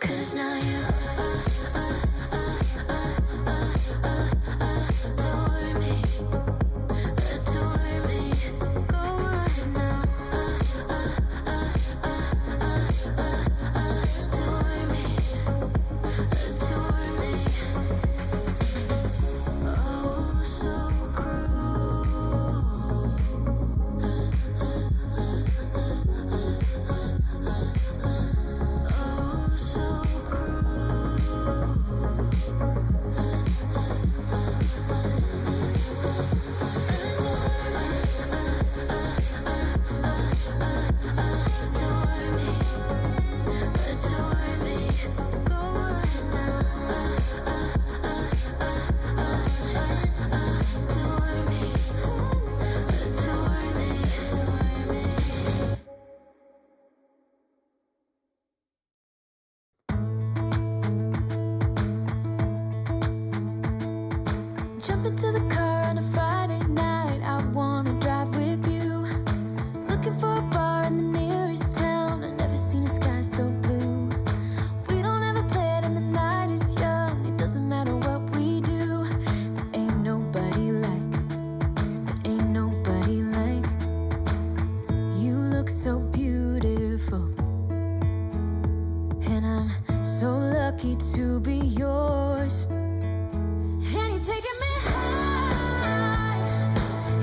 'Cause now you adore me. Go on now. Adore me. Adore me. Oh, so cruel. Oh, so cruel. Adore me. Adore me. Go on now. Adore me. Adore me. Adore me. Jump into the car on a Friday night. I wanna drive with you. Looking for a bar in the nearest town. I've never seen a sky so blue. We don't ever play it and the night is young. It doesn't matter what we do. There ain't nobody like. There ain't nobody like. You look so beautiful. And I'm so lucky to be yours. And you're taking me high.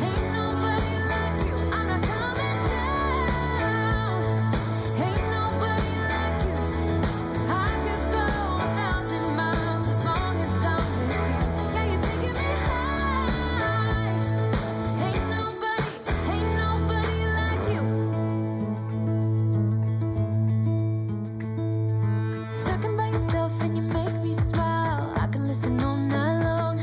Ain't nobody like you. I'm not coming down. Ain't nobody like you. I could go 1,000 miles as long as I'm with you. Yeah, you're taking me high. Ain't nobody like you. Talking about yourself and you make me smile. I can listen all night long.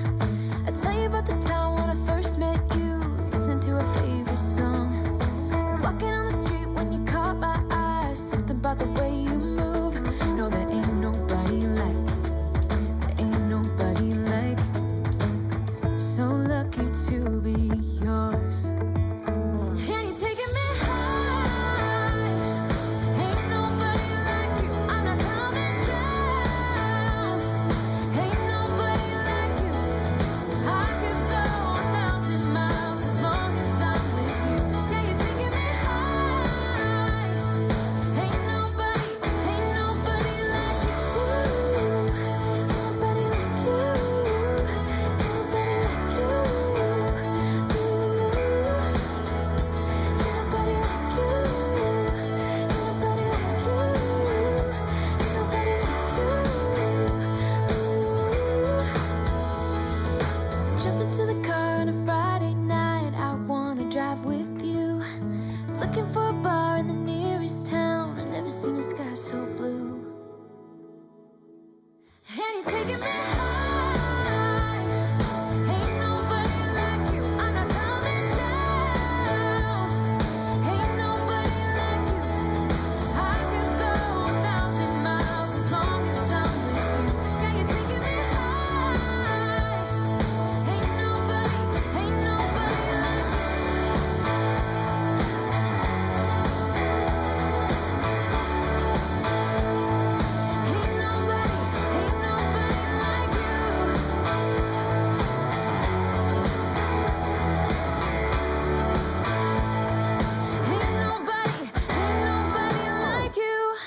I tell you about the time when I first met you, listening to our favorite song. Walking on the street when you caught my eye. Something about the way you move. No, there ain't nobody like. There ain't nobody like. So lucky to be yours. And you're taking me high. Ain't nobody like you. I'm not coming down. Ain't nobody like you. I could go 1,000 miles as long as I'm with you. Yeah, you're taking me high. Ain't nobody like you. Ain't nobody like you. Ain't nobody like you.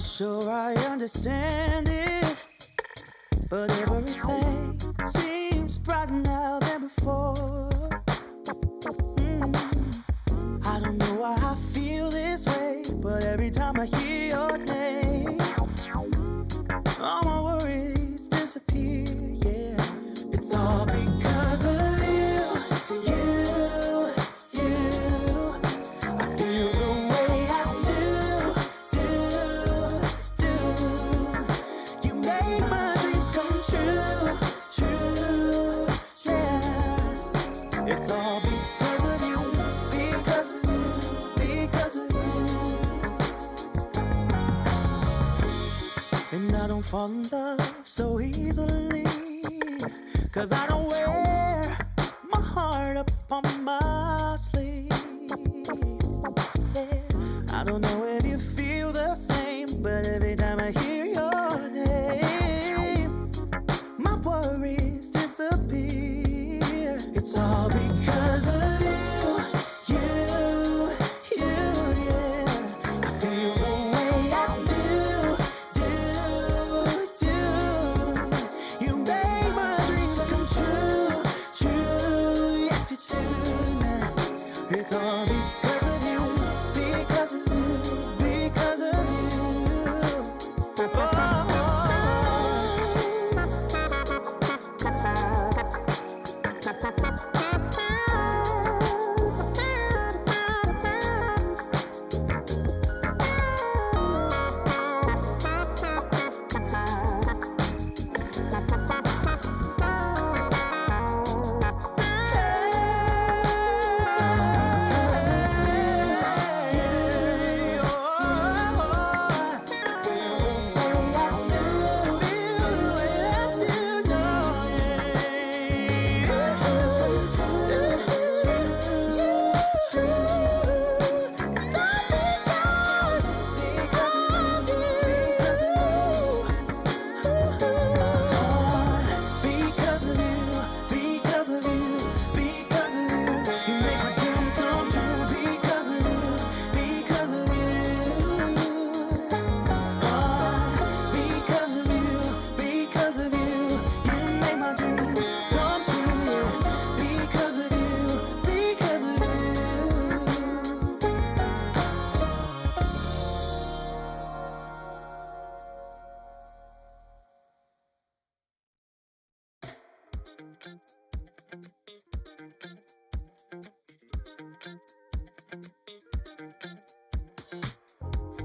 sure I understand it, but everything seems brighter now than before. I don't know why I feel this way, but every time I hear your name, all my worries disappear, yeah. It's all because of you, you, you. I feel the way I do. You make my dreams come true, yeah. It's all because of you, because of you, because of you. And I don't fall in love so easily, 'cause I don't wear my heart up on my sleeve, yeah. I don't know if you feel the same, but every time I hear your name, my worries disappear. It's all because of you, you, yeah. I feel the way I do. You make my dreams come true, yes you do. It's all because of you, because of you, because of you.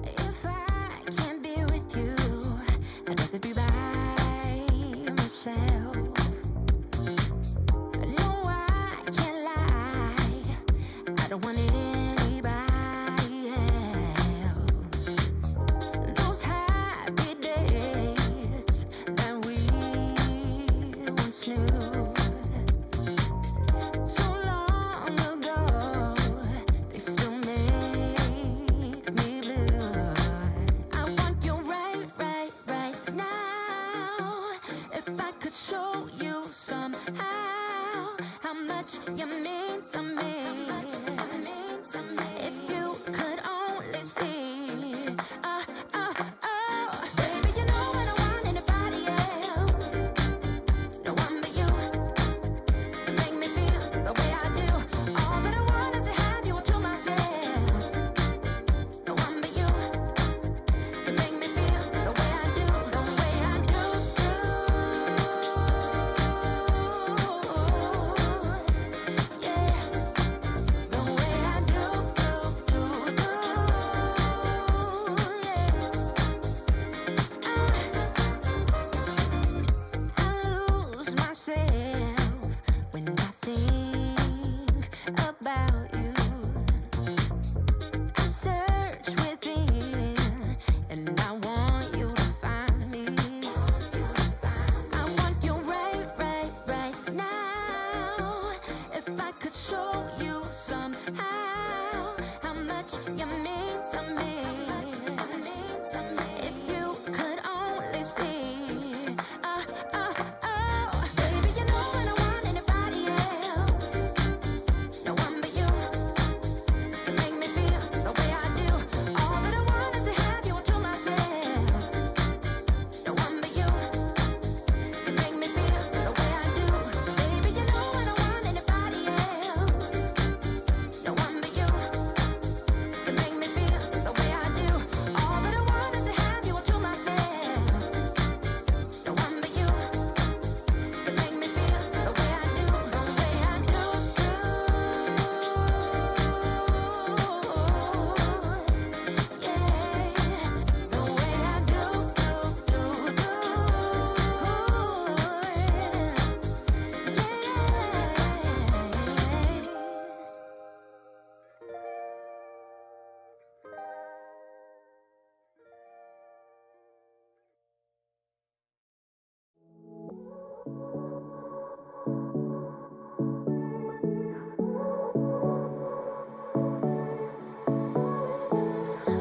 If I can't be with you, I'd rather be by myself. No, I can't lie, I don't want anybody else. Those happy days that we once knew, so long ago, they still make me blue. I want you right now. If I could show you somehow how much you mean to me. If you could only see, baby, you know I don't want anybody else. No one but you. You make me feel the way I do. All that I want is to have you to myself. No one but you. You make me feel the way I do, the way I do. Yeah, the way I do. Yeah. I lose myself when I think about you. I search within, and I want you to find me. I want you right now. If I could show you somehow how much you mean to me. If you could only see, baby, you know I don't want anybody else. No one but you.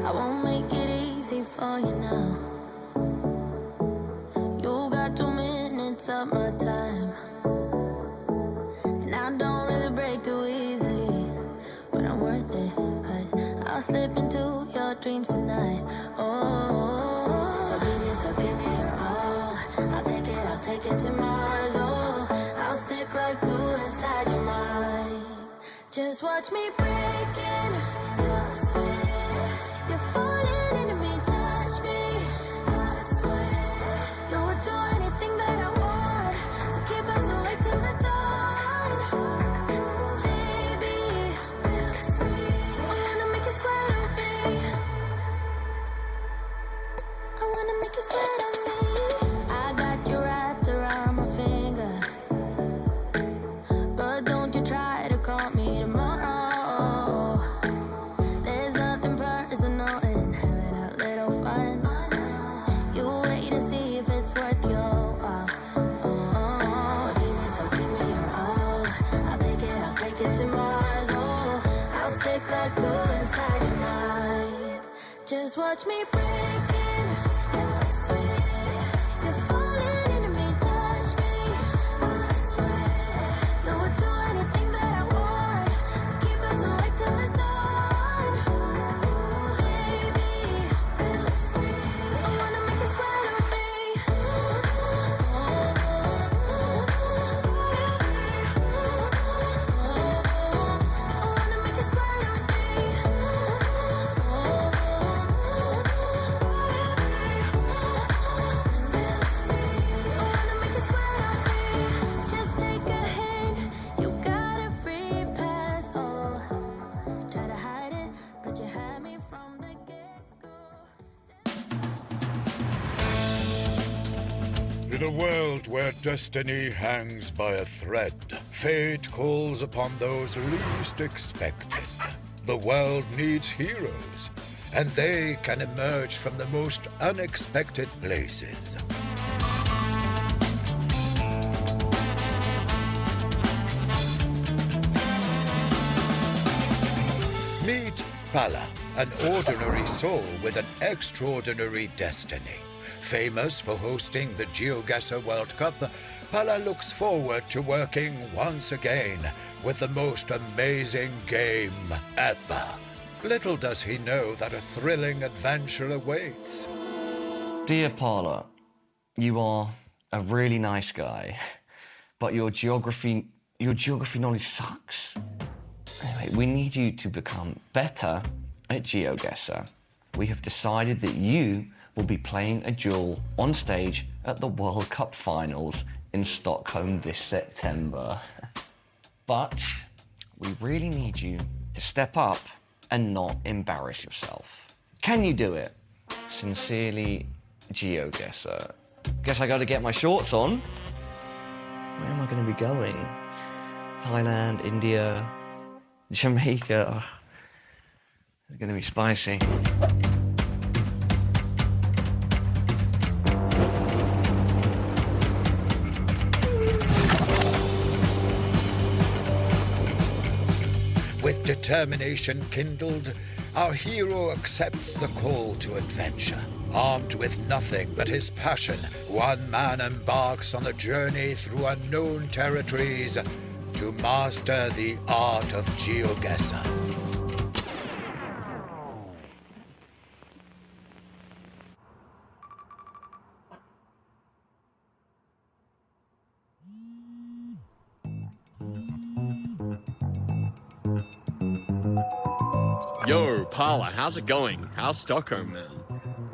I won't make it easy for you now. You got 2 minutes of my time, and I don't really break too easily, but I'm worth it, 'cause I'll slip into your dreams tonight. Oh, so give me your all. I'll take it to Mars. Oh, I'll stick like glue inside your mind. Just watch me breaking your sweat. You're falling into me, touch me. I swear you would do anything that I want, so keep us awake till the dawn. Ooh, baby, feel free. I wanna make you sweat on me. I wanna make you sweat on me. I got you wrapped around my finger, but don't you try to call me tomorrow. There's nothing personal in having a little fun. You wait and see if it's worth your while. So give me your all. I'll take it to Mars. Oh, I'll stick like glue inside your mind. Just watch me breaking your sweat. You're falling into me, touch me. I swear you would do anything that I want, so keep us awake till the dawn. Ooh, baby, feel free. I wanna make you sweat on me. I wanna make you sweat on me. Just take a hint, you got a free pass. Oh, try to hide it, but you had me from the get-go. In a world where destiny hangs by a thread, fate calls upon those least expected. The world needs heroes, and they can emerge from the most unexpected places. Meet Pala, an ordinary soul with an extraordinary destiny. Famous for hosting the GeoGuessr World Cup, Pala looks forward to working once again with the most amazing game ever. Little does he know that a thrilling adventure awaits. Dear Paula, you are a really nice guy, but your geography knowledge sucks. Anyway, we need you to become better at GeoGuessr. We have decided that you will be playing a duel on stage at the World Cup Finals in Stockholm this September. But we really need you to step up and not embarrass yourself. Can you do it? Sincerely, GeoGuessr. Guess I gotta get my shorts on. Where am I gonna be going? Thailand, India, Jamaica. Oh, it's gonna be spicy. With determination kindled, our hero accepts the call to adventure. Armed with nothing but his passion, one man embarks on a journey through unknown territories to master the art of GeoGuessr. Yo, Paula, how's it going? How's Stockholm, man?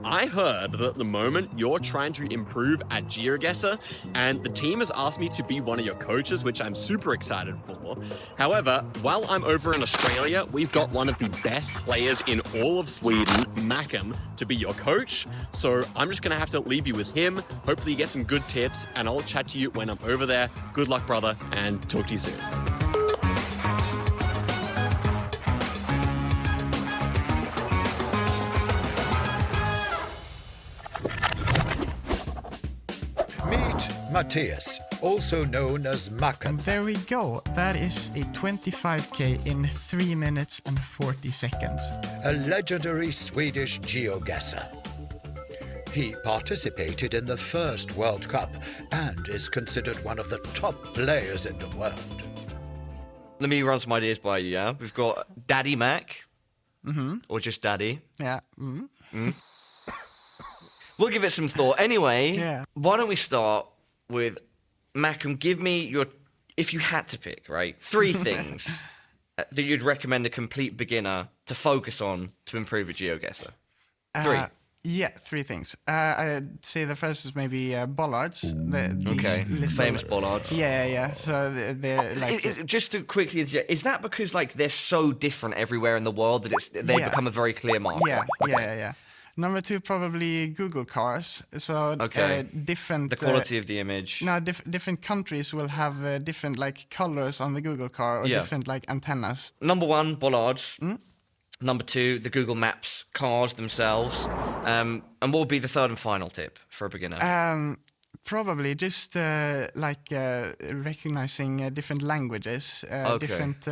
I heard that at the moment you're trying to improve at GeoGuessr, and the team has asked me to be one of your coaches, which I'm super excited for. However, while I'm over in Australia, we've got one of the best players in all of Sweden, Mackham, to be your coach. So I'm just going to have to leave you with him. Hopefully you get some good tips, and I'll chat to you when I'm over there. Good luck, brother, and talk to you soon. Meet Matthias, also known as Macken. There we go. That is a 25k in 3 minutes and 40 seconds. A legendary Swedish GeoGuessr. He participated in the first World Cup and is considered one of the top players in the world. Let me run some ideas by you, yeah? We've got Daddy Mac. Or just Daddy. Yeah. We'll give it some thought. Anyway, Yeah. why don't we start with Mackham, give me your, if you had to pick, right, 3 things that you'd recommend a complete beginner to focus on to improve at GeoGuessr. 3. Yeah, 3 things. I'd say the first is maybe bollards. Okay, famous bollards. Yeah. So they're like... Just to quickly, is that because like they're so different everywhere in the world that they become a very clear marker? Yeah. Number 2, probably Google cars. So different... The quality of the image. No, different countries will have different like colors on the Google car or different like antennas. Number 1, bollards. Number 2, the Google Maps cars themselves. And what would be the 3rd and final tip for a beginner? Probably just recognizing different languages, different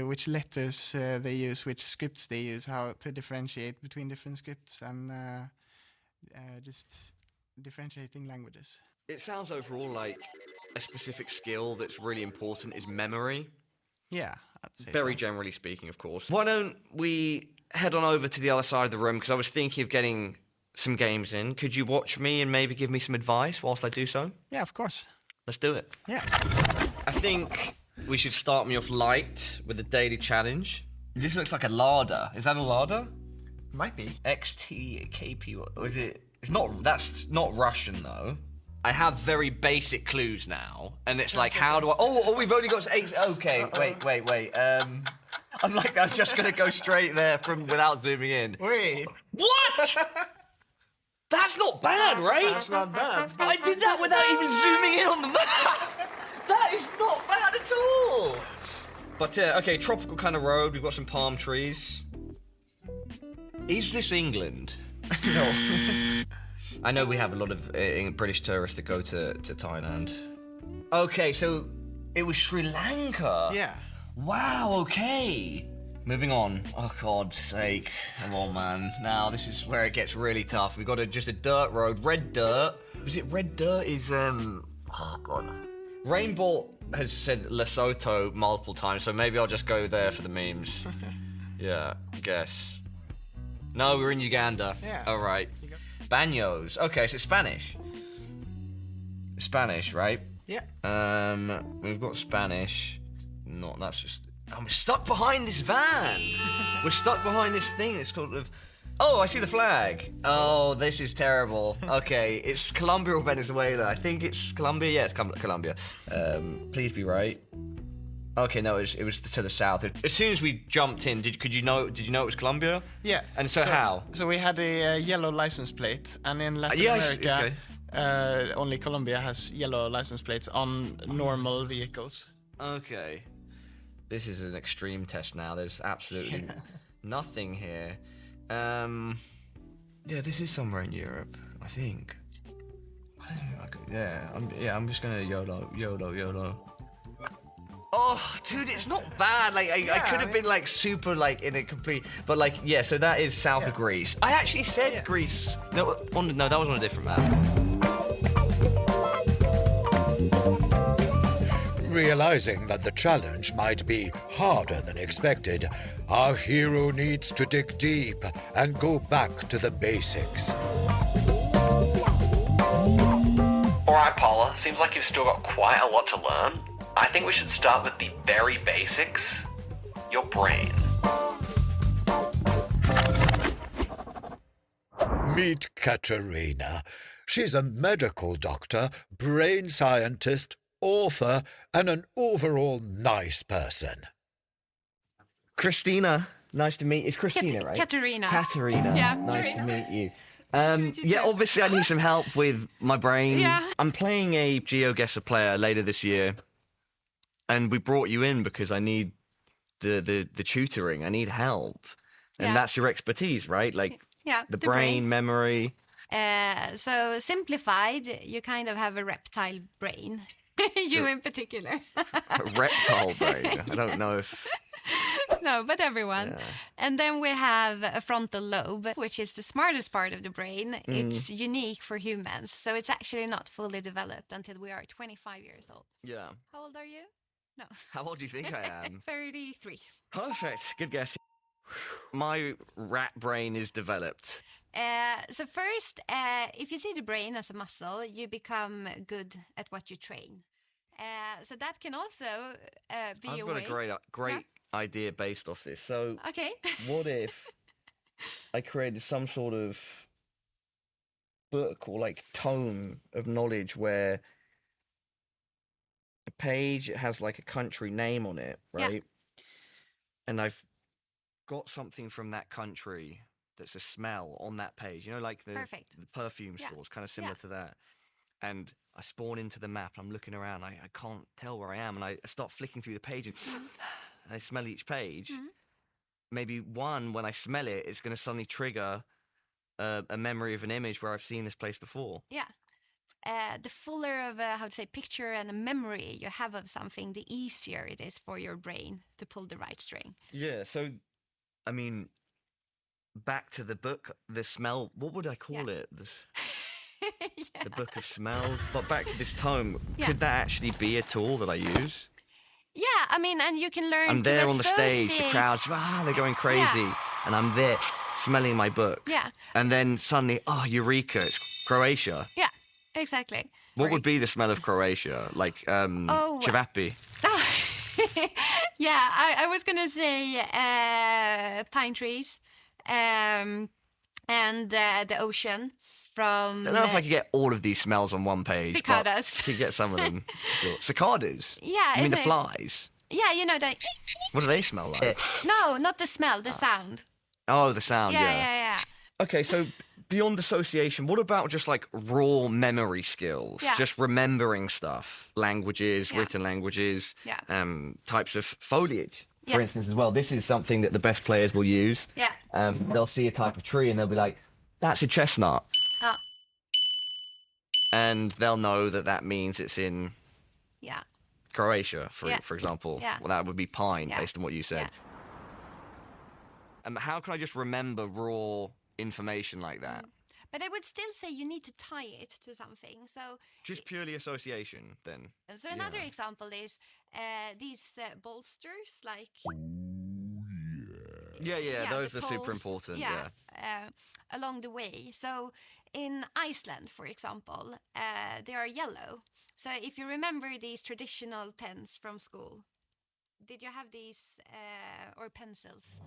which letters they use, which scripts they use, how to differentiate between different scripts, and just differentiating languages. It sounds overall like a specific skill that's really important is memory. Yeah, I'd say Very so. generally speaking, of course. Why don't we head on over to the other side of the room, because I was thinking of getting some games in. Could you watch me and maybe give me some advice whilst I do so? Yeah, of course. Let's do it. Yeah. I think we should start me off light with the daily challenge. This looks like a larder. Is that a larder? Might be. XTKP, or is it? It's not, that's not Russian though. I have very basic clues now, and it's like, how do I... Oh, we've only got 8... Okay, wait. I'm just gonna go straight there without zooming in. Wait. What? That's not bad, right? That's not bad. I did that without even zooming in on the map. That is not bad at all. But, okay, tropical kind of road. We've got some palm trees. Is this England? No. I know we have a lot of British tourists that go to Thailand. Okay, so it was Sri Lanka. Yeah. Wow, okay. Moving on. Oh, God's sake. Come on, man. Now, this is where it gets really tough. We've got just a dirt road. Red dirt. Was it red dirt is, oh, God. Rainbolt has said Lesotho multiple times, so maybe I'll just go there for the memes. Yeah, guess. No, we're in Uganda. Yeah. All right. Baños. Okay, so it's Spanish. Spanish, right? Yeah. We've got Spanish. No, that's just... I'm stuck behind this van. We're stuck behind this thing. It's sort of... Oh, I see the flag. Oh, this is terrible. Okay, it's Colombia or Venezuela. I think it's Colombia. Yeah, it's Colombia. Please be right. Okay, no, it was to the south. As soon as we jumped in, did you know it was Colombia? Yeah. And so how? So we had a yellow license plate, and in Latin America, only Colombia has yellow license plates on normal vehicles. Okay. This is an extreme test now. There's absolutely nothing here. Yeah, this is somewhere in Europe, I think. I'm just gonna YOLO. Oh, dude, it's not bad. Like, I could have been like super like in a complete, but like, yeah. So that is south of Greece. I actually said Greece. No, that was on a different map. Realizing that the challenge might be harder than expected, our hero needs to dig deep and go back to the basics. Alright, Paula, seems like you've still got quite a lot to learn. I think we should start with the very basics. Your brain. Meet Katerina. She's a medical doctor, brain scientist, author, and an overall nice person. Christina, nice to meet you. It's Christina, right? Katerina. Katerina. Yeah, Nice Katerina. to meet you. Yeah, obviously I need some help with my brain. Yeah. I'm playing a GeoGuessr player later this year, and we brought you in because I need the tutoring. I need help, and Yeah. that's your expertise, right? Like Yeah, the brain, memory. So simplified, you kind of have a reptile brain. You in particular. A reptile brain. I don't know if... No, but everyone. Yeah. And then we have a frontal lobe, which is the smartest part of the brain. It's unique for humans. So it's actually not fully developed until we are 25 years old. Yeah. How old are you? No. How old do you think I am? 33. Perfect. Good guess. My rat brain is developed. So first, if you see the brain as a muscle, you become good at what you train. So that can also be a way. I've got a great idea based off this. So, okay. What if I created some sort of book or like tome of knowledge where a page has like a country name on it, right? Yeah. And I've got something from that country that's a smell on that page. You know, like the perfume stores, kind of similar to that. And I spawn into the map. I'm looking around. I can't tell where I am, and I start flicking through the page, and I smell each page. Maybe one, when I smell it, it's going to suddenly trigger a memory of an image where I've seen this place before. Yeah. The fuller of a picture and a memory you have of something, the easier it is for your brain to pull the right string. Yeah. So, I mean, back to the book, the smell. What would I call it? The book of smells. But back to this tome, could that actually be a tool that I use? Yeah, I mean, and you can learn. I'm there on the stage, the crowd's they're going crazy, and I'm there smelling my book. Yeah. And then suddenly, eureka! It's Croatia. Yeah, exactly. What would be the smell of Croatia? Like cevapi. Yeah, I was gonna say pine trees, and the ocean. I don't know if I could get all of these smells on one page. Cicadas. I could get some of them. Sure. Cicadas? Yeah. You mean the flies? Yeah, you know that. What do they smell like? No, not the smell, the sound. Oh, the sound, Yeah. Okay, so beyond association, what about just like raw memory skills? Yeah. Just remembering stuff. Languages, written languages, types of foliage. Yeah. For instance, as well, this is something that the best players will use. Yeah. They'll see a type of tree and they'll be like, that's a chestnut. Oh. And they'll know that means it's in Croatia, for example. Yeah. Well, that would be pine, based on what you said. Yeah. How can I just remember raw information like that? But I would still say you need to tie it to something. So just purely association, then. So another example is these bolsters, like. Yeah, those are super important. Yeah. Along the way. So in Iceland, for example, they are yellow. So if you remember these traditional pens from school, did you have these or pencils?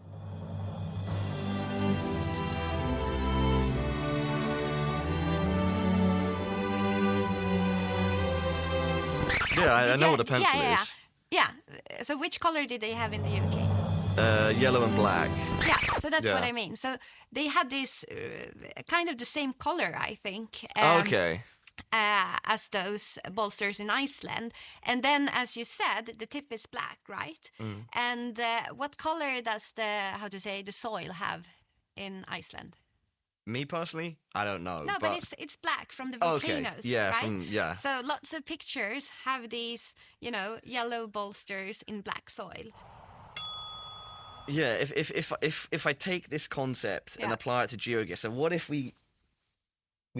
Yeah, I know what a pencil is. Yeah. So which color did they have in the UK? Yellow and black. Yeah, so that's what I mean. So they had this kind of the same color, I think. Okay. As those bolsters in Iceland. And then, as you said, the tip is black, right? And what color does the soil have in Iceland? Me personally, I don't know. No, but it's black from the volcanoes, right? Yeah. So lots of pictures have these, yellow bolsters in black soil. Yeah, if I take this concept and apply it to GeoGuessr, what if we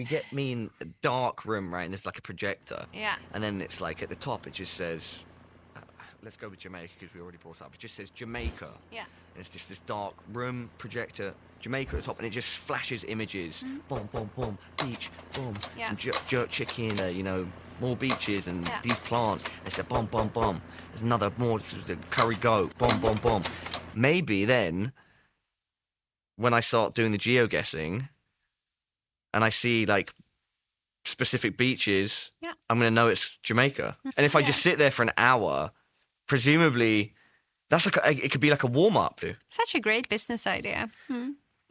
get me in a dark room, right, and there's like a projector. Yeah. And then it's like at the top it just says, let's go with Jamaica because we already brought it up. It just says Jamaica. Yeah. And it's just this dark room, projector, Jamaica at the top, and it just flashes images. Boom, boom, boom, beach, boom. Yeah. Some jerk chicken, more beaches and these plants. And it's a boom, boom, boom. There's another more curry goat, boom, boom, boom. Maybe then, when I start doing the geoguessing, and I see like specific beaches, I'm going to know it's Jamaica. And if I just sit there for an hour, presumably that's it could be like a warm up. Such a great business idea.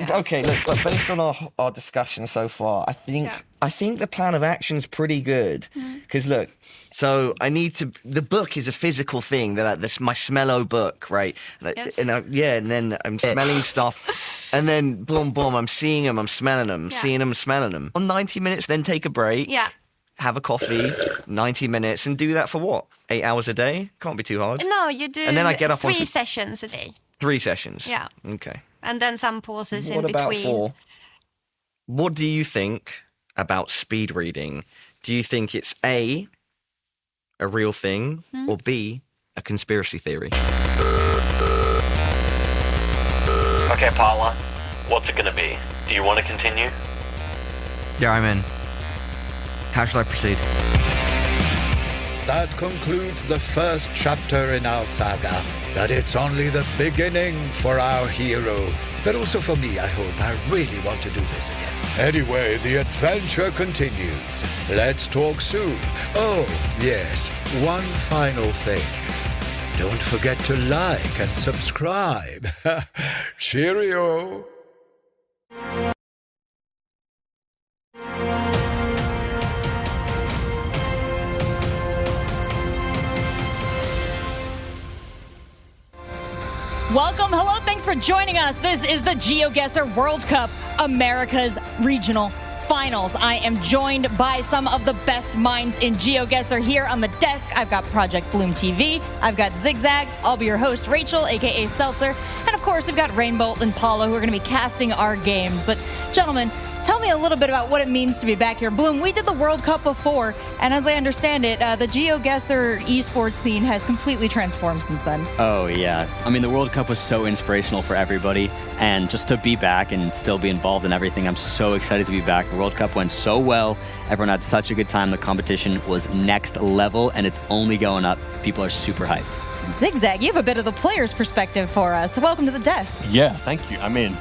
Okay, look, based on our discussion so far, I think the plan of action's pretty good. Because look, so I need to. The book is a physical thing. That's my smello book, right? Yes. And then I'm smelling stuff, and then boom, boom, I'm seeing them, I'm smelling them, seeing them, smelling them. On 90 minutes, then take a break. Yeah. Have a coffee, 90 minutes, and do that for what? 8 hours a day? Can't be too hard. No, you do and then I get up 3 sessions a day. 3 sessions? Yeah. Okay. And then some pauses in What about between. 4? What do you think about speed reading? Do you think it's A, a real thing, or B, a conspiracy theory? Okay, Paula, what's it gonna be? Do you want to continue? Yeah, I'm in. How should I proceed? That concludes the first chapter in our saga, but it's only the beginning for our hero. But also for me, I hope. I really want to do this again. Anyway, the adventure continues. Let's talk soon. Oh, yes, one final thing. Don't forget to like and subscribe. Cheerio. Welcome, hello, thanks for joining us. This is the GeoGuessr World Cup Americas Regional Finals. I am joined by some of the best minds in GeoGuessr here on the desk. I've got Project Bloom TV, I've got Zigzag, I'll be your host, Rachel, aka Seltzer, and of course we've got Rainbolt and Paula who are going to be casting our games. But gentlemen, tell me a little bit about what it means to be back here. Bloom, we did the World Cup before, and as I understand it, the GeoGuessr esports scene has completely transformed since then. Oh, yeah. I mean, the World Cup was so inspirational for everybody, and just to be back and still be involved in everything, I'm so excited to be back. The World Cup went so well. Everyone had such a good time. The competition was next level, and it's only going up. People are super hyped. Zigzag, you have a bit of the player's perspective for us. Welcome to the desk. Yeah, thank you. I mean,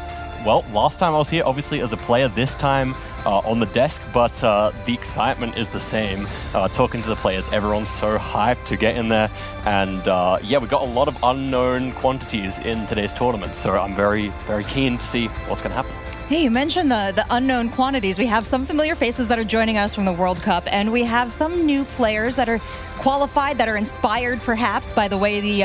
well, last time I was here, obviously, as a player, this time on the desk, but the excitement is the same. Talking to the players, everyone's so hyped to get in there. And yeah, we got a lot of unknown quantities in today's tournament, so I'm very, very keen to see what's going to happen. Hey, you mentioned the unknown quantities. We have some familiar faces that are joining us from the World Cup, and we have some new players that are qualified, that are inspired perhaps by the way the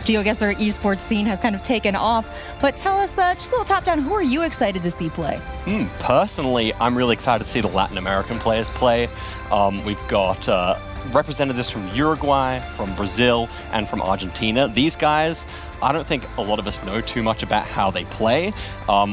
GeoGuessr esports scene has kind of taken off. But tell us, just a little top down, who are you excited to see play? Personally, I'm really excited to see the Latin American players play. We've got representatives from Uruguay, from Brazil, and from Argentina. These guys, I don't think a lot of us know too much about how they play.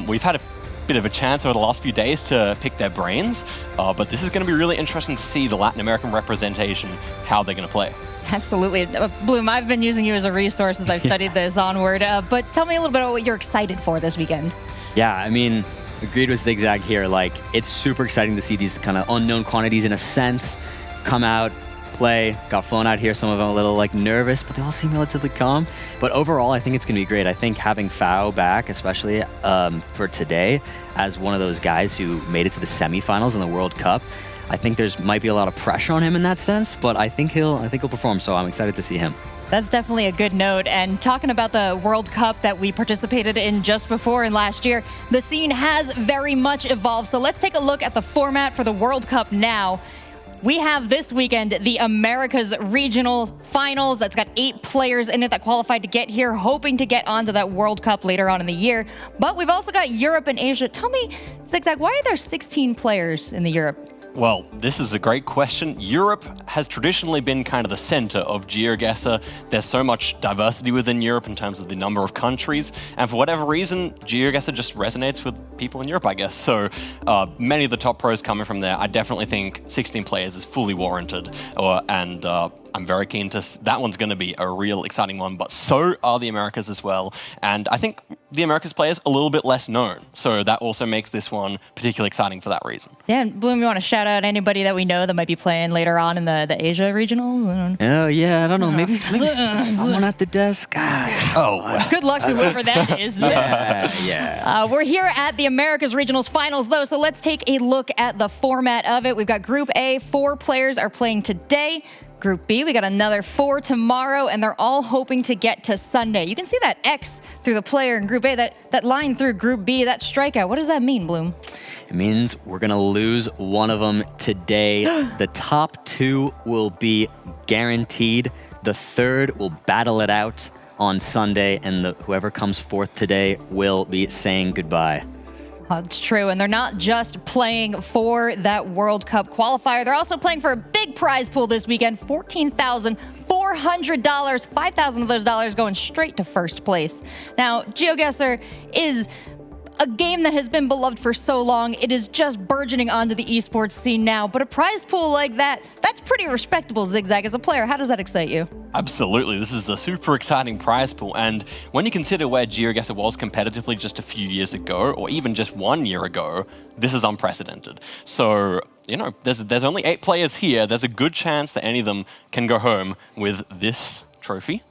We've had a bit of a chance over the last few days to pick their brains, but this is going to be really interesting to see the Latin American representation, how they're going to play. Absolutely. Bloom, I've been using you as a resource as I've studied this onward, but tell me a little bit about what you're excited for this weekend. Yeah, I mean, agreed with Zigzag here. Like, it's super exciting to see these kind of unknown quantities in a sense come out, play. Got flown out here, some of them a little like nervous, but they all seem relatively calm. But overall, I think it's going to be great. I think having Fao back, especially for today, as one of those guys who made it to the semifinals in the World Cup, I think there's might be a lot of pressure on him in that sense, but I think he'll perform. So I'm excited to see him. That's definitely a good note. And talking about the World Cup that we participated in just before and last year, the scene has very much evolved. So let's take a look at the format for the World Cup now. We have this weekend the Americas Regional Finals. That's got 8 players in it that qualified to get here, hoping to get onto that World Cup later on in the year. But we've also got Europe and Asia. Tell me, Zigzag, why are there 16 players in the Europe? Well, this is a great question. Europe has traditionally been kind of the center of GeoGuessr. There's so much diversity within Europe in terms of the number of countries, and for whatever reason, GeoGuessr just resonates with people in Europe, I guess. So many of the top pros coming from there. I definitely think 16 players is fully warranted, and I'm very keen to. That one's going to be a real exciting one, but so are the Americas as well. And I think the Americas players a little bit less known, so that also makes this one particularly exciting for that reason. Yeah, and Bloom, you want to shout out anybody that we know that might be playing later on in the Asia regionals? Oh yeah, I don't know. Maybe someone at the desk. Good luck to whoever that is. Yeah. We're here at the Americas Regionals Finals, though, so let's take a look at the format of it. We've got Group A. 4 players are playing today. Group B. We got another 4 tomorrow, and they're all hoping to get to Sunday. You can see that X through the player in Group A, that line through Group B, that strikeout. What does that mean, Bloom? It means we're going to lose one of them today. The top 2 will be guaranteed. The third will battle it out on Sunday, and whoever comes fourth today will be saying goodbye. That's true, and they're not just playing for that World Cup qualifier. They're also playing for a big prize pool this weekend, $14,400. $5,000 of those dollars going straight to first place. Now, GeoGuessr is a game that has been beloved for so long. It is just burgeoning onto the esports scene now, but a prize pool like that, that's pretty respectable, Zigzag. As a player, how does that excite you? Absolutely. This is a super exciting prize pool, and when you consider where GeoGuessr was competitively just a few years ago, or even just 1 year ago, this is unprecedented. So, you know, there's only 8 players here. There's a good chance that any of them can go home with this trophy,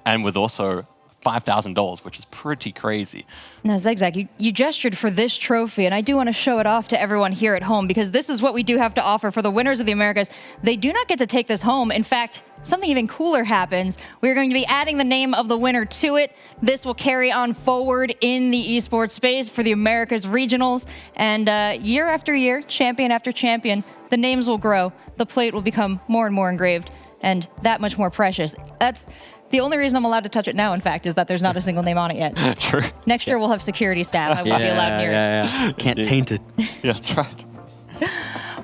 and with also $5,000, which is pretty crazy. Now, Zigzag, you gestured for this trophy, and I do want to show it off to everyone here at home, because this is what we do have to offer for the winners of the Americas. They do not get to take this home. In fact, something even cooler happens. We're going to be adding the name of the winner to it. This will carry on forward in the esports space for the Americas regionals. And year after year, champion after champion, the names will grow. The plate will become more and more engraved, and that much more precious. That's the only reason I'm allowed to touch it now, in fact, is that there's not a single name on it yet. True. Next year, we'll have security staff. I won't be allowed near it. Can't taint it. Yeah, that's right.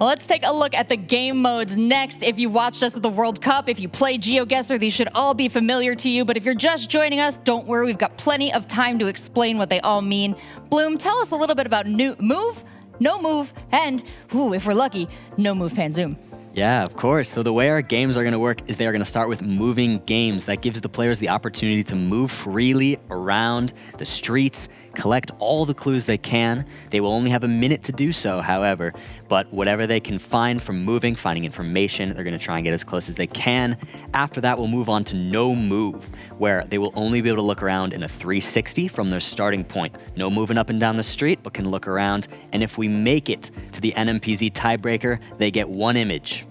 Well, let's take a look at the game modes next. If you watched us at the World Cup, if you play GeoGuessr, these should all be familiar to you. But if you're just joining us, don't worry. We've got plenty of time to explain what they all mean. Bloom, tell us a little bit about move, no move, and, if we're lucky, no move pan zoom. Yeah, of course. So the way our games are going to work is they are going to start with moving games. That gives the players the opportunity to move freely around the streets, collect all the clues they can. They will only have a minute to do so, however, but whatever they can find from moving, finding information, they're going to try and get as close as they can. After that, we'll move on to no move, where they will only be able to look around in a 360 from their starting point. No moving up and down the street, but can look around. And if we make it to the NMPZ tiebreaker, they get 1 image.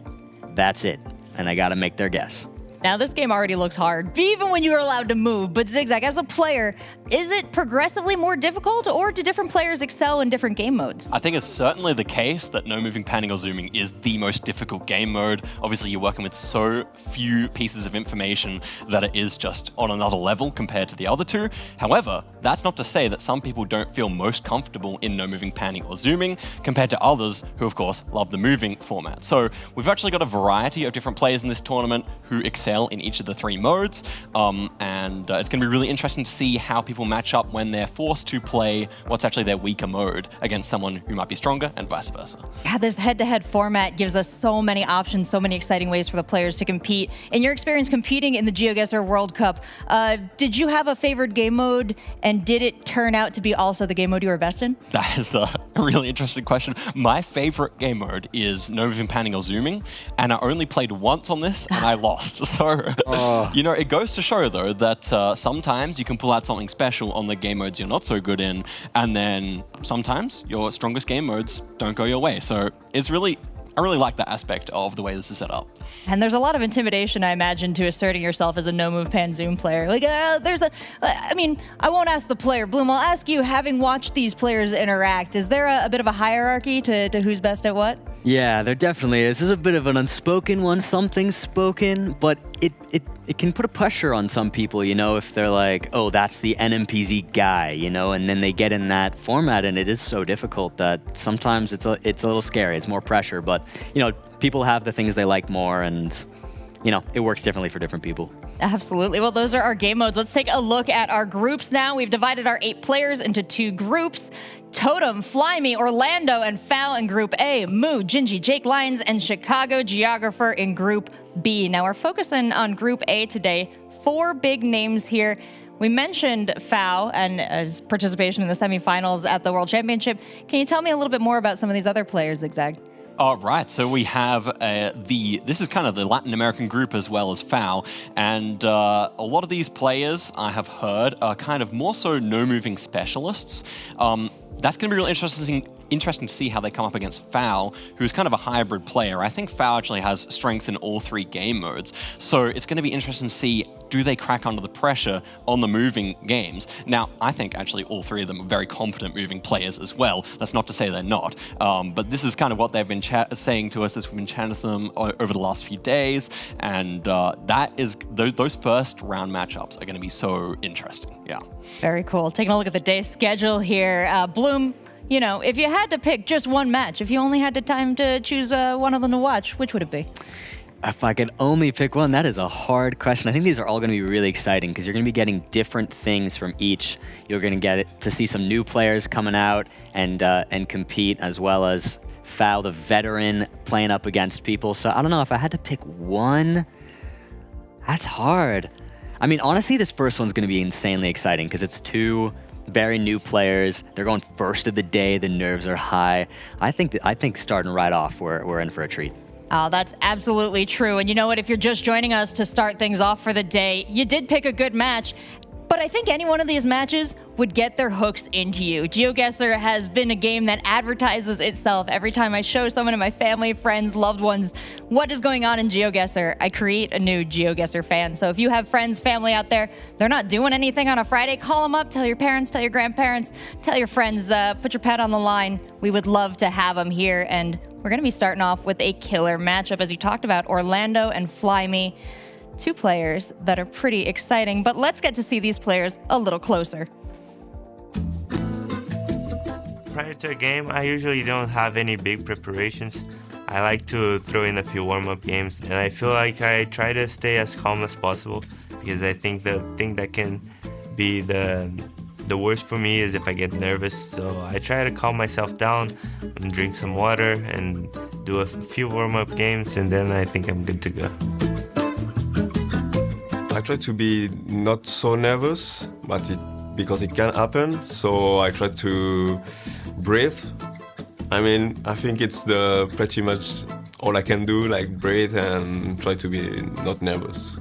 That's it. And they got to make their guess. Now, this game already looks hard, even when you're allowed to move. But Zigzag, as a player, is it progressively more difficult, or do different players excel in different game modes? I think it's certainly the case that no moving, panning, or zooming is the most difficult game mode. Obviously, you're working with so few pieces of information that it is just on another level compared to the other two. However, that's not to say that some people don't feel most comfortable in no moving, panning, or zooming compared to others who, of course, love the moving format. So we've actually got a variety of different players in this tournament who excel in each of the 3 modes, and it's going to be really interesting to see how people match up when they're forced to play what's actually their weaker mode against someone who might be stronger, and vice versa. Yeah, this head-to-head format gives us so many options, so many exciting ways for the players to compete. In your experience competing in the GeoGuessr World Cup, did you have a favorite game mode, and did it turn out to be also the game mode you were best in? That is a really interesting question. My favorite game mode is no moving, panning, or zooming, and I only played once on this, and I lost. So, you know, it goes to show, though, that sometimes you can pull out something special on the game modes you're not so good in, and then sometimes your strongest game modes don't go your way. So it's really, I really like that aspect of the way this is set up. And there's a lot of intimidation, I imagine, to asserting yourself as a no-move pan zoom player. Like, I mean, I won't ask the player. Bloom, I'll ask you, having watched these players interact, is there a bit of a hierarchy to who's best at what? Yeah, there definitely is. There's a bit of an unspoken one, something spoken, but it can put a pressure on some people, you know, if they're like, oh, that's the NMPZ guy, you know, and then they get in that format, and it is so difficult that sometimes it's a little scary. It's more pressure, but, you know, people have the things they like more, and, you know, it works differently for different people. Absolutely. Well, those are our game modes. Let's take a look at our groups now. We've divided our 8 players into 2 groups. Totem, Flyme, Orlando, and Foul in Group A. Moo, Gingy, Jake Lyons, and Chicago GeoGuessr in Group B. Now, we're focusing on Group A today. 4 big names here. We mentioned Foul and his participation in the semifinals at the World Championship. Can you tell me a little bit more about some of these other players, Zigzag? Right, so we have this is kind of the Latin American group as well as Foul, and a lot of these players I have heard are kind of more so no-moving specialists. That's going to be really interesting to see how they come up against Foul, who's kind of a hybrid player. I think Foul actually has strength in all 3 game modes. So it's going to be interesting to see, do they crack under the pressure on the moving games? Now, I think actually all 3 of them are very competent moving players as well. That's not to say they're not. But this is kind of what they've been saying to us as we've been chatting to them over the last few days. And that is those first round matchups are going to be so interesting. Yeah. Very cool. Taking a look at the day schedule here. Bloom, you know, if you had to pick just one match, if you only had the time to choose one of them to watch, which would it be? If I could only pick one, that is a hard question. I think these are all going to be really exciting because you're going to be getting different things from each. You're going to get to see some new players coming out and compete, as well as Foul, the veteran, playing up against people. So I don't know, if I had to pick one, that's hard. I mean, honestly, this first one's going to be insanely exciting because it's 2 very new players. They're going first of the day. The nerves are high. I think starting right off, we're in for a treat. Oh, that's absolutely true. And you know what? If you're just joining us to start things off for the day, you did pick a good match. But I think any one of these matches would get their hooks into you. GeoGuessr has been a game that advertises itself. Every time I show someone in my family, friends, loved ones what is going on in GeoGuessr, I create a new GeoGuessr fan. So if you have friends, family out there, they're not doing anything on a Friday, call them up, tell your parents, tell your grandparents, tell your friends, put your pet on the line. We would love to have them here. And we're going to be starting off with a killer matchup, as you talked about, Orlando and Flyme. 2 players that are pretty exciting, but let's get to see these players a little closer. Prior to a game, I usually don't have any big preparations. I like to throw in a few warm-up games, and I feel like I try to stay as calm as possible because I think the thing that can be the worst for me is if I get nervous. So I try to calm myself down and drink some water and do a few warm-up games, and then I think I'm good to go. I try to be not so nervous, but because it can happen, so I try to breathe. I mean, I think it's pretty much all I can do, like breathe and try to be not nervous.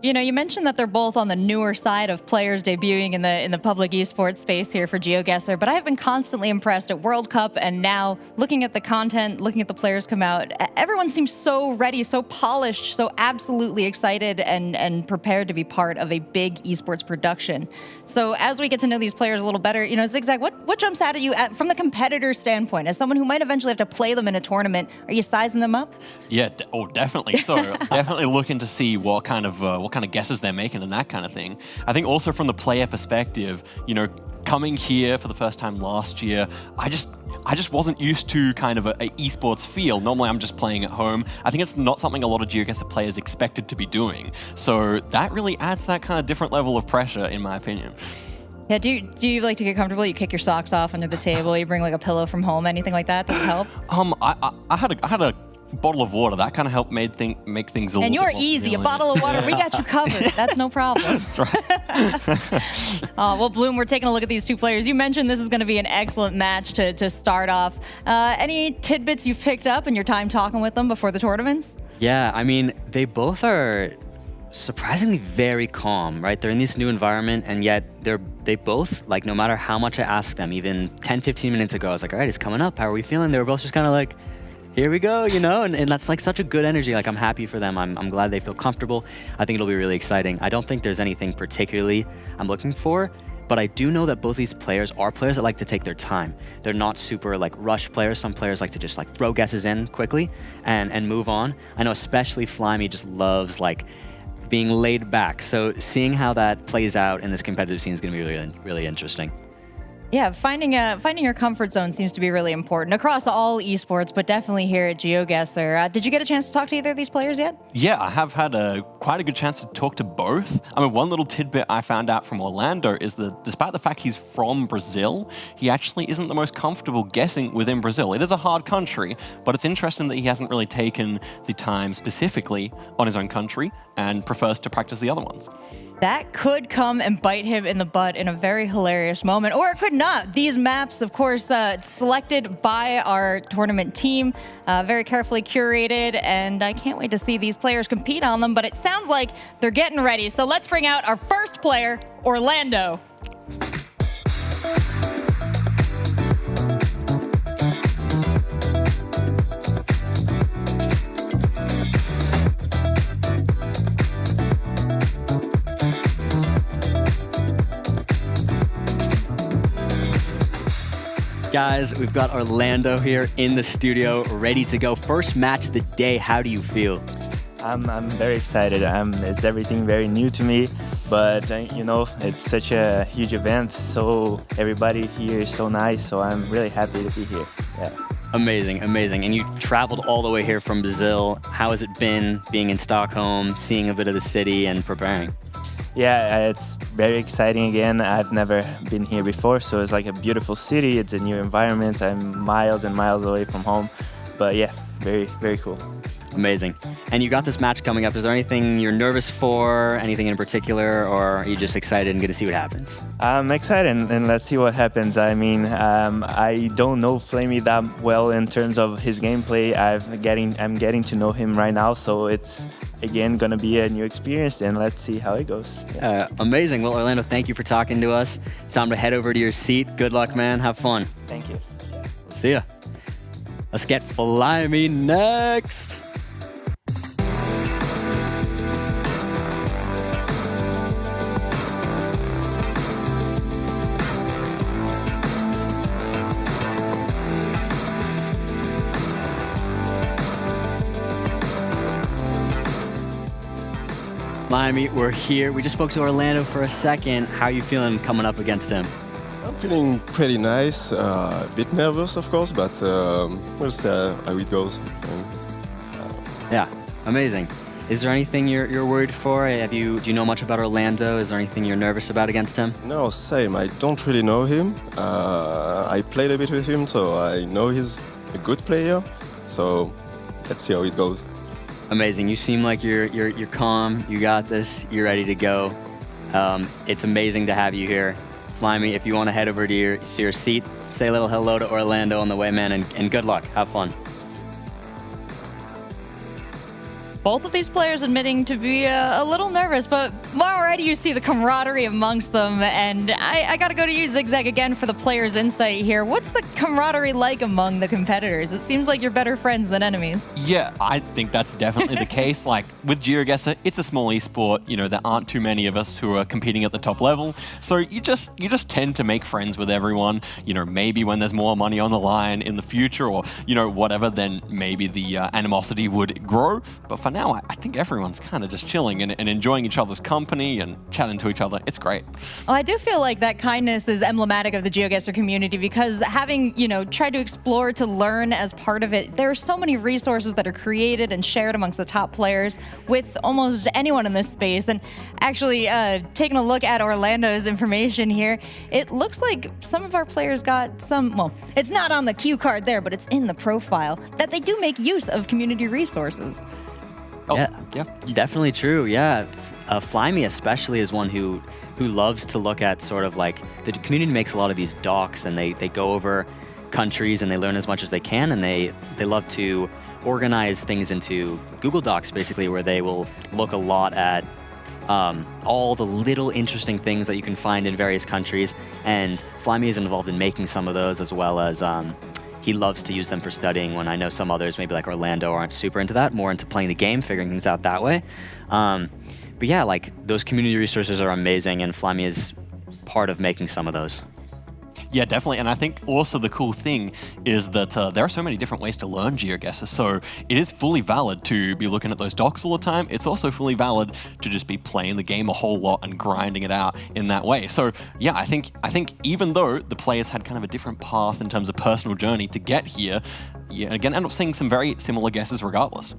You know, you mentioned that they're both on the newer side of players debuting in the public esports space here for GeoGuessr, but I have been constantly impressed at World Cup and now looking at the content, looking at the players come out. Everyone seems so ready, so polished, so absolutely excited and prepared to be part of a big esports production. So as we get to know these players a little better, you know, Zigzag, what jumps out at you from the competitor standpoint? As someone who might eventually have to play them in a tournament, are you sizing them up? Yeah, definitely so. Definitely looking to see what kind of guesses they're making and that kind of thing. I think also from the player perspective, you know, coming here for the first time last year, I just wasn't used to kind of a esports feel. Normally I'm just playing at home. I think it's not something a lot of GeoGuessr players expected to be doing. So that really adds that kind of different level of pressure, in my opinion. Yeah, do you like to get comfortable? You kick your socks off under the table, you bring like a pillow from home, anything like that? Does it help? I had a bottle of water. That kind of helped make things a little bit more. And you're easy. A bottle of water, we got you covered. That's no problem. That's right. Well, Bloom, we're taking a look at these 2 players. You mentioned this is going to be an excellent match to start off. Any tidbits you've picked up in your time talking with them before the tournaments? Yeah, I mean, they both are surprisingly very calm, right? They're in this new environment, and yet they both, like, no matter how much I ask them, even 10, 15 minutes ago, I was like, all right, it's coming up. How are we feeling? They were both just kind of like, here we go, you know, and that's like such a good energy. Like, I'm happy for them. I'm glad they feel comfortable. I think it'll be really exciting. I don't think there's anything particularly I'm looking for, but I do know that both these players are players that like to take their time. They're not super like rush players. Some players like to just like throw guesses in quickly and move on. I know especially Flyme just loves like being laid back. So seeing how that plays out in this competitive scene is going to be really, really interesting. Yeah, finding your comfort zone seems to be really important across all esports, but definitely here at GeoGuessr. Did you get a chance to talk to either of these players yet? Yeah, I have had quite a good chance to talk to both. I mean, one little tidbit I found out from Orlando is that despite the fact he's from Brazil, he actually isn't the most comfortable guessing within Brazil. It is a hard country, but it's interesting that he hasn't really taken the time specifically on his own country and prefers to practice the other ones. That could come and bite him in the butt in a very hilarious moment, or it could not. These maps, of course, selected by our tournament team, very carefully curated, and I can't wait to see these players compete on them, but it sounds like they're getting ready. So let's bring out our first player, Orlando. Guys, we've got Orlando here in the studio, ready to go. First match of the day, how do you feel? I'm very excited. It's everything very new to me, but you know, it's such a huge event, so everybody here is so nice, so I'm really happy to be here. Yeah. Amazing, amazing. And you traveled all the way here from Brazil. How has it been being in Stockholm, seeing a bit of the city and preparing? Yeah, it's very exciting again. I've never been here before, so it's like a beautiful city. It's a new environment. I'm miles and miles away from home, but yeah, very, very cool. Amazing. And you got this match coming up. Is there anything you're nervous for, anything in particular, or are you just excited and going to see what happens? I'm excited, and let's see what happens. I mean, I don't know Flyme that well in terms of his gameplay. I'm getting to know him right now, so it's, again, going to be a new experience, and let's see how it goes. Yeah. Amazing. Well, Orlando, thank you for talking to us. It's time to head over to your seat. Good luck, man. Have fun. Thank you. See ya. Let's get Flyme next. Flyme, we're here. We just spoke to Orlando for a second. How are you feeling coming up against him? I'm feeling pretty nice, a bit nervous, of course, but we'll see how it goes. Yeah, amazing. Is there anything you're worried for? Do you know much about Orlando? Is there anything you're nervous about against him? No, same. I don't really know him. I played a bit with him, so I know he's a good player. So let's see how it goes. Amazing. You seem like you're calm. You got this. You're ready to go. It's amazing to have you here. Flyme, if you want to head over to your seat, say a little hello to Orlando on the way, man, and good luck. Have fun. Both of these players admitting to be a little nervous, but already you see the camaraderie amongst them. And I got to go to you, Zigzag, again for the players' insight here. What's the camaraderie like among the competitors? It seems like you're better friends than enemies. Yeah, I think that's definitely the case. Like with GeoGuessr, it's a small esport. You know, there aren't too many of us who are competing at the top level. So you just tend to make friends with everyone. You know, maybe when there's more money on the line in the future or, you know, whatever, then maybe the animosity would grow. But for now, I think everyone's kind of just chilling and enjoying each other's company and chatting to each other. It's great. Well, I do feel like that kindness is emblematic of the GeoGuessr community because having, tried to explore to learn as part of it, there are so many resources that are created and shared amongst the top players with almost anyone in this space. And actually, taking a look at Orlando's information here, it looks like some of our players got some, well, it's not on the cue card there, but it's in the profile, that they do make use of community resources. Oh, yeah, definitely true. Yeah, Flyme especially is one who loves to look at sort of like the community makes a lot of these docs and they go over countries and they learn as much as they can and they love to organize things into Google Docs basically where they will look a lot at all the little interesting things that you can find in various countries, and Flyme is involved in making some of those as well as he loves to use them for studying when I know some others, maybe like Orlando, aren't super into that, more into playing the game, figuring things out that way. But yeah, like those community resources are amazing and Flyme is part of making some of those. Yeah, definitely. And I think also the cool thing is that there are so many different ways to learn GeoGuessr. So it is fully valid to be looking at those docs all the time. It's also fully valid to just be playing the game a whole lot and grinding it out in that way. So yeah, I think even though the players had kind of a different path in terms of personal journey to get here, yeah, again, end up seeing some very similar guesses regardless.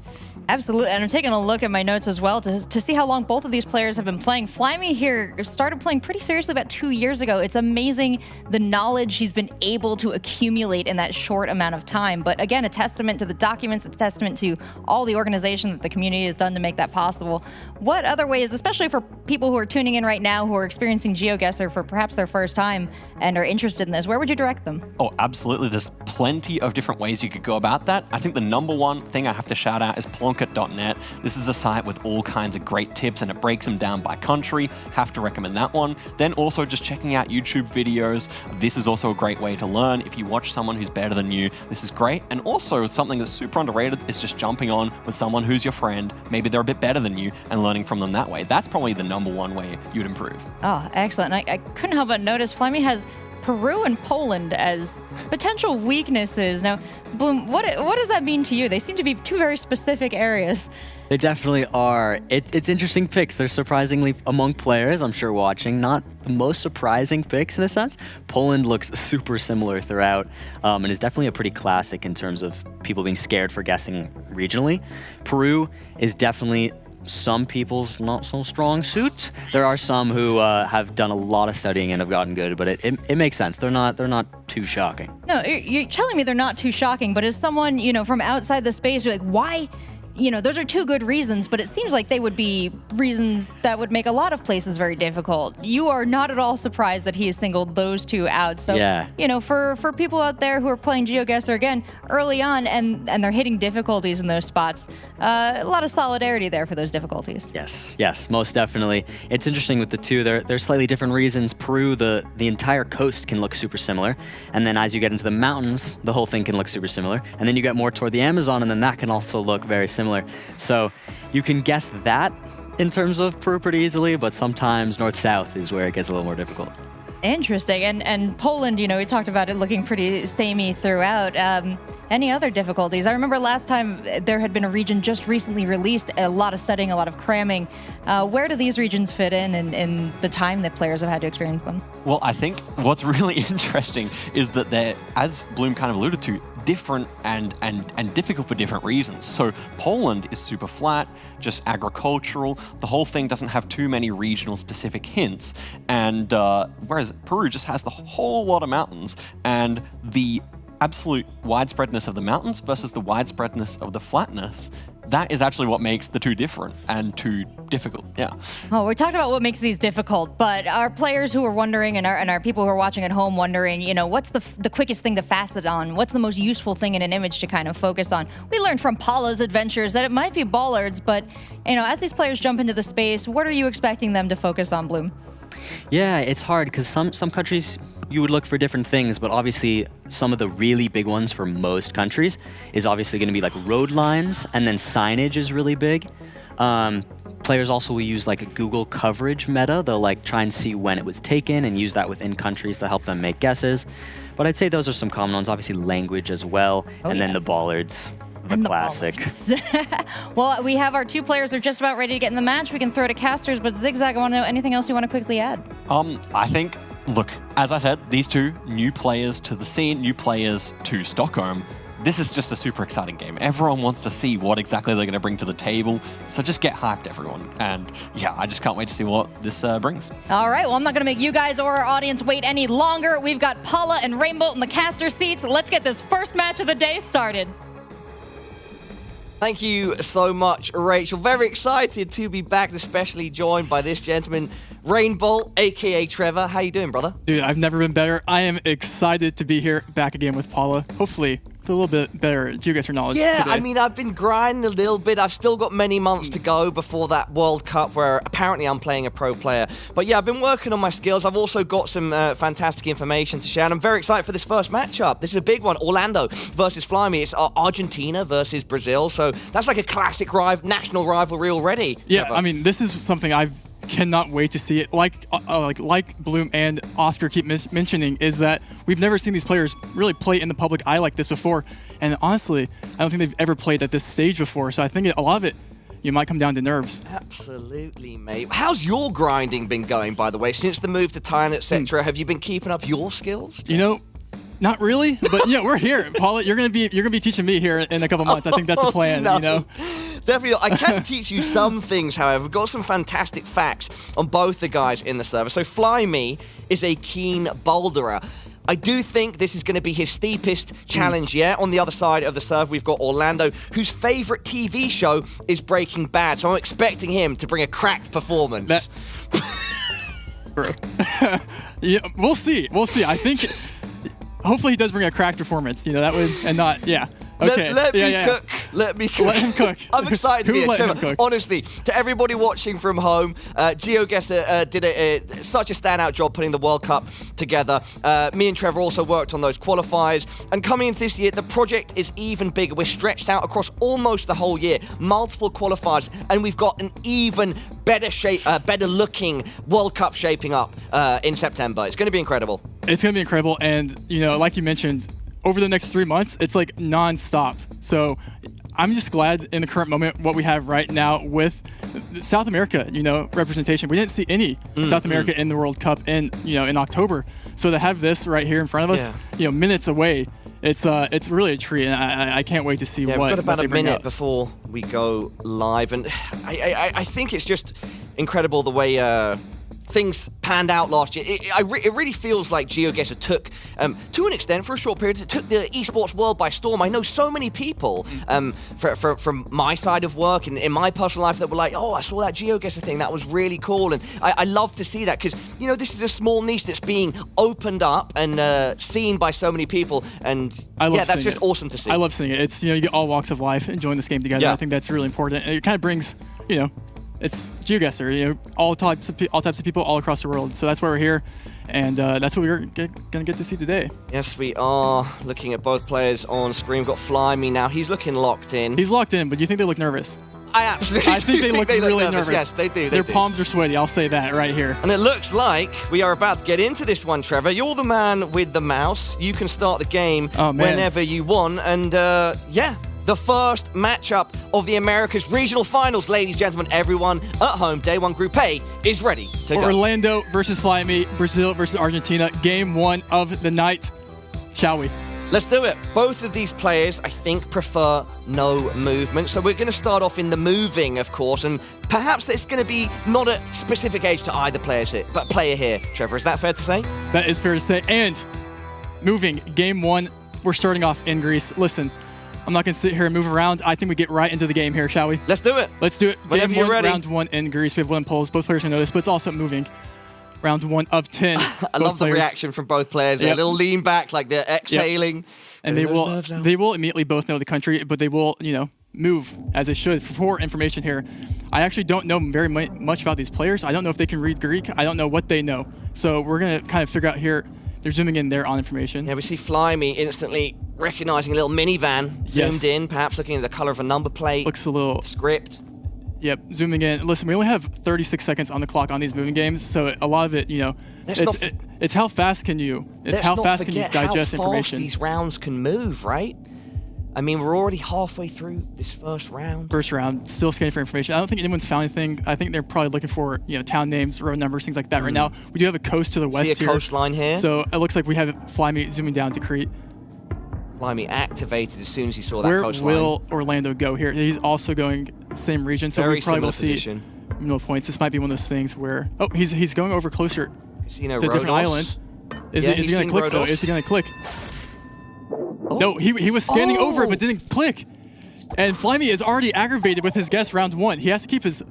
Absolutely, and I'm taking a look at my notes as well to see how long both of these players have been playing. Flyme here started playing pretty seriously about 2 years ago. It's amazing the knowledge he's been able to accumulate in that short amount of time. But again, a testament to the documents, a testament to all the organization that the community has done to make that possible. What other ways, especially for people who are tuning in right now who are experiencing GeoGuessr for perhaps their first time and are interested in this, where would you direct them? Oh, absolutely. There's plenty of different ways you could go about that. I think the number one thing I have to shout out is Plonket.net. This is a site with all kinds of great tips and it breaks them down by country. Have to recommend that one. Then also just checking out YouTube videos. This is also a great way to learn. If you watch someone who's better than you, this is great. And also something that's super underrated is just jumping on with someone who's your friend. Maybe they're a bit better than you and learning from them that way. That's probably the number one way you'd improve. Oh, excellent. I couldn't help but notice Flyme has Peru and Poland as potential weaknesses. Now, Bloom, what does that mean to you? They seem to be two very specific areas. They definitely are. It's interesting picks. They're surprisingly, among players, I'm sure watching, not the most surprising picks in a sense. Poland looks super similar throughout and is definitely a pretty classic in terms of people being scared for guessing regionally. Peru is definitely some people's not so strong suit. There are some who have done a lot of studying and have gotten good, but it makes sense. They're not too shocking. No, you're telling me they're not too shocking, but as someone, from outside the space, you're like, why? Those are two good reasons, but it seems like they would be reasons that would make a lot of places very difficult. You are not at all surprised that he has singled those two out. So, yeah. For people out there who are playing GeoGuessr again early on and they're hitting difficulties in those spots, a lot of solidarity there for those difficulties. Yes, most definitely. It's interesting with the two. They're slightly different reasons. Peru, the entire coast can look super similar, and then as you get into the mountains, the whole thing can look super similar, and then you get more toward the Amazon, and then that can also look very similar. So you can guess that in terms of Peru pretty easily, but sometimes north-south is where it gets a little more difficult. Interesting. And Poland, we talked about it looking pretty samey throughout. Any other difficulties? I remember last time there had been a region just recently released, a lot of studying, a lot of cramming. Where do these regions fit in the time that players have had to experience them? Well, I think what's really interesting is that they're, as Bloom kind of alluded to, different and difficult for different reasons. So Poland is super flat, just agricultural. The whole thing doesn't have too many regional specific hints. And whereas Peru just has the whole lot of mountains, and the absolute widespreadness of the mountains versus the widespreadness of the flatness, that is actually what makes the two different and too difficult. Yeah. Oh, we talked about what makes these difficult, but our players who are wondering and our people who are watching at home wondering, what's the quickest thing to facet on? What's the most useful thing in an image to kind of focus on? We learned from Paula's adventures that it might be bollards, but as these players jump into the space, what are you expecting them to focus on, Bloom? Yeah, it's hard because some countries you would look for different things, but obviously some of the really big ones for most countries is obviously going to be like road lines, and then signage is really big. Players also will use like a Google coverage meta. They'll try and see when it was taken and use that within countries to help them make guesses. But I'd say those are some common ones. Obviously language as well, and then the bollards. The classic. Well, we have our two players. They're just about ready to get in the match. We can throw to casters, but Zigzag, I want to know anything else you want to quickly add? I think, look, as I said, these two new players to the scene, new players to Stockholm. This is just a super exciting game. Everyone wants to see what exactly they're going to bring to the table. So just get hyped, everyone. And yeah, I just can't wait to see what this brings. All right, well, I'm not going to make you guys or our audience wait any longer. We've got Paula and Rainbolt in the caster seats. Let's get this first match of the day started. Thank you so much, Rachel. Very excited to be back, especially joined by this gentleman, Rainbolt, a.k.a. Trevor. How you doing, brother? Dude, I've never been better. I am excited to be here back again with Paula. Hopefully, with a little bit better GeoGuessr knowledge today. I mean, I've been grinding a little bit. I've still got many months to go before that World Cup, where apparently I'm playing a pro player. But yeah, I've been working on my skills. I've also got some fantastic information to share, and I'm very excited for this first matchup. This is a big one, Orlando versus Flyme. It's Argentina versus Brazil, so that's like a classic national rivalry already. Yeah, Trevor. I mean, this is something I cannot wait to see it. Like Bloom and Oscar keep mentioning, is that we've never seen these players really play in the public eye like this before. And honestly, I don't think they've ever played at this stage before. So I think a lot of it, you might come down to nerves. Absolutely, mate. How's your grinding been going, by the way, since the move to Thailand, etc.? Have you been keeping up your skills? Not really, but yeah, we're here. Paula, you're gonna be teaching me here in a couple months. I think that's a plan. No. Definitely. I can teach you some things, however. We've got some fantastic facts on both the guys in the server. So Flyme is a keen boulderer. I do think this is going to be his steepest challenge yet. On the other side of the server, we've got Orlando, whose favorite TV show is Breaking Bad. So I'm expecting him to bring a cracked performance. Yeah, we'll see. I think hopefully he does bring a cracked performance. That would, and not, yeah. Okay. Let me cook. Let me cook. Let him cook. I'm excited to be here, Trevor. Honestly, to everybody watching from home, GeoGuessr did such a standout job putting the World Cup together. Me and Trevor also worked on those qualifiers. And coming into this year, the project is even bigger. We're stretched out across almost the whole year. Multiple qualifiers. And we've got an even better looking World Cup shaping up in September. It's going to be incredible. It's going to be incredible. And, you know, like you mentioned, over the next 3 months, it's like non-stop. So I'm just glad in the current moment what we have right now with South America, you know, representation. We didn't see any South America in the World Cup in October. So to have this right here in front of us, you know, minutes away, it's really a treat, and I can't wait to see what. We've got about a minute before we go live, and I think it's just incredible the way things panned out last year. It really feels like GeoGuessr took, to an extent, for a short period, it took the esports world by storm. I know so many people from my side of work and in my personal life that were like, oh, I saw that GeoGuessr thing, that was really cool. And I love to see that because, you know, this is a small niche that's being opened up and seen by so many people. And yeah, that's just awesome to see. I love seeing it. It's, you know, you get all walks of life enjoying this game together. Yeah. I think that's really important. And it kind of brings, you know, it's GeoGuessr, you know, all types of people all across the world. So that's why we're here, and that's what we're gonna get to see today. Yes, we are looking at both players on screen. We've got Flyme now. He's looking locked in. He's locked in, but do you think they look nervous? I absolutely think they look really nervous. Yes, they do. Their palms are sweaty. I'll say that right here. And it looks like we are about to get into this one, Trevor. You're the man with the mouse. You can start the game whenever you want, and yeah. The first matchup of the Americas Regional Finals, ladies and gentlemen, everyone at home, Day 1 Group A is ready to go. Orlando versus Flyme, Brazil versus Argentina, game 1 of the night. Shall we? Let's do it. Both of these players, I think, prefer no movement. So we're going to start off in the moving, of course, and perhaps it's going to be not a specific age to either player here. Trevor, is that fair to say? That is fair to say. And moving, game 1, we're starting off in Greece. Listen, I'm not going to sit here and move around. I think we get right into the game here, shall we? Let's do it. Let's do it. Whenever game you're 1, ready. round 1 in Greece. We have 1 polls. Both players know this, but it's also moving. Round 1 of 10. I love the reaction from both players. They're a little lean back, like they're exhaling. Yep. And they will immediately both know the country, but they will, you know, move as they should. For information here, I actually don't know very much about these players. I don't know if they can read Greek. I don't know what they know. So we're going to kind of figure out here. They're zooming in there on information. Yeah, we see Flyme instantly recognizing a little minivan zoomed in, perhaps looking at the color of a number plate. Looks a little script. Yep, zooming in. Listen, we only have 36 seconds on the clock on these moving games, so a lot of it, you know, it's how fast can you digest information. How fast these rounds can move, right? I mean, we're already halfway through this first round. First round, still scanning for information. I don't think anyone's found anything. I think they're probably looking for, you know, town names, road numbers, things like that. Right now, we do have a coast to the west here. See a coastline here. So it looks like we have Flyme zooming down to Crete. Flyme activated as soon as he saw that coastline. Where will Orlando go here? He's also going same region, so we probably will see no points. This might be one of those things where he's going over closer to a different island. Is he going to click though? Is he going to click? Oh. No, he was standing over it but didn't click. And Flyme is already aggravated with his guess round 1. He has to keep his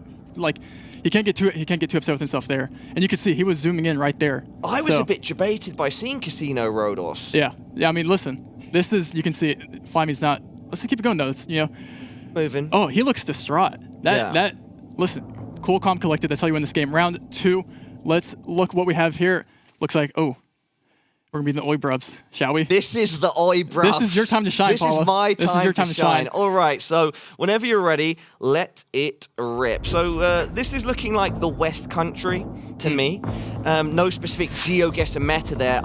he can't get too upset with himself there. And you can see he was zooming in right there. I was a bit debated by seeing Casino Rhodos. Yeah. I mean, listen, this is, you can see Flyme's not. Let's keep it going though. It's, you know, moving. Oh, he looks distraught. Listen, cool, calm, collected. That's how you win this game. Round 2. Let's look what we have here. Looks like we're going to be in the Oi Brubs, shall we? This is the Oi Brubs. This is your time to shine, Paula. This is my time, this is your time to shine. All right, so whenever you're ready, let it rip. So this is looking like the West Country to me. No specific GeoGuessr meta there.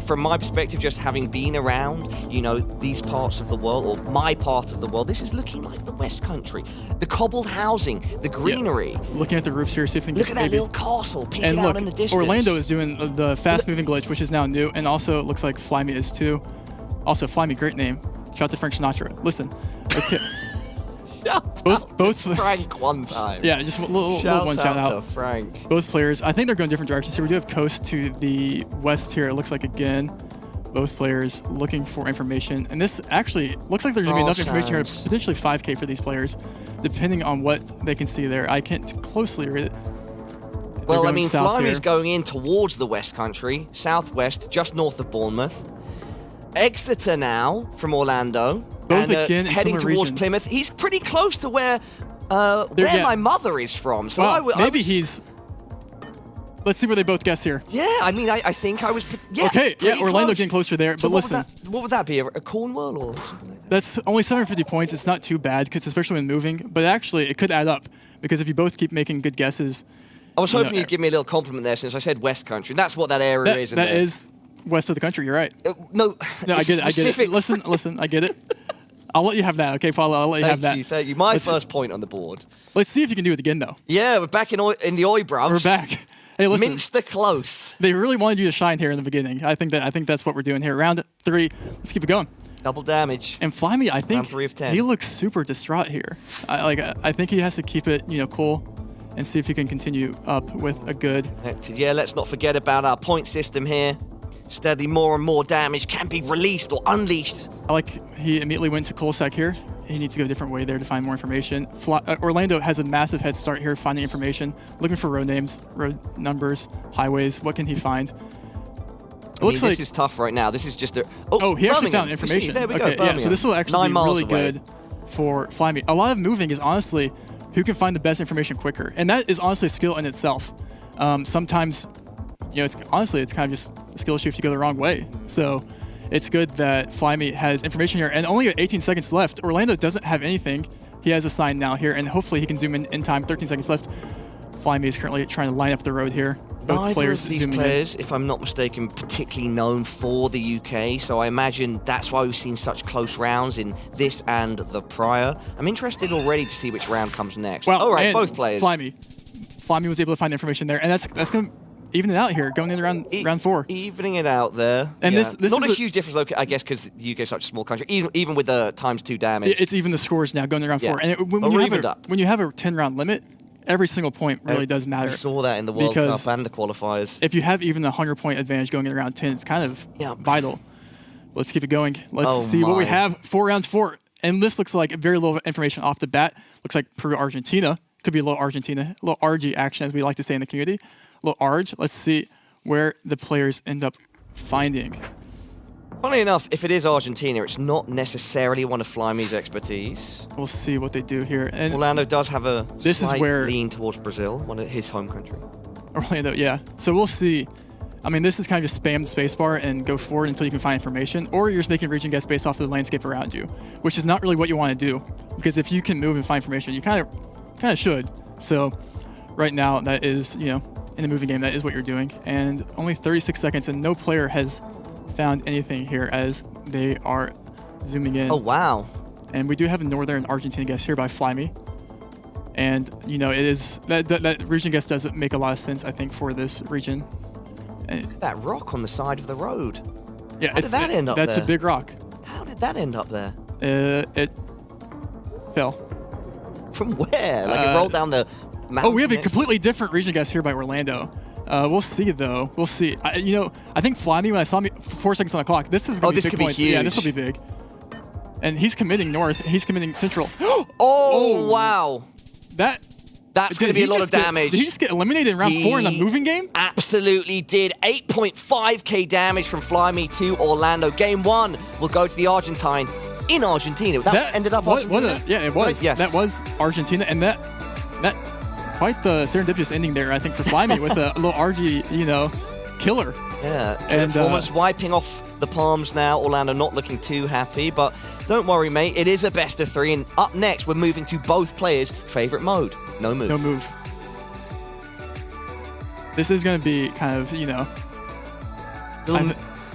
From my perspective, just having been around, you know, these parts of the world, or my part of the world, this is looking like the West Country. The cobbled housing, the greenery. Yeah. Looking at the roofs here, see if they can look at that little castle peeking out in the distance. Orlando is doing the fast-moving glitch, which is now new, and also it looks like Flyme is too. Also, Flyme, great name. Shout out to Frank Sinatra. Listen, okay. both Frank one time. Yeah, just a little one shout out to Frank. Both players, I think they're going different directions here. We do have coast to the west here. It looks like again, both players looking for information, and this actually looks like there's going to be enough information here, potentially 5K for these players, depending on what they can see there. I can't closely read it. Well, I mean, Flyme is going in towards the West Country, southwest, just north of Bournemouth. Exeter now from Orlando. Both again heading towards regions. Plymouth. He's pretty close to where my mother is from. So maybe he's. Let's see where they both guess here. Yeah, I mean, I think I was. Yeah, okay, yeah, Orlando getting closer there. So but listen, what would that be? A Cornwall or something like that? That's only 750 points. It's not too bad, because especially when moving. But actually, it could add up, because if you both keep making good guesses. I was hoping you'd give me a little compliment there, since I said West Country. That's what that area is. That is west of the country. You're right. No, I get it. I get it. Listen, I get it. I'll let you have that. Okay, Paula, I'll let you have that. Thank you. My first point on the board. Let's see if you can do it again, though. Yeah, we're back in the oi, bruv. We're back. Hey, listen. Minster close. They really wanted you to shine here in the beginning. I think that's what we're doing here. Round 3. Let's keep it going. Double damage. And Flyme, I think Round 3 of 10. he looks super distraught here. I think he has to keep it, cool, and see if he can continue up with a good. Yeah, let's not forget about our point system here. Steadily more and more damage can be released or unleashed. I like he immediately went to Kolsak here. He needs to go a different way there to find more information. Orlando has a massive head start here finding information, looking for road names, road numbers, highways. What can he find? This is tough right now. This is just a... he actually found information. There we go. Yeah, so this will actually be really good for Flyme. A lot of moving is honestly who can find the best information quicker. And that is honestly a skill in itself. Sometimes, it's kind of just a skill issue if you go the wrong way. So it's good that Flyme has information here. And only 18 seconds left. Orlando doesn't have anything. He has a sign now here, and hopefully he can zoom in time. 13 seconds left. Flyme is currently trying to line up the road here. Neither of these players, if I'm not mistaken, particularly known for the UK, so I imagine that's why we've seen such close rounds in this and the prior. I'm interested already to see which round comes next. Well, all right, both players. Flyme was able to find information there, and that's going to even it out here, going into round 4. Evening it out there. And this not a huge difference, though, I guess, because the UK is such a small country, even with the ×2 damage. It's even the scores now going to round 4. And when you have a 10-round limit, every single point really does matter. We saw that in the World Cup and the qualifiers. If you have even the 100-point advantage going in round 10, it's kind of vital. Let's keep it going. Let's see what we have for round 4. And this looks like very little information off the bat. Looks like Peru-Argentina. Could be a little Argentina, a little RG action, as we like to say in the community. A little Arg. Let's see where the players end up finding. Funny enough, if it is Argentina, it's not necessarily one of Flyme's expertise. We'll see what they do here. And Orlando does have a slight lean towards Brazil, one of his home country. Orlando, yeah. So we'll see. I mean, this is kind of just spam the spacebar and go forward until you can find information, or you're just making region guess based off of the landscape around you, which is not really what you want to do, because if you can move and find information, you kind of should. So right now, that is, in the moving game, that is what you're doing. And only 36 seconds, and no player has found anything here as they are zooming in. Oh, wow. And we do have a northern Argentina guess here by Flyme. And, it is, that region guess doesn't make a lot of sense, I think, for this region. And that rock on the side of the road. Yeah, how did that end up there? That's a big rock. How did that end up there? It fell. From where? Like it rolled down the mountain? Oh, we have a completely different region guess here by Orlando. We'll see, though. We'll see. I think Flyme, when I saw 4 seconds on the clock, this is going to be big points. Huge. Yeah, this will be big. And he's committing north. He's committing central. Oh, wow. That's going to be a lot of damage. Did he just get eliminated in round 4 in the moving game? Absolutely did. 8.5k damage from Flyme to Orlando. Game 1 will go to the Argentine in Argentina. That ended up Argentina? Yeah, it was. Yes. That was Argentina. And that quite the serendipitous ending there, I think, for Flyme with a little RG, killer. Yeah. And performance wiping off the palms now. Orlando not looking too happy, but don't worry, mate. It is a best of 3. And up next, we're moving to both players' favorite mode. No move. No move. This is going to be kind of,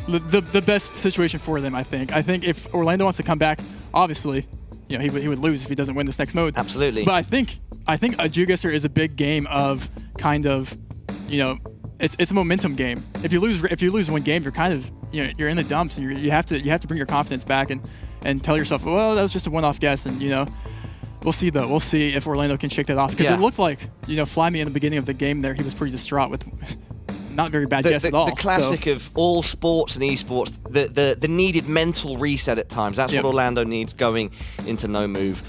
the best situation for them, I think. I think if Orlando wants to come back, obviously, he would lose if he doesn't win this next mode. Absolutely. But I think a GeoGuessr is a big game of kind of, it's a momentum game. If you lose one game, you're kind of, you're in the dumps, and you have to bring your confidence back and tell yourself, well, that was just a one-off guess, and we'll see, though. We'll see if Orlando can shake that off, because it looked like, Flyme in the beginning of the game there, he was pretty distraught with not very bad guess at all. The classic of all sports and esports, the needed mental reset at times. That's what Orlando needs going into no move.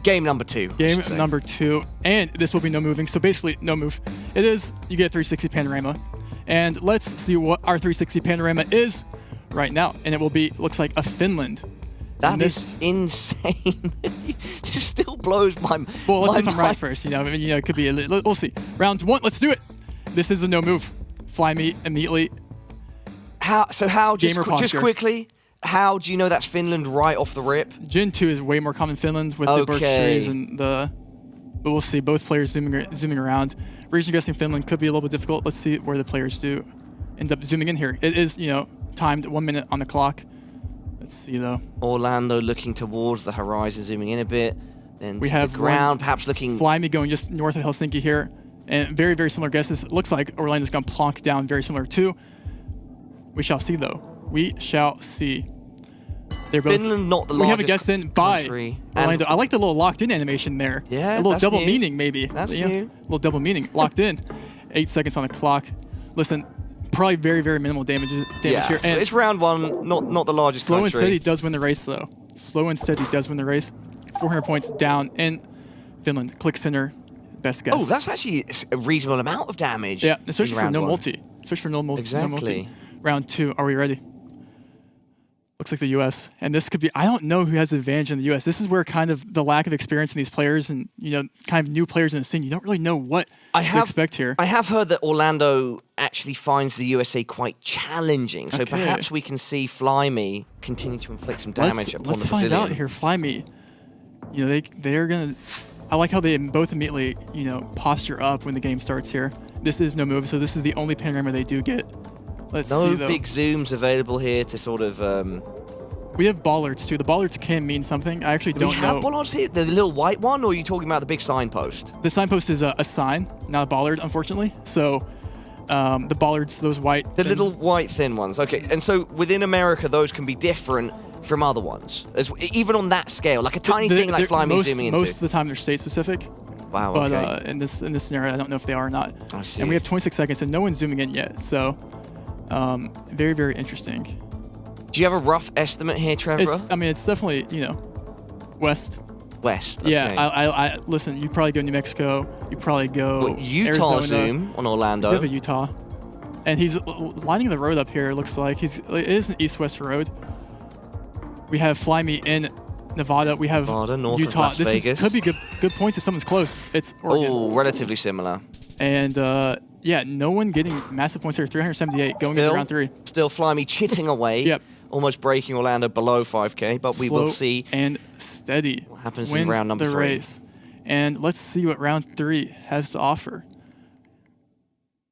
Game number 2. Game number 2, and this will be no moving, so basically no move. It is, you get 360 panorama, and let's see what our 360 panorama is right now, and it will be, looks like a Finland. That is insane. It still blows my mind. Well, let's see if I'm right first. It could be we'll see. Round 1, let's do it. This is a no move. Flyme immediately. Just quickly, how do you know that's Finland right off the rip? Gen 2 is way more common Finland with the birch trees and the. But we'll see. Both players zooming around. Region guessing Finland could be a little bit difficult. Let's see where the players do. end up zooming in here. It is, timed 1 minute on the clock. Let's see, though. Orlando looking towards the horizon, zooming in a bit. Then we to have the ground, perhaps looking... Flyme going just north of Helsinki here. And very, very similar guesses. It looks like Orlando's going to plonk down very similar too. We shall see, though. We shall see. They're both... Finland, not the largest. We have a guess in by Orlando. I like the little locked-in animation there. Yeah, a little that's double new. meaning, maybe. That's new. new. A little double meaning. Locked in. 8 seconds on the clock. Listen, probably very, very minimal damage here. And it's round one, not the largest Slow country. and Steady does win the race, though. Slow and Steady does win the race. 400 points down in Finland. Click center, best guess. Oh, that's actually a reasonable amount of damage. Yeah, especially for no one. multi. Especially for no multi. Exactly. No multi. Round 2, are we ready? Looks like the U.S. And this could be, I don't know who has the advantage in the U.S. This is where kind of the lack of experience in these players and, kind of new players in the scene, you don't really know what to expect here. I have heard that Orlando actually finds the USA quite challenging. So Okay. perhaps we can see Flyme continue to inflict some damage upon let's the find Brazilian. out here. Flyme, they're going to, I like how they both immediately, posture up when the game starts here. This is no move, so this is the only panorama they do get. Let's see, No though. big zooms available here to sort of... We have bollards, too. The bollards can mean something. I actually Do don't we have know. bollards here? The little white one, or are you talking about the big signpost? The signpost is a sign, not a bollard, unfortunately. So the bollards, those white... The little white thin ones, okay. And so within America, those can be different from other ones, even on that scale, like a tiny thing like Flyme zooming into. Most of the time, they're state-specific. Wow, but okay. in this scenario, I don't know if they are or not. I see. And we have 26 seconds, and no one's zooming in yet. So very, very interesting. Do you have a rough estimate here, Trevor? It's definitely, west. West, okay. Yeah, I listen, you probably go New Mexico. You probably go Utah Arizona. zoom on Orlando. You have a Utah. And he's lining the road up here, it looks like. It is an east-west road. We have Flyme in Nevada. We have Nevada, north Utah. of Las Vegas. Could be good points if someone's close. It's Oregon. Oh, relatively similar. And yeah, no one getting massive points here. 378 going into round 3. Still Flyme chipping away. Yep. Almost breaking Orlando below 5K, but we will see. And Steady what happens wins in round number the 3. race. And let's see what round 3 has to offer.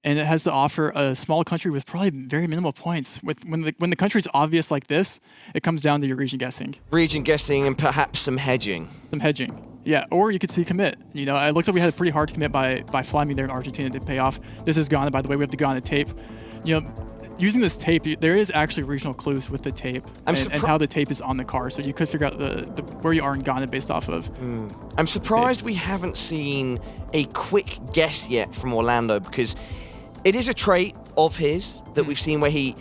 And it has to offer a small country with probably very minimal points. When the country's obvious like this, it comes down to your region guessing. Region guessing and perhaps some hedging. Some hedging. Yeah, or you could see commit. I looked like we had a pretty hard commit by Flyme there in Argentina to pay off. This is Ghana, by the way. We have the Ghana tape. Using this tape, there is actually regional clues with the tape and how the tape is on the car. So you could figure out the where you are in Ghana based off of. I'm surprised we haven't seen a quick guess yet from Orlando, because it is a trait of his that we've seen where he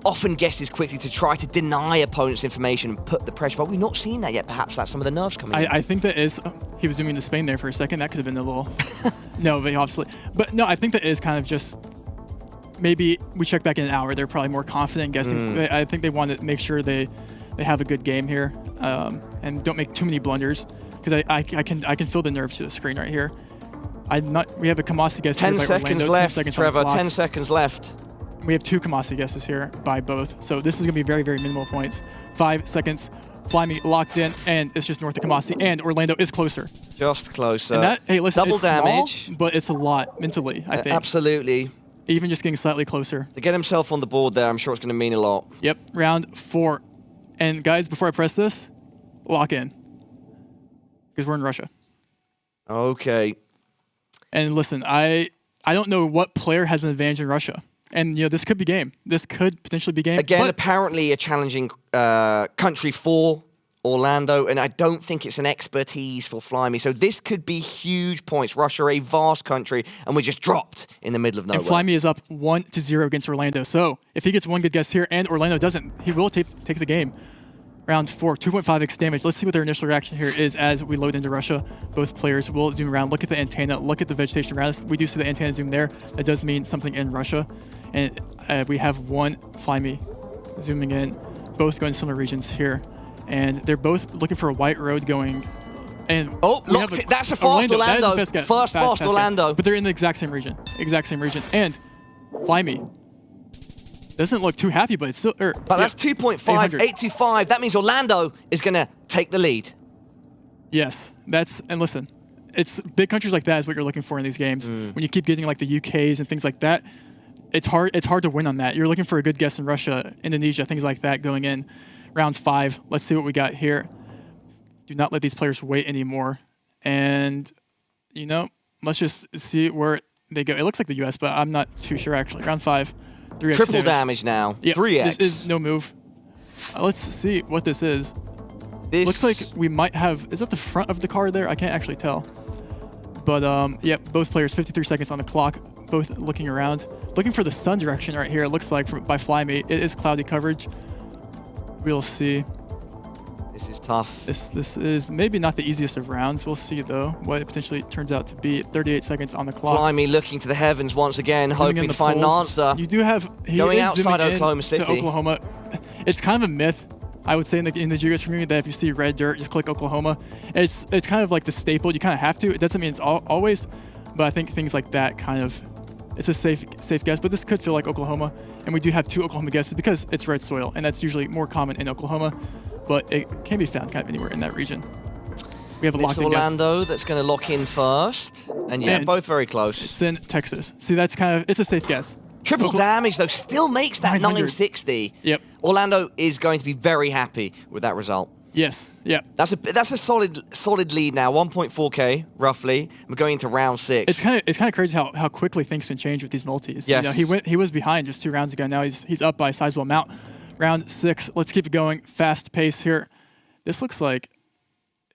often guesses quickly to try to deny opponents information and put the pressure, but we've not seen that yet. Perhaps that's some of the nerves coming in. I think that is, he was zooming to Spain there for a second. That could have been a little, no, but obviously. But no, I think that is kind of just, maybe we check back in an hour. They're probably more confident in guessing. I think they want to make sure they have a good game here and don't make too many blunders, because I can feel the nerves to the screen right here. We have a Kamasi guess 10 here by seconds Orlando, left, 10 seconds Trevor. on the clock. 10 seconds left. We have 2 Kamasi guesses here by both. So this is going to be very, very minimal points. 5 seconds. Flyme locked in, and it's just north of Kamasi, and Orlando is closer. Just closer. And that, hey, listen, double it's damage, small, but it's a lot mentally, I think. Absolutely. Even just getting slightly closer. To get himself on the board there, I'm sure it's going to mean a lot. Yep, round 4. And guys, before I press this, lock in. Because we're in Russia. Okay. And listen, I don't know what player has an advantage in Russia. And, this could be game. This could potentially be game. Again, but apparently a challenging country for Orlando, and I don't think it's an expertise for Flyme. So this could be huge points. Russia, a vast country, and we're just dropped in the middle of nowhere. And Flyme is up 1-0 against Orlando. So if he gets one good guess here and Orlando doesn't, he will take the game. Round 4, 2.5x damage. Let's see what their initial reaction here is as we load into Russia. Both players will zoom around, look at the antenna, look at the vegetation around us. We do see the antenna zoom there. That does mean something in Russia. And we have one Flyme zooming in, both going similar regions here. And they're both looking for a white road going. And that's a fast Orlando. Fast Orlando. But they're in the exact same region. And Flyme doesn't look too happy, but it's still... But that's 2.5, 825. That means Orlando is going to take the lead. Yes, and listen, it's big countries like that is what you're looking for in these games. When you keep getting like the UKs and things like that, it's hard to win on that. You're looking for a good guess in Russia, Indonesia, things like that going in. Round 5. Let's see what we got here. Do not let these players wait anymore. And, you know, let's just see where they go. It looks like the US, but I'm not too sure actually. Round 5. 3x Triple damage now. Yeah, 3x. This is no move. Let's see what this is. This looks like we might have... Is that the front of the card there? I can't actually tell. But, yeah, both players, 53 seconds on the clock. Both looking around. Looking for the sun direction right here, it looks like, by Flyme. It is cloudy coverage. We'll see. This is tough. This is maybe not the easiest of rounds. We'll see, though, what it potentially turns out to be. 38 seconds on the clock. Flyme looking to the heavens once again, hoping to find an answer. You do have... Going outside Oklahoma City. To Oklahoma. It's kind of a myth, I would say, in the GeoGuessr community, that if you see red dirt, just click Oklahoma. It's kind of like the staple. You kind of have to. It doesn't mean it's always, but I think things like that kind of... It's a safe guess, but this could feel like Oklahoma. And we do have 2 Oklahoma guesses because it's red soil, and that's usually more common in Oklahoma, but it can be found kind of anywhere in that region. We have a locked-in guess. Orlando that's going to lock in first. And yeah, both very close. It's in Texas. See, that's kind of... It's a safe guess. Triple damage, though, still makes that 960. Yep. Orlando is going to be very happy with that result. Yes. Yeah. That's a solid lead now. 1.4K roughly. We're going into round 6. It's kind of crazy how quickly things can change with these multis. Yes. You know, he was behind just 2 rounds ago. Now he's up by a sizable amount. Round 6. Let's keep it going. Fast pace here. This looks like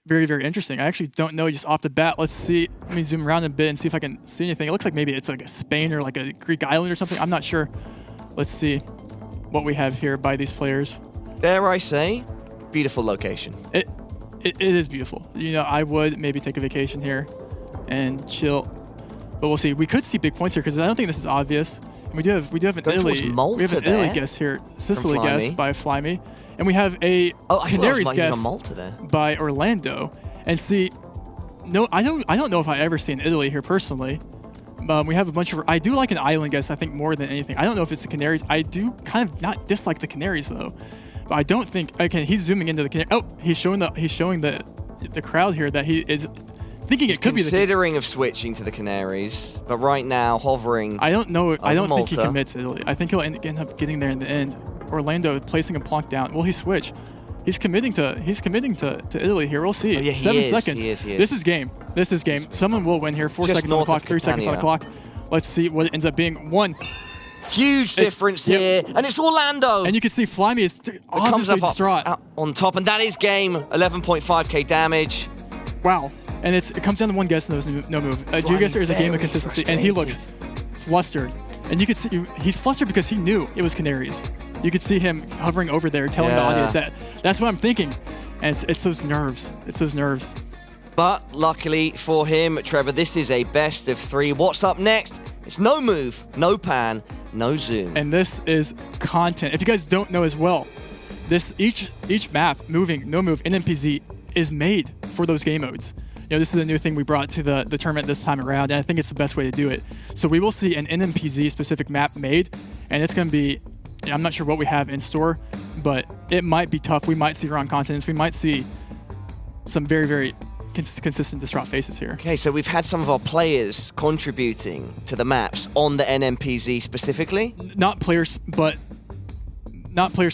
very, very interesting. I actually don't know just off the bat. Let's see. Let me zoom around a bit and see if I can see anything. It looks like maybe it's like a Spain or like a Greek island or something. I'm not sure. Let's see what we have here by these players. Dare I say, beautiful location. It is beautiful. You know, I would maybe take a vacation here and chill. But we'll see. We could see big points here because I don't think this is obvious. And we do have an Italy. We have an Italy guess here. Sicily guess by Flyme. And we have a Canaries guess by Orlando. And see, no, I don't know if I ever seen Italy here personally. We have a bunch of... I do like an island guess, I think, more than anything. I don't know if it's the Canaries. I do kind of not dislike the Canaries, though. But I don't think... Okay, he's zooming into the Canaries. Oh, he's showing the crowd here that he is thinking it could be the... Considering of switching to the Canaries, but right now hovering. I don't know. I don't think he commits Italy. I think he'll end up getting there in the end. Orlando placing a plonk down. Will he switch? He's committing to Italy here. We'll see. Oh, yeah, 7 seconds. He is. This is game. This is game. Someone will win here. 4 seconds on the clock. 3 seconds on the clock. Let's see what it ends up being. 1. Huge difference here, and it's Orlando. And you can see Flyme is obviously distraught. Up on top, and that is game. 11.5k damage. Wow. And it comes down to one guess and there's no move. GeoGuessr is a game of consistency, and he looks flustered. And you could see he's flustered because he knew it was Canaries. You could see him hovering over there, telling the audience that's what I'm thinking. And it's those nerves. It's those nerves. But luckily for him, Trevor, this is a best of 3. What's up next? It's no move, no pan, no zoom. And this is content. If you guys don't know as well, this each map, moving, no move, NMPZ, is made for those game modes. You know, this is a new thing we brought to the tournament this time around, and I think it's the best way to do it. So we will see an NMPZ specific map made, and it's going to be, I'm not sure what we have in store, but it might be tough. We might see wrong continents. We might see some very, very consistent distraught faces here. Okay, so we've had some of our players contributing to the maps on the NMPZ specifically? Not players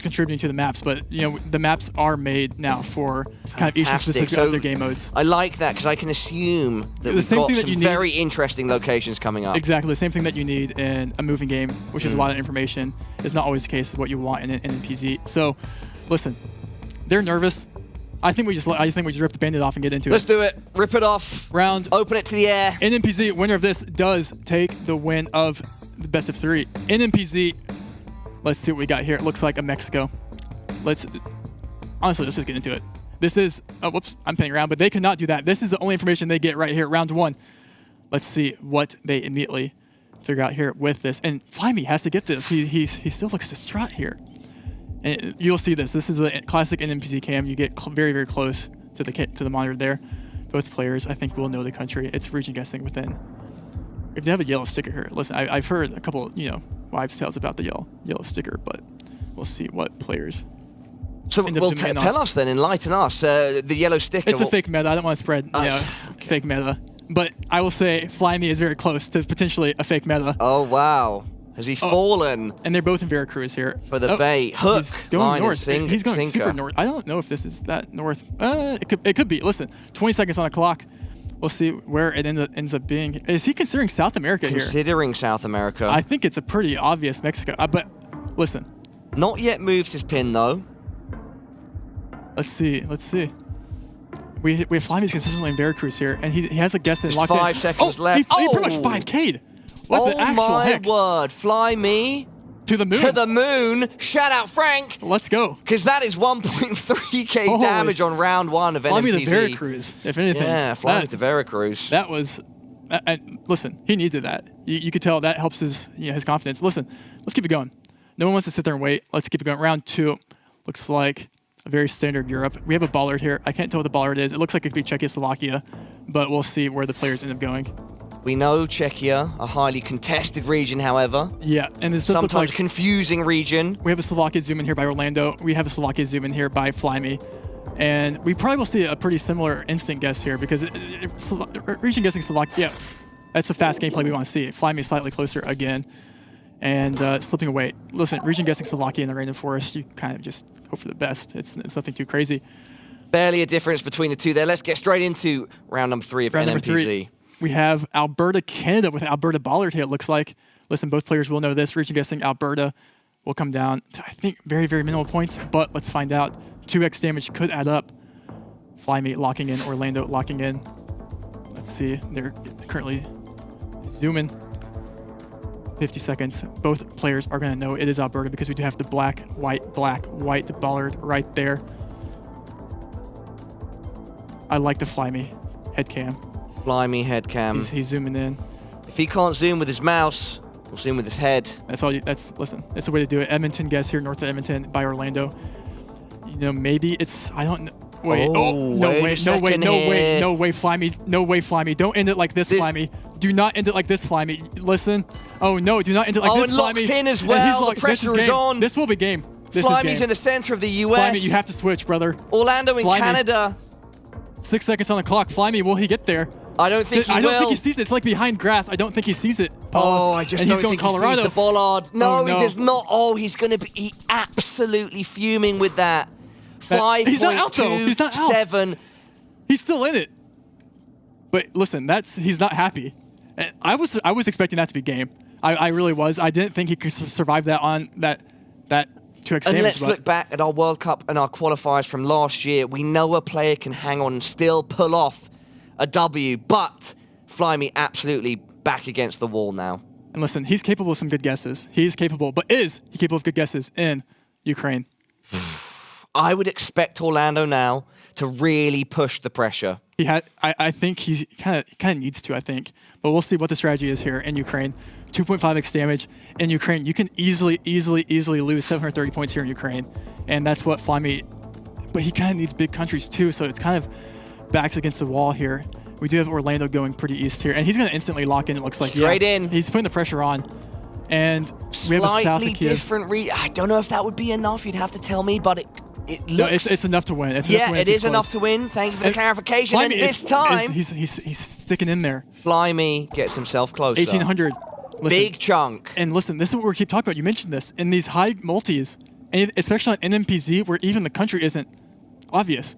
contributing to the maps, but you know the maps are made now for kind of each specific of their game modes. I like that because I can assume that we've got some very interesting locations coming up. Exactly, the same thing that you need in a moving game, which is a lot of information, is not always the case of what you want in an NMPZ. So, listen, they're nervous. I think we just rip the Band-Aid off and get into it. Let's do it. Rip it off. Round. Open it to the air. NMPZ, winner of this, does take the win of the best of 3. NMPZ, let's see what we got here. It looks like a Mexico. Honestly, let's just get into it. This is, whoops, I'm playing around, but they cannot do that. This is the only information they get right here, round 1. Let's see what they immediately figure out here with this. And Flyme has to get this. He still looks distraught here. And you'll see this. This is a classic NMPZ cam. You get very, very close to the monitor there. Both players, I think, will know the country. It's region guessing within. If they have a yellow sticker here, listen, I've heard a couple, wives' tales about the yellow sticker, but we'll see what players. So, well, tell us then, enlighten us. The yellow sticker. It's a fake meta. I don't want to spread fake meta. But I will say Flyme is very close to potentially a fake meta. Oh, wow. Has he fallen? And they're both in Veracruz here. For the bait. Hook. He's going line north. And He's going sinker. super north. I don't know if this is that north. It could be. Listen, 20 seconds on the clock. We'll see where it ends up being. Is he considering South America here? Considering South America. I think it's a pretty obvious Mexico. But listen. Not yet moved his pin, though. Let's see. We have Flyme's consistently in Veracruz here, and he has a guess in locked in. 5 seconds left. He pretty much 5K'd. What the actual heck? Word. Fly me. To the moon. To the moon. Shout out, Frank. Let's go. Because that is 1.3k damage on round 1 of NMPZ. Fly me to Veracruz, if anything. Yeah, fly me to Veracruz. That was... listen, he needed that. You could tell that helps his confidence. Listen, let's keep it going. No one wants to sit there and wait. Let's keep it going. Round 2 looks like a very standard Europe. We have a bollard here. I can't tell what the bollard is. It looks like it could be Czechoslovakia, but we'll see where the players end up going. We know Czechia, a highly contested region, however. Yeah, and this does sometimes look like confusing region. We have a Slovakia zoom in here by Orlando. We have a Slovakia zoom in here by Flyme. And we probably will see a pretty similar instant guess here because region guessing Slovakia, that's the fast gameplay we want to see. Flyme is slightly closer again and slipping away. Listen, region guessing Slovakia in the random forest, you kind of just hope for the best. It's nothing too crazy. Barely a difference between the two there. Let's get straight into round number 3 of NMPZ. We have Alberta, Canada with Alberta Bollard here, it looks like. Listen, both players will know this. Region guessing Alberta will come down to, I think, very, very minimal points, but let's find out. 2x damage could add up. Flyme locking in, Orlando locking in. Let's see, they're currently zooming. 50 seconds. Both players are going to know it is Alberta because we do have the black, white Bollard right there. I like the Flyme head cam. Flyme head cam. He's zooming in. If he can't zoom with his mouse, we'll zoom with his head. Listen, that's the way to do it. Edmonton guess here, north of Edmonton by Orlando. You know, maybe it's, I don't know. Wait, no way, Flyme. Don't end it like this, Flyme. Do not end it like this, Flyme. Listen. Oh no, do not end it like this, Flyme. And locked in as well. The pressure is on. This will be game. Flyme's in the center of the US. Flyme, you have to switch, brother. Orlando in Canada. 6 seconds on the clock. Flyme, will he get there? I don't think he will. I don't think he sees it. It's like behind grass. I don't think he sees it. Paula. Oh, I just don't think he sees the bollard. No, he does not. Oh, he's going to be absolutely fuming with that. 5.27. He's not out, though. He's not out. He's still in it. But listen, he's not happy. I was expecting that to be game. I really was. I didn't think he could survive that on that 2x damage. And let's look back at our World Cup and our qualifiers from last year. We know a player can hang on and still pull off a W, but Flyme absolutely back against the wall now. And listen, he's capable of some good guesses. He's capable, but is he capable of good guesses in Ukraine? I would expect Orlando now to really push the pressure. I think he kind of needs to, I think. But we'll see what the strategy is here in Ukraine. 2.5x damage in Ukraine. You can easily lose 730 points here in Ukraine. And that's what Flyme, but he kind of needs big countries too, so it's kind of backs against the wall here. We do have Orlando going pretty east here, and he's going to instantly lock in, it looks like. Straight in. He's putting the pressure on. And we have a south of Kiev. Different I don't know if that would be enough. You'd have to tell me, but it looks... No, it's enough to win. It is enough to win. Thank you for the clarification. Flyme and this time... He's sticking in there. Flyme gets himself closer. 1,800. Listen, big chunk. And listen, this is what we keep talking about. You mentioned this. In these high multis, and especially on NMPZ, where even the country isn't obvious,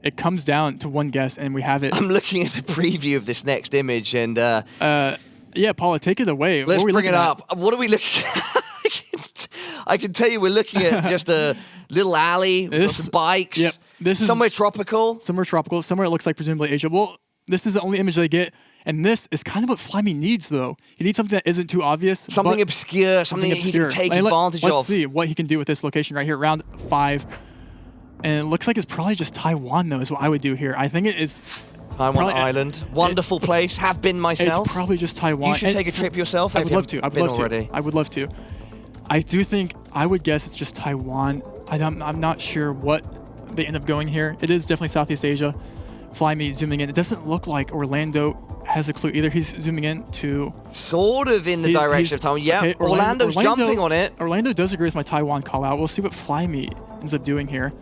it comes down to one guess, and we have it. I'm looking at the preview of this next image, and... yeah, Paula, take it away. Let's bring it up. What are we looking at? I can tell you we're looking at just a little alley with some bikes. Yep. This is somewhere tropical. Somewhere it looks like presumably Asia. Well, this is the only image they get. And this is kind of what Flyme needs, though. He needs something that isn't too obvious. Something obscure, something that he can take advantage of. Let's see what he can do with this location right here, round 5. And it looks like it's probably just Taiwan, though, is what I would do here. I think it is... Taiwan Island. Wonderful place. Have been myself. It's probably just Taiwan. You should take a trip yourself. I would love to. I would love to. I do think, I would guess it's just Taiwan. I'm not sure what they end up going here. It is definitely Southeast Asia. Flyme zooming in. It doesn't look like Orlando has a clue either. He's zooming in to... Sort of in the direction of Taiwan. Yeah, okay, Orlando's jumping on it. Orlando does agree with my Taiwan call out. We'll see what Flyme ends up doing here.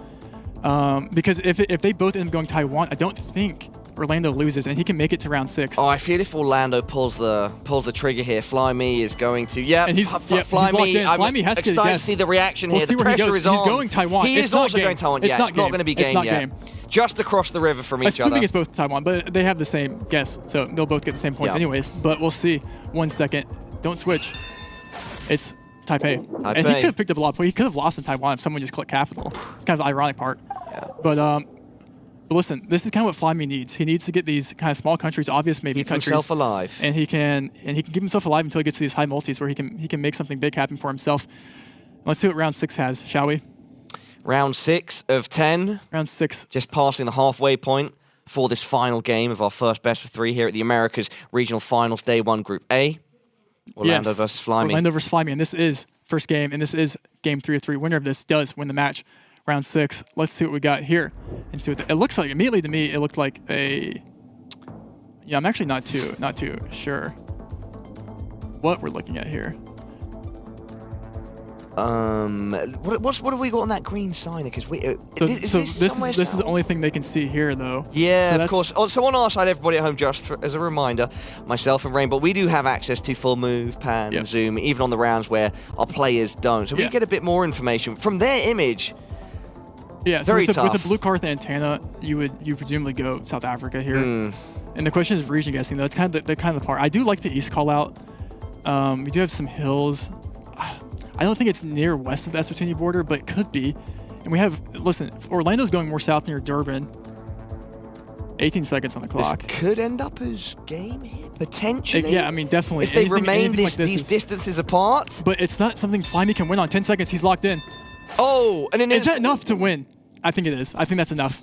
Because if they both end up going Taiwan, I don't think Orlando loses, and he can make it to round 6. Oh, I feel if Orlando pulls the trigger here, Flyme is going to. Yeah, and he's locked in. Flyme has to excited to see the reaction here. The pressure is on. He's going Taiwan. He is also going Taiwan. Yeah, it's not going to be game yet. Just across the river from each other. Assuming it's both Taiwan, but they have the same guess, so they'll both get the same points anyways. But we'll see. 1 second. Don't switch. It's Taipei. And he could have picked up a lot of points. He could have lost in Taiwan if someone just clicked capital. It's kind of the ironic part. Yeah. But listen, this is kind of what Flyme needs. He needs to get these kind of small countries, obvious maybe countries. Keep himself alive. And he can keep himself alive until he gets to these high multis where he can make something big happen for himself. Let's see what round 6 has, shall we? Round 6 of 10. Round 6. Just passing the halfway point for this final game of our first best of 3 here at the Americas Regional Finals, Day 1, Group A. Orlando versus Flyme. Orlando versus Flyme, and this is first game, and this is game 3 of 3. Winner of this does win the match. Round 6. Let's see what we got here. And see what it looks like. Immediately to me, it looked like a... Yeah, I'm actually not too sure what we're looking at here. What have we got on that green sign? Because this is the only thing they can see here, though. Yeah, of course. So on our side, everybody at home, just as a reminder, myself and Rainbolt, we do have access to full move, pan, zoom, even on the rounds where our players don't. So we get a bit more information from their image. Yeah, so very with tough. With the blue card antenna, you presumably go South Africa here. And the question is region guessing, though. It's kind of the part. I do like the east call out. We do have some hills. I don't think it's near west of the Eswatini border, but it could be. And we have, listen, Orlando's going more south near Durban. 18 seconds on the clock. This could end up as game here, potentially. Yeah, I mean, definitely. If they remain these distances apart. But it's not something Flyme can win on. 10 seconds, he's locked in. Oh, and is that enough to win? I think it is. I think that's enough.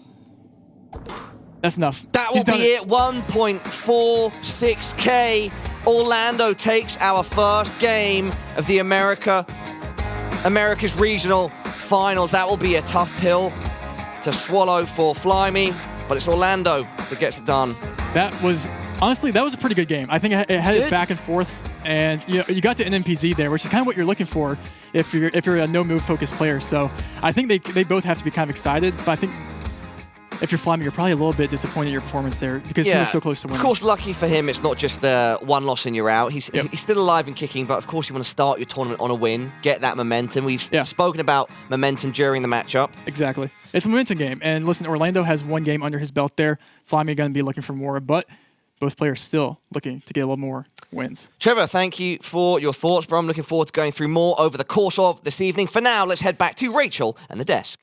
That's enough. That will be it. 1.46K. Orlando takes our first game of the Americas Regional Finals. That will be a tough pill to swallow for Flyme, but it's Orlando that gets it done. Honestly, that was a pretty good game. I think it had its back and forths, and you got to NMPZ there, which is kind of what you're looking for if you're a no-move focused player. So I think they both have to be kind of excited, but I think if you're Flyme, you're probably a little bit disappointed in your performance there because he was so close to winning. Of course, lucky for him, it's not just one loss and you're out. He's still alive and kicking, but of course you want to start your tournament on a win, get that momentum. We've spoken about momentum during the matchup. Exactly. It's a momentum game. And listen, Orlando has 1 game under his belt there. Flyme going to be looking for more, but both players still looking to get a little more wins. Trevor, thank you for your thoughts, bro. I'm looking forward to going through more over the course of this evening. For now, let's head back to Rachel and the desk.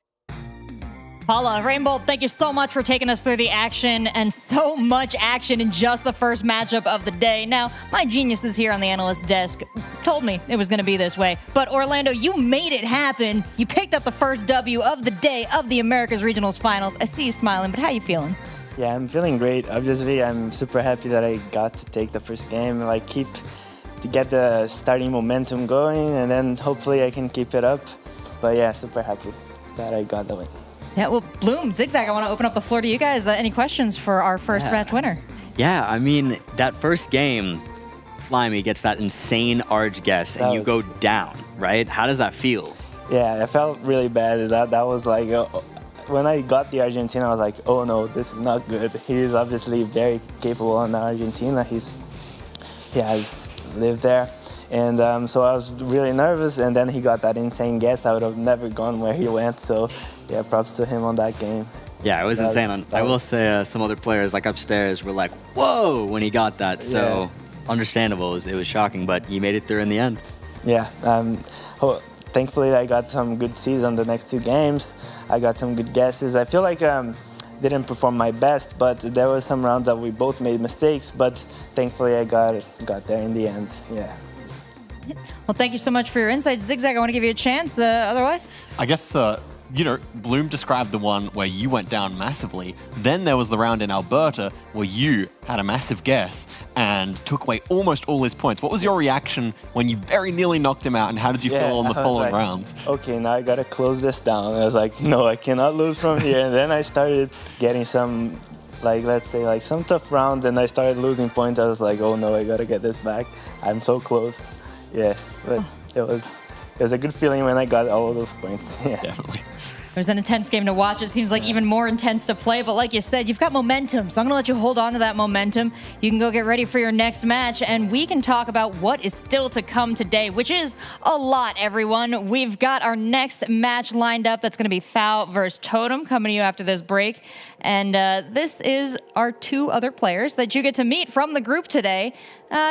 Paula, Rainbolt, thank you so much for taking us through the action, and so much action in just the first matchup of the day. Now, my geniuses here on the analyst desk told me it was going to be this way, but Orlando, you made it happen. You picked up the first W of the day of the Americas Regionals Finals. I see you smiling, but how you feeling? Yeah, I'm feeling great. Obviously, I'm super happy that I got to take the first game, to get the starting momentum going, and then hopefully I can keep it up. But yeah, super happy that I got the win. Yeah, well, Bloom, Zigzag, I want to open up the floor to you guys. Any questions for our first match winner? Yeah, I mean, that first game, Flyme gets that insane Arge guess, and you go down, right? How does that feel? Yeah, I felt really bad. That was like, when I got the Argentina, I was like, oh no, this is not good. He is obviously very capable in Argentina. He has lived there. And so I was really nervous, and then he got that insane guess. I would have never gone where he went, so yeah, props to him on that game. Yeah, it was insane. I will say some other players like upstairs were like, whoa, when he got that. So understandable. It was shocking, but he made it through in the end. Yeah, thankfully I got some good seeds on the next 2 games. I got some good guesses. I feel like didn't perform my best, but there were some rounds that we both made mistakes, but thankfully I got there in the end, yeah. Well, thank you so much for your insights. Zigzag, I want to give you a chance. Otherwise? I guess, Bloom described the one where you went down massively. Then there was the round in Alberta where you had a massive guess and took away almost all his points. What was your reaction when you very nearly knocked him out, and how did you feel on the following rounds? Okay, now I got to close this down. I was like, no, I cannot lose from here. And then I started getting some, let's say, some tough rounds, and I started losing points. I was like, oh no, I got to get this back. I'm so close. Yeah, but it was a good feeling when I got all of those points. Yeah. Definitely. was an intense game to watch. It seems like even more intense to play, but like you said, you've got momentum, so I'm going to let you hold on to that momentum. You can go get ready for your next match, and we can talk about what is still to come today, which is a lot, everyone. We've got our next match lined up. That's going to be Foul versus Totem coming to you after this break. And this is our two other players that you get to meet from the group today.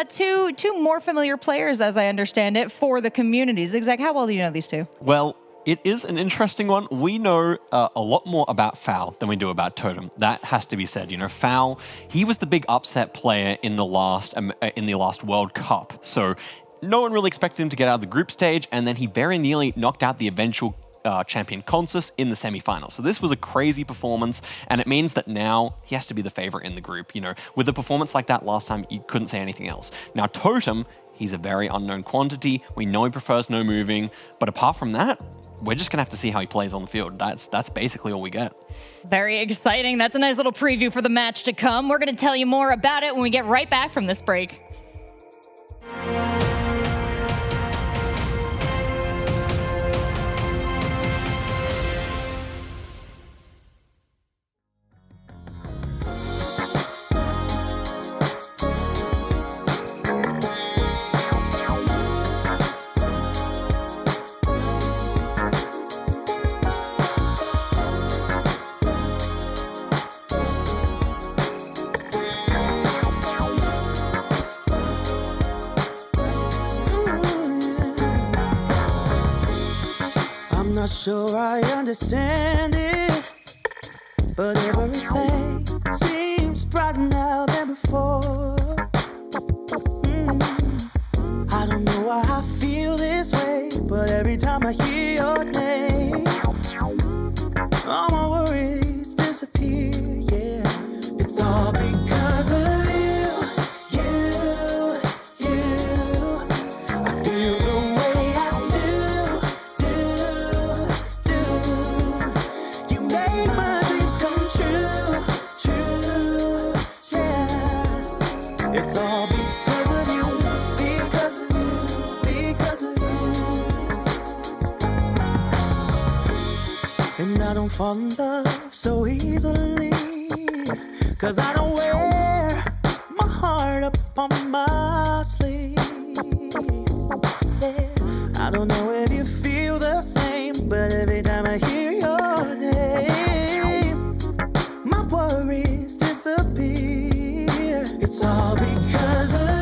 Two more familiar players, as I understand it, for the community. Zigzag, how well do you know these two? Well, it is an interesting one. We know a lot more about Foul than we do about Totem. That has to be said. You know, Foul, he was the big upset player in the last World Cup. So no one really expected him to get out of the group stage, and then he very nearly knocked out the eventual champion Consus in the semi-finals. So this was a crazy performance, and it means that now he has to be the favorite in the group. You know, with a performance like that last time, you couldn't say anything else. Now Totem, he's a very unknown quantity. We know he prefers no moving, but apart from that, we're just gonna have to see how he plays on the field. That's basically all we get. Very exciting. That's a nice little preview for the match to come. We're gonna tell you more about it when we get right back from this break. Not sure I understand it, but everything seems brighter now than before. I don't know why I feel this way, but every time I hear your name, all my worries disappear, yeah. It's all because of fall in love so easily, 'cause I don't wear my heart up on my sleeve. Yeah. I don't know if you feel the same, but every time I hear your name, my worries disappear. It's all because of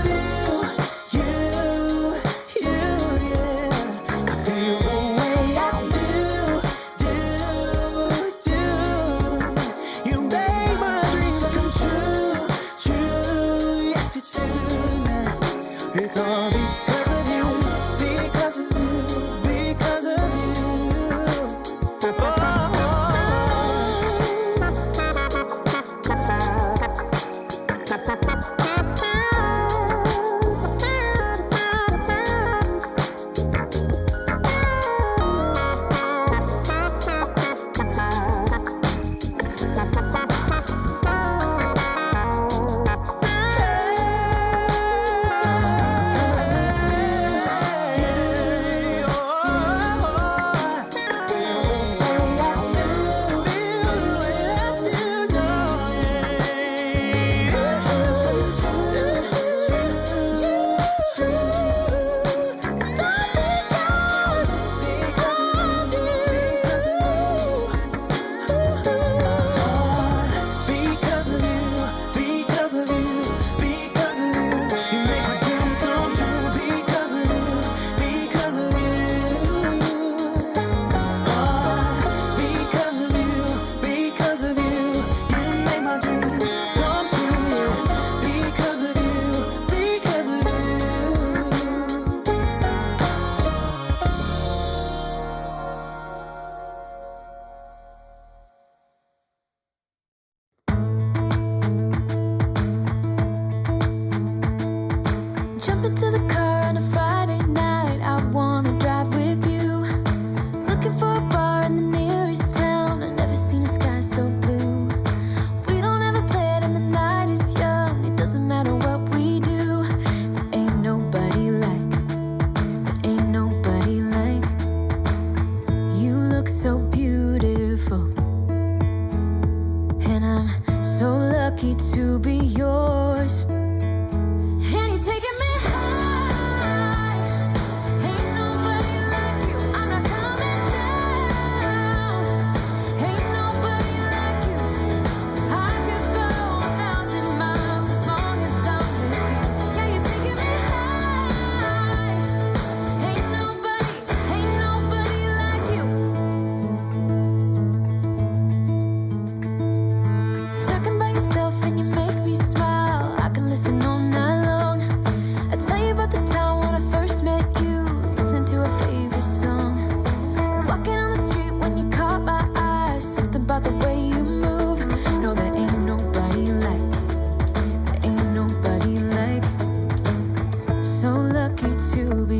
lucky to be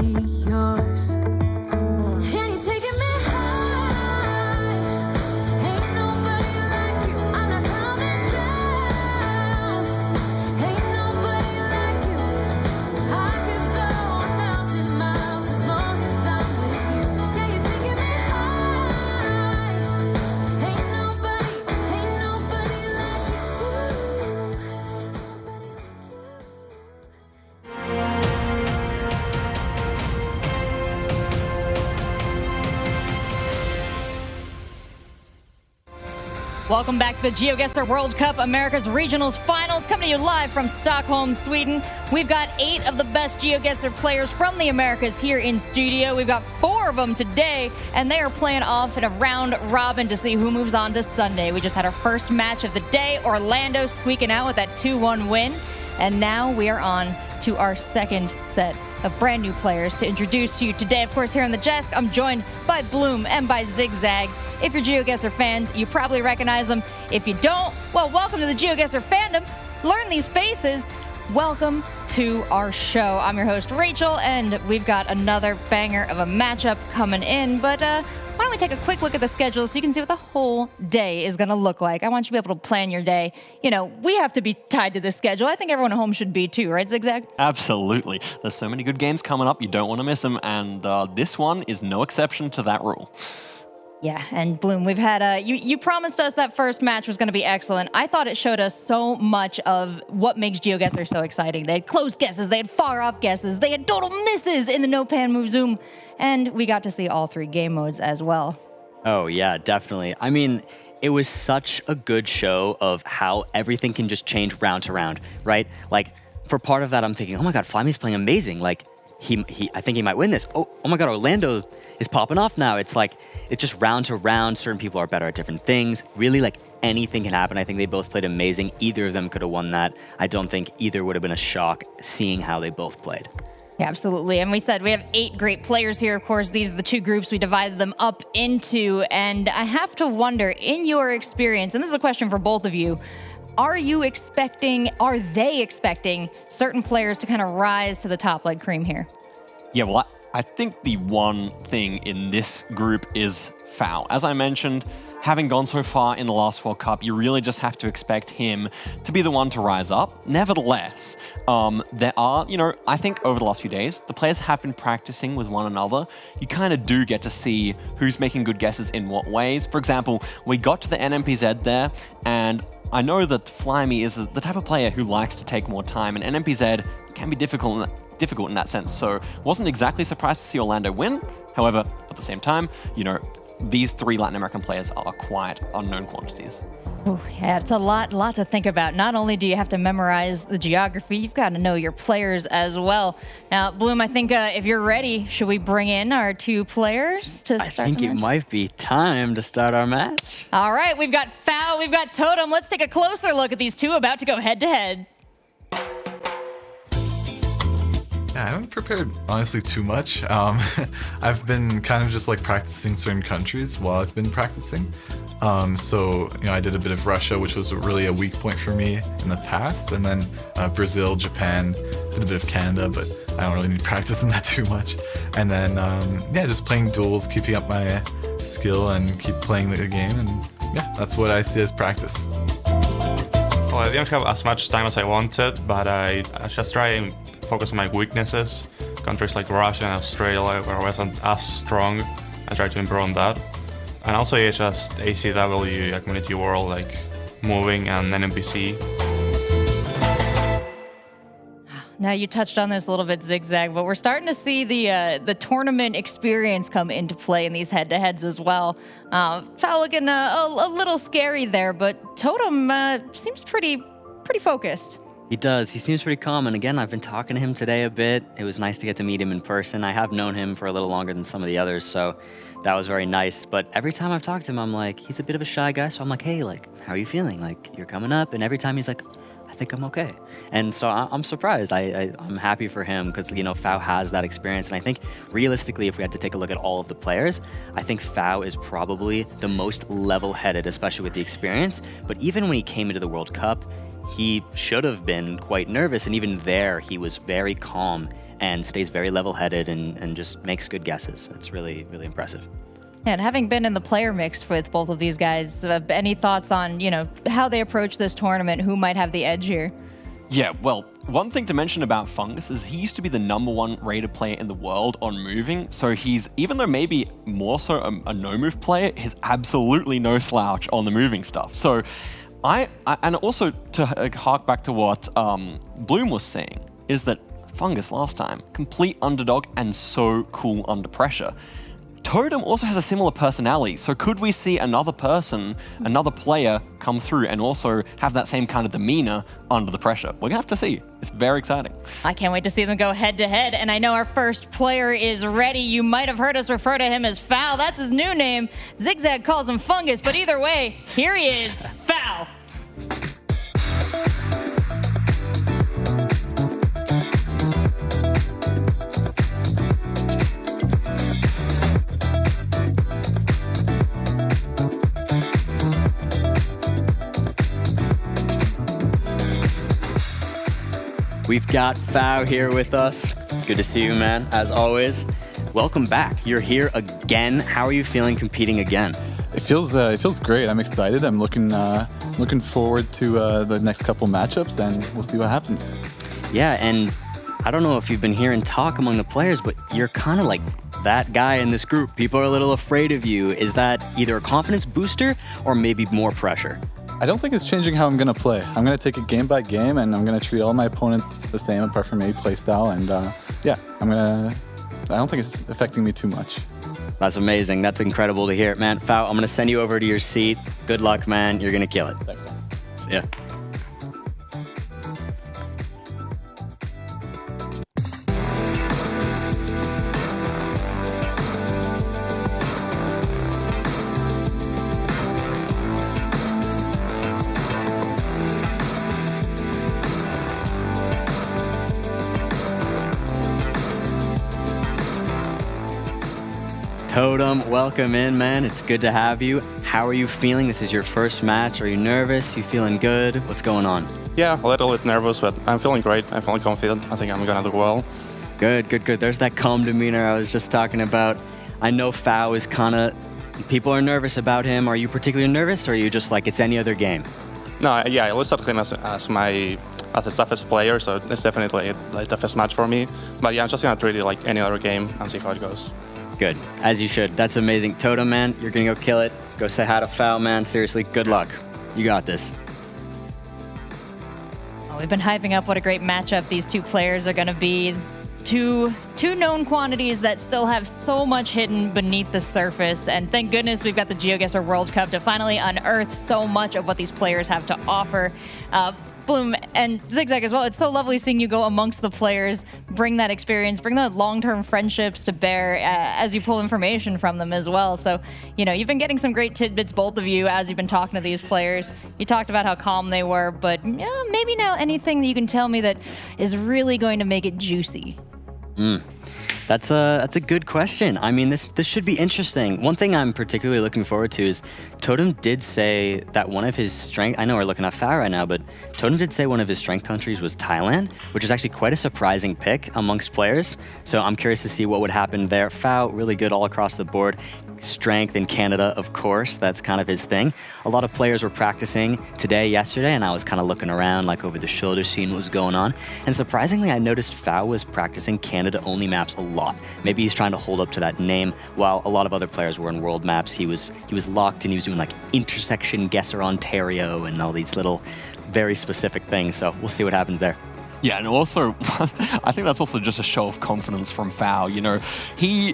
yours. And you're taking me high. Ain't nobody like you. I'm not coming down. Ain't nobody like you. I could go 1,000 miles as long as I'm with you. Yeah, you're taking me high. Ain't nobody like you. Welcome back to the GeoGuessr World Cup Americas Regionals Finals, coming to you live from Stockholm, Sweden. We've got 8 of the best GeoGuessr players from the Americas here in studio. We've got 4 of them today, and they are playing off in a round robin to see who moves on to Sunday. We just had our first match of the day, Orlando squeaking out with that 2-1 win. And now we are on to our second set of brand new players to introduce to you today. Of course, here on the desk, I'm joined by Bloom and by Zigzag. If you're GeoGuessr fans, you probably recognize them. If you don't, well, welcome to the GeoGuessr fandom. Learn these faces. Welcome to our show. I'm your host, Rachel, and we've got another banger of a matchup coming in. But why don't we take a quick look at the schedule so you can see what the whole day is going to look like. I want you to be able to plan your day. You know, we have to be tied to this schedule. I think everyone at home should be too, right, Zigzag? Absolutely. There's so many good games coming up. You don't want to miss them, and this one is no exception to that rule. Yeah, and Bloom, we've had you promised us that first match was going to be excellent. I thought it showed us so much of what makes GeoGuessr so exciting. They had close guesses, they had far off guesses, they had total misses in the no pan move zoom, and we got to see all 3 game modes as well. Oh yeah, definitely. I mean, it was such a good show of how everything can just change round to round, right? Like, for part of that, I'm thinking, oh my God, Flyme's playing amazing. Like, I think he might win this. Oh my God, Orlando is popping off now. It's like, it's just round to round. Certain people are better at different things. Really, like, anything can happen. I think they both played amazing. Either of them could have won that. I don't think either would have been a shock seeing how they both played. Yeah, absolutely. And we said we have 8 great players here. Of course, these are the 2 groups we divided them up into. And I have to wonder, in your experience, and this is a question for both of you, are they expecting certain players to kind of rise to the top like Cream here? Yeah, well, I think the one thing in this group is Fau. As I mentioned, having gone so far in the last World Cup, you really just have to expect him to be the one to rise up. Nevertheless, there are, I think over the last few days, the players have been practicing with one another. You kind of do get to see who's making good guesses in what ways. For example, we got to the NMPZ there, and I know that Flyme is the type of player who likes to take more time, and NMPZ can be difficult in that sense, so wasn't exactly surprised to see Orlando win. However, at the same time, these 3 Latin American players are quite unknown quantities. Ooh, yeah, it's a lot to think about. Not only do you have to memorize the geography, you've got to know your players as well. Now, Bloom, I think if you're ready, should we bring in our 2 players to start? I think it might be time to start our match. All right, we've got Fau, we've got Totem. Let's take a closer look at these 2 about to go head-to-head. Yeah, I haven't prepared, honestly, too much. I've been kind of just like practicing certain countries while I've been practicing. So, I did a bit of Russia, which was really a weak point for me in the past. And then Brazil, Japan, did a bit of Canada, but I don't really need practice in that too much. And then, just playing duels, keeping up my skill and keep playing the game. And yeah, that's what I see as practice. Well, I didn't have as much time as I wanted, but I just try and focus on my weaknesses. Countries like Russia and Australia, where I wasn't as strong, I try to improve on that. And also just ACW, Community World, like moving and NMPC. Now, you touched on this a little bit, Zigzag, but we're starting to see the tournament experience come into play in these head-to-heads as well. Fau looking a little scary there, but Totem seems pretty focused. He does. He seems pretty calm. And again, I've been talking to him today a bit. It was nice to get to meet him in person. I have known him for a little longer than some of the others, so that was very nice. But every time I've talked to him, I'm like, he's a bit of a shy guy. So I'm like, hey, like, how are you feeling? Like, you're coming up. And every time he's like, I think I'm okay. And so I'm surprised. I'm happy for him because, Fau has that experience. And I think realistically, if we had to take a look at all of the players, I think Fau is probably the most level-headed, especially with the experience. But even when he came into the World Cup, he should have been quite nervous. And even there, he was very calm and stays very level-headed and just makes good guesses. It's really, really impressive. And having been in the player mix with both of these guys, any thoughts on, how they approach this tournament? Who might have the edge here? Yeah, well, one thing to mention about Fungus is he used to be the #1 rated player in the world on moving, so he's, even though maybe more so a no-move player, he's absolutely no slouch on the moving stuff. So and also to hark back to what Bloom was saying, is that Fungus last time, complete underdog and so cool under pressure. Totem also has a similar personality, so could we see another person, another player come through and also have that same kind of demeanor under the pressure? We're gonna have to see. It's very exciting. I can't wait to see them go head to head, and I know our first player is ready. You might have heard us refer to him as Foul. That's his new name. Zigzag calls him Fungus, but either way, here he is, Foul. We've got Fau here with us. Good to see you, man, as always. Welcome back. You're here again. How are you feeling competing again? It feels great. I'm excited. I'm looking forward to the next couple matchups, and we'll see what happens. Yeah, and I don't know if you've been hearing talk among the players, but you're kind of like that guy in this group. People are a little afraid of you. Is that either a confidence booster or maybe more pressure? I don't think it's changing how I'm going to play. I'm going to take it game by game, and I'm going to treat all my opponents the same, apart from maybe play style. And yeah, I don't think it's affecting me too much. That's amazing. That's incredible to hear, man. Fau, I'm going to send you over to your seat. Good luck, man. You're going to kill it. Thanks, man. Yeah. Totem, welcome in, man. It's good to have you. How are you feeling? This is your first match. Are you nervous? You feeling good? What's going on? Yeah, a little bit nervous, but I'm feeling great. I'm feeling confident. I think I'm gonna do well. Good, good, good. There's that calm demeanor I was just talking about. I know Fau is kind of, people are nervous about him. Are you particularly nervous, or are you just like it's any other game? No, yeah, I listed him as the toughest player, so it's definitely the toughest match for me. But yeah, I'm just gonna treat it like any other game and see how it goes. Good, as you should. That's amazing. Totem, man, you're gonna go kill it. Go say hi to Fau, man. Seriously, good luck. You got this. Well, we've been hyping up what a great matchup these two players are gonna be. Two known quantities that still have so much hidden beneath the surface, and thank goodness we've got the GeoGuessr World Cup to finally unearth so much of what these players have to offer. Bloom and Zigzag as well, it's so lovely seeing you go amongst the players, bring that experience, bring the long-term friendships to bear as you pull information from them as well. So, you've been getting some great tidbits, both of you, as you've been talking to these players. You talked about how calm they were, but maybe now anything that you can tell me that is really going to make it juicy. That's a good question. I mean, this should be interesting. One thing I'm particularly looking forward to is Totem did say that one of his strength, I know we're looking at Fau right now, but Totem did say one of his strength countries was Thailand, which is actually quite a surprising pick amongst players. So I'm curious to see what would happen there. Fau, really good all across the board. Strength in Canada, of course, that's kind of his thing. A lot of players were practicing today, yesterday, and I was kind of looking around like over the shoulder, seeing what was going on. And surprisingly, I noticed Fau was practicing Canada-only maps a lot. Maybe he's trying to hold up to that name, while a lot of other players were in world maps. He was locked in, he was doing like intersection Guesser Ontario and all these little very specific things. So we'll see what happens there. Yeah, and also, I think that's also just a show of confidence from Fau. He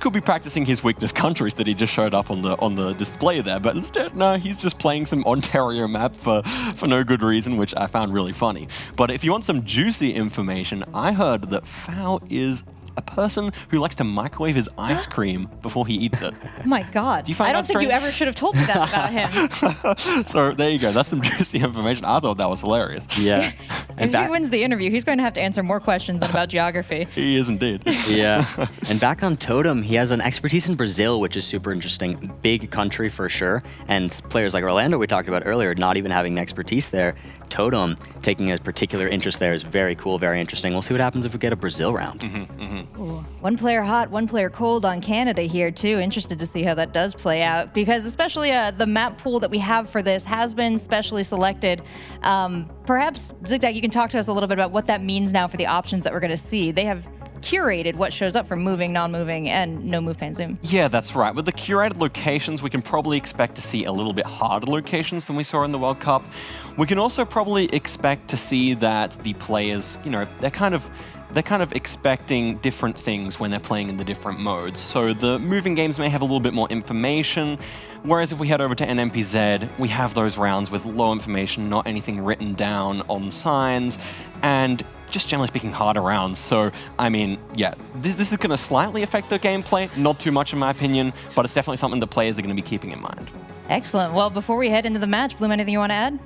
could be practicing his weakness countries that he just showed up on the display there, but instead, no, he's just playing some Ontario map for no good reason, which I found really funny. But if you want some juicy information, I heard that Fau is a person who likes to microwave his ice cream before he eats it. Oh my God. Do you find I don't that think you strange? ever should have told me that about him. So there you go. That's some juicy information. I thought that was hilarious. Yeah. If he wins the interview, he's going to have to answer more questions than about geography. He is indeed. Yeah. And back on Totem, he has an expertise in Brazil, which is super interesting. Big country for sure. And players like Orlando we talked about earlier, not even having the expertise there. Totem taking a particular interest there is very cool, very interesting. We'll see what happens if we get a Brazil round. One player hot, one player cold on Canada here too. Interested to see how that does play out, because especially the map pool that we have for this has been specially selected. Perhaps, Zigzag, you can talk to us a little bit about what that means now for the options that we're going to see. They have curated what shows up for moving, non-moving, and no move pan zoom. Yeah, that's right. With the curated locations, we can probably expect to see a little bit harder locations than we saw in the World Cup. We can also probably expect to see that the players, you know, they're kind of expecting different things when they're playing in the different modes. So the moving games may have a little bit more information, whereas if we head over to NMPZ, we have those rounds with low information, not anything written down on signs, and just generally speaking, harder rounds. So, I mean, yeah, this is going to slightly affect the gameplay, not too much in my opinion, but it's definitely something the players are going to be keeping in mind. Excellent. Well, before we head into the match, Bloom, anything you want to add?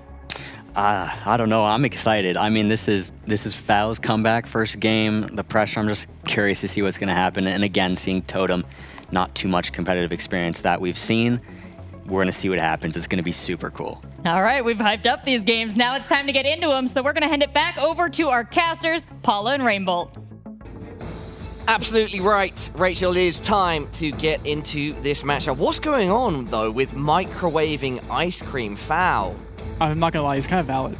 I don't know. I'm excited. I mean, this is Foul's comeback, first game. The pressure, I'm just curious to see what's going to happen. And again, seeing Totem, not too much competitive experience that we've seen. We're going to see what happens. It's going to be super cool. All right, we've hyped up these games. Now it's time to get into them. So we're going to hand it back over to our casters, Paula and Rainbolt. Absolutely right, Rachel. It is time to get into this matchup. What's going on, though, with microwaving ice cream? Foul. I'm not going to lie, it's kind of valid.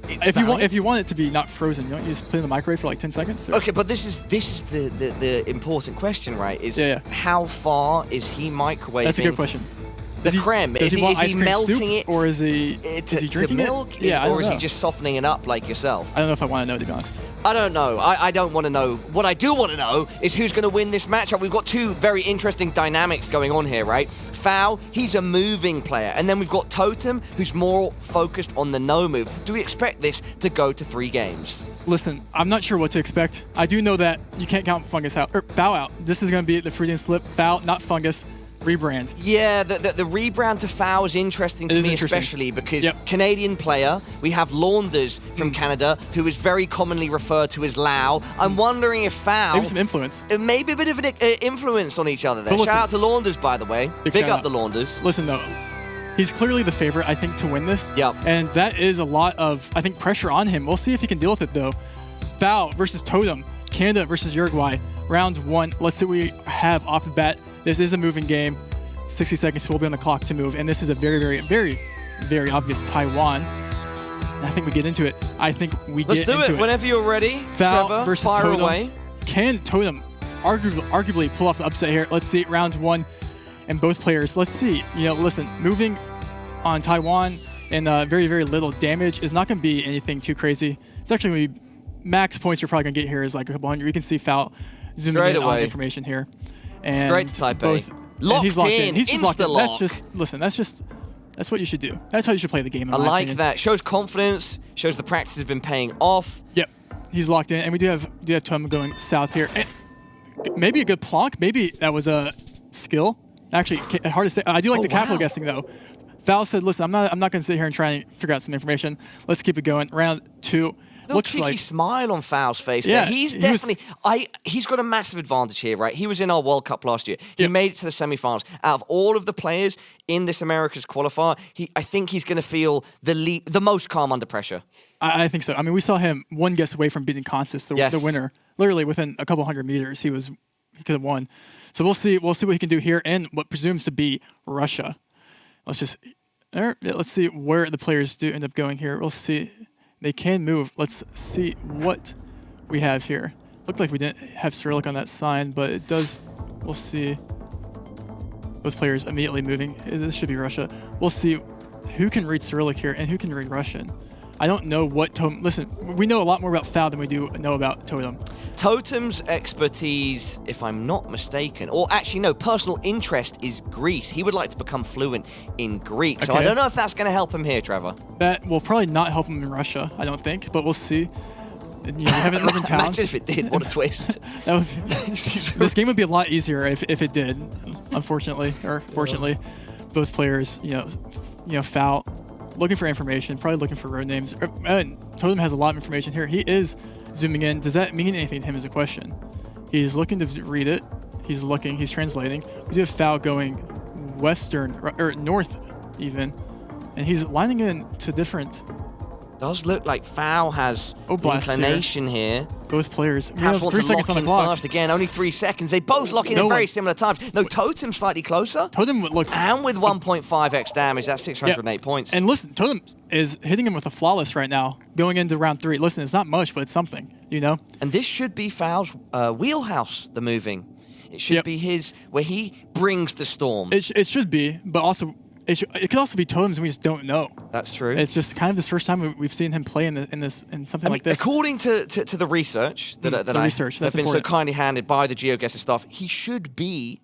If you want it to be not frozen, don't you just put it in the microwave for like 10 seconds? Or? Okay, but this is the important question, right? Is how far is he microwaving? That's a good question. The creme, is he melting it, or is he drinking milk it? Yeah, or is he just softening it up like yourself? I don't know if I want to know, to be honest. I don't know. I don't want to know. What I do want to know is who's going to win this matchup. We've got two very interesting dynamics going on here, right? Foul, he's a moving player, and then we've got Totem, who's more focused on the no move. Do we expect this to go to 3 games? Listen, I'm not sure what to expect. I do know that you can't count Fungus out or Foul out. This is going to be the Freudian slip. Foul, not Fungus. Rebrand. Yeah, the rebrand to Foul is interesting to me, especially because Canadian player, we have Launders from Canada, who is very commonly referred to as Lau. I'm wondering if Foul... Maybe some influence. Maybe a bit of an influence on each other there. Shout out to Launders, by the way. Big up the Launders. Listen, though, he's clearly the favorite, I think, to win this. Yep. And that is a lot of, I think, pressure on him. We'll see if he can deal with it, though. Foul versus Totem. Canada versus Uruguay. Round 1. Let's see what we have off the bat. This is a moving game. 60 seconds will be on the clock to move. And this is a very, very, very, very obvious Taiwan. And I think we get into it. Let's do it. Whenever you're ready. Foul Trevor, versus fire Totem. away. Can Totem arguably pull off the upset here? Let's see. Round 1. And both players. Let's see. You know, listen, moving on Taiwan and very, very little damage is not going to be anything too crazy. It's actually going to be max points you're probably going to get here is like a couple hundred. You can see Foul zooming in on information here. And straight to Type A. He's locked in. He's locked in. Lock. That's what you should do. That's how you should play the game. I like that. Shows confidence. Shows the practice has been paying off. Yep. He's locked in, and we do have Totem going south here. And maybe a good plonk. Maybe that was a skill. Actually, hard to say. I do like the capital guessing though. Foul said, "Listen, I'm not going to sit here and try and figure out some information. Let's keep it going." Round 2. Little cheeky smile on Foul's face. Yeah, there. He's definitely. He's got a massive advantage here, right? He was in our World Cup last year. He made it to the semi-finals. Out of all of the players in this Americas qualifier, I think he's going to feel the most calm under pressure. I think so. I mean, we saw him one guess away from beating Constance, the winner. Literally within a couple hundred meters, he could have won. So we'll see what he can do here in what presumes to be Russia. Let's see where the players do end up going here. We'll see. They can move. Let's see what we have here. Looked like we didn't have Cyrillic on that sign, but it does. We'll see. Both players immediately moving. This should be Russia. We'll see who can read Cyrillic here and who can read Russian. I don't know what Totem... Listen, we know a lot more about Foul than we do know about Totem. Totem's expertise, if I'm not mistaken, or actually no, personal interest is Greece. He would like to become fluent in Greek. So I don't know if that's going to help him here, Trevor. That will probably not help him in Russia, I don't think, but we'll see. You know, we have an urban town. Imagine if it did. What a twist. This game would be a lot easier if it did. Unfortunately, or fortunately, both players, you know, foul, looking for information, probably looking for road names. Totem has a lot of information here. He is zooming in. Does that mean anything to him is a question. He's looking to read it. He's looking. He's translating. We do have foul going western or north even, and he's lining in to different. Does look like foul has inclination here. Both players. We Perhaps have want 3 to seconds lock on the in clock. fast again. Only 3 seconds. They both lock in at very similar times. No, Totem slightly closer. Totem looked. And with 1.5x damage, that's 608 points. And listen, Totem is hitting him with a flawless right now, going into round 3. Listen, it's not much, but it's something, you know? And this should be foul's wheelhouse, the moving. It should be his, where he brings the storm. It should be, but also, it could also be Totem's and we just don't know. That's true. It's just kind of this first time we've seen him play in something like this. According to the research that that's have been so kindly handed by the GeoGuessr staff, he should be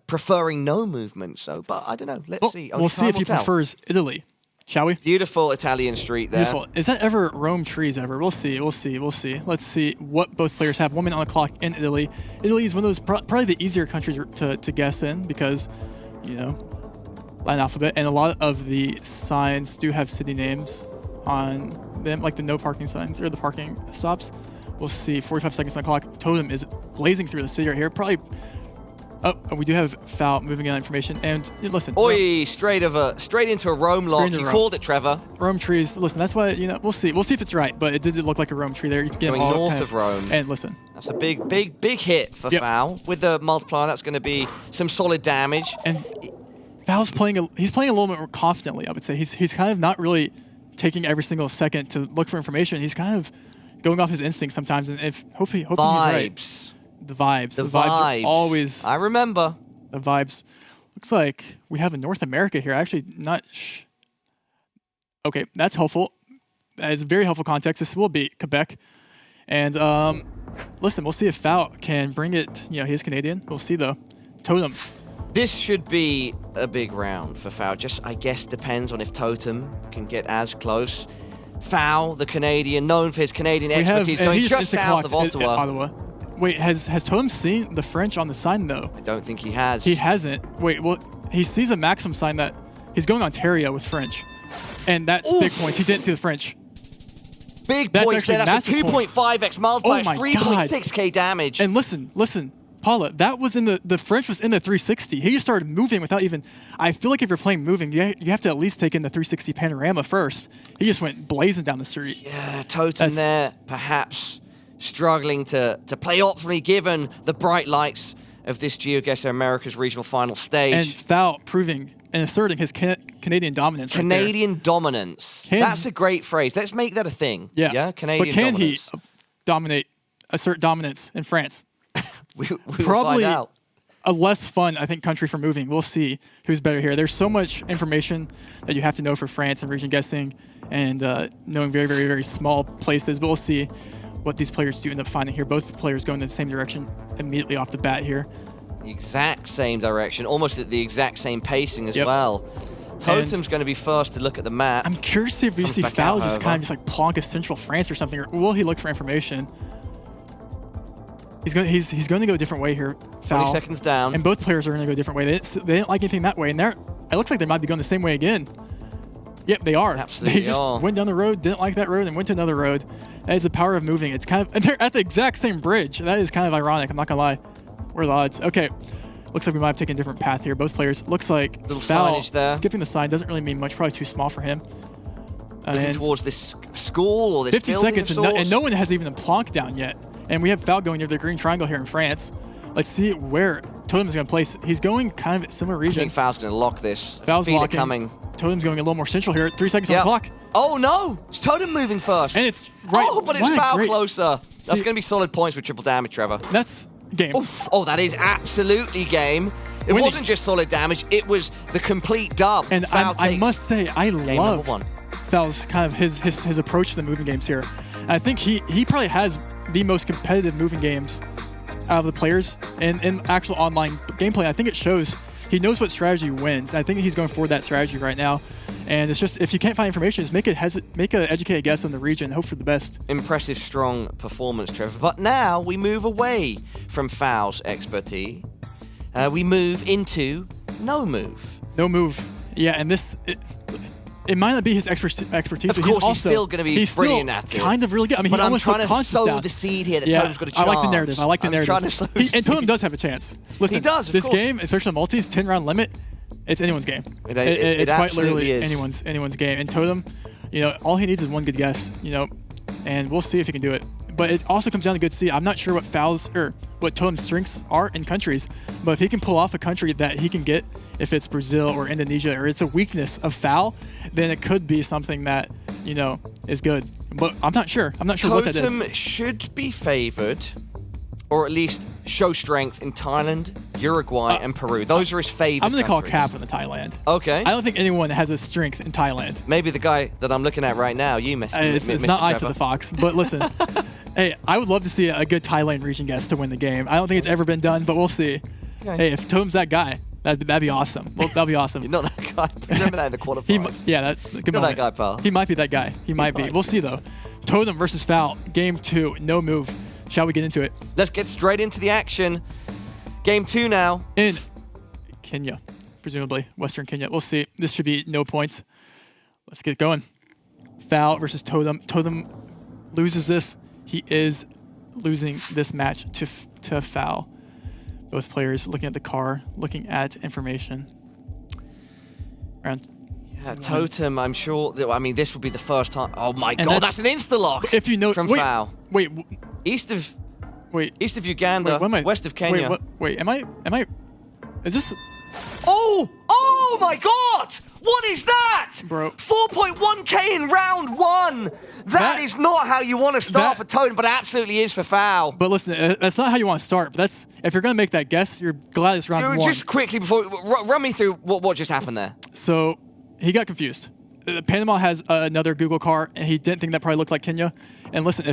preferring no movement. So, but I don't know. Let's see. We'll see if he prefers Italy. Shall we? Beautiful Italian street there. Beautiful. Is that ever Rome trees ever? We'll see. Let's see what both players have. 1 minute on the clock in Italy. Italy is one of those probably the easier countries to guess in because, you know, Latin alphabet, and a lot of the signs do have city names on them, like the no parking signs or the parking stops. We'll see. 45 seconds on the clock. Totem is blazing through the city right here. Probably. Oh, we do have foul moving on information. And listen. Oi, straight into a Rome lock. You called it, Trevor. Rome trees. Listen, that's why, you know, we'll see. We'll see if it's right, but it did look like a Rome tree there. You can get going north of Rome. And listen. That's a big hit for foul. With the multiplier, that's going to be some solid damage. And Foul's he's playing a little bit more confidently, I would say. He's kind of not really taking every single second to look for information. He's kind of going off his instincts sometimes, and hoping he's right. The vibes are always. I remember the vibes. Looks like we have a North America here. Actually, not. Okay, that's helpful. That is very helpful context. This will be Quebec, and listen, we'll see if Foul can bring it. You know, he's Canadian. We'll see though. Totem. This should be a big round for Foul. Just, I guess, depends on if Totem can get as close. Foul, the Canadian, known for his Canadian expertise, going just south of Ottawa. Wait, has Totem seen the French on the sign, though? I don't think he has. He hasn't. Wait, well, he sees a Maxim sign that he's going Ontario with French. And that's big points. He didn't see the French. Big points there. That's a 2.5x multiplier, 3.6k damage. And listen. Paula, that was in the French was in the 360. He just started moving without even. I feel like if you're playing moving, you have to at least take in the 360 panorama first. He just went blazing down the street. Yeah, Totem there, perhaps struggling to play optimally given the bright lights of this GeoGuessr Americas regional final stage. And Foul proving and asserting his Canadian dominance. Canadian dominance. That's a great phrase. Let's make that a thing. Yeah, Canadian dominance. But can he assert dominance in France? we Probably find out. A less fun, I think, country for moving. We'll see who's better here. There's so much information that you have to know for France and region guessing and knowing very, very, very small places. But we'll see what these players do end up finding here. Both players going in the same direction immediately off the bat here. The exact same direction, almost at the exact same pacing as well. Totem's going to be first to look at the map. I'm curious if we see Foul just kind of just like plonk a central France or something, or will he look for information? He's going to go a different way here. Foul. 20 seconds down. And both players are going to go a different way. They didn't like anything that way, and it looks like they might be going the same way again. Yep, they are. Absolutely. They just went down the road, didn't like that road, and went to another road. That is the power of moving. It's kind of, and they're at the exact same bridge. That is kind of ironic. I'm not gonna lie. What are the odds? Okay, looks like we might have taken a different path here. Both players. Looks like little Foul signage there. Skipping the sign doesn't really mean much. Probably too small for him. Looking towards this school or this 15 building seconds, and no one has even plonked down yet. And we have Foul going near the green triangle here in France. Let's see where Totem is going to place. He's going kind of a similar region. I think Foul's going to lock this. Foul's locking. Coming. Totem's going a little more central here. 3 seconds on the clock. Oh no! It's Totem moving first. And it's right. Oh, but it's Foul closer. That's going to be solid points with triple damage, Trevor. That's game. Oof. Oh, that is absolutely game. It wasn't just solid damage. It was the complete dub. And I must say, I love Foul's kind of his approach to the moving games here. And I think he probably has the most competitive moving games out of the players in actual online gameplay. I think it shows He knows what strategy wins. I think he's going for that strategy right now. And it's just, if you can't find information, just make an educated guess on the region, hope for the best. Impressive, strong performance, Trevor. But now we move away from Foul's expertise. We move into no move. No move. Yeah, and this, it might not be his expertise, Of but course, he's also still going to be brilliant at it. Kind of really good. I mean, but he I'm almost trying to sow down. the seed here that Yeah, Totem's got a chance. I like the narrative. I like the narrative. Trying to sow the And Totem does have a chance. Listen, he does, of this course. game, especially the multis, 10-round limit, it's anyone's game. It It's quite literally is. anyone's game. And Totem, you know, all he needs is one good guess, you know, and we'll see if he can do it. But it also comes down to good seed. I'm not sure what what Totem's strengths are in countries, but if he can pull off a country that he can get, if it's Brazil or Indonesia, or it's a weakness of Foul, then it could be something that, you know, is good. But I'm not sure. I'm not sure what that is. Totem should be favored, or at least show strength in Thailand, Uruguay, and Peru. Those are his favorite I'm going to call countries. cap on the Thailand. Okay. I don't think anyone has a strength in Thailand. Maybe the guy that I'm looking at right now, you missed. It's not Eyes for the Fox, but listen. Hey, I would love to see a good Thailand region guest to win the game. I don't think it's ever been done, but we'll see. Okay. Hey, if Totem's that guy, that'd be awesome. Well, that'd be awesome. You're not that guy. Remember that in the quarterfinals. Good You're that guy, pal. He might be that guy. He might be. We'll see, though. Totem versus Foul, game 2, no move. Shall we get into it? Let's get straight into the action. Game 2 now. In Kenya, presumably. Western Kenya. We'll see. This should be no points. Let's get going. Foul versus Totem. Totem loses this. He is losing this match to Foul. Both players looking at the car, looking at information. Yeah, Totem, I'm sure. I mean, this will be the first time. Oh my God, that's an insta-lock. If you know, from wait, Foul. Wait, east of Uganda, wait, what am I, west of Kenya. Wait, am I? Is this? Oh my God! What is that? Bro. 4.1k in round 1. that is not how you want to start for Totem, but it absolutely is for Foul. But listen, that's not how you want to start. But that's, if you're going to make that guess, you're glad it's round 1. Just quickly, before run me through what just happened there. So he got confused. Panama has another Google car, and he didn't think that probably looked like Kenya. And listen,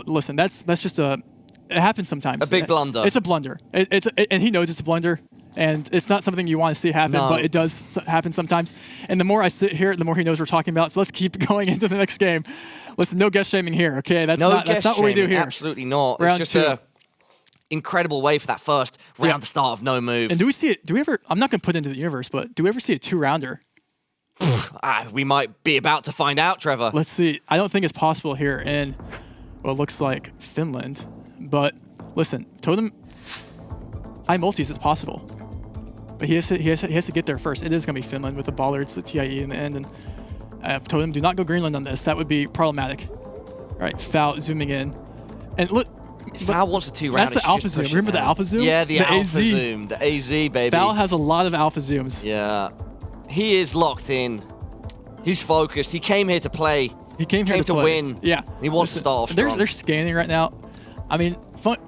listen, that's just it happens sometimes. A big blunder. It's a blunder. And he knows it's a blunder. And it's not something you want to see happen, but it does happen sometimes. And the more I sit here, the more he knows we're talking about. So let's keep going into the next game. Listen, no guess shaming here, okay? That's not what we do here. Absolutely not. Round it's 2. just an incredible way for that first round to start of no move. And do we see it? Do we ever? I'm not going to put it into the universe, but do we ever see a 2-rounder? We might be about to find out, Trevor. Let's see. I don't think it's possible here in what looks like Finland. But listen, Totem, high multis is possible. But he has to get there first. It is going to be Finland with the bollards, the TIE in the end. And Totem, do not go Greenland on this. That would be problematic. All right, Foul zooming in. And look. Foul wants a 2-round. That's the alpha zoom. Remember the alpha zoom? Yeah, the alpha AZ. zoom. The AZ, baby. Foul has a lot of alpha zooms. Yeah. He is locked in. He's focused. He came here to play. He came here to win. Yeah. He wants to start off strong. They're scanning right now. I mean,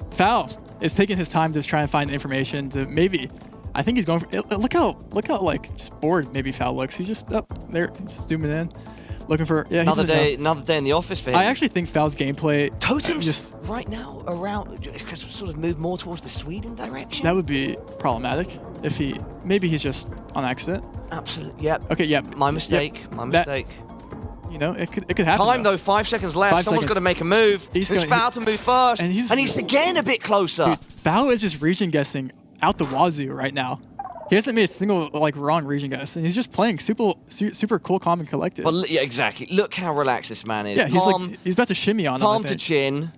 Foul is taking his time to try and find information to maybe... I think he's going for... Look how like just bored maybe Foul looks. He's just up there, zooming in, looking for... Yeah, another day in the office for him. I actually think Foul's gameplay... Totem's just right now around... Because sort of moved more towards the Sweden direction. That would be problematic if he... Maybe he's just on accident. Absolutely, yep. Okay, yep. My mistake, my mistake. You know, it could happen. Time though, 5 seconds left. Someone's got to make a move. It's Foul to move first. And he's again a bit closer. Dude, Foul is just region guessing out the wazoo right now. He hasn't made a single wrong region guess, and he's just playing super cool, calm, and collected. Well, yeah, exactly. Look how relaxed this man is. Yeah, he's about to shimmy on him. Palm to chin,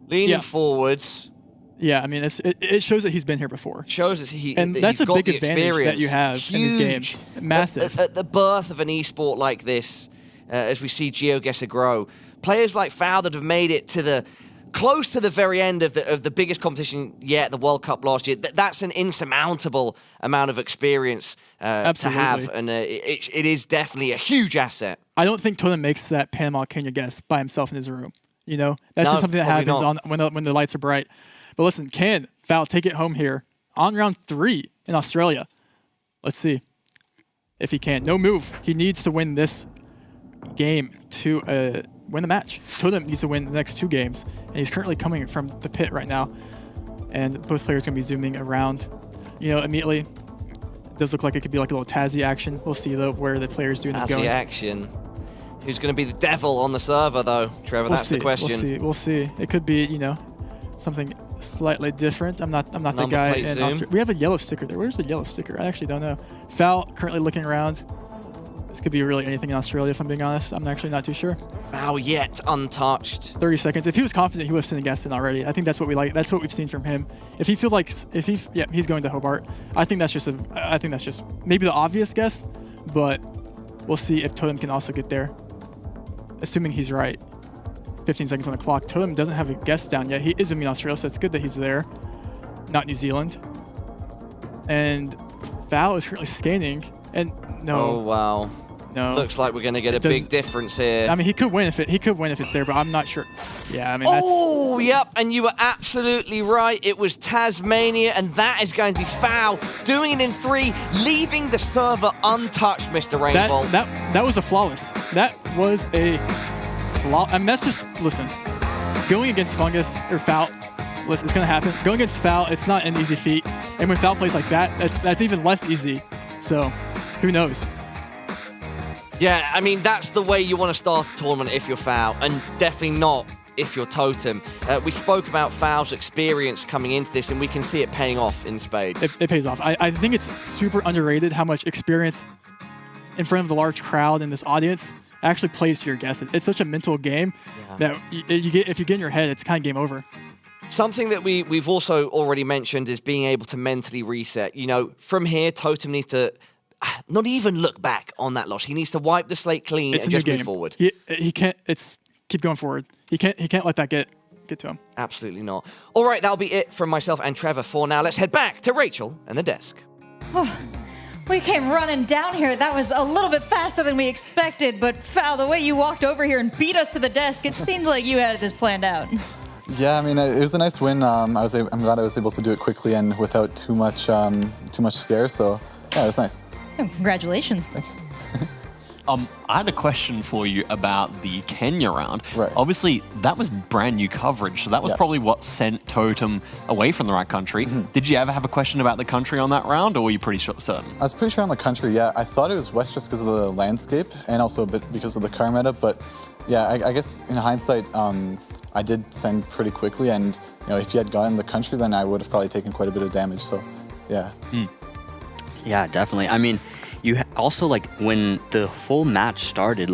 leaning forwards. Yeah, I mean, it shows that he's been here before. Shows that that's a big advantage that you have in these games. Massive. At the birth of an esport like this, as we see GeoGuessr grow, players like Foul that have made it to close to the very end of the biggest competition yet, the World Cup last year. That's an insurmountable amount of experience to have, and it is definitely a huge asset. I don't think Totem makes that Panama-Kenya guess by himself in his room. You know, that's just something that happens when the lights are bright. But listen, can Foul take it home here on round 3 in Australia? Let's see if he can. No move. He needs to win this game to win the match. Totem needs to win the next 2 games, and he's currently coming from the pit right now. And both players are going to be zooming around. immediately. It does look like it could be like a little Tazzy action. We'll see, though, where the players do end up going. Tazzy action. Who's going to be the devil on the server, though, Trevor? That's the question. We'll see. It could be, something slightly different. I'm not the guy in Australia. We have a yellow sticker there. Where's the yellow sticker? I actually don't know. Foul currently looking around. This could be really anything in Australia, if I'm being honest. I'm actually not too sure. Foul yet untouched. 30 seconds. If he was confident, he would have sent against it already. I think that's what we like. That's what we've seen from him. If he feels like, he's going to Hobart. I think that's just maybe the obvious guess, but we'll see if Totem can also get there. Assuming he's right. 15 seconds on the clock. Totem doesn't have a guess down yet. He is in Australia, so it's good that he's there. Not New Zealand. And Foul is currently scanning. And no. Oh, wow. No. Looks like we're going to get a big difference here. I mean, he could win if it's there, but I'm not sure. Yeah, I mean, oh, yep, and you were absolutely right. It was Tasmania, and that is going to be Foul. Doing it in 3, leaving the server untouched, Mr. Rainbolt. That was a flawless. That was a flaw. I mean, that's just, listen, going against Fungus or Foul, listen, it's going to happen. Going against Foul, it's not an easy feat. And when Foul plays like that, that's even less easy. So, who knows? Yeah, I mean, that's the way you want to start a tournament if you're Foul, and definitely not if you're Totem. We spoke about Foul's experience coming into this, and we can see it paying off in spades. It pays off. I think it's super underrated how much experience in front of the large crowd and this audience actually plays to your guess. It's such a mental game that if you get in your head, it's kind of game over. Something that we've also already mentioned is being able to mentally reset. From here, Totem needs to not even look back on that loss. He needs to wipe the slate clean and just move forward. He can't. Keep going forward. He can't let that get to him. Absolutely not. All right, that'll be it from myself and Trevor for now. Let's head back to Rachel and the desk. We came running down here. That was a little bit faster than we expected, but Foul, the way you walked over here and beat us to the desk, it seemed like you had this planned out. Yeah, I mean, it was a nice win. I'm glad I was able to do it quickly and without too much scare. So yeah, it was nice. Congratulations. Thanks. I had a question for you about the Kenya round. Right. Obviously, that was brand new coverage, so that was probably what sent Totem away from the right country. Did you ever have a question about the country on that round, or were you pretty certain? I was pretty sure on the country, yeah. I thought it was West just because of the landscape and also a bit because of the car meta, but yeah, I guess in hindsight, I did send pretty quickly, and if he had gotten the country, then I would have probably taken quite a bit of damage, so yeah. Yeah, definitely. I mean, you also, when the full match started,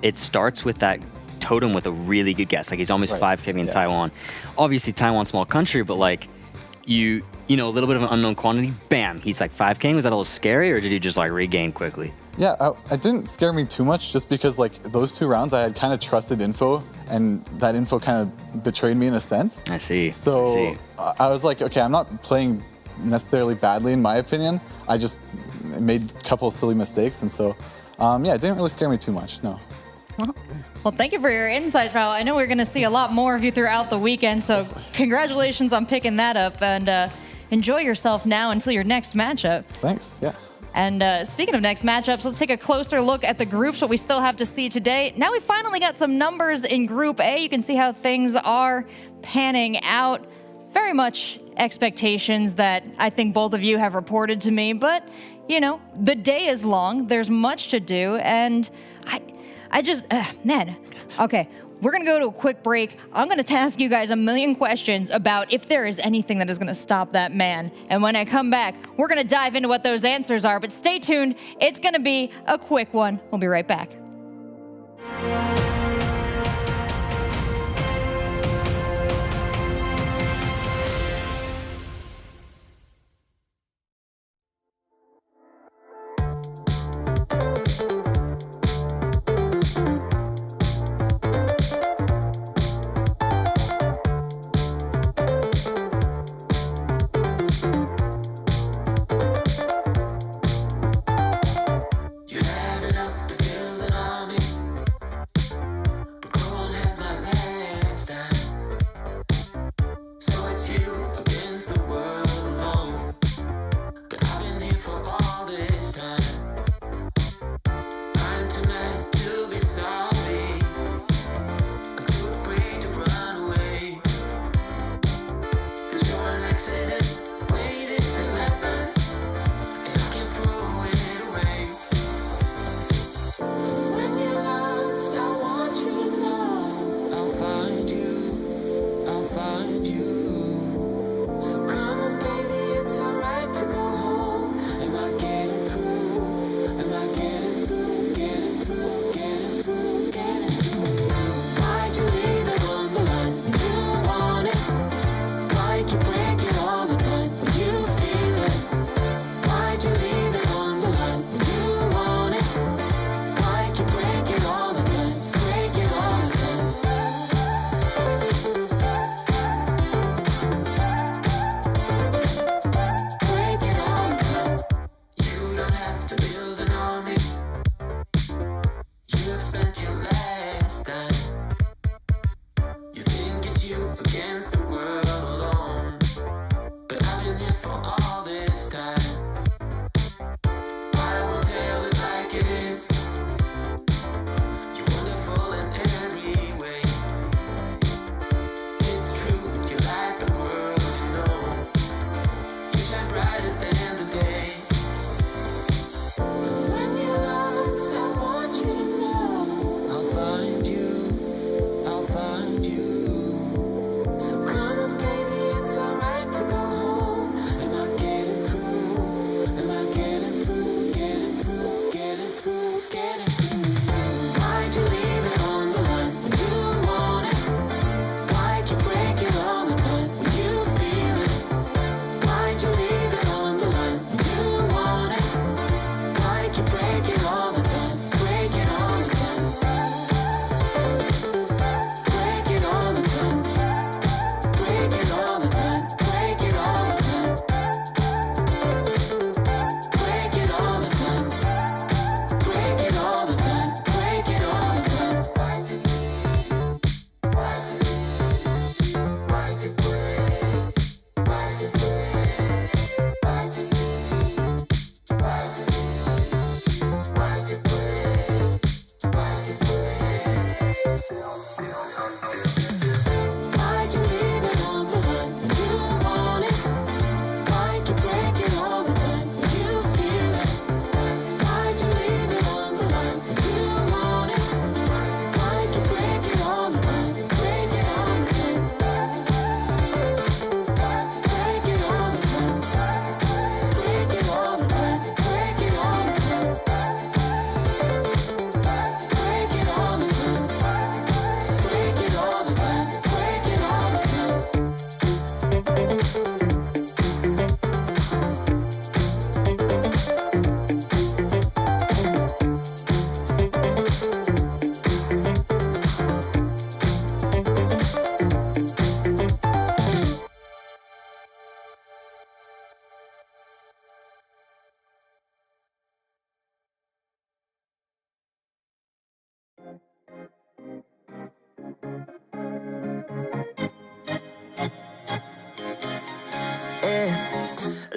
it starts with that Totem with a really good guess. He's almost 5K in Taiwan. Obviously, Taiwan's small country, but a little bit of an unknown quantity, bam, he's 5K. Was that a little scary, or did he just regain quickly? Yeah, it didn't scare me too much just because those 2 rounds I had kind of trusted info, and that info kind of betrayed me in a sense. I see. So I was like, okay, I'm not playing necessarily badly in my opinion. I just made a couple of silly mistakes, and so it didn't really scare me too much, no. Well, thank you for your insight, Foul. I know we're going to see a lot more of you throughout the weekend, so congratulations on picking that up, and enjoy yourself now until your next matchup. Thanks, yeah. And speaking of next matchups, let's take a closer look at the groups, what we still have to see today. Now we finally got some numbers in Group A. You can see how things are panning out. Very much expectations that I think both of you have reported to me, but, the day is long. There's much to do, and I just, man. Okay, we're going to go to a quick break. I'm going to ask you guys a million questions about if there is anything that is going to stop that man. And when I come back, we're going to dive into what those answers are. But stay tuned. It's going to be a quick one. We'll be right back.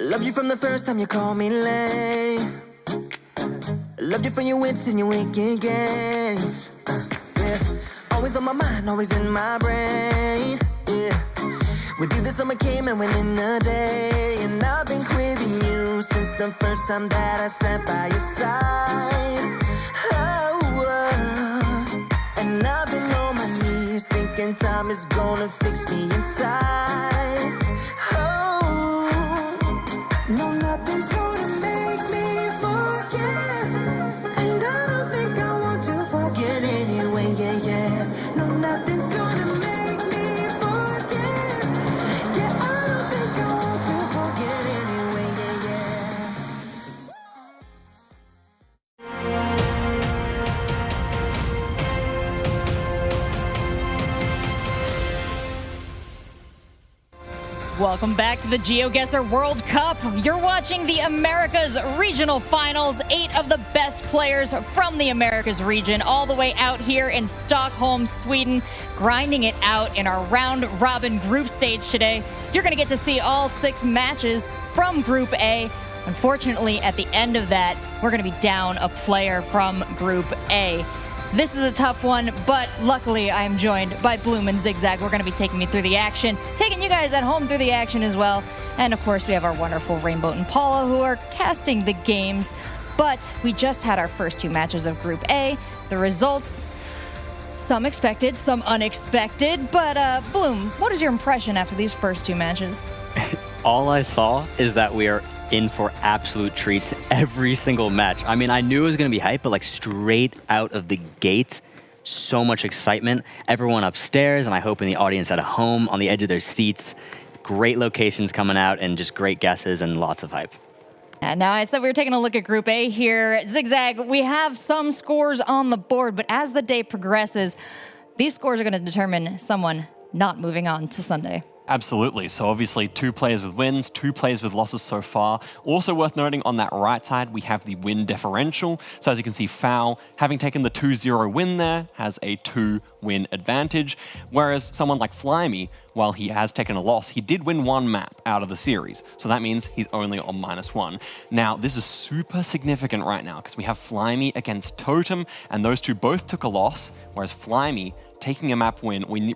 Loved you from the first time you called me lame. Loved you for your wits and your wicked games. Yeah. Always on my mind, always in my brain. Yeah. With you the summer came and went in a day. And I've been craving you since the first time that I sat by your side. And I've been on my knees thinking time is gonna fix me inside. No, nothing's gonna make me forget. And I don't think I want to forget anyway, yeah. No, nothing's gonna make me forget. Yeah, I don't think I want to forget anyway, yeah. Welcome back to the GeoGuessr World Cup. You're watching the Americas Regional Finals. 8 of the best players from the Americas region all the way out here in Stockholm, Sweden, grinding it out in our round-robin group stage today. You're going to get to see all 6 matches from Group A. Unfortunately, at the end of that, we're going to be down a player from Group A. This is a tough one, but luckily I am joined by Bloom and Zigzag. We're going to be taking me through the action, taking you guys at home through the action as well. And of course, we have our wonderful Rainbolt and Paula who are casting the games. But we just had our first 2 matches of Group A. The results, some expected, some unexpected. But Bloom, what is your impression after these first 2 matches? All I saw is that we are in for absolute treats every single match. I mean, I knew it was going to be hype, but like straight out of the gate, so much excitement. Everyone upstairs, and I hope in the audience at home on the edge of their seats. Great locations coming out and just great guesses and lots of hype. And now I said we were taking a look at Group A here. Zigzag, we have some scores on the board, but as the day progresses, these scores are going to determine someone not moving on to Sunday. Absolutely. So obviously 2 players with wins, 2 players with losses so far. Also worth noting on that right side, we have the win differential. So as you can see, Foul, having taken the 2-0 win there, has a 2-win advantage. Whereas someone like Flyme, while he has taken a loss, he did win 1 map out of the series. So that means he's only on -1. Now, this is super significant right now because we have Flyme against Totem, and those 2 both took a loss, whereas Flyme taking a map win, we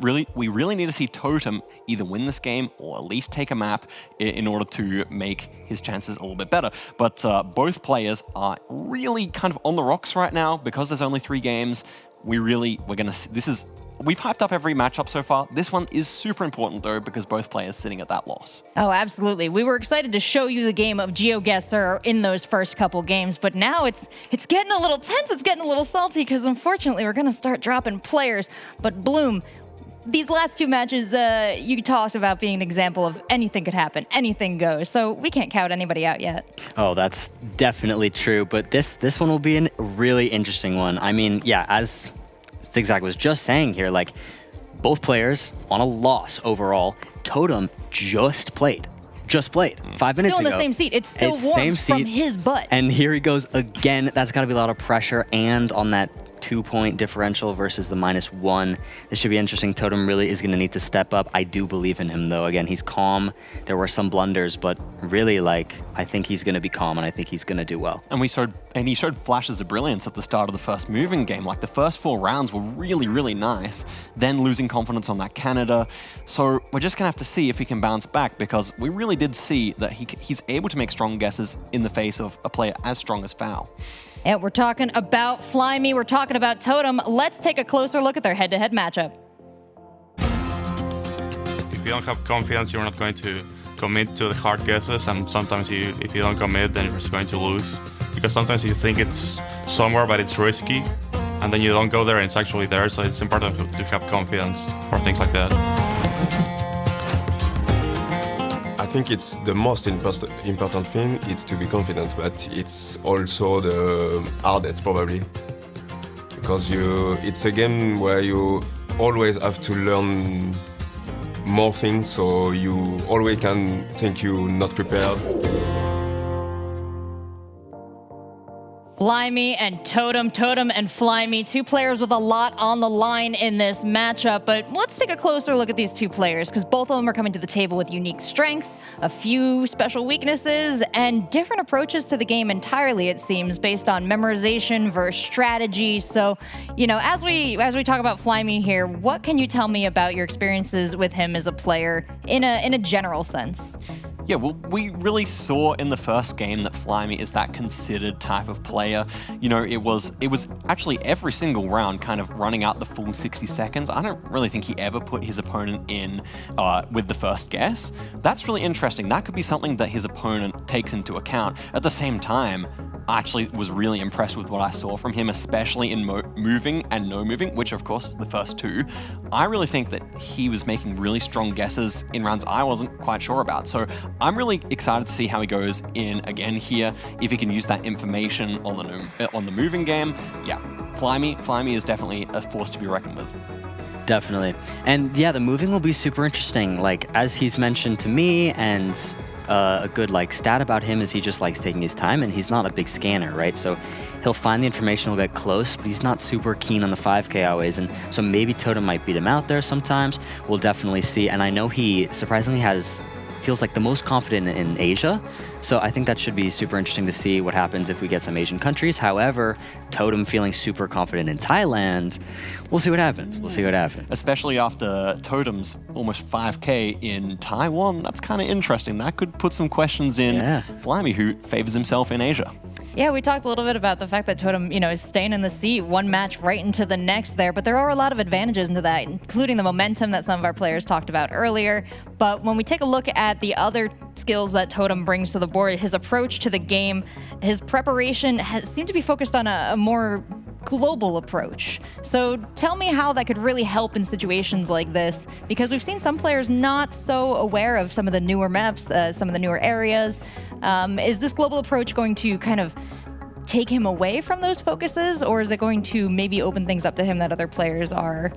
really need to see Totem either win this game or at least take a map in order to make his chances a little bit better. But both players are really kind of on the rocks right now because there's only 3 games. We're gonna see, we've hyped up every matchup so far. This one is super important though because both players sitting at that loss. Oh, absolutely. We were excited to show you the game of GeoGuessr in those first couple games, but now it's getting a little tense. It's getting a little salty because unfortunately we're going to start dropping players. But Bloom, these last 2 matches, you talked about being an example of anything could happen, anything goes. So we can't count anybody out yet. Oh, that's definitely true. But this one will be a really interesting one. I mean, yeah, as Zigzag was just saying here, like both players on a loss overall. Totem just played 5 minutes ago. Still in the same seat. It's still warm from his butt. And here he goes again. That's got to be a lot of pressure. And on that 2-point differential versus the -1. This should be interesting. Totem really is going to need to step up. I do believe in him, though. Again, he's calm. There were some blunders, but really, like, I think he's going to be calm, and I think he's going to do well. And he showed flashes of brilliance at the start of the first moving game. Like, the first 4 rounds were really, really nice. Then losing confidence on that Canada. So we're just going to have to see if he can bounce back, because we really did see that he's able to make strong guesses in the face of a player as strong as Foul. And we're talking about Flyme, we're talking about Totem. Let's take a closer look at their head-to-head matchup. If you don't have confidence, you're not going to commit to the hard guesses, and sometimes if you don't commit, then you're just going to lose. Because sometimes you think it's somewhere, but it's risky, and then you don't go there and it's actually there, so it's important to have confidence for things like that. I think it's the most important thing, it's to be confident, but it's also the hardest probably. Because it's a game where you always have to learn more things, so you always can think you're not prepared. Flyme and Totem. Totem and Flyme, two players with a lot on the line in this matchup. But let's take a closer look at these two players, because both of them are coming to the table with unique strengths, a few special weaknesses, and different approaches to the game entirely, it seems, based on memorization versus strategy. So, you know, as we talk about Flyme here, what can you tell me about your experiences with him as a player in a general sense? Yeah, well, we really saw in the first game that Flyme is that considered type of player. You know, it was actually every single round kind of running out the full 60 seconds. I don't really think he ever put his opponent in with the first guess. That's really interesting. That could be something that his opponent takes into account. At the same time, I actually was really impressed with what I saw from him, especially in moving and no moving, which of course the first two. I really think that he was making really strong guesses in rounds I wasn't quite sure about. So I'm really excited to see how he goes in again here, if he can use that information on the moving game. Yeah, Flyme is definitely a force to be reckoned with. Definitely. And yeah, the moving will be super interesting. Like, as he's mentioned to me, and a good stat about him is he just likes taking his time, and he's not a big scanner, right? So he'll find the information, he'll get close, but he's not super keen on the 5K always, and so maybe Totem might beat him out there sometimes. We'll definitely see. And I know he surprisingly feels like the most confident in Asia. So I think that should be super interesting to see what happens if we get some Asian countries. However, Totem feeling super confident in Thailand. We'll see what happens. We'll see what happens. Especially after Totem's almost 5K in Taiwan. That's kind of interesting. That could put some questions in Flyme, who favors himself in Asia. Yeah, we talked a little bit about the fact that Totem, is staying in the seat, one match right into the next there, but there are a lot of advantages into that, including the momentum that some of our players talked about earlier. But when we take a look at the other skills that Totem brings to the board, his approach to the game, his preparation has seemed to be focused on a more global approach. So tell me how that could really help in situations like this, because we've seen some players not so aware of some of the newer maps, some of the newer areas. Is this global approach going to kind of take him away from those focuses, or is it going to maybe open things up to him that other players are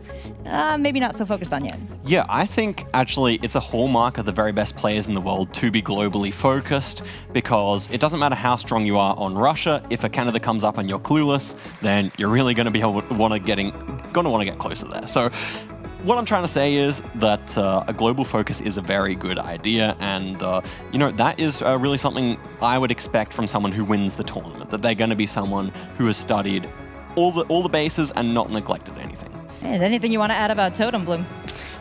maybe not so focused on yet? Yeah, I think actually it's a hallmark of the very best players in the world to be globally focused, because it doesn't matter how strong you are on Russia. If a Canada comes up and you're clueless, then you're really going to be want to get closer there. So what I'm trying to say is that a global focus is a very good idea, and that is really something I would expect from someone who wins the tournament, that they're going to be someone who has studied all the bases and not neglected anything. And anything you want to add about Totem, Bloom?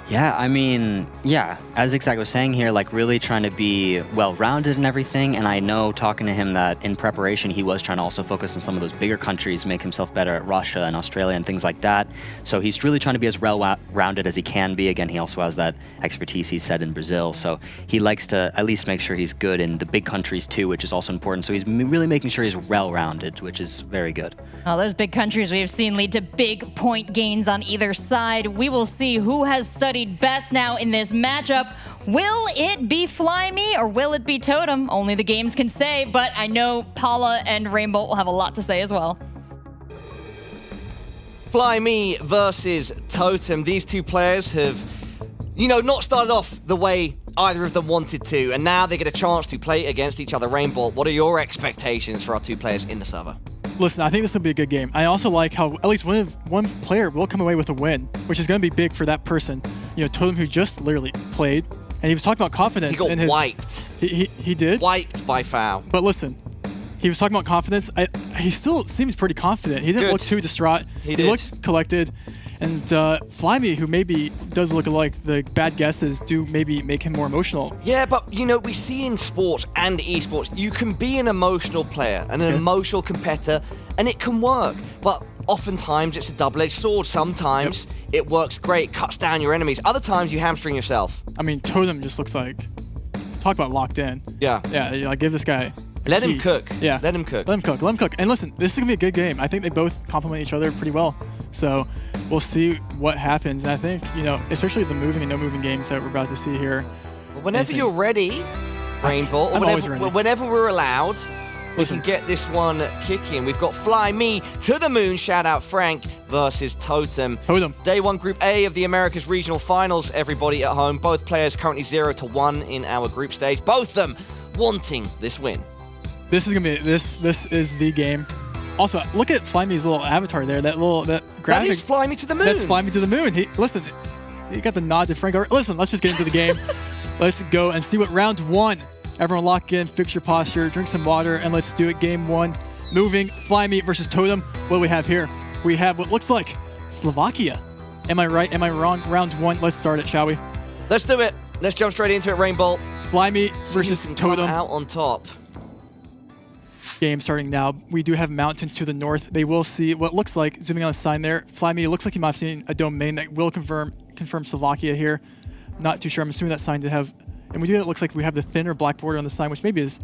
Yeah, I mean, as Zigzag was saying here, really trying to be well-rounded and everything. And I know, talking to him, that in preparation, he was trying to also focus on some of those bigger countries, make himself better at Russia and Australia and things like that. So he's really trying to be as well-rounded as he can be. Again, he also has that expertise, he said, in Brazil. So he likes to at least make sure he's good in the big countries too, which is also important. So he's really making sure he's well-rounded, which is very good. Well, those big countries we've seen lead to big point gains on either side. We will see who has studied best now in this matchup. Will it be Flyme or will it be Totem? Only the games can say, but I know Paula and Rainbolt will have a lot to say as well. Flyme versus Totem. These two players have, not started off the way either of them wanted to, and now they get a chance to play against each other. Rainbolt, what are your expectations for our two players in the server? Listen, I think this will be a good game. I also like how at least one player will come away with a win, which is going to be big for that person. Totem, who just literally played, and he was talking about confidence. He got wiped. He did? Wiped by foul. But listen, he was talking about confidence. He still seems pretty confident. He didn't look too distraught. He looked collected. And Flyme, who maybe does look like the bad guesses do maybe make him more emotional. Yeah, but we see in sports and esports, you can be an emotional player and an emotional competitor, and it can work. But oftentimes it's a double-edged sword. Sometimes it works great, cuts down your enemies. Other times you hamstring yourself. I mean, Totem just looks like, let's talk about locked in. Yeah. Yeah, give this guy. Let him cook. Yeah. Let him cook. Let him cook. And listen, this is going to be a good game. I think they both complement each other pretty well. So we'll see what happens. And I think, especially the moving and no moving games that we're about to see here. Well, whenever you're ready, Rainbolt, or whenever we're allowed, we can get this one kicking. We've got Flyme to the moon. Shout out Frank versus Totem. Day 1, Group A of the Americas Regional Finals. Everybody at home. Both players currently 0-1 in our group stage. Both of them wanting this win. This is gonna be this is the game. Also, look at Flyme's little avatar there. That graphic. That is Flyme to the moon. That's Flyme to the moon. Listen, he got the nod to Frank. Listen, let's just get into the game. Let's go and see what round 1. Everyone lock in, fix your posture, drink some water, and let's do it. Game 1. Moving, Flyme versus Totem. What do we have here? We have what looks like Slovakia. Am I right? Am I wrong? Round 1. Let's start it, shall we? Let's do it. Let's jump straight into it, Rainbolt. Flyme versus Totem. Out on top. Game starting now. We do have mountains to the north. They will see what looks like, zooming on the sign there, Flyme, it looks like you might have seen a domain that will confirm Slovakia here. Not too sure. I'm assuming that sign to have, and we do. It looks like we have the thinner black border on the sign, which maybe is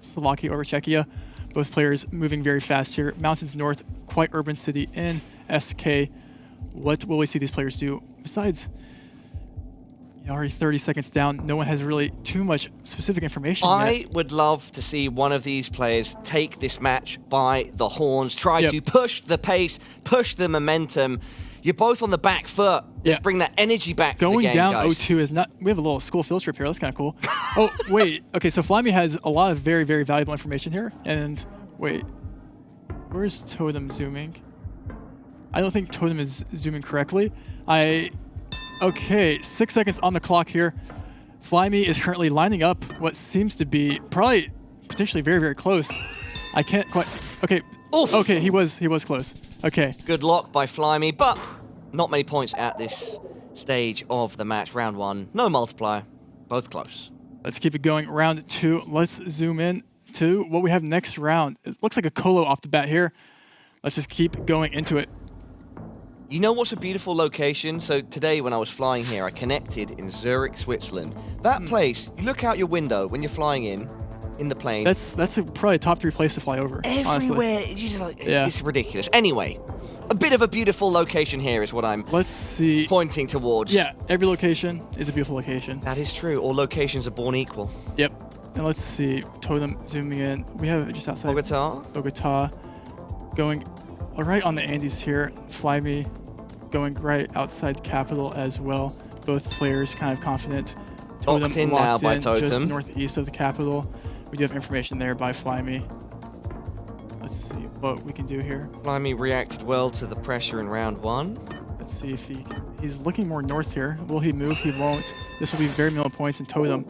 Slovakia over Czechia. Both players moving very fast here. Mountains north, quite urban city in SK. What will we see these players do? Besides, already 30 seconds down, no one has really too much specific information yet. Would love to see one of these players take this match by the horns, try to push the pace, push the momentum. You're both on the back foot. Let's bring that energy back to the game, Going down guys. 0-2 is not... We have a little school field trip here. That's kind of cool. Oh, wait. Okay, so Flyme has a lot of very, very valuable information here. And wait, where's Totem zooming? I don't think Totem is zooming correctly. Okay, 6 seconds on the clock here. Flyme is currently lining up what seems to be probably potentially very, very close. I can't quite... Okay. Oof. Okay, he was close. Okay. Good lock by Flyme, but not many points at this stage of the match. Round 1, no multiplier, both close. Let's keep it going. Round 2, let's zoom in to what we have next round. It looks like a colo off the bat here. Let's just keep going into it. You know what's a beautiful location? So today when I was flying here, I connected in Zurich, Switzerland. That place, you look out your window when you're flying in the plane. That's probably a top 3 place to fly over. Everywhere. It's ridiculous. Anyway, a bit of a beautiful location here is what I'm pointing towards. Yeah, every location is a beautiful location. That is true. All locations are born equal. Yep. And let's see, Totem zooming in. We have it just outside Bogota. Going right on the Andes here. Flyme going right outside the capital as well. Both players kind of confident. Totem locked in now by Totem. Just northeast of the capital. We do have information there by Flyme. Let's see what we can do here. Flyme reacted well to the pressure in round 1. Let's see if he's looking more north here. Will he move? He won't. This will be very minimal points, and Totem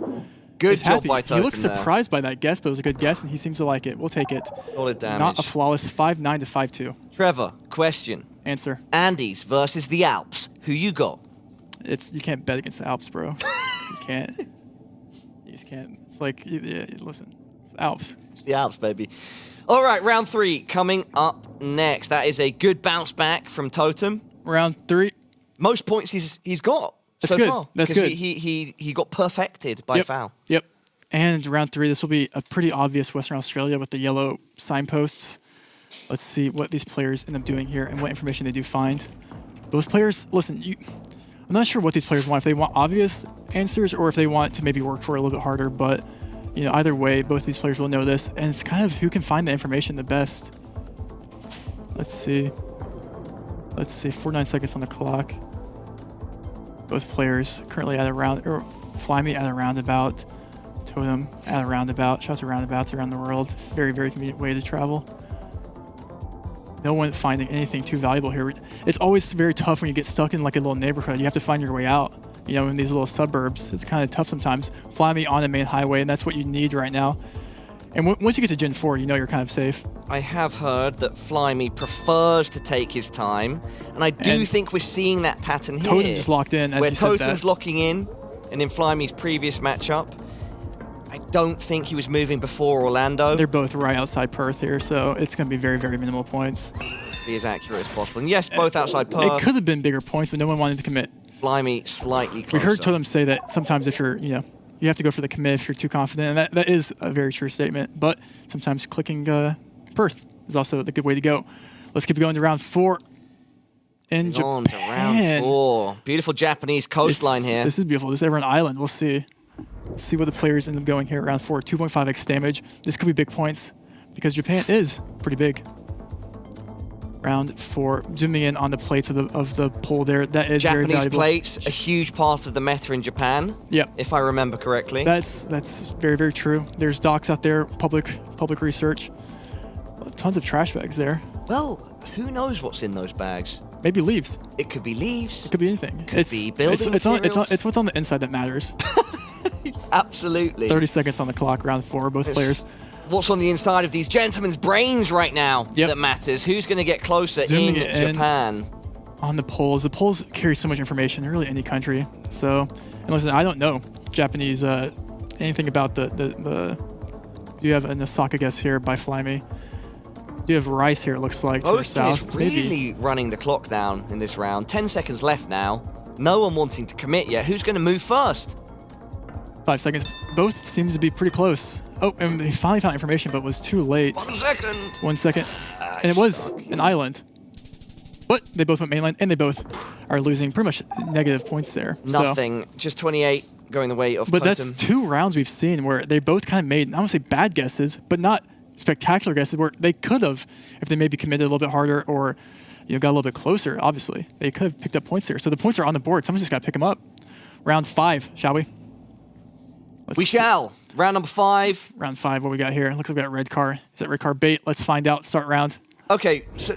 Good job by Totem. He looks surprised by that guess, but it was a good guess, and he seems to like it. We'll take it. Solid damage. Not a flawless 5-9 to 5-2. Trevor, question. Answer. Andes versus the Alps. Who you got? You can't bet against the Alps, bro. You can't. You just can't. It's like, listen, it's the Alps. It's the Alps, baby. All right, round 3 coming up next. That is a good bounce back from Totem. Round 3. Most points he's got That's so good. far. That's good. He got perfected by foul. Yep. And round 3, this will be a pretty obvious Western Australia with the yellow signposts. Let's see what these players end up doing here and what information they do find. Both players, listen, I'm not sure what these players want, if they want obvious answers or if they want to maybe work for it a little bit harder, but either way, both these players will know this, and it's kind of who can find the information the best. Let's see, 49 seconds on the clock. Both players currently at Flyme at a roundabout, Totem at a roundabout. Shout out to roundabouts around the world. Very, very convenient way to travel. No one finding anything too valuable here. It's always very tough when you get stuck in like a little neighborhood. You have to find your way out. In these little suburbs, it's kind of tough sometimes. Flyme on the main highway, and that's what you need right now. And once you get to Gen 4, you're kind of safe. I have heard that Flyme prefers to take his time, and I do think we're seeing that pattern here. Totem just locked in, as where you said that. Totem's locking in, and in Flyme's previous matchup, I don't think he was moving before Orlando. They're both right outside Perth here, so it's going to be very, very minimal points. Be as accurate as possible. And yes, both outside Perth. It could have been bigger points, but no one wanted to commit. Flyme slightly closer. We heard Totem say that sometimes if you're, you have to go for the commit if you're too confident, and that is a very true statement. But sometimes clicking Perth is also the good way to go. Let's keep going to round 4. In Japan. To round 4. Beautiful Japanese coastline here. This is beautiful. This is over an island. We'll see. Let's see where the players end up going here. Round 4, 2.5x damage. This could be big points because Japan is pretty big. Round 4, zooming in on the plates of the pole there. That is very valuable. Japanese plates, a huge part of the meta in Japan. Yep. If I remember correctly. That's very, very true. There's docs out there, public research. tons of trash bags there. Well, who knows what's in those bags? Maybe leaves. It could be leaves. It could be anything. Could be building materials. It's what's on the inside that matters. Absolutely. 30 seconds on the clock, round 4, both players. What's on the inside of these gentlemen's brains right now that matters? Who's going to get closer Zooming in Japan? On the polls. The polls carry so much information in really any country. So, and listen, I don't know Japanese, anything about the you have an Osaka guess here by Flyme. You have Rice here, it looks like, to the south. Both really running the clock down in this round. 10 seconds left now. No one wanting to commit yet. Who's going to move first? 5 seconds. Both seems to be pretty close. Oh, and they finally found information, but was too late. 1 second. 1 second. And it was an island. But they both went mainland, and they both are losing pretty much negative points there. Nothing. So. Just 28 going the way of But Totem. that's 2 rounds we've seen where they both kind of made, I don't want to say bad guesses, but not spectacular guesses where they could have, if they maybe committed a little bit harder or got a little bit closer, obviously. They could have picked up points there. So the points are on the board. Someone's just got to pick them up. Round 5, shall we? We shall. Round number 5. Round 5, what we got here? Looks like we got red car. Is that red car bait? Let's find out. Start round. Okay, so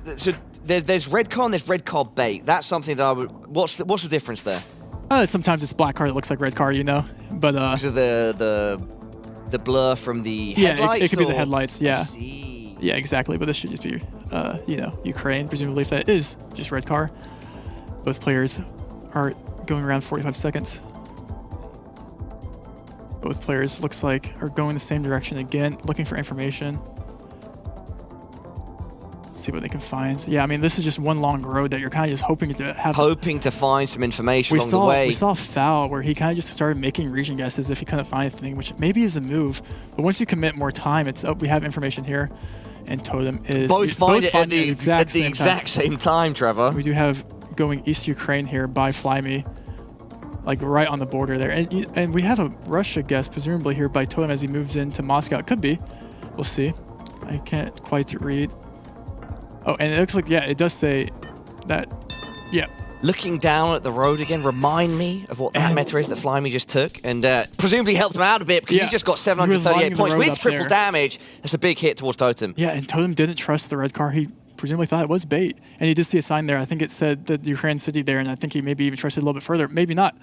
there's red car and there's red car bait. That's something that I would... What's the difference there? Sometimes it's black car that looks like red car, But because of the blur from the headlights? Yeah, it could be the headlights, yeah. Yeah, exactly. But this should just be, Ukraine, presumably, if that is just red car. Both players are going around 45 seconds. Both players, looks like, are going the same direction again, looking for information. Let's see what they can find. Yeah, I mean, this is just one long road that you're kind of just hoping to have. Hoping to find some information along the way. We saw Foul where he kind of just started making region guesses if he couldn't find anything, which maybe is a move. But once you commit more time, it's we have information here, and Totem is both find it at the exact same time, Trevor. We do have going East Ukraine here by Flyme, like right on the border there, and we have a Russia guess presumably here by Totem as he moves into Moscow. It could be. We'll see. I can't quite read. Oh, and it looks like, it does say that, Looking down at the road again, remind me of what that meta is that Flyme just took, and presumably helped him out a bit because he's just got 738 points with triple damage. That's a big hit towards Totem. Yeah, and Totem didn't trust the red car. He presumably thought it was bait. And he did see a sign there. I think it said the Ukraine city there, and I think he maybe even trusted a little bit further. Maybe not.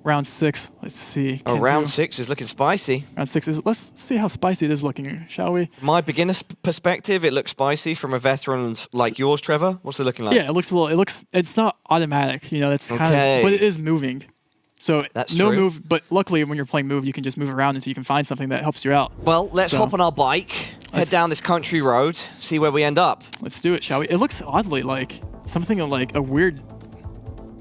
Round 6. Let's see. Round 6 is looking spicy. Round 6 is. Let's see how spicy it is looking, shall we? My beginner's perspective, it looks spicy. From a veteran like yours, Trevor, what's it looking like? Yeah, it looks a little. It's not automatic. It's kind of, but it is moving. So that's no true. move, but luckily when you're playing move, you can just move around until you can find something that helps you out. Well, let's hop on our bike, head down this country road, see where we end up. Let's do it, shall we? It looks oddly like something like a weird,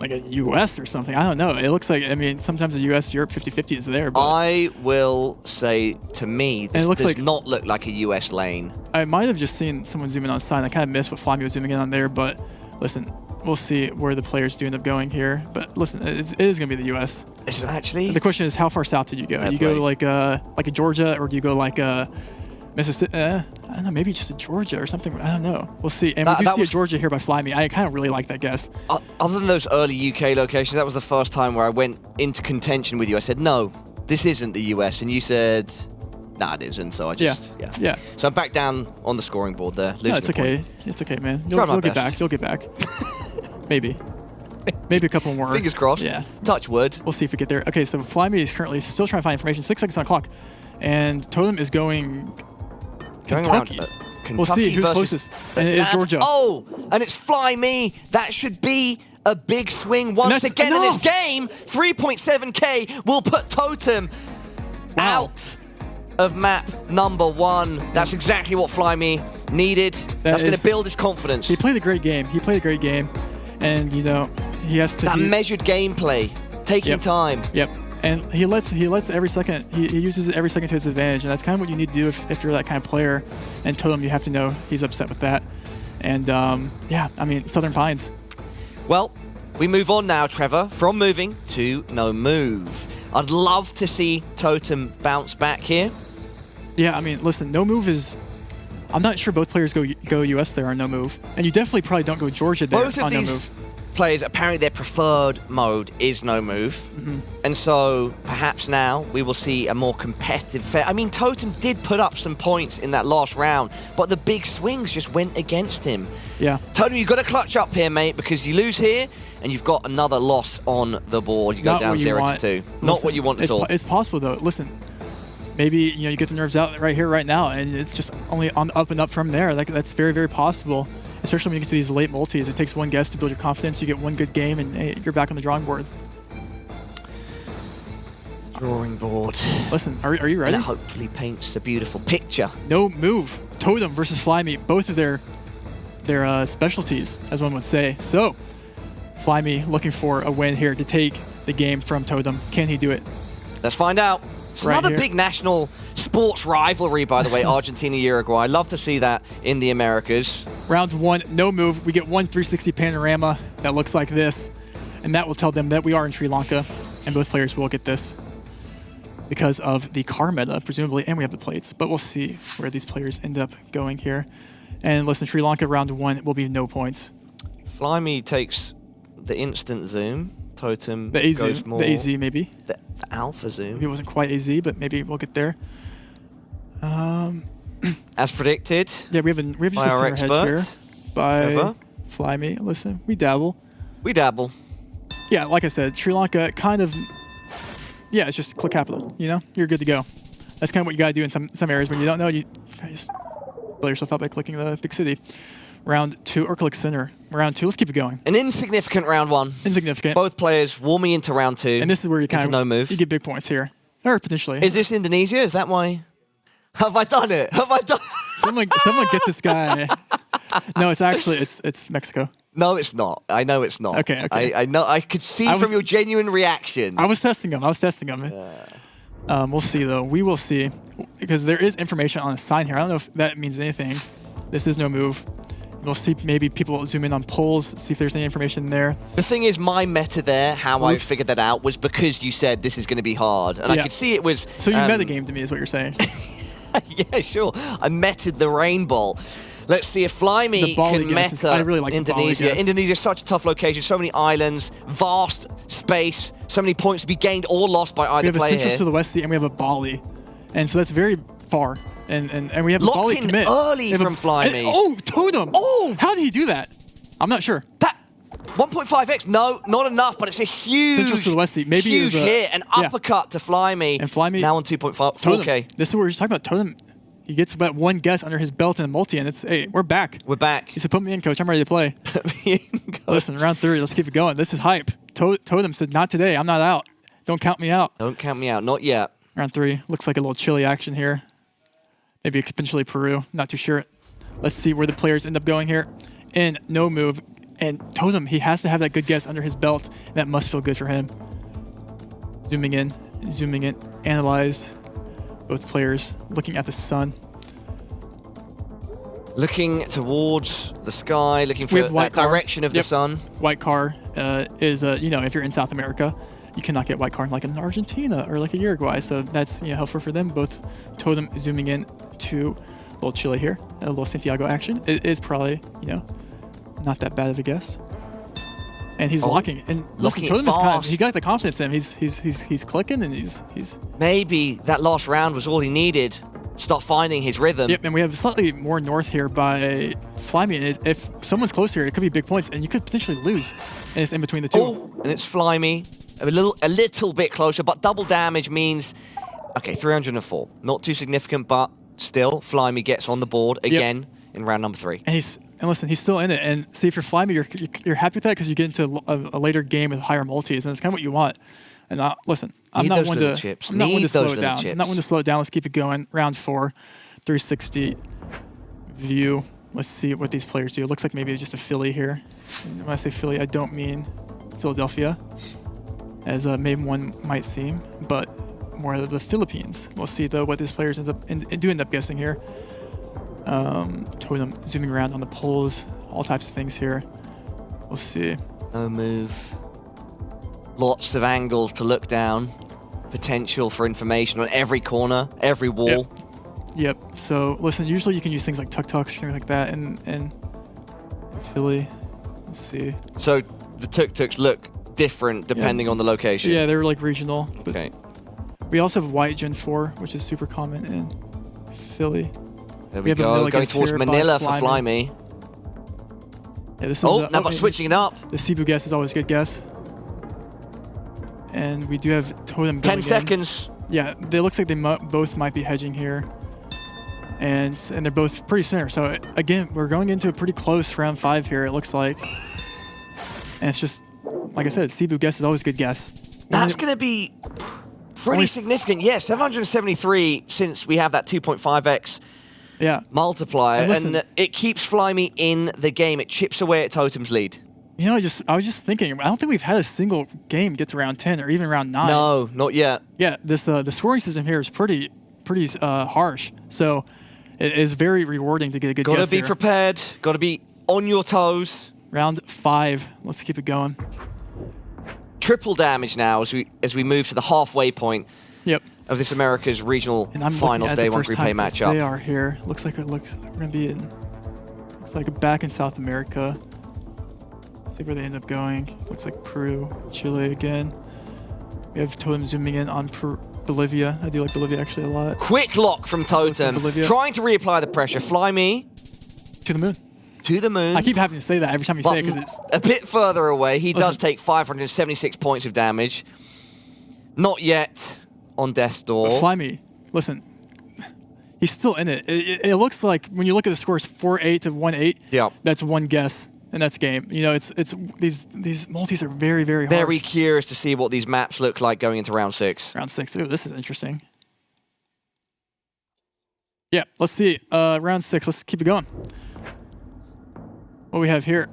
like a US or something. I don't know. It looks like, sometimes the US-Europe 50-50 is there. But I will say, to me, this does not look like a US lane. I might have just seen someone zoom in on a sign. I kind of missed what Flyme was zooming in on there, but listen, we'll see where the players do end up going here. But listen, it is going to be the US. Is it actually? The question is, how far south did you go? You go like a Georgia, or do you go like a Mississippi? I don't know, maybe just a Georgia or something. I don't know. We'll see. And we do see a Georgia here by Flyme. I kind of really like that guess. Other than those early UK locations, that was the first time where I went into contention with you. I said, no, this isn't the US. And you said, nah, it isn't. So I just, yeah. So I'm back down on the scoring board there. No, it's okay. It's okay, man. You'll get back. You'll get back. Maybe. Maybe a couple more. Fingers crossed. Yeah. Touch wood. We'll see if we get there. Okay, so Flyme is currently still trying to find information. 6 seconds on the clock. And Totem is going Kentucky. Kentucky. We'll see who's closest. And it is Georgia. Oh, and it's Flyme. That should be a big swing once again in this game. 3.7k will put Totem out of map number 1. That's exactly what Flyme needed. That's going to build his confidence. He played a great game. And, he has to... That measured gameplay, taking time. Yep. And he lets every second, he uses every second to his advantage, and that's kind of what you need to do if you're that kind of player. And Totem, you have to know he's upset with that. And Southern Pines. Well, we move on now, Trevor, from moving to no move. I'd love to see Totem bounce back here. Yeah, listen, no move is... I'm not sure both players go US there on no move. And you definitely probably don't go Georgia there on no move. players, apparently their preferred mode is no move. And so perhaps now we will see a more competitive fair. I mean, Totem did put up some points in that last round, but the big swings just went against him. Yeah. Totem, you've got to clutch up here, mate, because you lose here and you've got another loss on the board. You go down 0-2. Not what you want at all. It's possible, though. Listen, maybe you get the nerves out right here, right now, and it's just only on up and up from there. Like, that's very, very possible. Especially when you get to these late multis, it takes one guess to build your confidence. You get one good game, and hey, you're back on the drawing board. Drawing board. Listen, are you ready? And it hopefully paints a beautiful picture. No move. Totem versus Flyme, both of their specialties, as one would say. So, Flyme looking for a win here to take the game from Totem. Can he do it? Let's find out. It's another big national sports rivalry, by the way, Argentina-Uruguay. Love to see that in the Americas. Round 1, no move. We get one 360 panorama that looks like this, and that will tell them that we are in Sri Lanka, and both players will get this because of the car meta, presumably, and we have the plates. But we'll see where these players end up going here. And listen, Sri Lanka round 1 will be no points. Flyme takes the instant zoom. Totem the AZ, goes more... The AZ, maybe. The alpha zoom. Maybe it wasn't quite AZ, but maybe we'll get there. As predicted. Yeah, we have just our heads here by Flyme. Listen, we dabble. We dabble. Yeah, like I said, Sri Lanka kind of... Yeah, it's just click capital, you know? You're good to go. That's kind of what you got to do in some areas when you don't know. You just blow yourself up by clicking the big city. Round 2, or click center. Round 2, let's keep it going. An insignificant round 1. Insignificant. Both players warming into round 2. And this is where you kind of... no move. You get big points here. Or potentially. Is this Indonesia? Is that why? Have I done it? Have I done Someone get this guy. No, it's actually, it's Mexico. No, it's not. I know it's not. Okay. I know. I could see from your genuine reaction. I was testing him. We'll see, though. We will see. Because there is information on the sign here. I don't know if that means anything. This is no move. We'll see maybe people zoom in on polls, see if there's any information there. The thing is, my meta there, how I figured that out, was because you said this is going to be hard. And I could see it was... So you metagame to me is what you're saying. Yeah, sure. I meted the Rainbolt. Let's see if Flyme can meta I really like Indonesia. Indonesia's such a tough location, so many islands, vast space, so many points to be gained or lost by either player here. We have a Central to the West Sea, and we have a Bali. And so that's very far. And we have a Locked Bali in commit. early from Flyme. Oh, Totem! Oh! How did he do that? I'm not sure. That 1.5x, no, not enough, but it's a huge, Central to the West Sea. Maybe huge hit, an uppercut to Flyme. And Flyme now on 2.5, 4K. This is what we're just talking about. Totem, he gets about one guess under his belt in the multi, and it's, hey, we're back. We're back. He said, put me in, coach. I'm ready to play. Put me in, coach. Listen, round 3, let's keep it going. This is hype. Totem said, not today. I'm not out. Don't count me out. Don't count me out. Not yet. Round 3. Looks like a little chilly action here. Maybe potentially Peru. Not too sure. Let's see where the players end up going here. In no move. And Totem, he has to have that good guess under his belt. And that must feel good for him. Zooming in. Analyze both players. Looking at the sun. Looking towards the sky. Looking for that direction of the sun. White car is, if you're in South America, you cannot get white car like in Argentina or like a Uruguay. So that's helpful for them. Both Totem zooming in to a little Chile here, a little Santiago action. It is probably, not that bad of a guess. And he's locking. And listen, Totem is he got the confidence in him. He's clicking and he's maybe that last round was all he needed. Start finding his rhythm. Yep, and we have slightly more north here by Flyme. If someone's close here, it could be big points, and you could potentially lose. And it's in between the two. Oh, and it's Flyme. A little bit closer, but double damage means, okay, 304. Not too significant, but still, Flyme gets on the board again in round number 3. And listen, he's still in it. And see, if you're Flyme, you're happy with that because you get into a later game with higher multis, and it's kind of what you want. And listen, I'm not one to slow it down. I'm not one to slow it down. Let's keep it going. Round 4, 360 view. Let's see what these players do. It looks like maybe just a Philly here. And when I say Philly, I don't mean Philadelphia, as maybe one might seem, but more of the Philippines. We'll see, though, what these players end up guessing here. Totem zooming around on the poles, all types of things here. We'll see. No move. Lots of angles to look down. Potential for information on every corner, every wall. Yep. So, listen, usually you can use things like tuk-tuks, things like that, in Philly. Let's see. So, the tuk-tuks look different depending on the location. Yeah, they're like regional. Okay. We also have white Gen 4, which is super common in Philly. There we go. Going towards Manila for Flyme. Yeah, this is now by switching it up. The Cebu guess is always a good guess. And we do have Totem going 10 seconds. Yeah, it looks like they both might be hedging here. And they're both pretty similar. So again, we're going into a pretty close round 5 here, it looks like. And it's just, like I said, Cebu guess is always a good guess. That's going to be pretty significant. Yes, 773 since we have that 2.5x multiplier. And it keeps Flyme in the game. It chips away at Totem's lead. You know, I was just thinking, I don't think we've had a single game get to round 10 or even round 9. No, not yet. Yeah, this the scoring system here is pretty harsh. So it is very rewarding to get a good guess. Got to be prepared. Got to be on your toes. Round 5. Let's keep it going. Triple damage now as we move to the halfway point. Yep. Of this America's Regional Finals Day 1 replay matchup. They are here. Looks like we're gonna be in. Looks like back in South America. See where they end up going. Looks like Peru, Chile again. We have Totem zooming in on Bolivia. I do like Bolivia actually a lot. Quick lock from Totem. Trying to reapply the pressure. Flyme. To the moon. To the moon. I keep having to say that every time you say it because it's a bit further away. He does take 576 points of damage. Not yet on death's door. Flyme, listen, he's still in it. It looks like when you look at the scores 4-8 to 1-8. Yeah. That's one guess. And that's game. You know, it's these multis are very, very harsh. Very curious to see what these maps look like going into round 6. Round 6. Ooh, this is interesting. Yeah, let's see. Round 6. Let's keep it going. What we have here?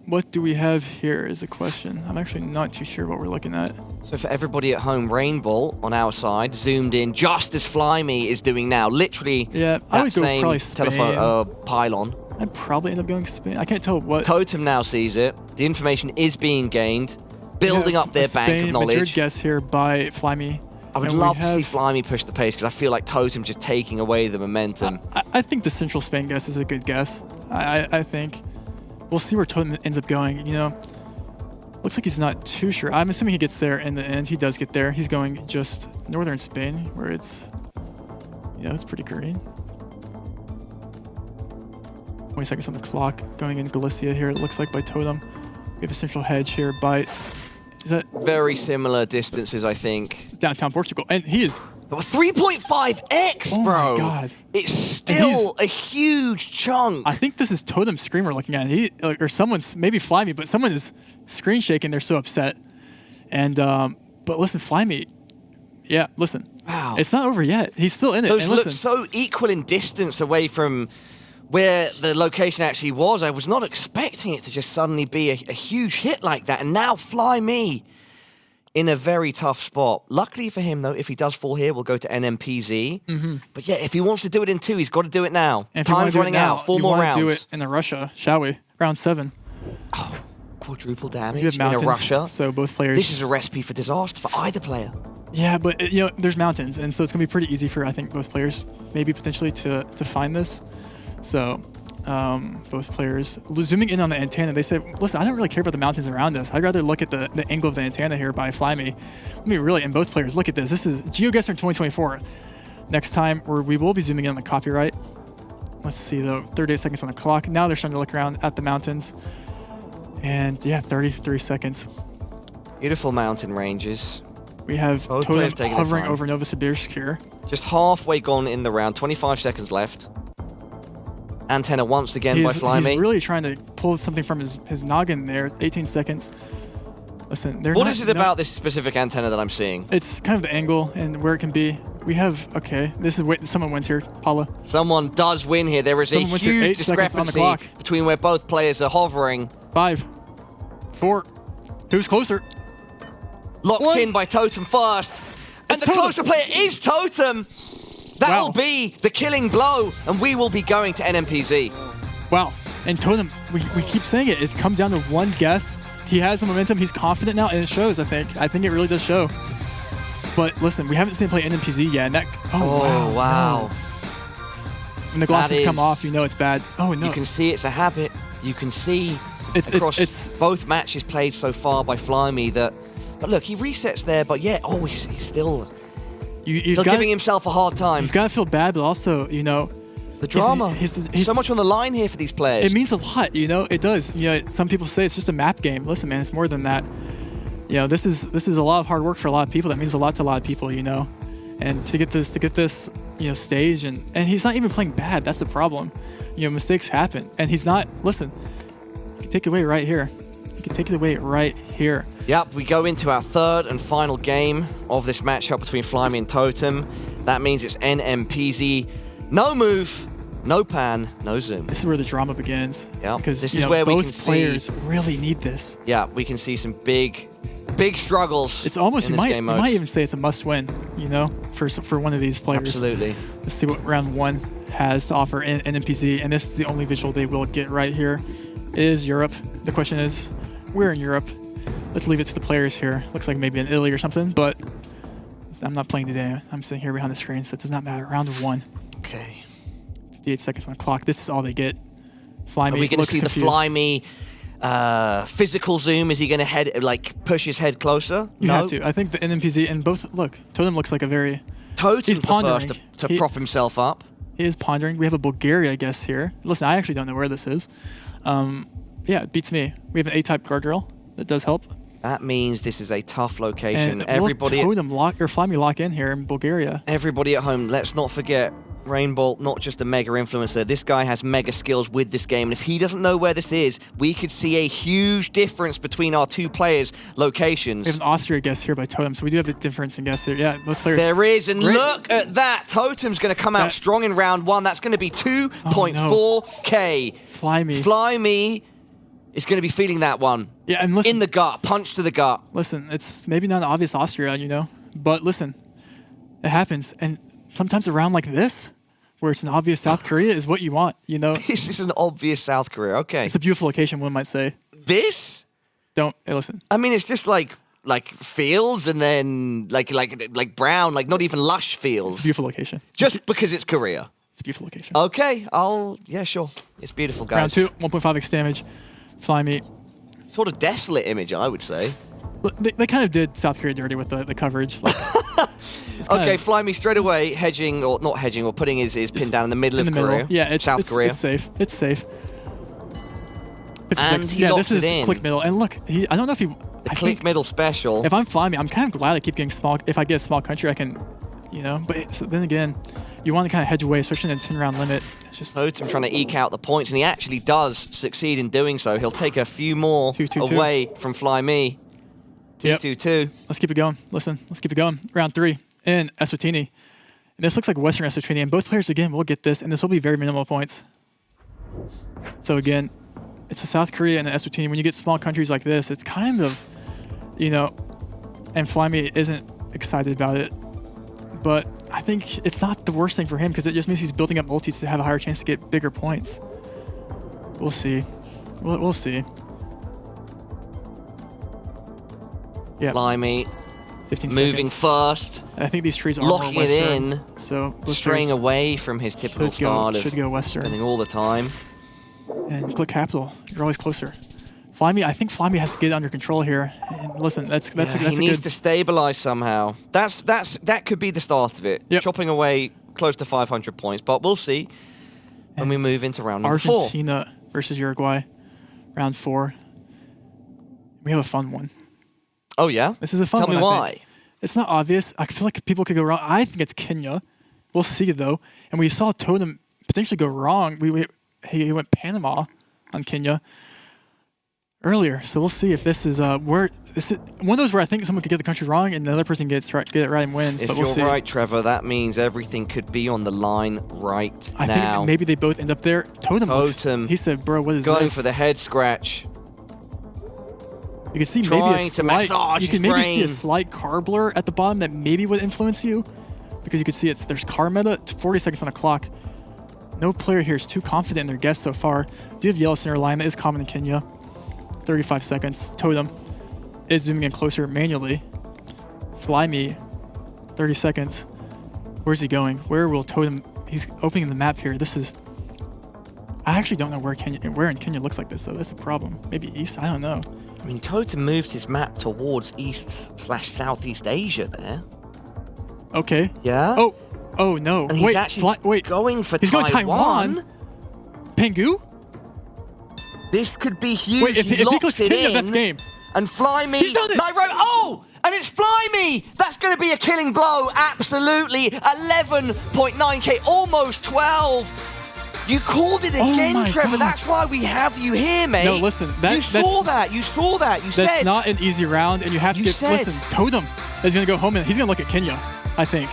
What do we have here is the question. I'm actually not too sure what we're looking at. So for everybody at home, Rainbolt on our side zoomed in just as Flyme is doing now. Literally that same telephone pylon. I'd probably end up going Spain. I can't tell what. Totem now sees it. The information is being gained, building up their bank of knowledge. Major guess here by Flyme. I would love to see Flyme push the pace because I feel like Totem just taking away the momentum. I think the Central Spain guess is a good guess. I think we'll see where Totem ends up going. You know, looks like he's not too sure. I'm assuming he gets there in the end. He does get there. He's going just northern Spain, where it's it's pretty green. 20 seconds on the clock. Going in Galicia here, it looks like by Totem. We have a central hedge here by... Is that... Very similar distances, I think. It's downtown Portugal. And he is... 3.5x, bro! Oh my god. It's still a huge chunk. I think this is Totem's screen we're looking at. Or someone's... Maybe Flyme, but someone is screen shaking. They're so upset. And... but listen, Flyme... Yeah, listen. Wow. It's not over yet. He's still in it. Those and look listen, so equal in distance away from... where the location actually was. I was not expecting it to just suddenly be a huge hit like that. And now Flyme in a very tough spot. Luckily for him, though, if he does fall here, we'll go to NMPZ. But yeah, if he wants to do it in 2, he's got to do it now. And Time's running out. 4 more rounds. Do it in a Russia, shall we? Round 7. Oh, quadruple damage in a Russia. So both players... This is a recipe for disaster for either player. Yeah, but there's mountains, and so it's going to be pretty easy for, I think, both players maybe potentially to find this. So both players zooming in on the antenna, they say, listen, I don't really care about the mountains around us. I'd rather look at the angle of the antenna here by Flyme. Let me really, and both players, look at this. This is GeoGuessr in 2024. Next time, we will be zooming in on the copyright. Let's see, though, 38 seconds on the clock. Now they're starting to look around at the mountains. And yeah, 33 seconds. Beautiful mountain ranges. We have Totem hovering over Novosibirsk here. Just halfway gone in the round, 25 seconds left. Antenna once again by Flyme. He's really trying to pull something from his noggin there. 18 seconds. Listen, what is it about this specific antenna that I'm seeing? It's kind of the angle and where it can be. We have, okay, this is someone wins here, Paula. Someone does win here. There is a huge discrepancy between where both players are hovering. 5, 4, who's closer? Locked in by Totem first. And the closer player is Totem. That will be the killing blow, and we will be going to NMPZ. Wow. And Totem, we keep saying it. It comes down to one guess. He has the momentum. He's confident now, and it shows, I think. I think it really does show. But listen, we haven't seen him play NMPZ yet. And that, wow. No. When the glasses come off, you know it's bad. Oh, no. You can see it's a habit. You can see across both matches played so far by Flyme that. But look, he resets there, but yeah, he's still giving himself a hard time. You've got to feel bad, but also, you know, the drama. He's so much on the line here for these players. It means a lot, you know. It does. You know, some people say it's just a map game. Listen, man, it's more than that. You know, this is a lot of hard work for a lot of people. That means a lot to a lot of people, you know. And to get this, you know, stage, and he's not even playing bad. That's the problem. You know, mistakes happen, and he's not. Listen, he can take it away right here. He can take it away right here. Yep, we go into our third and final game of this matchup between Flyme and Totem. That means it's NMPZ. No move, no pan, no zoom. This is where the drama begins. Yeah, because this is where we can see... both players really need this. Yeah, we can see some big struggles. It's almost, in you this game mode. might even say it's a must-win, you know, for one of these players. Absolutely. Let's see what round one has to offer in NMPZ, and this is the only visual they will get right here. It is Europe. The question is, where in Europe? Let's leave it to the players here. Looks like maybe in Italy or something, but I'm not playing today. I'm sitting here behind the screen, so it does not matter. Round one. Okay. 58 seconds on the clock. This is all they get. Flyme. Are we going to see confused. the Flyme physical zoom? Is he going to push his head closer? You have to. I think the NMPZ and both. Look, Totem looks like a very. Totem's the first to prop himself up. He is pondering. We have a Bulgaria, I guess, here. Listen, I actually don't know where this is. Yeah, it beats me. We have an A-type guardrail. That does help. That means this is a tough location. And everybody Totem Flyme lock in here in Bulgaria. Everybody at home, let's not forget Rainbolt, not just a mega influencer. This guy has mega skills with this game, and if he doesn't know where this is, we could see a huge difference between our two players' locations. We have an Austria guess here by Totem, so we do have a difference in guess here. Yeah, both players. There is, and look at that. Totem's going to come out strong in round one. That's going to be 2.4K. Flyme is going to be feeling that one. Yeah, and listen, in the gut, punch to the gut. Listen, it's maybe not an obvious Austria, you know, but listen, it happens, and sometimes a round like this, where it's an obvious South Korea, is what you want, you know. This is an obvious South Korea. Okay, it's a beautiful location, one might say. This? Hey, listen. I mean, it's just like fields, and then like brown, like not even lush fields. It's a beautiful location. Just because it's Korea. It's a beautiful location. Okay, yeah, sure. It's beautiful, guys. Round two, 1.5x damage. Flyme. Sort of desolate image, I would say. They kind of did South Korea dirty with the coverage. Like, okay, Flyme straight away hedging, or not hedging, or putting his pin down in the middle of Korea. Yeah, it's South Korea. It's safe. It's safe. 56. And he locks this is it in. click middle. And look, I don't know if he... The click middle special. If I'm Flyme, I'm kind of glad I keep getting small. If I get a small country, I can, you know. But so then again, you want to kind of hedge away, especially in a 10-round limit. It's just Totem trying to eke out the points, and he actually does succeed in doing so. He'll take a few more away from Flyme. 2-2-2. Let's keep it going. Listen, let's keep it going. Round three in Eswatini. And this looks like Western Eswatini, and both players, again, will get this, and this will be very minimal points. So again, it's a South Korea and an Eswatini. When you get small countries like this, it's kind of, you know, and Flyme isn't excited about it. But I think it's not the worst thing for him, because it just means he's building up multis to have a higher chance to get bigger points. We'll see. We'll see. Yeah. Flyme 15 moving seconds. first. I think these trees are locking more Western, it in. So straying away from his typical style of should go Western. spending all the time. And click capital. You're always closer. Flyme, I think Flyme has to get it under control here. And listen, that's he needs to stabilize somehow. That could be the start of it. Yep. Chopping away close to 500 points, but we'll see when we move into round number 4. Argentina versus Uruguay, round 4. We have a fun one. Oh yeah? This is a fun one. Tell me why. It's not obvious. I feel like people could go wrong. I think it's Kenya. We'll see though. And we saw Totem potentially go wrong. He went Panama on Kenya earlier, so we'll see if this is one of those where I think someone could get the country wrong and the other person get it right and wins. If but we'll you're see. right, Trevor, that means everything could be on the line right now. I think maybe they both end up there. Totem. He said, "Bro, what is going this?" for the head scratch. You can see Trying to massage you can maybe see a slight car blur at the bottom that maybe would influence you, because you can see there's car meta. 40 seconds on the clock. No player here is too confident in their guess so far. Do you have yellow center line? That is common in Kenya. 35 seconds. Totem is zooming in closer manually. Flyme, 30 seconds. Where's he going? Where will Totem... He's opening the map here. This is... I actually don't know where in Kenya looks like this, though. That's the problem. Maybe east? I don't know. I mean, Totem moved his map towards East/Southeast Asia there. Okay. Yeah? Oh no. And he's actually going for He's going Taiwan? Pengu? This could be huge. Wait, if he clicks Kenya, that's game. And Flyme. He's done it! Oh! And it's Flyme! That's going to be a killing blow. Absolutely. 11.9k, almost 12. You called it again, Trevor. God. That's why we have you here, mate. No, listen. You saw that. You That's said. not an easy round, and you have to listen, Totem is going to go home, and he's going to look at Kenya, I think.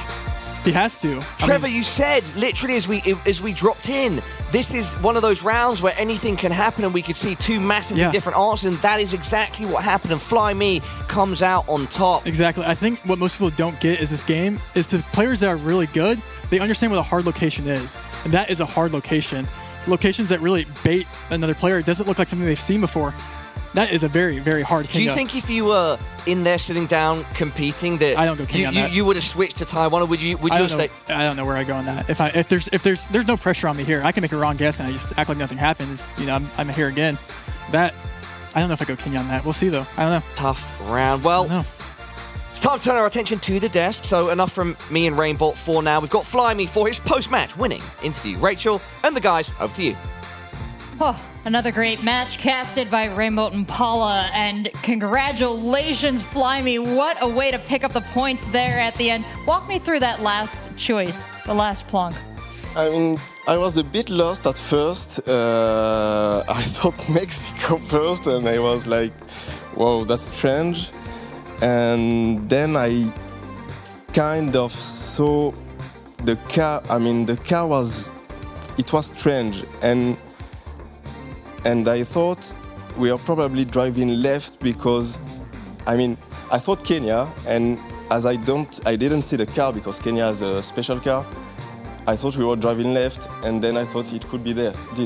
He has to. Trevor, you said, literally as we dropped in, this is one of those rounds where anything can happen and we could see two massively different answers, and that is exactly what happened, and Flyme comes out on top. Exactly. I think what most people don't get is this game is to players that are really good, they understand what a hard location is, and that is a hard location. Locations that really bait another player, it doesn't look like something they've seen before. That is a very, very hard Kenya. Do you think if you were in there sitting down competing that I don't go Kenya on that. You would have switched to Taiwan, or would you have stayed? I don't know where I go on that. If there's no pressure on me here, I can make a wrong guess and I just act like nothing happens. You know, I'm here again. That I don't know if I go Kenya on that. We'll see though. I don't know. Tough round. Well, it's time to turn our attention to the desk. So enough from me and Rainbolt for now. We've got Flyme for his post-match winning interview. Rachel and the guys, over to you. Oh, another great match casted by Rainbolt and Paula, and congratulations, Flyme. What a way to pick up the points there at the end. Walk me through that last choice, the last plonk. I mean, I was a bit lost at first. I thought Mexico first, and I was like, whoa, that's strange. And then I kind of saw the car. I mean, the car was strange. And I thought we are probably driving left because, I mean, I thought Kenya, and as I didn't see the car because Kenya has a special car, I thought we were driving left, and then I thought it could be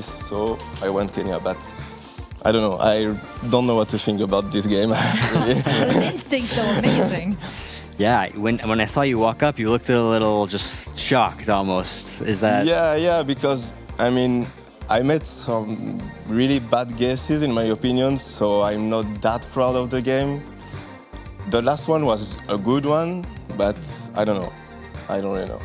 so I went Kenya, but I don't know, I don't know what to think about this game. Those instincts so amazing. Yeah, when I saw you walk up, you looked a little just shocked almost. Is that? Yeah, because, I mean, I made some really bad guesses in my opinion, so I'm not that proud of the game. The last one was a good one, but I don't know. I don't really know.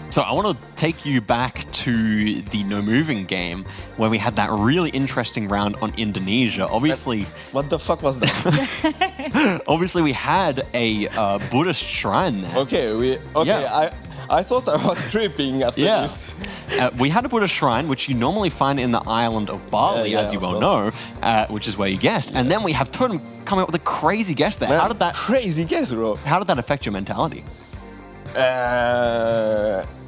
So I want to take you back to the no moving game where we had that really interesting round on Indonesia. Obviously, what the fuck was that? Obviously, we had a Buddhist shrine there. Okay, I thought I was tripping after this. We had a Buddhist shrine, which you normally find in the island of Bali, as you well know, which is where you guessed. And then we have Totem coming up with a crazy guess there. Man, crazy guess, bro. How did that affect your mentality?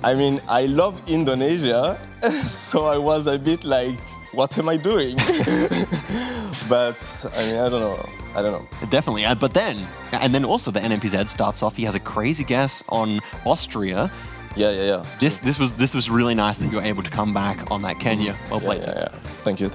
I mean, I love Indonesia, so I was a bit like, what am I doing? But, I mean, I don't know. Definitely. But then also the NMPZ starts off, he has a crazy guess on Austria. Yeah. This was really nice that you were able to come back on that Kenya. Well played. Yeah. Thank you.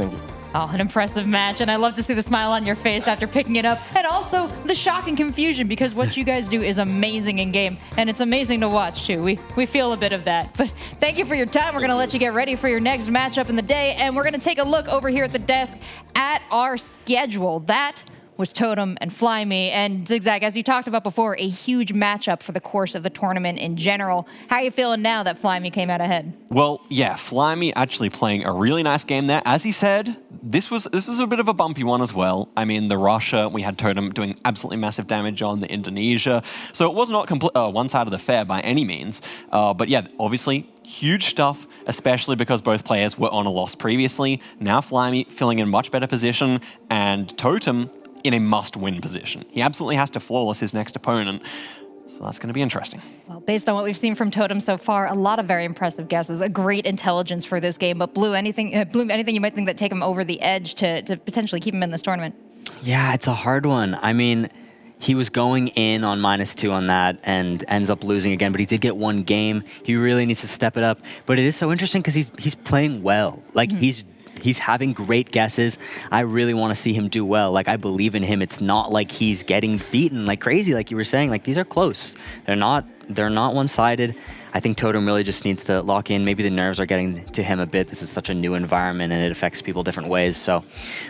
Oh, an impressive match, and I love to see the smile on your face after picking it up, and also the shock and confusion, because what you guys do is amazing in game, and it's amazing to watch too. We feel a bit of that. But thank you for your time. We're going to let you get ready for your next matchup in the day, and we're going to take a look over here at the desk at our schedule. That was Totem and Flyme. And Zigzag, as you talked about before, a huge matchup for the course of the tournament in general. How are you feeling now that Flyme came out ahead? Well, yeah, Flyme actually playing a really nice game there. As he said, this was a bit of a bumpy one as well. I mean, the Russia, we had Totem doing absolutely massive damage on the Indonesia. So it was not one side of the fair by any means. But yeah, obviously, huge stuff, especially because both players were on a loss previously. Now Flyme feeling in a much better position, and Totem in a must-win position. He absolutely has to flawless his next opponent, so that's going to be interesting. Well, based on what we've seen from Totem so far, a lot of very impressive guesses, a great intelligence for this game. But Blue, anything you might think that take him over the edge to potentially keep him in this tournament? Yeah, it's a hard one. I mean, he was going in on -2 on that and ends up losing again, but he did get one game. He really needs to step it up. But it is so interesting because he's playing well. Like, He's having great guesses. I really want to see him do well. Like, I believe in him. It's not like he's getting beaten like crazy, like you were saying. Like, these are close. They're not they're not one-sided. I think Totem really just needs to lock in. Maybe the nerves are getting to him a bit. This is such a new environment and it affects people different ways. So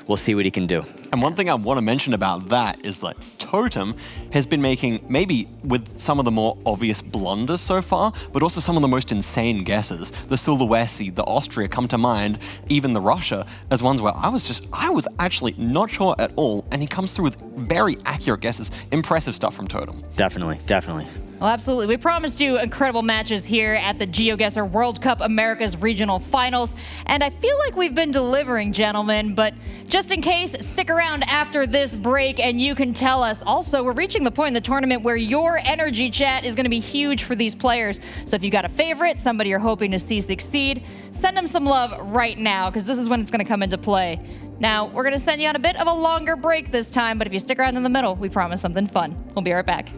we'll see what he can do. And one thing I want to mention about that is that Totem has been making, maybe with some of the more obvious blunders so far, but also some of the most insane guesses. The Sulawesi, the Austria come to mind, even the Russia, as ones where I was actually not sure at all, and he comes through with very accurate guesses. Impressive stuff from Totem. Definitely, definitely. Well, absolutely. We promised you incredible matches here at the GeoGuessr World Cup Americas Regional Finals, and I feel like we've been delivering, gentlemen, but just in case, stick around after this break and you can tell us. Also, we're reaching the point in the tournament where your energy chat is going to be huge for these players. So if you got a favorite, somebody you're hoping to see succeed, send them some love right now, because this is when it's going to come into play. Now, we're going to send you on a bit of a longer break this time, but if you stick around in the middle, we promise something fun. We'll be right back.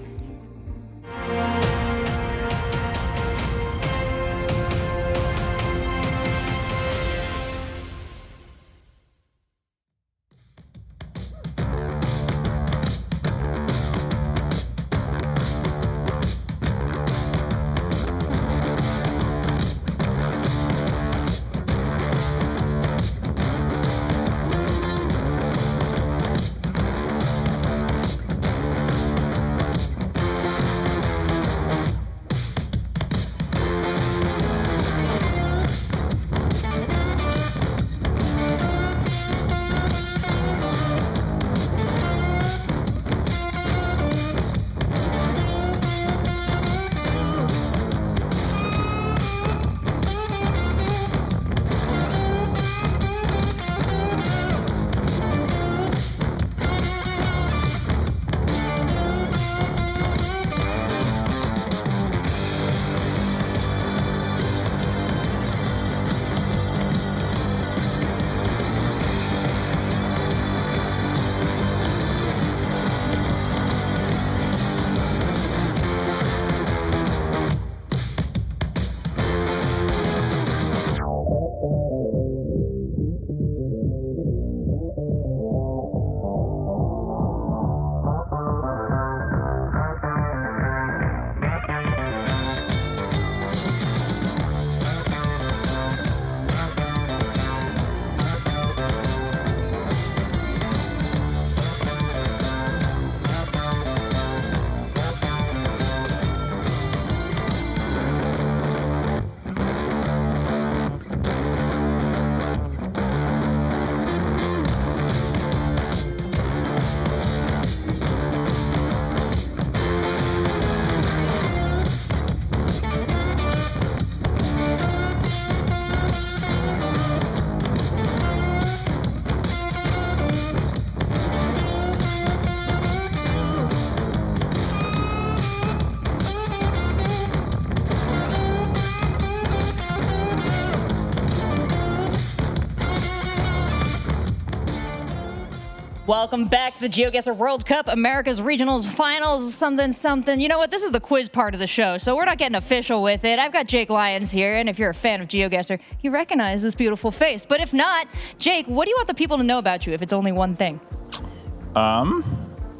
Welcome back to the GeoGuessr World Cup Americas Regionals Finals something. You know what? This is the quiz part of the show, so we're not getting official with it. I've got Jake Lyons here, and if you're a fan of GeoGuessr, you recognize this beautiful face. But if not, Jake, what do you want the people to know about you if it's only one thing?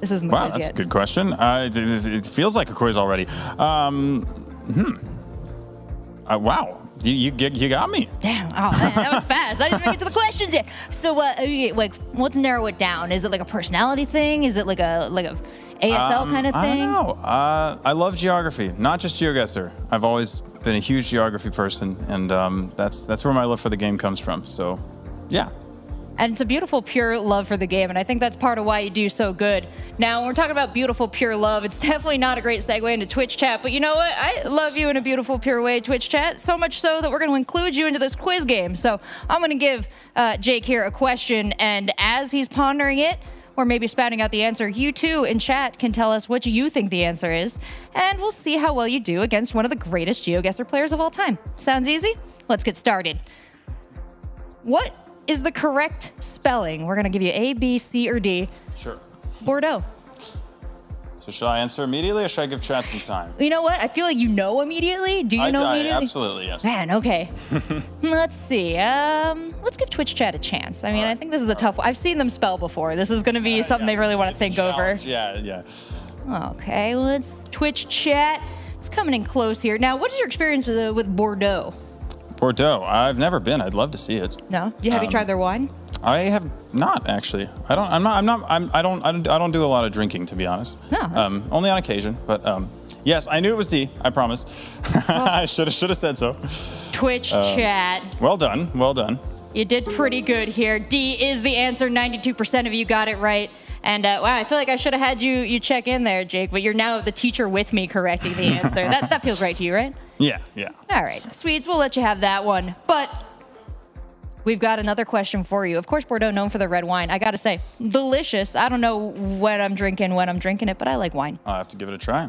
This isn't the quiz that's yet. a good question. It feels like a quiz already. Wow. You got me. Damn, oh man, that was fast. I didn't even get to the questions yet. So, like, let's narrow it down. Is it like a personality thing? Is it like a ASL kind of thing? I don't know. I love geography, not just GeoGuessr. I've always been a huge geography person, and that's where my love for the game comes from. So, yeah. And it's a beautiful, pure love for the game, and I think that's part of why you do so good. Now, when we're talking about beautiful, pure love, it's definitely not a great segue into Twitch chat, but you know what? I love you in a beautiful, pure way, Twitch chat, so much so that we're going to include you into this quiz game. So I'm going to give Jake here a question, and as he's pondering it, or maybe spouting out the answer, you too in chat can tell us what you think the answer is, and we'll see how well you do against one of the greatest GeoGuessr players of all time. Sounds easy? Let's get started. What is the correct spelling? We're going to give you A, B, C, or D. Sure. Bordeaux. So should I answer immediately or should I give chat some time? You know what? I feel like you know immediately. Do you know immediately? Absolutely, yes. Man, okay. Let's see. Let's give Twitch chat a chance. I mean, I think this is a tough one. I've seen them spell before. This is going to be something they really want to think over. Yeah. Okay, let's Twitch chat. It's coming in close here. Now, what is your experience with Bordeaux? Bordeaux. I've never been. I'd love to see it. No? Have you tried their wine? I have not actually. I don't do a lot of drinking, to be honest. No. Only on occasion. But yes, I knew it was D. I promise. I should have said so. Twitch chat. Well done. Well done. You did pretty good here. D is the answer. 92% of you got it right. And wow, I feel like I should have had you check in there, Jake, but you're now the teacher with me correcting the answer. That feels right to you, right? Yeah. All right, Swedes, we'll let you have that one. But we've got another question for you. Of course, Bordeaux, known for the red wine. I got to say, delicious. I don't know when I'm drinking it, but I like wine. I'll have to give it a try.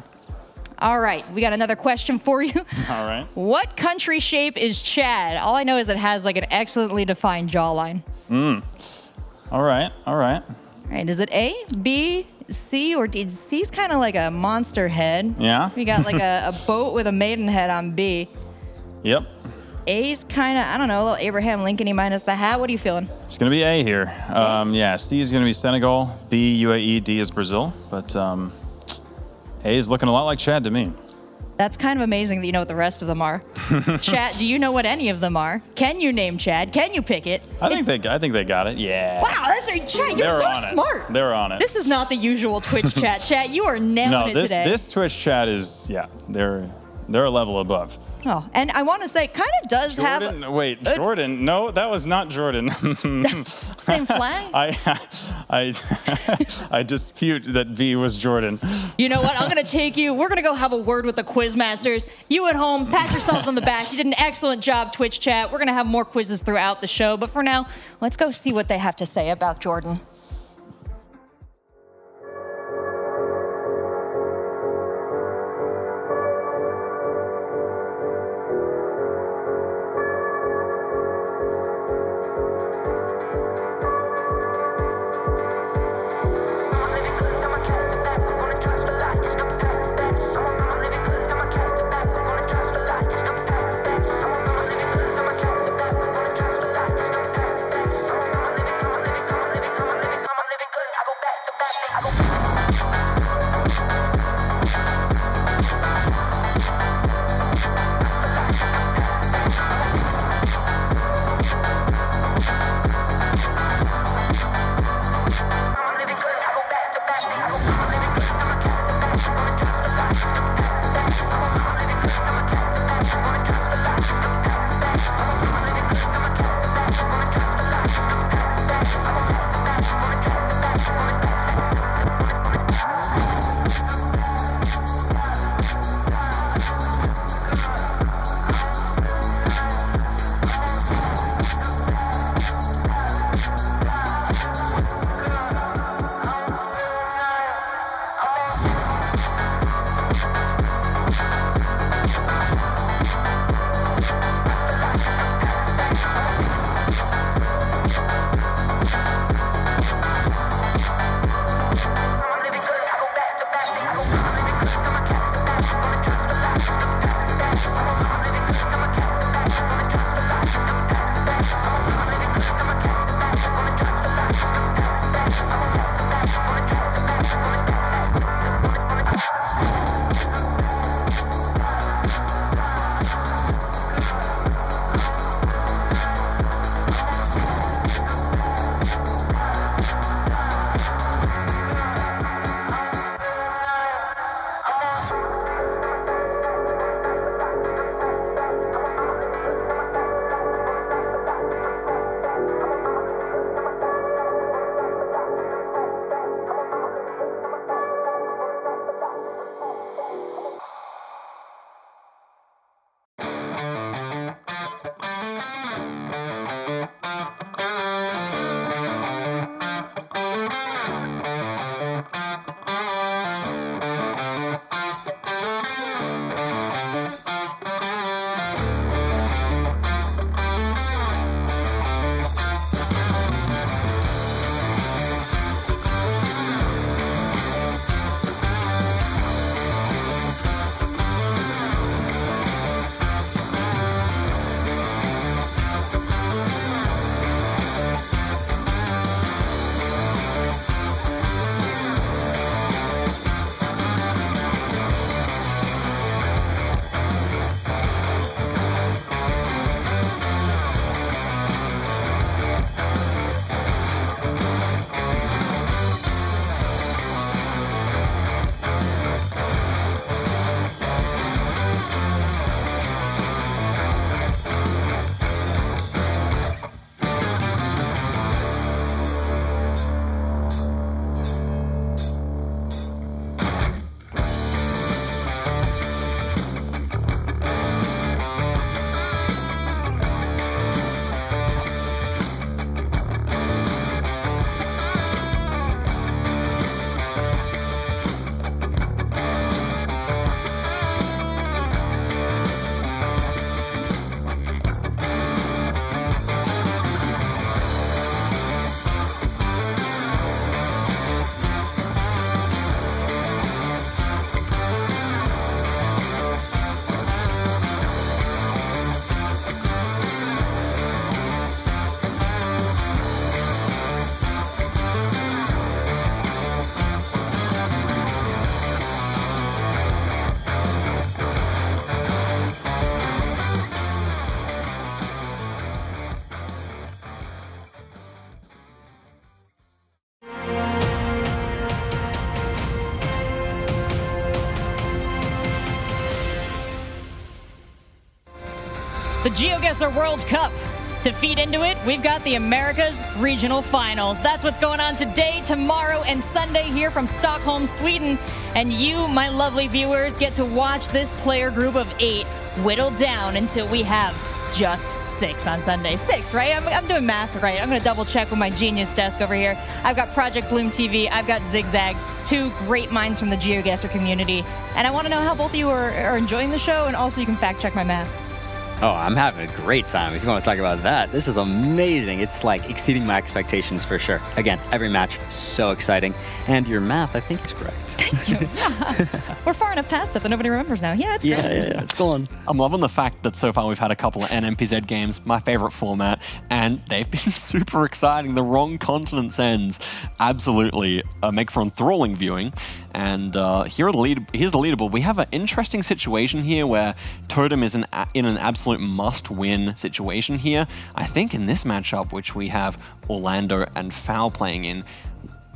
All right, we got another question for you. All right. What country shape is Chad? All I know is it has like an excellently defined jawline. All right. All right, is it A, B, C, or D? C's kind of like a monster head. Yeah. We got like a boat with a maidenhead on B. Yep. A's kind of, I don't know, a little Abraham Lincoln-y minus the hat. What are you feeling? It's going to be A here. Yeah, C is going to be Senegal, B, UAE, D is Brazil. But A is looking a lot like Chad to me. That's kind of amazing that you know what the rest of them are. Chad, do you know what any of them are? Can you name Chad? Can you pick it? I think they got it. Yeah. Wow, that's a Chad. You're so smart. They're on it. This is not the usual Twitch chat. Chat, you are nailing it today. This Twitch chat is, yeah, they're a level above. Oh, and I want to say, kind of does Jordan, have. Wait, Jordan? No, that was not Jordan. Same flag? I dispute that B was Jordan. You know what? I'm going to take you. We're going to go have a word with the Quizmasters. You at home, pat yourselves on the back. You did an excellent job, Twitch chat. We're going to have more quizzes throughout the show. But for now, let's go see what they have to say about Jordan. the GeoGuessr World Cup. To feed into it, we've got the Americas Regional Finals. That's what's going on today, tomorrow, and Sunday here from Stockholm, Sweden. And you, my lovely viewers, get to watch this player group of 8 whittled down until we have just 6 on Sunday. 6, right? I'm doing math right. I'm going to double check with my genius desk over here. I've got Project Bloom TV. I've got Zigzag. 2 great minds from the GeoGuessr community. And I want to know how both of you are enjoying the show, and also you can fact check my math. Oh, I'm having a great time. If you want to talk about that, this is amazing. It's like exceeding my expectations for sure. Again, every match, so exciting. And your math, I think, is correct. Thank you. We're far enough past it that nobody remembers now. Yeah, it's great. Yeah, it's going. I'm loving the fact that so far we've had a couple of NMPZ games, my favorite format, and they've been super exciting. The wrong continent's ends absolutely make for enthralling viewing. And here's the leaderboard. We have an interesting situation here where Totem is in an absolute must-win situation here. I think in this matchup, which we have Orlando and Foul playing in,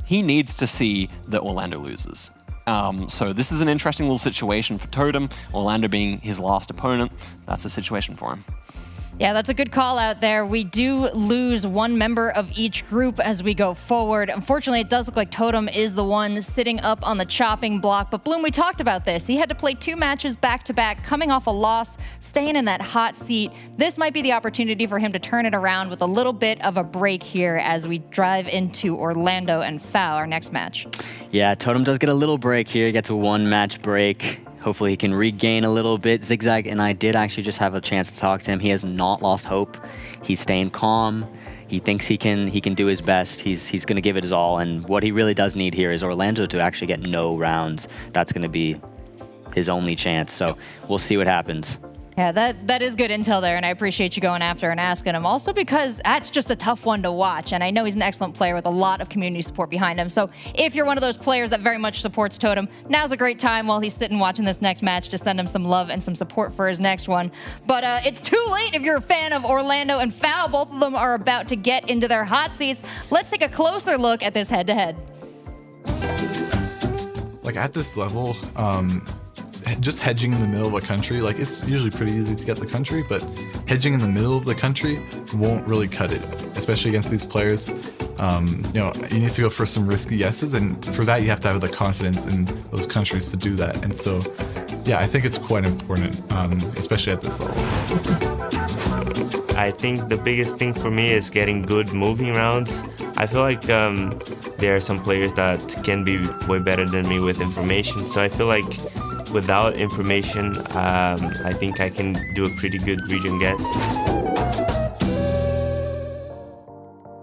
he needs to see that Orlando loses. So this is an interesting little situation for Totem, Orlando being his last opponent. That's the situation for him. Yeah, that's a good call out there. We do lose one member of each group as we go forward. Unfortunately, it does look like Totem is the one sitting up on the chopping block. But Bloom, we talked about this. He had to play 2 matches back-to-back, coming off a loss, staying in that hot seat. This might be the opportunity for him to turn it around with a little bit of a break here as we drive into Orlando and Foul, our next match. Yeah, Totem does get a little break here. He gets a 1-match break. Hopefully he can regain a little bit. Zigzag and I did actually just have a chance to talk to him. He has not lost hope. He's staying calm. He thinks he can do his best. He's going to give it his all. And what he really does need here is Orlando to actually get no rounds. That's going to be his only chance. So we'll see what happens. Yeah, that is good intel there, and I appreciate you going after and asking him. Also because that's just a tough one to watch, and I know he's an excellent player with a lot of community support behind him. So if you're one of those players that very much supports Totem, now's a great time while he's sitting watching this next match to send him some love and some support for his next one. But it's too late if you're a fan of Orlando and Foul. Both of them are about to get into their hot seats. Let's take a closer look at this head-to-head. Like at this level, just hedging in the middle of a country, like it's usually pretty easy to get the country, but hedging in the middle of the country won't really cut it, especially against these players. You know, you need to go for some risky guesses, and for that you have to have the confidence in those countries to do that. And so, yeah, I think it's quite important, especially at this level. I think the biggest thing for me is getting good moving rounds. I feel like there are some players that can be way better than me with information, so I feel like without information, I think I can do a pretty good region guess.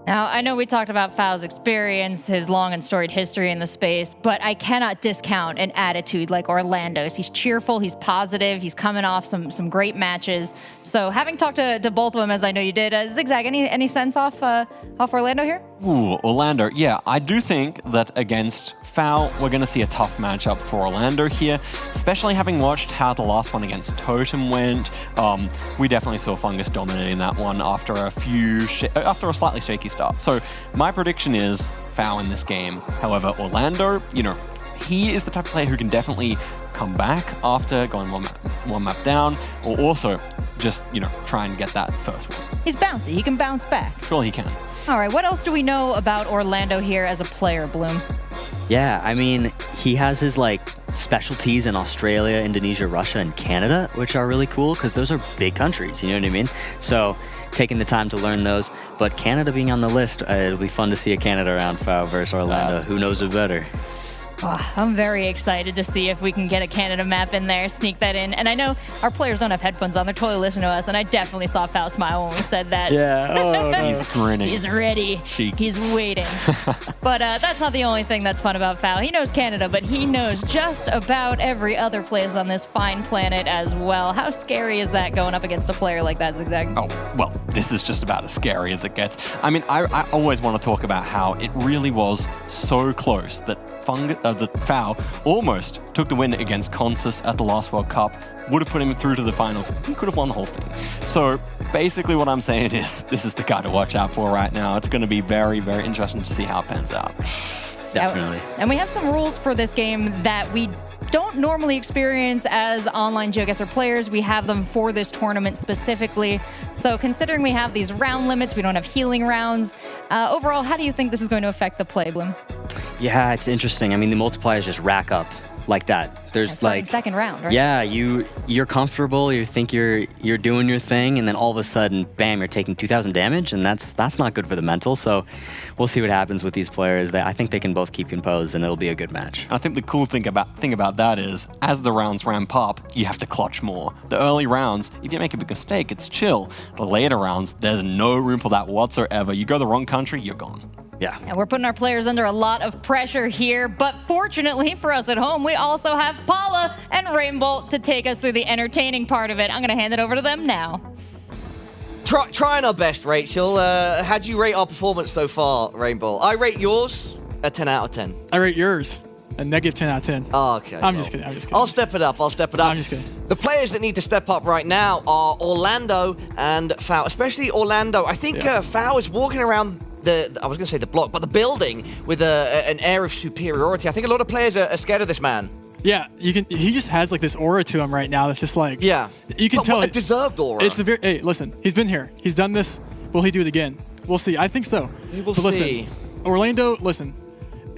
Now, I know we talked about Foul's experience, his long and storied history in the space, but I cannot discount an attitude like Orlando's. He's cheerful, he's positive, he's coming off some great matches. So having talked to both of them, as I know you did, Zigzag, any sense off Orlando here? Ooh, Orlando. Yeah, I do think that against Foul, we're going to see a tough matchup for Orlando here, especially having watched how the last one against Totem went. We definitely saw Fungus dominating that one after a slightly shaky start. So my prediction is Foul in this game. However, Orlando, you know, he is the type of player who can definitely come back after going one map down, or also just, you know, try and get that first one. He's bouncy. He can bounce back. Sure he can. All right, what else do we know about Orlando here as a player, Bloom? Yeah, I mean, he has his, like, specialties in Australia, Indonesia, Russia, and Canada, which are really cool because those are big countries, you know what I mean? So taking the time to learn those. But Canada being on the list, it'll be fun to see a Canada round Foul versus Orlando. Who knows it better? Oh, I'm very excited to see if we can get a Canada map in there, sneak that in. And I know our players don't have headphones on. They're totally listening to us. And I definitely saw Foul smile when we said that. Yeah. Oh, no. He's grinning. He's ready. Chic. He's waiting. But that's not the only thing that's fun about Foul. He knows Canada, but he knows just about every other place on this fine planet as well. How scary is that going up against a player like that, Zigzag? Oh, well, this is just about as scary as it gets. I mean, I always want to talk about how it really was so close that the Foul almost took the win against Consus at the last World Cup, would have put him through to the finals. He could have won the whole thing. So basically what I'm saying is this is the guy to watch out for right now. It's going to be very, very interesting to see how it pans out. Definitely. And we have some rules for this game that we don't normally experience as online GeoGuessr players. We have them for this tournament specifically. So considering we have these round limits, we don't have healing rounds. Overall, how do you think this is going to affect the play, Bloom? Yeah, it's interesting. I mean, the multipliers just rack up like that. There's like second round, right? Yeah, you're comfortable. You think you're doing your thing, and then all of a sudden, bam, you're taking 2,000 damage, and that's not good for the mental. So we'll see what happens with these players. I think they can both keep composed, and it'll be a good match. I think the cool thing about that is, as the rounds ramp up, you have to clutch more. The early rounds, if you make a big mistake, it's chill. The later rounds, there's no room for that whatsoever. You go the wrong country, you're gone. Yeah. And we're putting our players under a lot of pressure here, but fortunately for us at home, we also have Paula and Rainbolt to take us through the entertaining part of it. I'm going to hand it over to them now. Trying our best, Rachel. How'd you rate our performance so far, Rainbolt? I rate yours a 10 out of 10. I rate yours a negative 10 out of 10. Oh, okay. I'm just kidding. I'll step it up. I'm just kidding. The players that need to step up right now are Orlando and Fao, especially Orlando. I think Fao is walking around I was going to say the block, but the building with an air of superiority. I think a lot of players are scared of this man. Yeah, he just has like this aura to him right now. That's just like, yeah, you can tell a deserved aura. It's hey, listen, he's been here, he's done this. Will he do it again? We'll see. I think so. We'll see. Orlando, listen,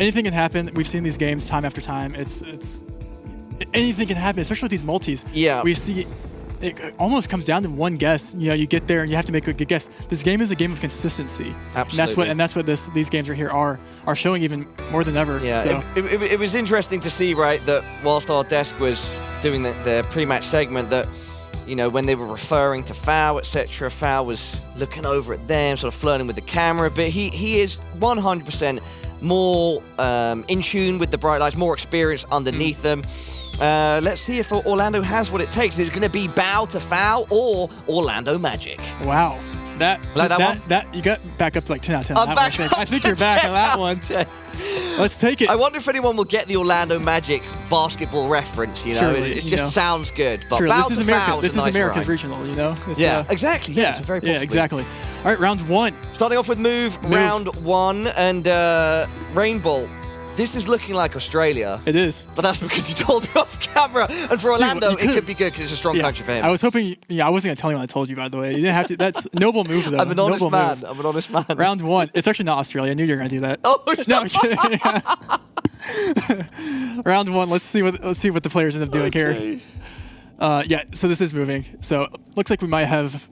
anything can happen. We've seen these games time after time. It's anything can happen, especially with these multis. Yeah, we see. It almost comes down to one guess. You know, you get there and you have to make a good guess. This game is a game of consistency. Absolutely. And that's what these games right here are showing even more than ever. Yeah, so. it was interesting to see, right, that whilst our desk was doing the pre-match segment, that, you know, when they were referring to Fao, etc., Fao was looking over at them, sort of flirting with the camera, but he is 100% more in tune with the bright lights, more experience underneath them. Let's see if Orlando has what it takes. Is it going to be bow to Fao or Orlando Magic? Wow. That you got back up to like 10 out of 10. I'm back I think you're back on that one. Let's take it. I wonder if anyone will get the Orlando Magic basketball reference, you know? Surely, it just sounds good. But sure, bow this is to America. Fao This is nice America's ride. regional, you know? It's, exactly. Yeah, very possibly. Yeah, exactly. All right, round one. Starting off with move. Round one, and Rainbolt. This is looking like Australia. It is. But that's because you told me off camera. And for Orlando, it could be good because it's a strong country for him. I was hoping, I wasn't going to tell you when I told you, by the way. You didn't have to. That's noble move, though. I'm an honest man. I'm an honest man. Round one. It's actually not Australia. I knew you were going to do that. Oh, no, I'm kidding. Round one. Let's see what the players end up doing here. Yeah, so this is moving. So looks like we might have...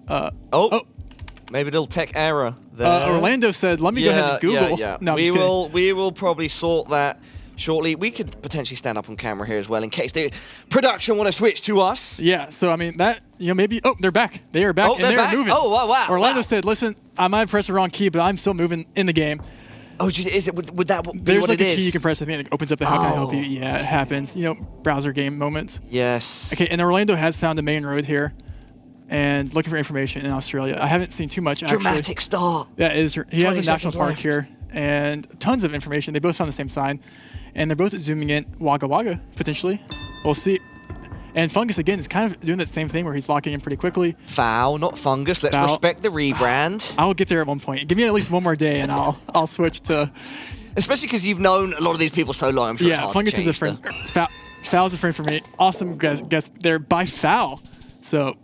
Maybe a little tech error there. Orlando said, let me go ahead and Google. Yeah. No, we will probably sort that shortly. We could potentially stand up on camera here as well in case the production want to switch to us. Yeah, so I mean, that, maybe... Oh, they're back. They are back, and they're moving. Oh, wow. Orlando said, listen, I might have pressed the wrong key, but I'm still moving in the game. Oh, is it? Would that be There's what like it a is? key you can press. I think it opens up the how can I help you. Yeah, it happens. Browser game moments. Yes. Okay, and Orlando has found a main road here. And looking for information in Australia. I haven't seen too much, actually. Dramatic start. Yeah, he has a national park left. here and tons of information. They both found the same sign. And they're both zooming in Wagga Wagga, potentially. We'll see. And Fungus, again, is kind of doing that same thing where he's locking in pretty quickly. Foul, not Fungus. Let's respect the rebrand. I'll get there at one point. Give me at least one more day and I'll switch to... Especially because you've known a lot of these people so long. I'm sure it's hard Fungus to is a friend. Foul's a friend for me. Awesome guess there by Foul. So...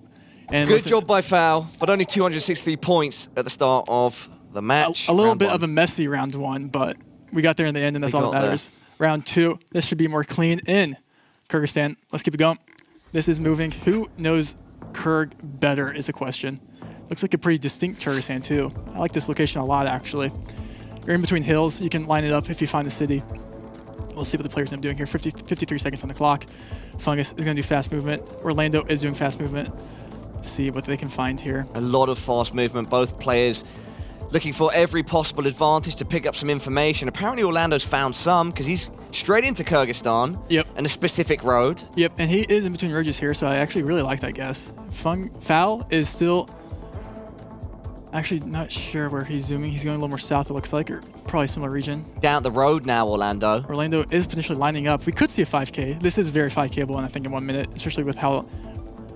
Good job by Fao, but only 263 points at the start of the match. A little bit of a messy round one, but we got there in the end, and that's all that matters. Round two, this should be more clean in Kyrgyzstan. Let's keep it going. This is moving. Who knows Kyrg better is a question. Looks like a pretty distinct Kyrgyzstan, too. I like this location a lot, actually. You're in between hills. You can line it up if you find the city. We'll see what the players end up doing here. 53 seconds on the clock. Fungus is going to do fast movement. Orlando is doing fast movement. See what they can find here. A lot of fast movement. Both players looking for every possible advantage to pick up some information. Apparently Orlando's found some because he's straight into Kyrgyzstan. Yep. And a specific road. Yep, and he is in between ridges here, so I actually really like that guess. Foul is still... Actually, not sure where he's zooming. He's going a little more south, it looks like, or probably a similar region. Down the road now, Orlando. Orlando is potentially lining up. We could see a 5K. This is very 5Kable, and I think in 1 minute, especially with how...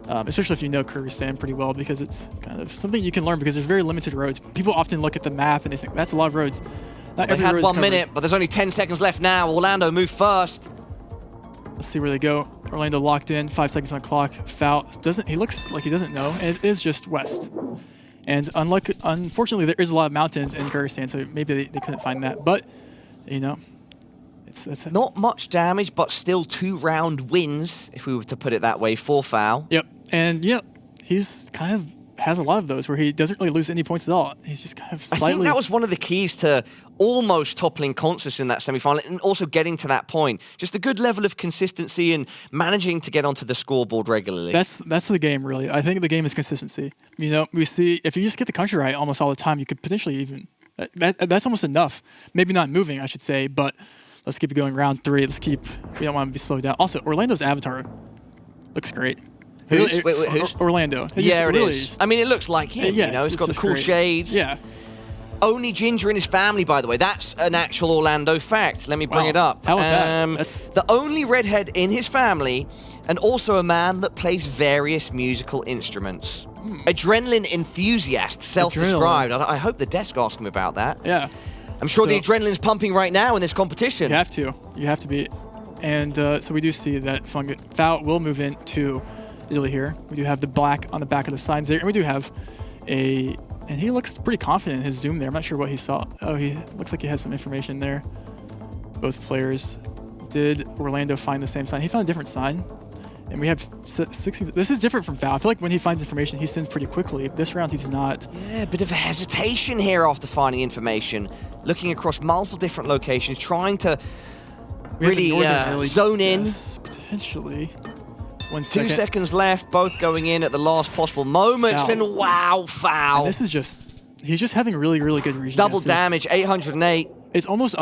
especially if you know Kyrgyzstan pretty well, because it's kind of something you can learn because there's very limited roads. People often look at the map and they think, that's a lot of roads. Well, they had 1 minute, but there's only 10 seconds left now. Orlando move first. Let's see where they go. Orlando locked in, 5 seconds on the clock. Foul. He looks like he doesn't know, and it is just west. And unfortunately, there is a lot of mountains in Kyrgyzstan, so maybe they couldn't find that. But, you know, it's not much damage, but still 2-round wins, if we were to put it that way, for Foul. Yep. And, yeah, he's kind of has a lot of those where he doesn't really lose any points at all. He's just kind of slightly... I think that was one of the keys to almost toppling Consus in that semi-final and also getting to that point. Just a good level of consistency and managing to get onto the scoreboard regularly. That's the game, really. I think the game is consistency. You know, we see if you just get the country right almost all the time, you could potentially even... That's almost enough. Maybe not moving, I should say, but let's keep it going. Round 3. Let's keep... We don't want to be slowed down. Also, Orlando's avatar looks great. Who's? Orlando. It is. I mean, it looks like him, you know. It's got the cool shades. Yeah. Only ginger in his family, by the way. That's an actual Orlando fact. Let me bring it up. How about that? The only redhead in his family, and also a man that plays various musical instruments. Adrenaline enthusiast, self-described. I hope the desk asked him about that. Yeah. I'm sure the adrenaline's pumping right now in this competition. You have to. You have to be. And so we do see that Foul will move into Italy here. We do have the black on the back of the signs there, and we do have and he looks pretty confident in his zoom there. I'm not sure what he saw. Oh, he looks like he has some information there. Both players. Did Orlando find the same sign? He found a different sign. And we have 16. This is different from Foul. I feel like when he finds information, he sends pretty quickly. This round, he's not. Yeah, a bit of a hesitation here after finding information. Looking across multiple different locations, trying to really zone in. Yes, potentially. 2 seconds left, both going in at the last possible moments, and wow, Foul. And this is just, he's just having really, really good region. Double damage, 808. It's almost,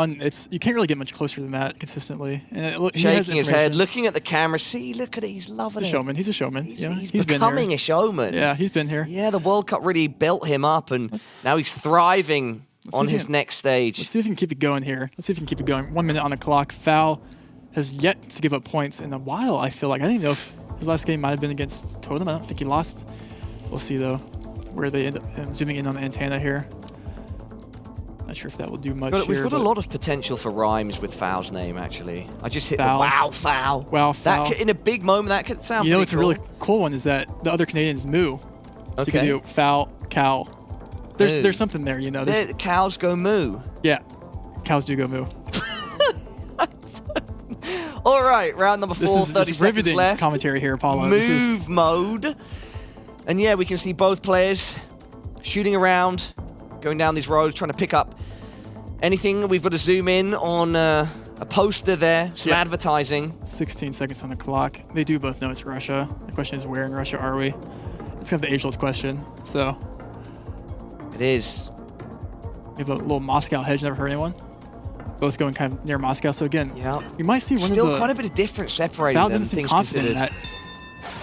you can't really get much closer than that consistently. And shaking his head, looking at the camera, see, look at it, he's loving it. He's a showman. He's becoming a showman. Yeah, he's been here. Yeah, the World Cup really built him up, and now he's thriving on his next stage. Let's see if he can keep it going here. 1 minute on the clock. Foul has yet to give up points in a while, I feel like. I don't even know if his last game might have been against Totem. I don't think he lost. We'll see, though, where they end up zooming in on the antenna here. Not sure if that will do much here. We've got a lot of potential for rhymes with Foul's name, actually. I just hit Foul. the wow, Foul. Wow, Foul. In a big moment, that could sound You know, pretty what's cool. a really cool one is that the other Canadians moo. So you can do Foul, cow. There's something there, you know. Cows go moo. Yeah, cows do go moo. All right, round number 4, 30 seconds left. Commentary here, Apollo. Move mode. And yeah, we can see both players shooting around, going down these roads, trying to pick up anything. We've got to zoom in on a poster there, some advertising. 16 seconds on the clock. They do both know it's Russia. The question is, where in Russia are we? It's kind of the age-old question, so. It is. We have a little Moscow hedge, never heard anyone. Both going kind of near Moscow, so again, we might see one of the... Still quite a bit of difference separating Foul them, doesn't seem things confident in considered.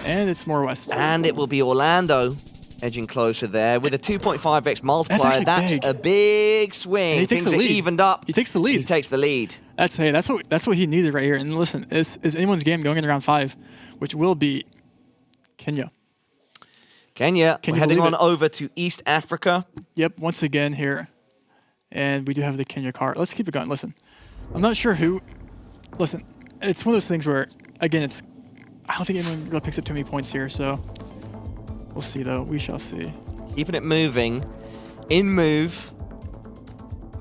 that. And it's more west. And it will be Orlando edging closer there with a 2.5x multiplier. That's a big swing. He takes Things the lead. are evened up. He takes the lead. He takes the lead. That's what he needed right here. And listen, is anyone's game going into round 5, which will be Kenya. We're heading on over to East Africa. Yep, once again here. And we do have the Kenya card. Let's keep it going. Listen, I'm not sure who. Listen, it's one of those things where, again, I don't think anyone really picks up too many points here, so we'll see, though. We shall see. Keeping it moving. In move.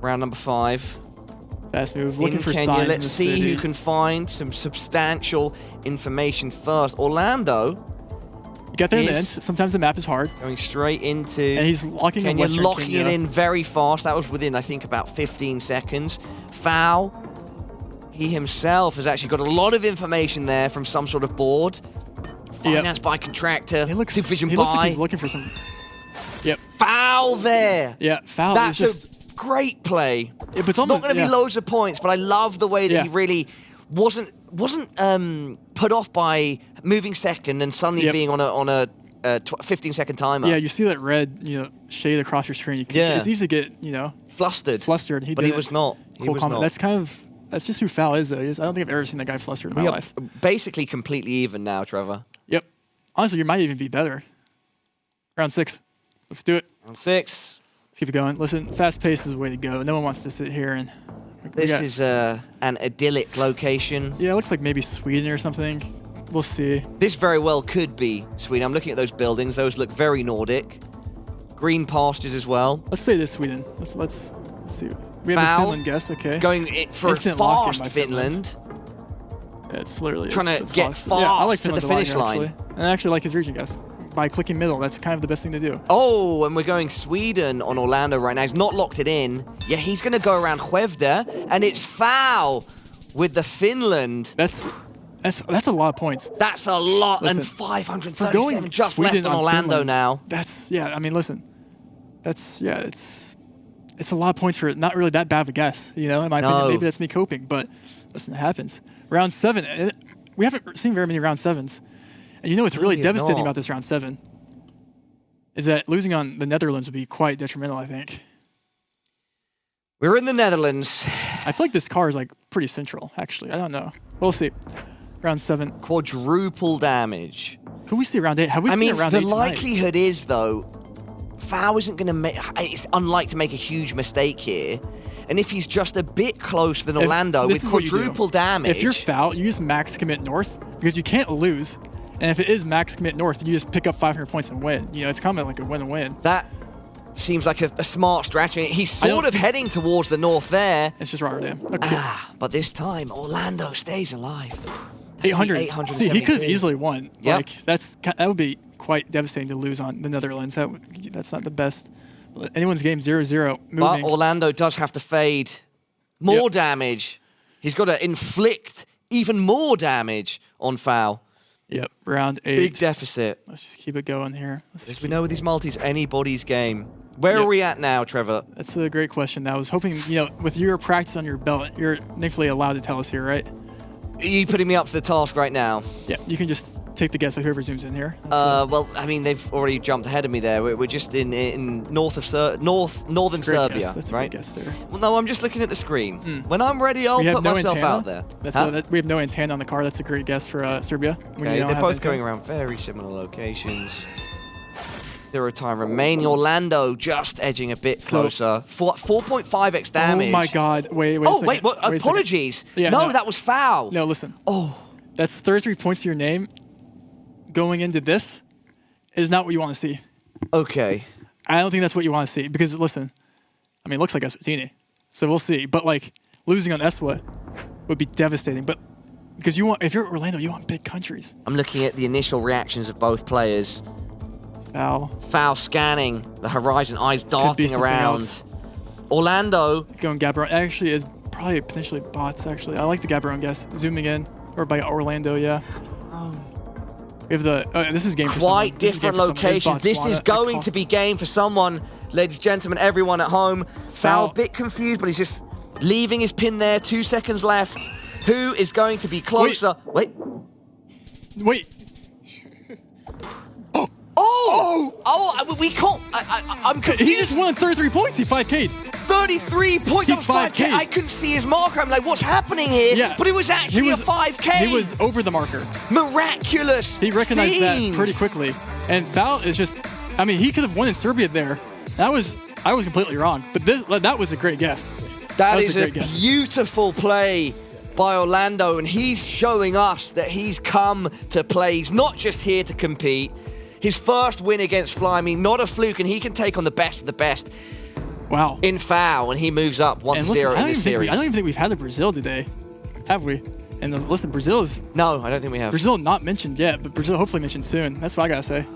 Round number 5. Fast move. Looking for Kenya. signs. Let's see who can find some substantial information first. Orlando. You got there in the end. Sometimes the map is hard. Going straight into... And he's locking in Western locking Kenya. it in very fast. That was within, I think, about 15 seconds. Foul. He himself has actually got a lot of information there from some sort of board. Financed by contractor. Supervision by. Looks like he's looking for some... Yep. Foul there. Yeah, Foul. That's just a great play. Yeah, but it's not going to be loads of points, but I love the way that he really wasn't put off by moving second and suddenly being on a 15-second timer. Yeah, you see that red, shade across your screen. It's easy to get, flustered. But he was not. That's just who Foul is, though. I don't think I've ever seen that guy flustered in my life. Basically completely even now, Trevor. Yep. Honestly, you might even be better. Round 6. Let's do it. Round 6. keep it going. Listen, fast pace is the way to go. No one wants to sit here and... This is an idyllic location. Yeah, it looks like maybe Sweden or something. We'll see. This very well could be Sweden. I'm looking at those buildings. Those look very Nordic. Green pastures as well. Let's say this Sweden. Let's see. We have a Finland guess, okay. Going for Instant a fast by Finland. Yeah, it's literally... Trying to get fast. fast yeah, I like to the Finland finish a lot, line. actually. And I actually like his region guess. By clicking middle, that's kind of the best thing to do. Oh, and we're going Sweden on Orlando right now. He's not locked it in. Yeah, he's going to go around Skövde, and it's foul with the Finland. That's a lot of points. That's a lot, Listen, and 537 just left on Sweden Orlando Finland, now. That's, yeah, I mean, listen. That's, yeah, it's a lot of points for not really that bad of a guess, you know, in my opinion. Maybe that's me coping, but listen, it happens. Round 7, we haven't seen very many round 7s. And you know what's really devastating about this round 7 is that losing on the Netherlands would be quite detrimental, I think. We're in the Netherlands. I feel like this car is like pretty central, actually. I don't know. We'll see. Round 7. Quadruple damage. Could we see round 8? Have we seen round 8 the likelihood is, though, Foul isn't going to make... It's unlikely to make a huge mistake here. And if he's just a bit closer than Orlando with quadruple damage... If you're Foul, you just max commit north because you can't lose. And if it is max commit north, you just pick up 500 points and win. You know, it's kind of like a win-win. That seems like a smart strategy. He's sort of heading towards the north there. It's just Rotterdam. Okay. But this time, Orlando stays alive. 800. See, he could have easily won. Yep. Like, that would be quite devastating to lose on the Netherlands. That's not the best. Anyone's game 0-0. But Orlando does have to fade. More damage. He's got to inflict even more damage on Foul. Yep, round 8. Big deficit. Let's just keep it going here. As we know with these multis, anybody's game. Where are we at now, Trevor? That's a great question. I was hoping, you know, with your practice on your belt, you're thankfully allowed to tell us here, right? Are you putting me up to the task right now? Yeah, you can just take the guess with whoever zooms in here. Well, I mean, they've already jumped ahead of me there. We're just in northern Serbia, That's a right? great guess there. Well, no, I'm just looking at the screen. When I'm ready, I'll put myself out there. We have no antenna on the car. That's a great guess for Serbia. Okay, they're both going around very similar locations. 0 time remaining. Orlando just edging a bit closer. 4.5x damage. Oh my God! Wait a second. Wait, what? Apologies. Yeah, no, that was Foul. No, listen. Oh, that's 33 points to your name. Going into this is not what you want to see. Okay. I don't think that's what you want to see because listen, I mean, it looks like Eswatini, so we'll see. But like losing on Eswa would be devastating. But because if you're Orlando, you want big countries. I'm looking at the initial reactions of both players. Foul scanning the horizon, eyes darting around. Else. Orlando going Gaborone actually is probably potentially bots. Actually, I like the Gaborone guess. Zooming in or by Orlando, yeah. We have the this is game for someone. Quite different locations. This is going to be game for someone, ladies and gentlemen, everyone at home. Foul a bit confused, but he's just leaving his pin there. 2 seconds left. Who is going to be closer? Wait. We can't. I'm confused. He just won 33 points. He 5K'd. 33 points. That was 5K. I couldn't see his marker. I'm like, what's happening here? Yeah. But it was actually a 5K. He was over the marker. Miraculous. He recognized that pretty quickly. And Foul is just, I mean, he could have won in Serbia there. I was completely wrong. But that was a great guess. That is a beautiful play by Orlando. And he's showing us that he's come to play. He's not just here to compete. His first win against Flyme, not a fluke, and he can take on the best of the best. Wow. In Foul, and he moves up 1-0 in this series. I don't even think we've had a Brazil today, have we? And listen, Brazil is... No, I don't think we have. Brazil not mentioned yet, but Brazil hopefully mentioned soon. That's what I gotta say.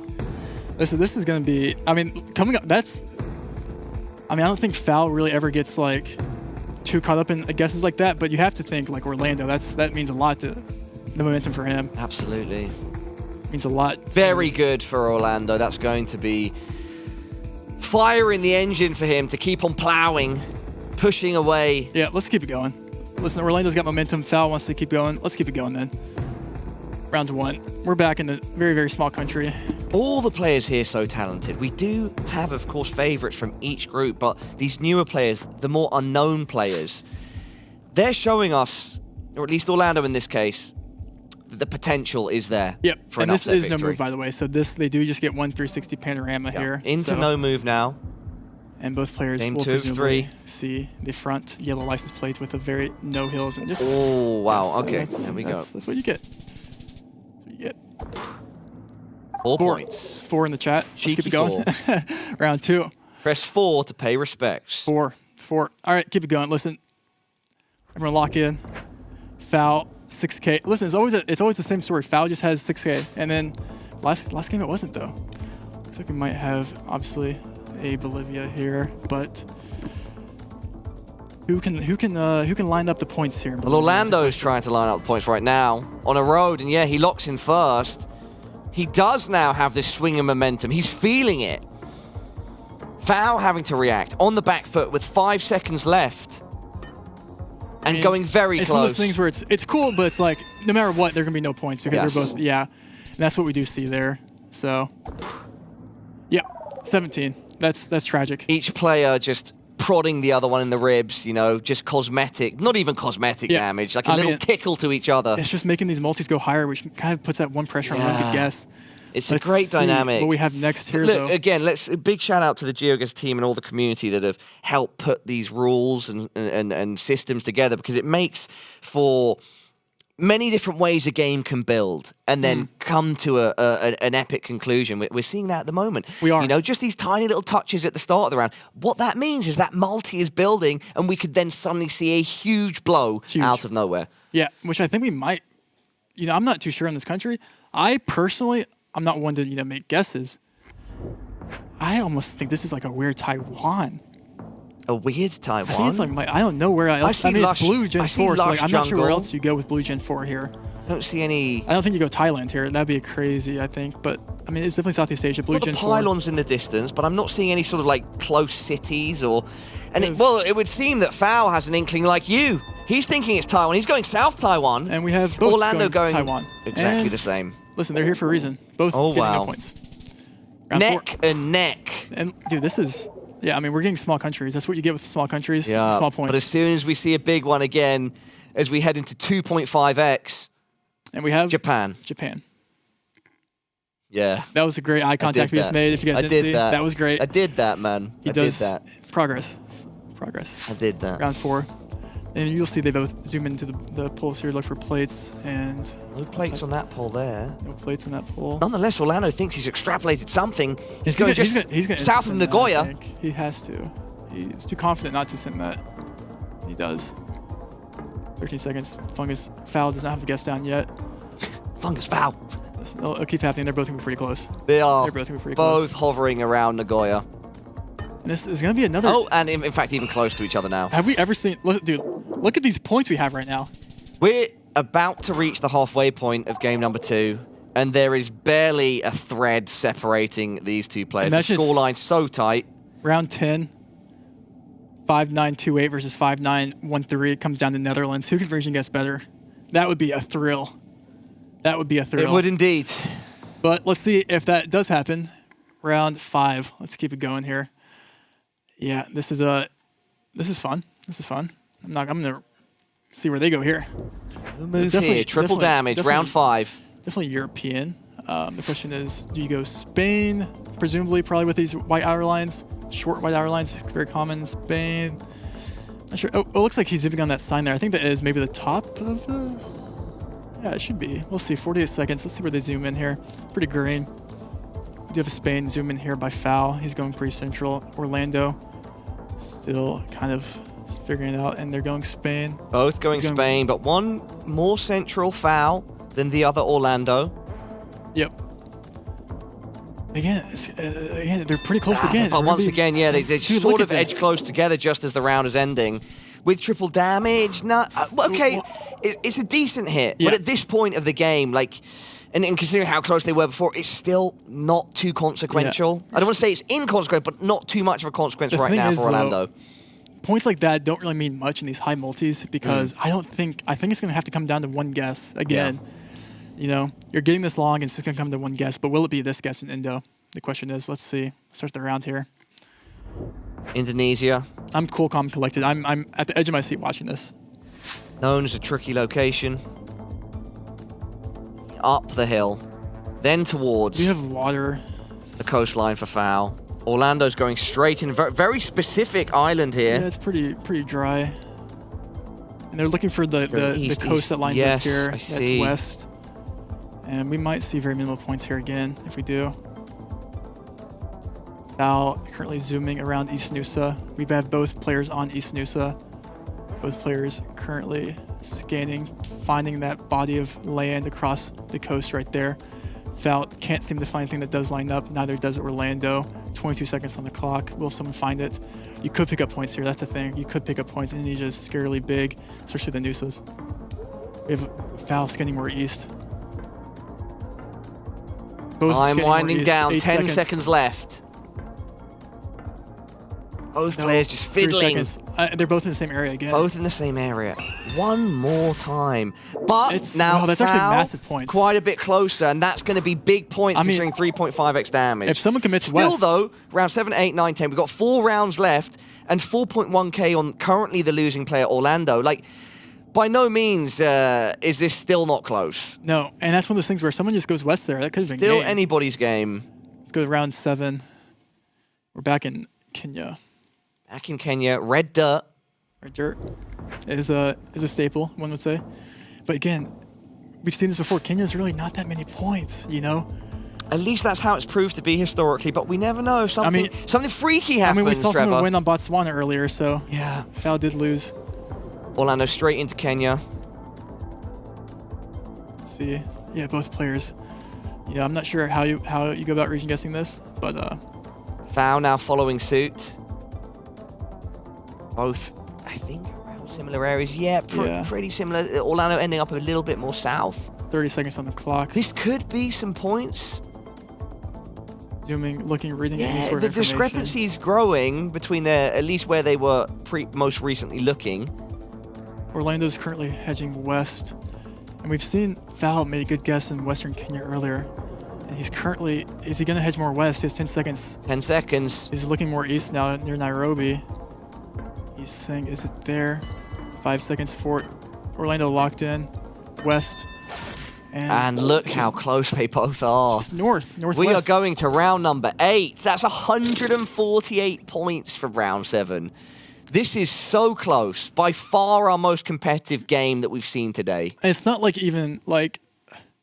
Listen, this is gonna be... I mean, coming up, I don't think Foul really ever gets, like, too caught up in guesses like that, but you have to think, like, Orlando. That means a lot to the momentum for him. Absolutely. Means a lot. Very good for Orlando. That's going to be fire in the engine for him to keep on plowing, pushing away. Yeah, let's keep it going. Listen, Orlando's got momentum. Foul wants to keep going. Let's keep it going then. Round 1. We're back in the very, very small country. All the players here so talented. We do have, of course, favorites from each group, but these newer players, the more unknown players, they're showing us, or at least Orlando in this case, the potential is there. Yep, for an and this upset is victory. no move, by the way. So they do just get 1 360 panorama here. Into no move now. And both players Game will 2 of presumably 3. see the front yellow license plates with a very no hills and just. Oh wow! Yes, Okay, there we go. That's what you get. 4 points. 4 in the chat. Cheeky Let's keep it going. Round 2. Press 4 to pay respects. 4. All right, keep it going. Listen, everyone lock in. Foul 6K. Listen, it's always the same story. Foul just has 6K, and then last game it wasn't though. Looks like we might have obviously a Bolivia here, but who can line up the points here? Well, Orlando's trying to line up the points right now on a road, and yeah, he locks in first. He does now have this swing of momentum. He's feeling it. Foul having to react on the back foot with 5 seconds left. And going very it's close. One of those things where it's cool, but it's like, no matter what, there are going to be no points because Yes. they're both, yeah. And that's what we do see there. So, yeah, 17. That's tragic. Each player just prodding the other one in the ribs, you know, just cosmetic, not even cosmetic damage, like a little tickle to each other. It's just making these multis go higher, which kind of puts that one pressure on one could guess. It's Let's a great see dynamic. what we have next here, Look, though. again, a big shout out to the GeoGuessr team and all the community that have helped put these rules and systems together, because it makes for many different ways a game can build and then come to an epic conclusion. We're seeing that at the moment. We are. You know, just these tiny little touches at the start of the round. What that means is that multi is building, and we could then suddenly see a huge blow out of nowhere. Yeah, which I think we might, you know, I'm not too sure in this country. I'm not one to, make guesses. I almost think this is like a weird Taiwan. A weird Taiwan? I think it's like, I don't know where else. I mean, it's blue Gen 4, so I'm not sure where jungle. else you go with blue Gen 4 here. I don't see any... I don't think you go Thailand here. That'd be crazy, I think. But, I mean, it's definitely Southeast Asia, blue Gen 4. Pylons in the distance, but I'm not seeing any sort of like close cities or... And it would seem that Foul has an inkling like you. He's thinking it's Taiwan. He's going South Taiwan. And we have both Orlando going Taiwan. Exactly And the same. Listen, they're here for a reason. Both getting no points. Round Neck and neck. And, dude, this is... Yeah, I mean, we're getting small countries. That's what you get with small countries, small points. But as soon as we see a big one again, as we head into 2.5x... And we have... Japan. Yeah. That was a great eye contact we just made. If you guys didn't see, that was great. I did that, man. I did that. Progress. I did that. Round 4. And you'll see they both zoom into the poles here, look for plates, and... No plates on that pole there. No plates on that pole. Nonetheless, Orlando thinks he's extrapolated something. He's gonna south of Nagoya. He has to. He's too confident not to sim that. He does. 13 seconds. Fungus Foul does not have the guess down yet. Fungus Foul. It'll keep happening. They're both going to be pretty close. They are. They're both going to be pretty close. Both hovering around Nagoya. And this is going to be another... Oh, and in fact, even close to each other now. Have we ever seen... Dude, look at these points we have right now. We're about to reach the halfway point of game number 2, and there is barely a thread separating these two players. The scoreline's so tight. Round 10. 5-9-2-8 versus 5-9-1-3. It comes down to Netherlands. Who can version guess better? That would be a thrill. That would be a thrill. It would indeed. But let's see if that does happen. Round 5. Let's keep it going here. Yeah, this is fun. This is fun. I'm gonna see where they go here. Who moves here? Triple damage. Round 5. Definitely European. The question is, do you go Spain? Presumably, probably with these white outer lines, short white outer lines, very common in Spain. Not sure. Oh, it looks like he's zooming on that sign there. I think that is maybe the top of this. Yeah, it should be. We'll see. 48 seconds. Let's see where they zoom in here. Pretty green. We do have Spain zoom in here by Foul. He's going pretty central. Orlando still kind of figuring it out, and they're going Spain. Both going Spain, but one more central Foul than the other Orlando. Yep. Again, they're pretty close again. But once again, yeah, they sort of edge close together just as the round is ending. With triple damage, okay, it's a decent hit, but at this point of the game, like, and considering how close they were before, it's still not too consequential. I don't want to say it's inconsequential, but not too much of a consequence right now for Orlando. Points like that don't really mean much in these high multis because I think it's going to have to come down to one guess again. Yeah. You know, you're getting this long, and it's just going to come to one guess, but will it be this guess in Indo? The question is, let's see. Start the round here. Indonesia. I'm cool, calm, collected. I'm at the edge of my seat watching this. Known as a tricky location. Up the hill, then towards we have water. The coastline for Foul. Orlando's going straight in. Very specific island here. Yeah, it's pretty dry. And they're looking for the coast that lines up here. That's west. And we might see very minimal points here again if we do. Val currently zooming around East Noosa. We have both players on East Noosa. Both players currently scanning, finding that body of land across the coast right there. Val can't seem to find anything that does line up. Neither does Orlando. 22 seconds on the clock. Will someone find it? You could pick up points here. That's the thing. You could pick up points. Indonesia is scarily big, especially the Noosas. We have Val scanning more east. I'm winding down. 10 seconds left. Both players just fiddling. They're both in the same area again. Both in the same area. One more time. But now that's actually massive points. Quite a bit closer, and that's going to be big points considering 3.5x damage. If someone commits Still though, round 7, 8, 9, 10, we've got 4 rounds left, and 4.1k on currently the losing player, Orlando. Like, by no means is this still not close. No, and that's one of those things where someone just goes west there. That could have been still game. Anybody's game. Let's go to round 7. We're back in Kenya. Back in Kenya, red dirt. Red dirt is a staple, one would say. But again, we've seen this before. Kenya's really not that many points, you know? At least that's how it's proved to be historically, but we never know. Something freaky happens, we saw Trevor. someone win on Botswana earlier, so yeah, Val did lose. Orlando straight into Kenya. Let's see, yeah, both players. Yeah, I'm not sure how you go about region guessing this, but Val now following suit. Both, I think, around similar areas. Yeah, pretty similar. Orlando ending up a little bit more south. 30 seconds on the clock. This could be some points. Zooming, looking, reading any sort of the information. discrepancy is growing between at least where they were most recently looking. Orlando's currently hedging west. And we've seen Val made a good guess in Western Kenya earlier. And he's currently, is he going to hedge more west? He has 10 seconds. 10 seconds. He's looking more east now near Nairobi. He's saying, is it there? 5 seconds for Orlando locked in. West. And look how close they both are. Northwest. We are going to round number 8. That's 148 points for round 7. This is so close. By far our most competitive game that we've seen today. And it's not like even like,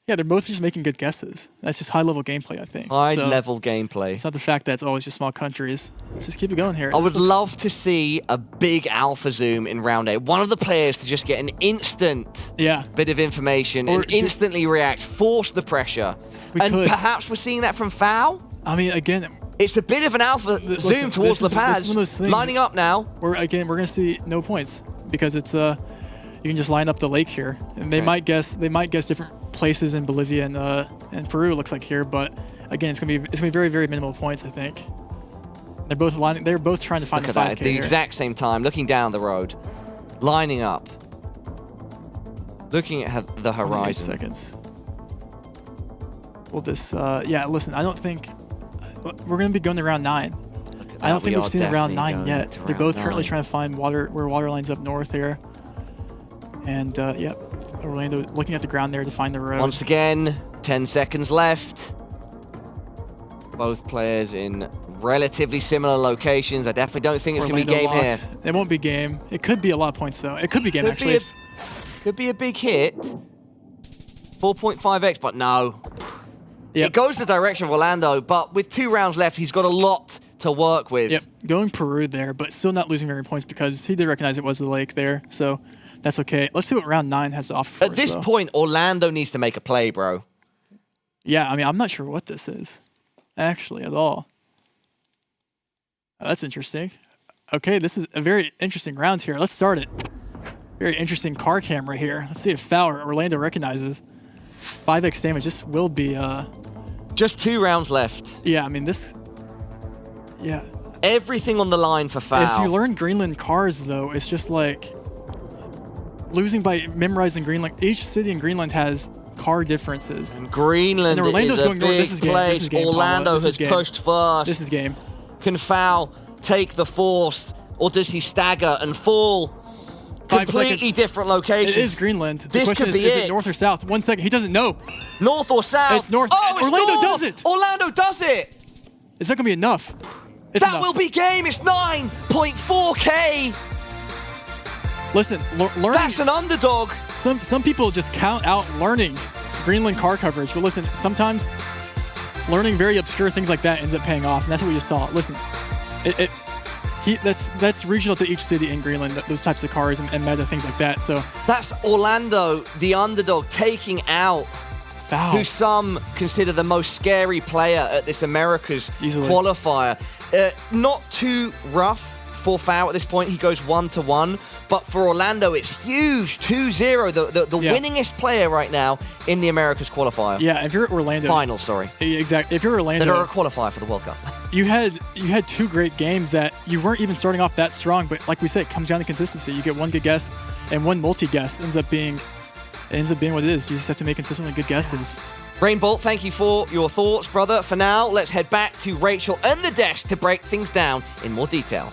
yeah, they're both just making good guesses. That's just high-level gameplay, I think. High-level gameplay. It's not the fact that it's always just small countries. Let's just keep it going here. I would love to see a big alpha zoom in round 8. One of the players to just get an instant bit of information and instantly react, force the pressure. Perhaps we're seeing that from Foul. I mean, again, it's a bit of an alpha zoom towards La Paz. Lining up now. We're going to see no points because it's you can just line up the lake here, and they might guess different places in Bolivia and Peru. It looks like here, but again, it's gonna be very, very minimal points. I think they're both trying to find the 5K at the exact same time, looking down the road, lining up, looking at the horizon. Seconds. Well, this yeah. Listen, I don't think we're gonna be going to round 9. I don't think we've seen round 9 yet. They're both currently trying to find where water lines up north here. And, yep, Orlando looking at the ground there to find the road. Once again, 10 seconds left. Both players in relatively similar locations. I definitely don't think it's going to be game here. It won't be game. It could be a lot of points, though. It could be game, actually. Could be a big hit. 4.5x, but no. Yep. It goes the direction of Orlando, but with 2 rounds left, he's got a lot to work with. Yep, going Peru there, but still not losing very points because he did recognize it was the lake there, so that's okay. Let's see what round 9 has to offer for us. At this point, Orlando needs to make a play, bro. Yeah, I mean, I'm not sure what this is, actually, at all. Oh, that's interesting. Okay, this is a very interesting round here. Let's start it. Very interesting car camera here. Let's see if Foul or Orlando recognizes. 5x damage. This will be... Just 2 rounds left. Yeah, I mean, this... Yeah. Everything on the line for Foul. If you learn Greenland cars, though, it's just like... Losing by memorizing Greenland. Each city in Greenland has car differences. And Greenland and Orlando's is a going north. This is game. place. This is game. Orlando has pushed first. This is game. Can Foul take the force, or does he stagger and fall? Completely different locations. It is Greenland. This question could be is it north or south? 1 second. He doesn't know. North or south? It's north. Oh, it's Orlando north. does it. Orlando does it. Is that going to be enough? That will be game. It's 9.4K. Listen, learning. That's an underdog. Some people just count out learning Greenland car coverage, but listen, sometimes learning very obscure things like that ends up paying off, and that's what we just saw. Listen, that's regional to each city in Greenland, those types of cars and meta, things like that. So that's Orlando, the underdog, taking out Foul. Who some consider the most scary player at this Americas qualifier. Not too rough for Foul at this point. He goes 1-1. But for Orlando, it's huge. 2-0. The winningest player right now in the Americas qualifier. Yeah, if you're Orlando. Final, sorry. Exactly. If you're Orlando. That are a qualifier for the World Cup. You had 2 great games that you weren't even starting off that strong. But like we said, it comes down to consistency. You get one good guess and one multi-guess ends up being what it is. You just have to make consistently good guesses. Rainbolt, thank you for your thoughts, brother. For now, let's head back to Rachel and the desk to break things down in more detail.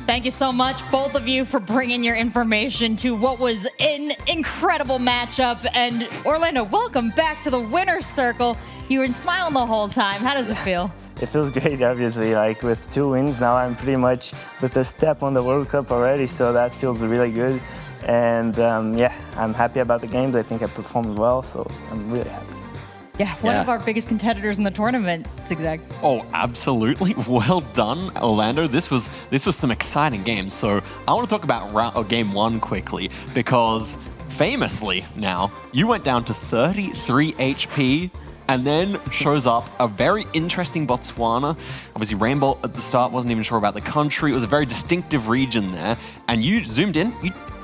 Thank you so much, both of you, for bringing your information to what was an incredible matchup. And Orlando, welcome back to the winner's circle. You were smiling the whole time. How does it feel? It feels great, obviously. Like with 2 wins now, I'm pretty much with a step on the World Cup already, so that feels really good. And yeah, I'm happy about the games. I think I performed well, so I'm really happy. Yeah, one of our biggest competitors in the tournament, Zigzag. Oh, absolutely. Well done, Orlando. This was some exciting games. So I want to talk about game 1 quickly, because famously now, you went down to 33 HP and then shows up a very interesting Botswana. Obviously, Rainbolt at the start wasn't even sure about the country. It was a very distinctive region there. And you zoomed in.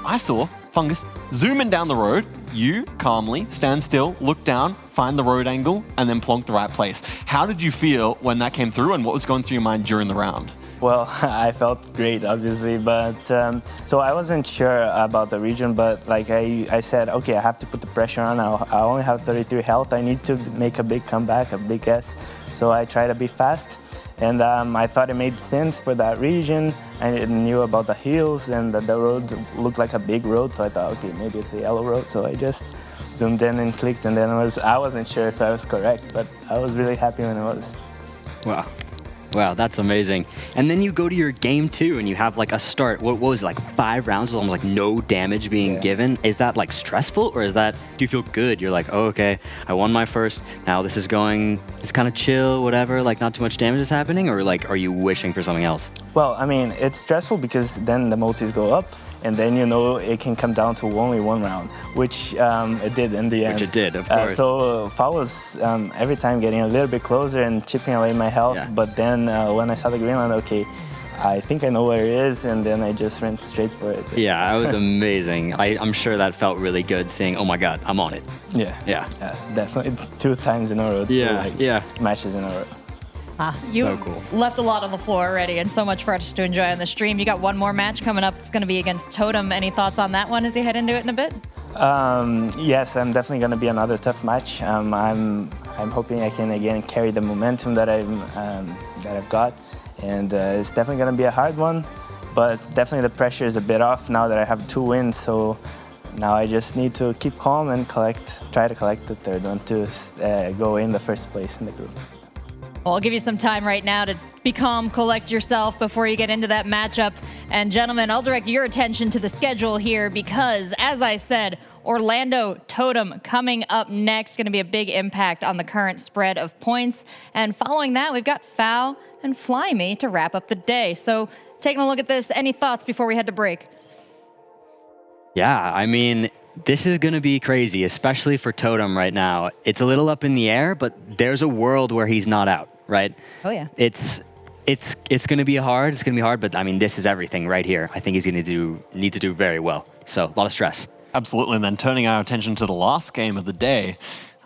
I saw Fungus zooming down the road. You calmly stand still, look down, find the road angle, and then plonk the right place. How did you feel when that came through, and what was going through your mind during the round? Well, I felt great, obviously, but so I wasn't sure about the region, but like I said, okay, I have to put the pressure on. I only have 33 health. I need to make a big comeback, a big guess. So I try to be fast, and I thought it made sense for that region. I knew about the hills, and the road looked like a big road, so I thought, okay, maybe it's a yellow road. So I just zoomed in and clicked, and then I wasn't sure if I was correct, but I was really happy when it was. Wow. Wow, that's amazing. And then you go to your game 2 and you have like a start. What was it, like 5 rounds with almost like no damage being given? Is that like stressful, or do you feel good? You're like, oh, okay, I won my first. Now this is going, it's kind of chill, whatever, like not too much damage is happening, or like, are you wishing for something else? Well, I mean, it's stressful because then the multis go up, and then you know it can come down to only 1 round, which it did in the end. Which it did, of course. So Foul was every time getting a little bit closer and chipping away my health, but then when I saw the Greenland, okay, I think I know where it is, and then I just went straight for it. Yeah, it was amazing. I'm sure that felt really good, seeing, oh my God, I'm on it. Yeah, definitely 2 times in a row. Matches in a row. You so cool. left a lot on the floor already, and so much for us to enjoy on the stream. You got one more match coming up. It's going to be against Totem. Any thoughts on that one as you head into it in a bit? Yes, I'm definitely going to be another tough match. I'm hoping I can again carry the momentum that I've got, and it's definitely going to be a hard one. But definitely the pressure is a bit off now that I have 2 wins. So now I just need to keep calm and try to collect the third one to go in the first place in the group. Well, I'll give you some time right now to be calm, collect yourself before you get into that matchup. And gentlemen, I'll direct your attention to the schedule here because, as I said, Orlando Totem coming up next. Going to be a big impact on the current spread of points. And following that, we've got Foul and Flyme to wrap up the day. So taking a look at this, any thoughts before we head to break? Yeah, I mean, this is going to be crazy, especially for Totem right now. It's a little up in the air, but there's a world where he's not out, right? Oh, yeah. It's going to be hard. It's going to be hard, but I mean, this is everything right here. I think he's going to need to do very well. So a lot of stress. Absolutely. And then turning our attention to the last game of the day,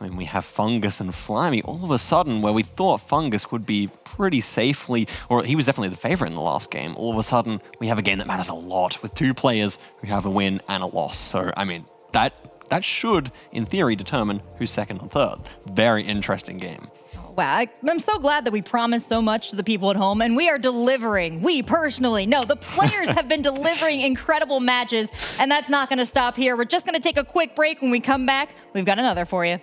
I mean, we have Fungus and Flyme. All of a sudden, where we thought Fungus would be pretty safely, or he was definitely the favorite in the last game, all of a sudden, we have a game that matters a lot with 2 players who have a win and a loss. So, I mean, that should, in theory, determine who's second and third. Very interesting game. Wow, I'm so glad that we promised so much to the people at home, and we are delivering. We personally, no, the players have been delivering incredible matches, and that's not going to stop here. We're just going to take a quick break. When we come back, we've got another for you.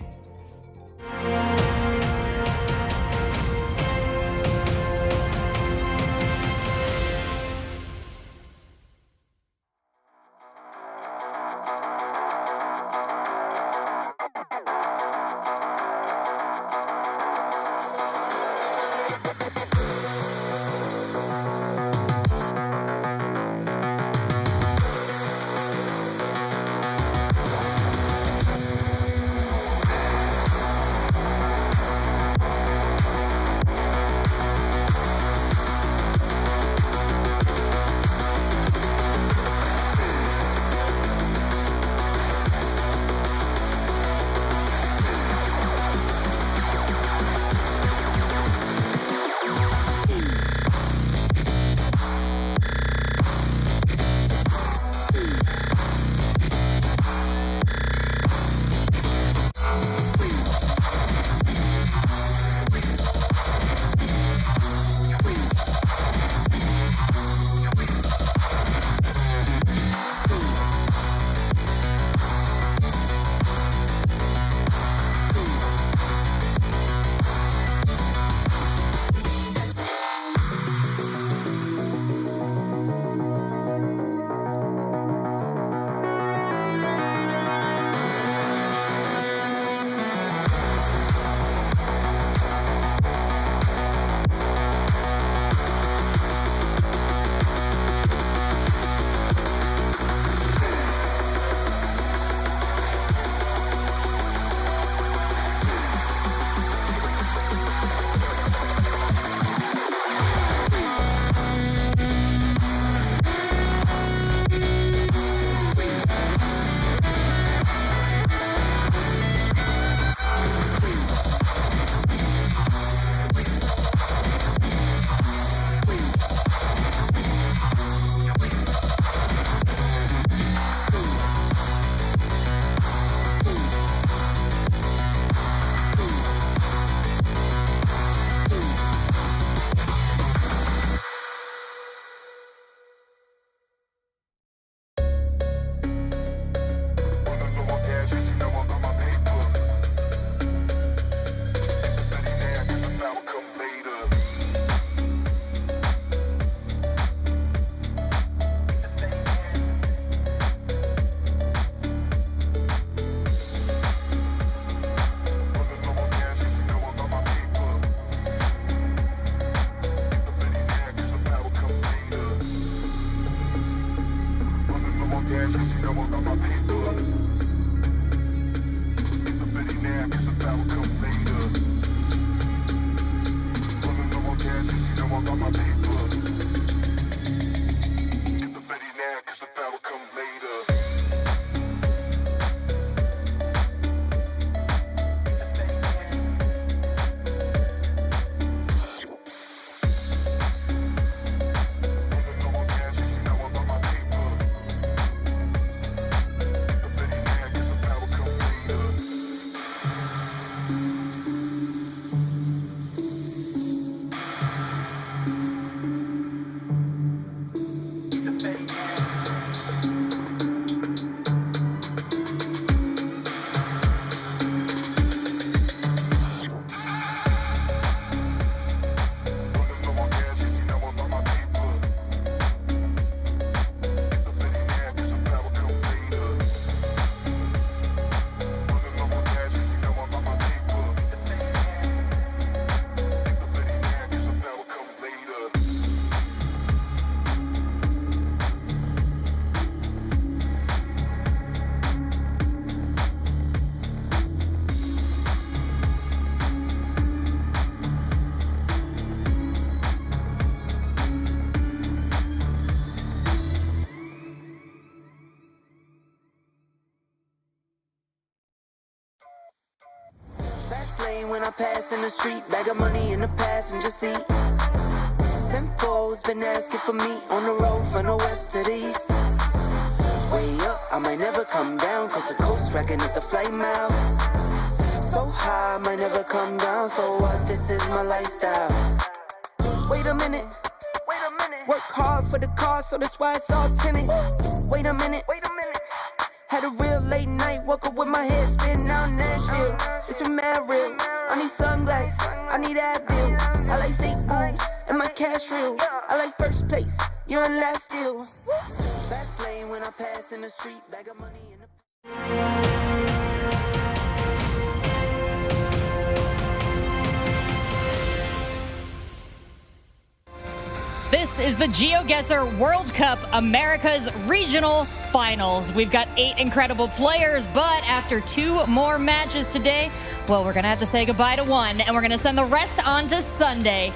When I pass in the street, bag of money in the passenger seat. Simcoe's been asking for me on the road from the west to the east. Way up, I might never come down, cause the coast racking up the Flyme out. So high, I might never come down, so what, this is my lifestyle. Wait a minute, work hard for the car, so that's why it's all tinted. Wait a minute, had a real late night, woke up with my head spinning out Nashville. It's been mad real. I need sunglasses, I need Advil. I like fake boobs and my cash real. I like first place, you're in last still. Fast lane when I pass in the street, bag of money in the... This is the GeoGuessr World Cup Americas Regional Finals. We've got 8 incredible players, but after 2 more matches today, well, we're going to have to say goodbye to 1, and we're going to send the rest on to Sunday.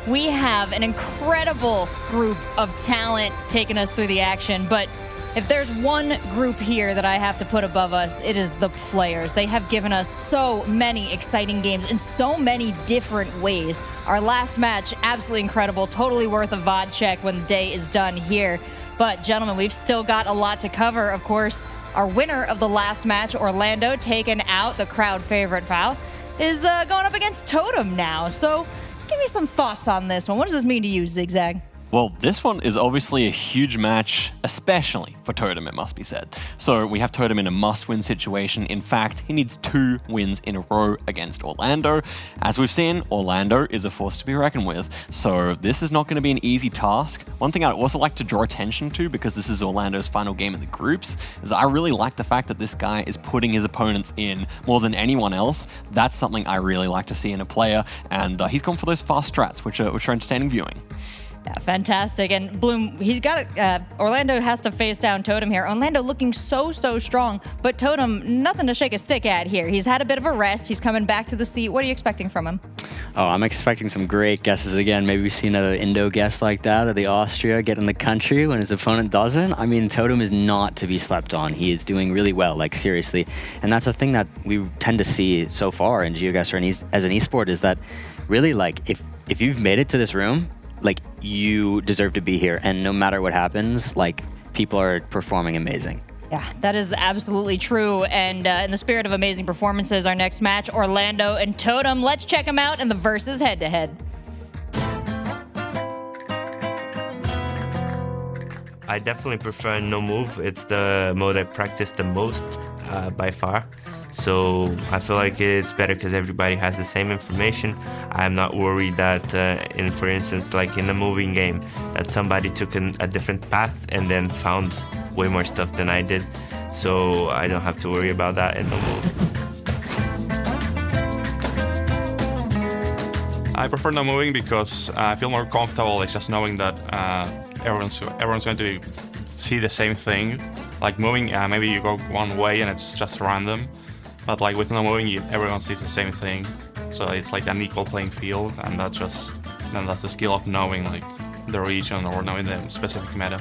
We have an incredible group of talent taking us through the action, but if there's one group here that I have to put above us, it is the players. They have given us so many exciting games in so many different ways. Our last match, absolutely incredible, totally worth a VOD check when the day is done here. But gentlemen, we've still got a lot to cover. Of course, our winner of the last match, Orlando, taking out the crowd favorite foul, is going up against Totem now. So give me some thoughts on this one. What does this mean to you, Zigzag? Well, this one is obviously a huge match, especially for Totem, it must be said. So we have Totem in a must-win situation. In fact, he needs 2 wins in a row against Orlando. As we've seen, Orlando is a force to be reckoned with, so this is not going to be an easy task. One thing I'd also like to draw attention to, because this is Orlando's final game in the groups, is I really like the fact that this guy is putting his opponents in more than anyone else. That's something I really like to see in a player, and he's gone for those fast strats, which are entertaining viewing. Yeah, fantastic. And Bloom, he's got Orlando has to face down Totem here. Orlando looking so strong, but Totem, nothing to shake a stick at here. He's had a bit of a rest. He's coming back to the seat. What are you expecting from him? Oh, I'm expecting some great guesses again. Maybe we've seen another Indo guess like that, or the Austria get in the country when his opponent doesn't. I mean, Totem is not to be slept on. He is doing really well, like seriously. And that's a thing that we tend to see so far in GeoGuessr and as an esport, is that really, like, if you've made it to this room, like, you deserve to be here, and no matter what happens, like, people are performing amazing. Yeah, that is absolutely true. And in the spirit of amazing performances, our next match, Orlando and Totem. Let's check them out in the versus head-to-head. I definitely prefer no move. It's the mode I practice the most by far. So I feel like it's better because everybody has the same information. I'm not worried that, for instance, like in a moving game, that somebody took a different path and then found way more stuff than I did. So I don't have to worry about that in no move. I prefer no moving because I feel more comfortable, like just knowing that everyone's going to be see the same thing. Like moving, maybe you go one way and it's just random. But like with no moving, everyone sees the same thing. So it's like an equal playing field, and that's the skill of knowing like the region or knowing the specific meta.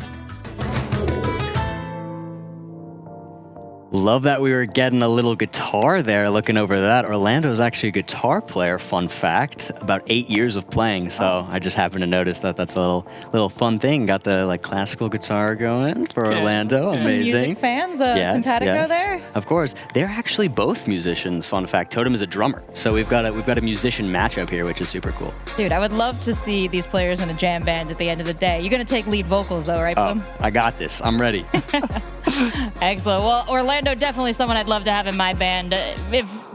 Love that we were getting a little guitar there, looking over that. Orlando is actually a guitar player, fun fact. About 8 years of playing, so I just happened to notice that that's a little fun thing. Got the like classical guitar going for Orlando, amazing. Music fans, simpatico there? Of course. They're actually both musicians, fun fact. Totem is a drummer, so we've got a musician matchup here, which is super cool. Dude, I would love to see these players in a jam band at the end of the day. You're going to take lead vocals though, right, Bloom? I got this. I'm ready. Excellent. Well, Orlando, definitely someone I'd love to have in my band,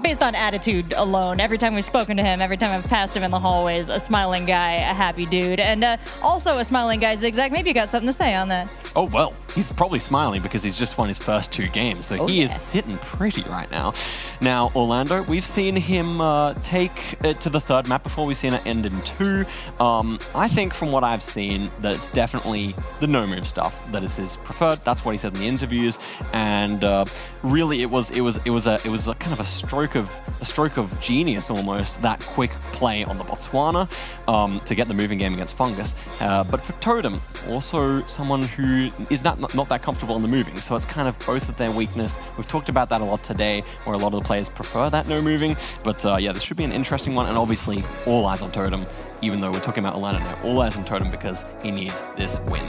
based on attitude alone. Every time we've spoken to him, every time I've passed him in the hallways, a smiling guy, a happy dude, and also a smiling guy, Zigzag. Maybe you got something to say on that. Oh, well, he's probably smiling because he's just won his first 2 games, so he is sitting pretty right now. Now, Orlando, we've seen him take it to the 3rd map before. We've seen it end in 2. I think from what I've seen that it's definitely the no-move stuff that is his preferred. That's what he said in the interviews, and really it was a kind of a stroke of genius almost, that quick play on the Botswana to get the moving game against Fungus. But for Totem, also someone who is not that comfortable in the moving, so it's kind of both of their weakness. We've talked about that a lot today, where a lot of the players prefer that no moving, but yeah, this should be an interesting one, and obviously all eyes on Totem, even though we're talking about Orlando now, all eyes on Totem because he needs this win.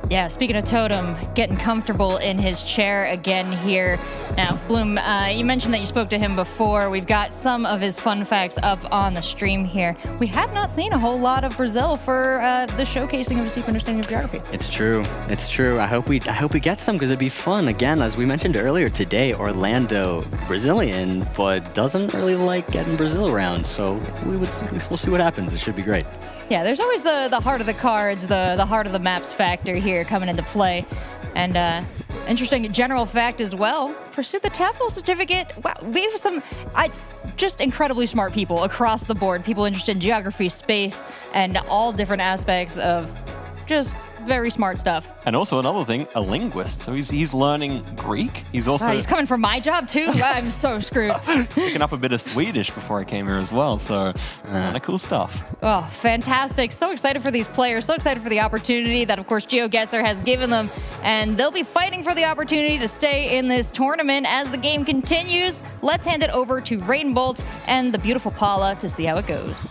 Yeah, speaking of Totem, getting comfortable in his chair again here. Now, Bloom, you mentioned that you spoke to him before. We've got some of his fun facts up on the stream here. We have not seen a whole lot of Brazil for the showcasing of his deep understanding of geography. It's true. It's true. I hope we get some because it'd be fun. Again, as we mentioned earlier today, Orlando, Brazilian, but doesn't really like getting Brazil around. So we'll see what happens. It should be great. Yeah, there's always the heart of the cards, the heart of the maps factor here coming into play. And interesting general fact as well, pursue the TEFL certificate. Wow, we have some just incredibly smart people across the board, people interested in geography, space, and all different aspects of just very smart stuff. And also another thing, a linguist. So he's learning Greek. He's also he's coming from my job too. I'm so screwed. Picking up a bit of Swedish before I came here as well. So kind of cool stuff. Oh, fantastic. So excited for these players. So excited for the opportunity that, of course, GeoGuessr has given them. And they'll be fighting for the opportunity to stay in this tournament as the game continues. Let's hand it over to Rainbolt and the beautiful Paula to see how it goes.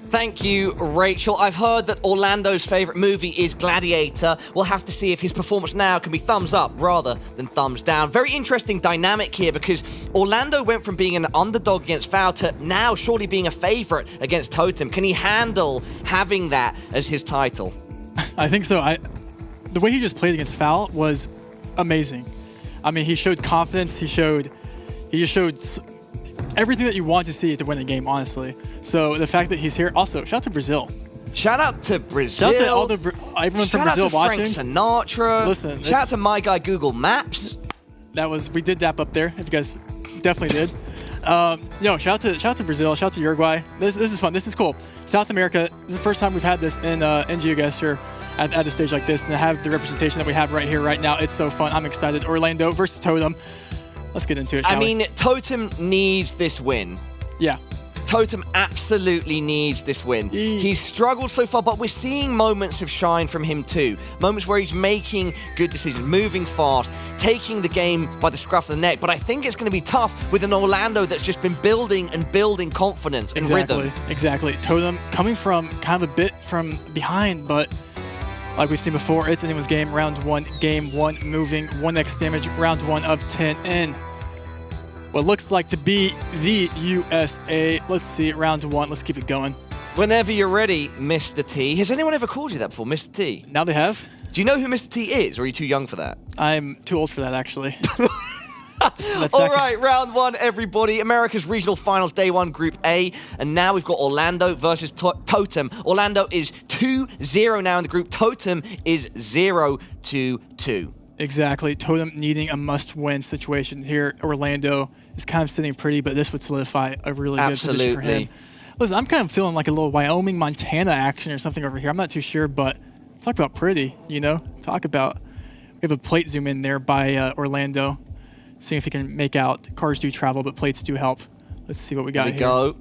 Thank you, Rachel. I've heard that Orlando's favorite movie is Gladiator. We'll have to see if his performance now can be thumbs up rather than thumbs down. Very interesting dynamic here because Orlando went from being an underdog against Foul to now surely being a favorite against Totem. Can he handle having that as his title? I think so. The way he just played against Foul was amazing. I mean, he showed confidence. He just showed everything that you want to see to win the game, honestly. So the fact that he's here, also, shout out to Brazil. Shout out to Brazil. Shout out to all everyone from Brazil watching. Frank Sinatra. Listen, shout out to my guy Google Maps. We did dap up there, if you guys definitely did. Shout out to Brazil, shout out to Uruguay. This is fun, this is cool. South America, this is the first time we've had this in GeoGuessr at a stage like this, and to have the representation that we have right here, right now, it's so fun. I'm excited. Orlando versus Totem. Let's get into it, shall we? Totem needs this win. Yeah. Totem absolutely needs this win. He's struggled so far, but we're seeing moments of shine from him too. Moments where he's making good decisions, moving fast, taking the game by the scruff of the neck. But I think it's going to be tough with an Orlando that's just been building and building confidence and rhythm. Exactly. Totem coming from kind of a bit from behind, but like we've seen before, it's anyone's game. Round 1, game 1, moving 1x damage, round 1 of 10 in. What looks like to be the USA. Let's see, round 1. Let's keep it going. Whenever you're ready, Mr. T. Has anyone ever called you that before, Mr. T? Now they have. Do you know who Mr. T is, or are you too young for that? I'm too old for that, actually. All right, round 1, everybody. America's Regional Finals, Day 1, Group A. And now we've got Orlando versus Totem. Orlando is 2-0 now in the group. Totem is 0-2. Exactly. Totem needing a must-win situation here. Orlando is kind of sitting pretty, but this would solidify a really good position for him. Listen, I'm kind of feeling like a little Wyoming, Montana action or something over here. I'm not too sure, but talk about pretty, you know? Talk about, we have a plate zoom in there by Orlando, seeing if he can make out. Cars do travel, but plates do help. Let's see what we got here. Here we go.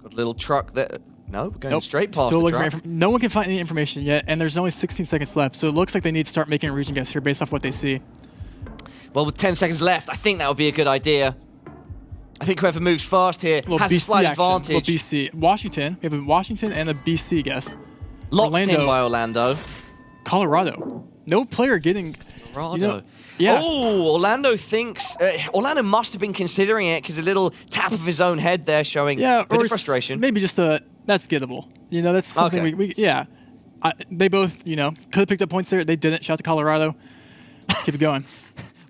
Got a little truck there. No, we're going straight past Still the looking truck. for no one can find any information yet, and there's only 16 seconds left, so it looks like they need to start making a region guess here based off what they see. Well, with 10 seconds left, I think that would be a good idea. I think whoever moves first here has BC a slight action. advantage. Little BC. Washington. We have a Washington and a BC guess. Locked in by Orlando. Colorado. No player getting... Colorado. You know, yeah. Oh, Orlando thinks... Orlando must have been considering it because a little tap of his own head there showing a bit of frustration. Maybe just a... That's gettable. You know, that's something we yeah. They both, you know, could have picked up points there. They didn't. Shout out to Colorado. Let's keep it going.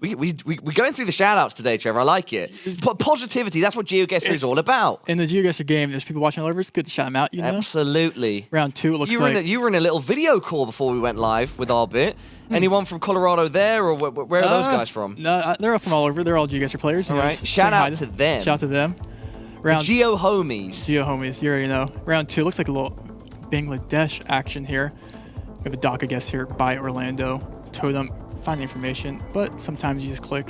We're going through the shout-outs today, Trevor. I like it. But positivity, that's what GeoGuessr is all about. In the GeoGuessr game, there's people watching all over. It's good to shout them out, you know? Absolutely. Round 2, it looks you like... You were in a little video call before we went live with our bit. Anyone from Colorado there, or where are those guys from? No, they're all from all over. They're all GeoGuessr players. All right. Shout out to them. Shout out to them. Round Geo homies. Geo homies, you already know. Round 2 looks like a little Bangladesh action here. We have a DACA guess here by Orlando. Totem, find information, but sometimes you just click.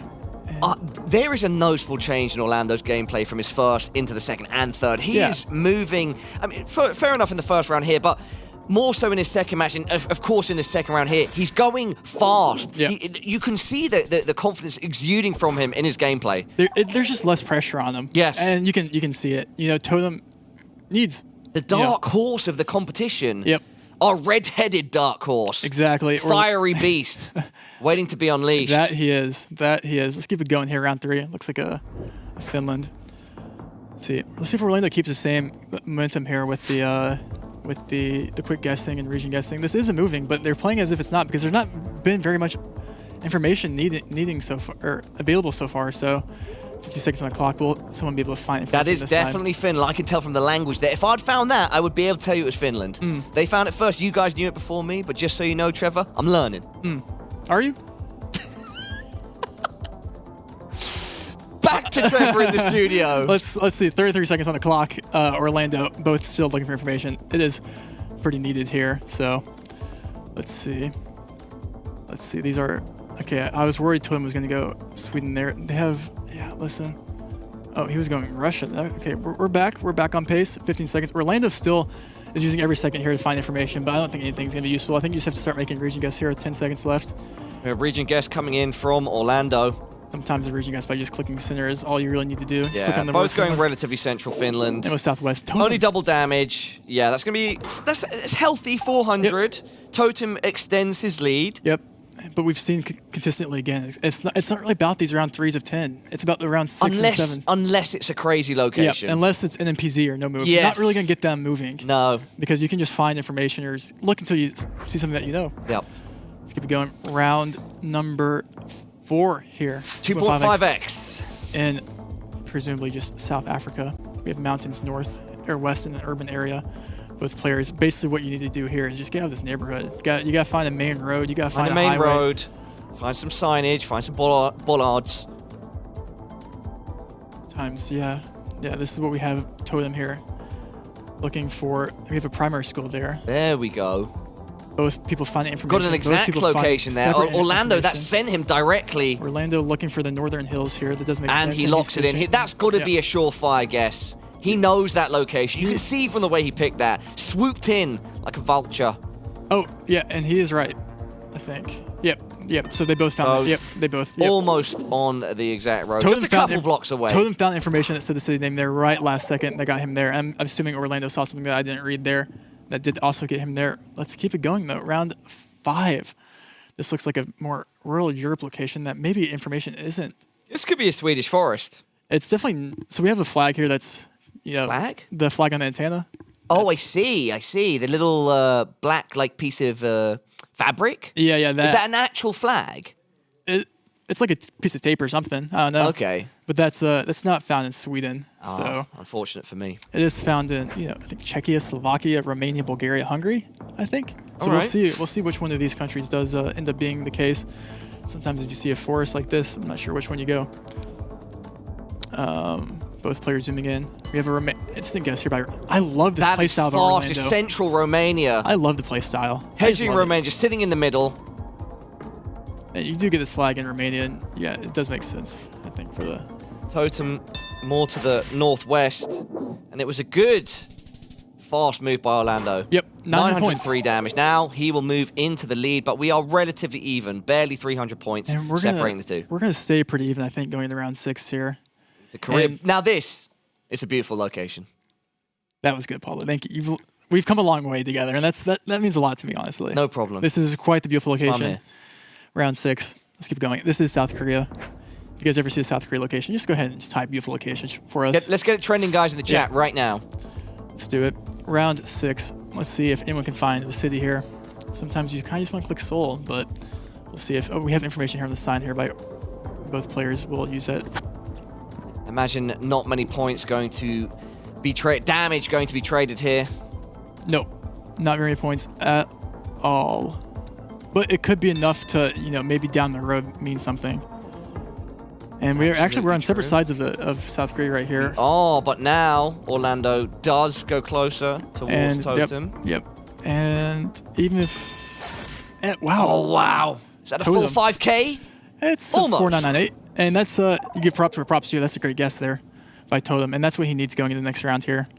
There is a noticeable change in Orlando's gameplay from his first into the second and third. He is moving, I mean, fair enough in the first round here, but more so in his second match, and of course in the second round here, he's going fast. Yeah. You can see the confidence exuding from him in his gameplay. There's just less pressure on him. Yes. And you can see it. You know, Totem needs... The dark horse of the competition. Yep. Our red-headed dark horse. Exactly. Fiery beast. Waiting to be unleashed. That he is. That he is. Let's keep it going here. Round 3. Looks like a Finland. Let's see if Orlando keeps the same momentum here with the quick guessing and region guessing. This isn't moving, but they're playing as if it's not because there's not been very much information needing so far or available so far. So 50 seconds on the clock. Will someone be able to find information? That is definitely Finland. I can tell from the language there. If I'd found that, I would be able to tell you it was Finland. They found it first. You guys knew it before me, but just so you know, Trevor, I'm learning. Are you? Back to Trevor in the studio. Let's see. 33 seconds on the clock. Orlando, both still looking for information. It is pretty needed here. So let's see. These are okay. I was worried Totem was going to go Sweden there. They have listen. Oh, he was going Russia. Okay, we're back. We're back on pace. 15 seconds. Orlando still is using every second here to find information, but I don't think anything's going to be useful. I think you just have to start making region guess here with 10 seconds left. We have region guess coming in from Orlando. Sometimes the region guess by just clicking center is all you really need to do. Just click on the both going relatively central Finland. And with Southwest. Totem. Only double damage. Yeah, that's going to be... That's healthy, 400. Yep. Totem extends his lead. Yep. But we've seen consistently again, it's not really about these round 3s of 10. It's about the round 6 and 7. Unless it's a crazy location. Yeah, unless it's an NPZ or no move. Yes. You're not really going to get them moving. No. Because you can just find information or look until you see something that you know. Yep. Let's keep it going. Round number 4 here. 2.5x. In presumably just South Africa. We have mountains north or west in an urban area. Both players. Basically, what you need to do here is just get out of this neighborhood. You got to find a main road. You got to find a main highway. road. Find some signage. Find some bollards. Sometimes, yeah. This is what we have. Totem here. Looking for. We have a primary school there. There we go. Both people find information. Got an exact location there. Orlando, that sent him directly. Orlando looking for the northern hills here. That doesn't make sense. And he locks it in. That's got to be a surefire guess. He knows that location. You can see from the way he picked that. Swooped in like a vulture. Oh, yeah, and he is right, I think. Yep. So they both found it. Yep, they both. Yep. Almost on the exact road. Just a couple blocks away. Totem found information that said the city name there right last second. That got him there. I'm assuming Orlando saw something that I didn't read there. That did also get him there. Let's keep it going, though. Round 5. This looks like a more rural Europe location that maybe information isn't. This could be a Swedish forest. It's definitely... So we have a flag here that's... Flag? The flag on the antenna. Oh, I see. The little black piece of fabric? Yeah, that. Is that an actual flag? It's like a piece of tape or something. I don't know. Okay. But that's not found in Sweden. So unfortunate for me. It is found in I think Czechia, Slovakia, Romania, Bulgaria, Hungary. I think. So we'll see which one of these countries does end up being the case. Sometimes if you see a forest like this, I'm not sure which one you go. Both players zooming in. We have a instant guess here by... I love this playstyle of That Orlando. is fast, central Romania. I love the playstyle. Hedging Romania, just sitting in the middle. And you do get this flag in Romania, and yeah, it does make sense, I think, for the... Totem more to the northwest, and it was a good, fast move by Orlando. Yep, 903 damage. Now he will move into the lead, but we are relatively even, barely 300 points separating the two. We're going to stay pretty even, I think, going into round 6 here. It's a career. Now this is a beautiful location. That was good, Paula. Thank you. We've come a long way together, and that means a lot to me, honestly. No problem. This is quite the beautiful location. here. Round 6. Let's keep going. This is South Korea. If you guys ever see a South Korea location, just go ahead and just type beautiful location for us. Let's get it trending, guys, in the chat right now. Let's do it. Round 6. Let's see if anyone can find the city here. Sometimes you kind of just want to click Seoul, but we'll see if... Oh, we have information here on the sign here by both players. We'll use it. Imagine not many points going to be damage going to be traded here. No, not very many points at all. But it could be enough to, you know, maybe down the road mean something. And we're on separate sides of South Korea right here. Oh, but now Orlando does go closer towards Totem. Yep. And even if... wow. Oh, wow. Is that a full 5K? It's almost 4998. And that's, you give props for props to. That's a great guess there by Totem. And that's what he needs going into the next round here.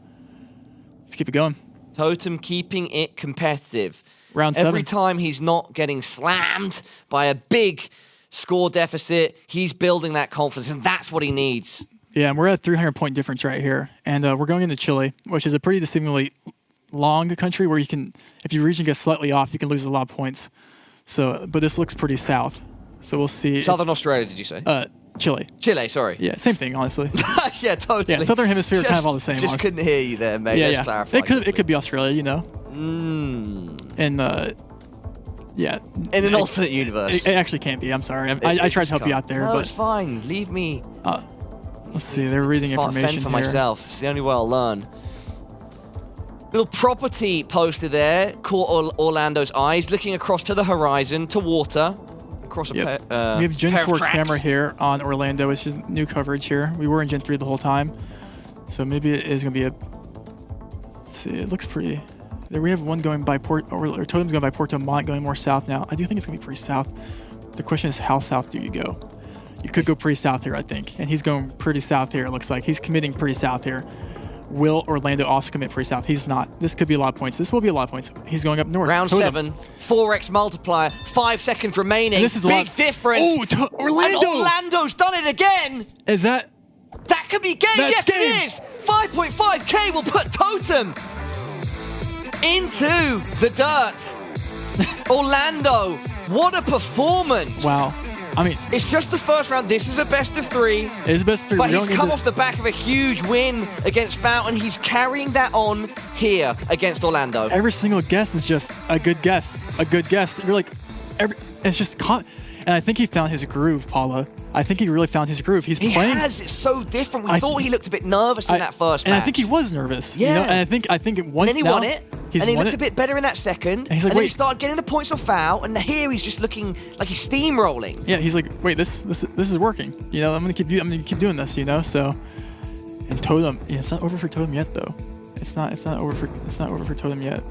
Let's keep it going. Totem keeping it competitive. Round 7. Every time he's not getting slammed by a big score deficit, he's building that confidence, and that's what he needs. Yeah, and we're at a 300-point difference right here. And we're going into Chile, which is a pretty deceivingly long country where you can, if your region gets slightly off, you can lose a lot of points. So, but this looks pretty south. So we'll see. Southern Australia, did you say? Chile. Chile, sorry. Yeah, same thing, honestly. Yeah, totally. Yeah, Southern Hemisphere kind of all the same. Just couldn't hear you there, mate. Let's clarify. It could be Australia, you know. And yeah. In an alternate universe. It actually can't be. I'm sorry. I tried to help you out there, no, but it's fine. Leave me. Let's see. They're reading information fend for here. myself. It's the only way I'll learn. Little property poster there caught Orlando's eyes, looking across to the horizon, to water. Across we have Gen 4 camera here on Orlando. It's just new coverage here. We were in Gen 3 the whole time. So maybe it is going to be a... Let's see. It looks pretty... There we have one going by or Totem's going by Porto Montt, going more south now. I do think it's going to be pretty south. The question is, how south do you go? You could go pretty south here, I think. And he's going pretty south here, it looks like. He's committing pretty south here. Will Orlando also commit pretty south? He's not. This could be a lot of points. This will be a lot of points. He's going up north. Round Totem. 7, 4x multiplier, 5 seconds remaining. And this is big difference. Oh, Orlando! And Orlando's done it again. Is that? That could be game. Yes, game. it is. 5.5K will put Totem into the dirt. Orlando, what a performance. Wow. I mean, it's just the first round. This is a best of 3. It is a best of 3. But he's come off the back of a huge win against Fountain. He's carrying that on here against Orlando. Every single guess is just a good guess. A good guess. You're like, it's just caught. And I think he found his groove, Paula. I think he really found his groove. He's playing. He has. It's so different. We thought he looked a bit nervous in that first match. And I think he was nervous. Yeah. You know? And I think once and then he won it. And he looked a bit better in that second. And he's like, then he started getting the points off foul. And here he's just looking like he's steamrolling. Yeah, he's like, wait, this is working. You know, I'm gonna keep doing this. You know, so. And Totem, yeah, it's not over for Totem yet, though. It's not over for Totem yet.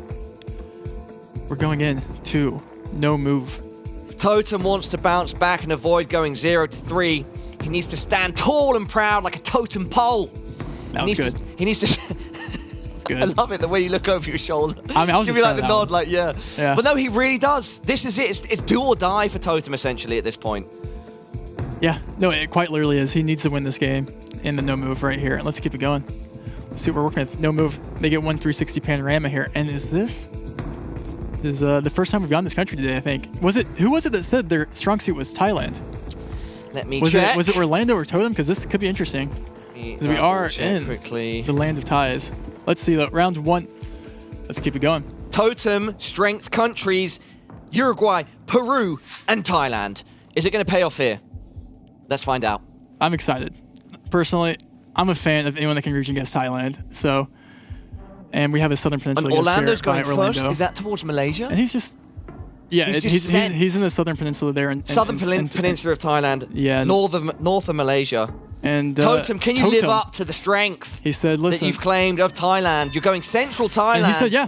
We're going in to no move. If Totem wants to bounce back and avoid going 0-3, he needs to stand tall and proud like a totem pole. That was good. He needs to. Good. I love it, the way you look over your shoulder. I mean, I was give just me like the nod, one. like, yeah. But no, he really does. This is it. It's do or die for Totem, essentially, at this point. Yeah, no, it quite literally is. He needs to win this game in the no move right here. Let's keep it going. Let's see what we're working with. No move. They get 1 360 panorama here. And is this the first time we've gotten this country today, I think. Who was it that said their strong suit was Thailand? Let me check. Was it Orlando or Totem? Because this could be interesting. Because we are in the land of ties. Let's see, round 1. Let's keep it going. Totem, strength countries, Uruguay, Peru, and Thailand. Is it going to pay off here? Let's find out. I'm excited. Personally, I'm a fan of anyone that can region against Thailand. So, and we have a Southern Peninsula. And Orlando's going first. Is that towards Malaysia? And he's just... Yeah, he's in the Southern Peninsula there. Southern Peninsula of Thailand. Yeah. North of Malaysia. And Totem, can you live up to the strength he said, listen, that you've claimed of Thailand? You're going Central Thailand. And he said, yeah.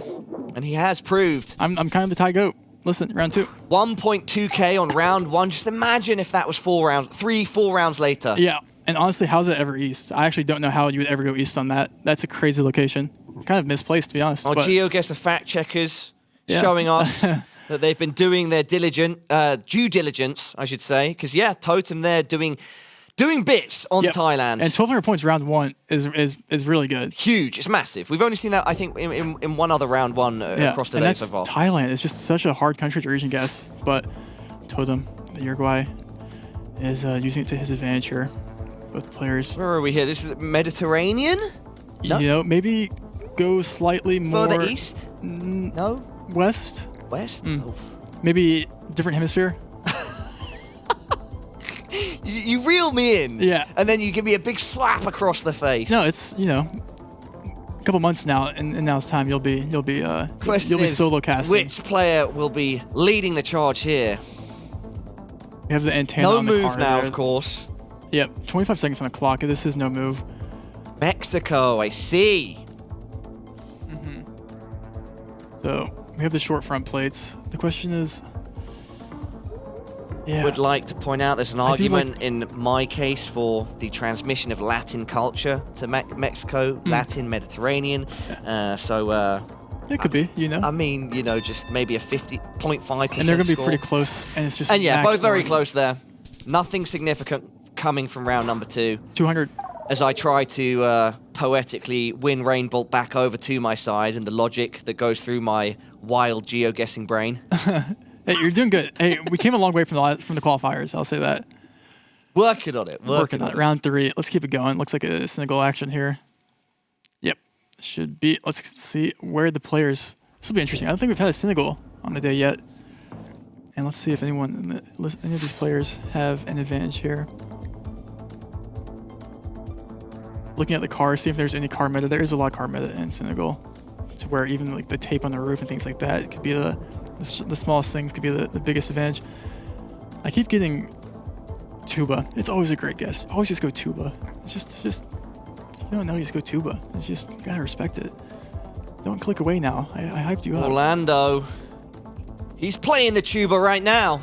And he has proved. I'm kind of the Thai goat. Listen, round 2. 1.2k on round 1. Just imagine if that was 4 rounds later. Yeah. And honestly, how's it ever east? I actually don't know how you would ever go east on that. That's a crazy location. Kind of misplaced, to be honest. Our GeoGuessr fact checkers showing us that they've been doing their due diligence, I should say. Because, yeah, Totem there doing bits on Thailand. And 1,200 points round 1 is really good. Huge. It's massive. We've only seen that, I think, in one other round 1 across the day so far. Thailand is just such a hard country to region guess. But Totem, the Uruguay, is using it to his advantage here. Both players. Where are we here? This is Mediterranean? No? You know, maybe go slightly more... Further east? No? West? West? Oh. Maybe different hemisphere? You reel me in. Yeah. And then you give me a big slap across the face. No, it's, you know, a couple months now, and now it's time. You'll be solo casting. Which player will be leading the charge here? We have the antenna No on the move car now, there. of course. Yep, 25 seconds on the clock. This is no move. Mexico, I see. So we have the short front plates. The question is, Would like to point out there's an argument in my case for the transmission of Latin culture to Mexico, Latin, Mediterranean. It could be, you know. I mean, you know, just maybe a 50.5%. And they're going to be pretty close, and it's just both very close there. Nothing significant coming from round number 2. 200. As I try to poetically win Rainbolt back over to my side, and the logic that goes through my wild geoguessing brain. Hey, you're doing good. Hey, we came a long way from the qualifiers. I'll say that. Working on it. Working on it. Round 3. Let's keep it going. Looks like a single action here. Yep, should be. Let's see where the players. This will be interesting. I don't think we've had a single on the day yet. And let's see if any of these players have an advantage here. Looking at the car, see if there's any car meta. There is a lot of car meta in Senegal, to where even like the tape on the roof and things like that, it could be the smallest things could be the biggest advantage. I keep getting tuba. It's always a great guess. Always just go tuba. It's just if you don't know, you just go tuba. It's just, you gotta respect it. Don't click away now. I hyped you up. Orlando. He's playing the tuba right now.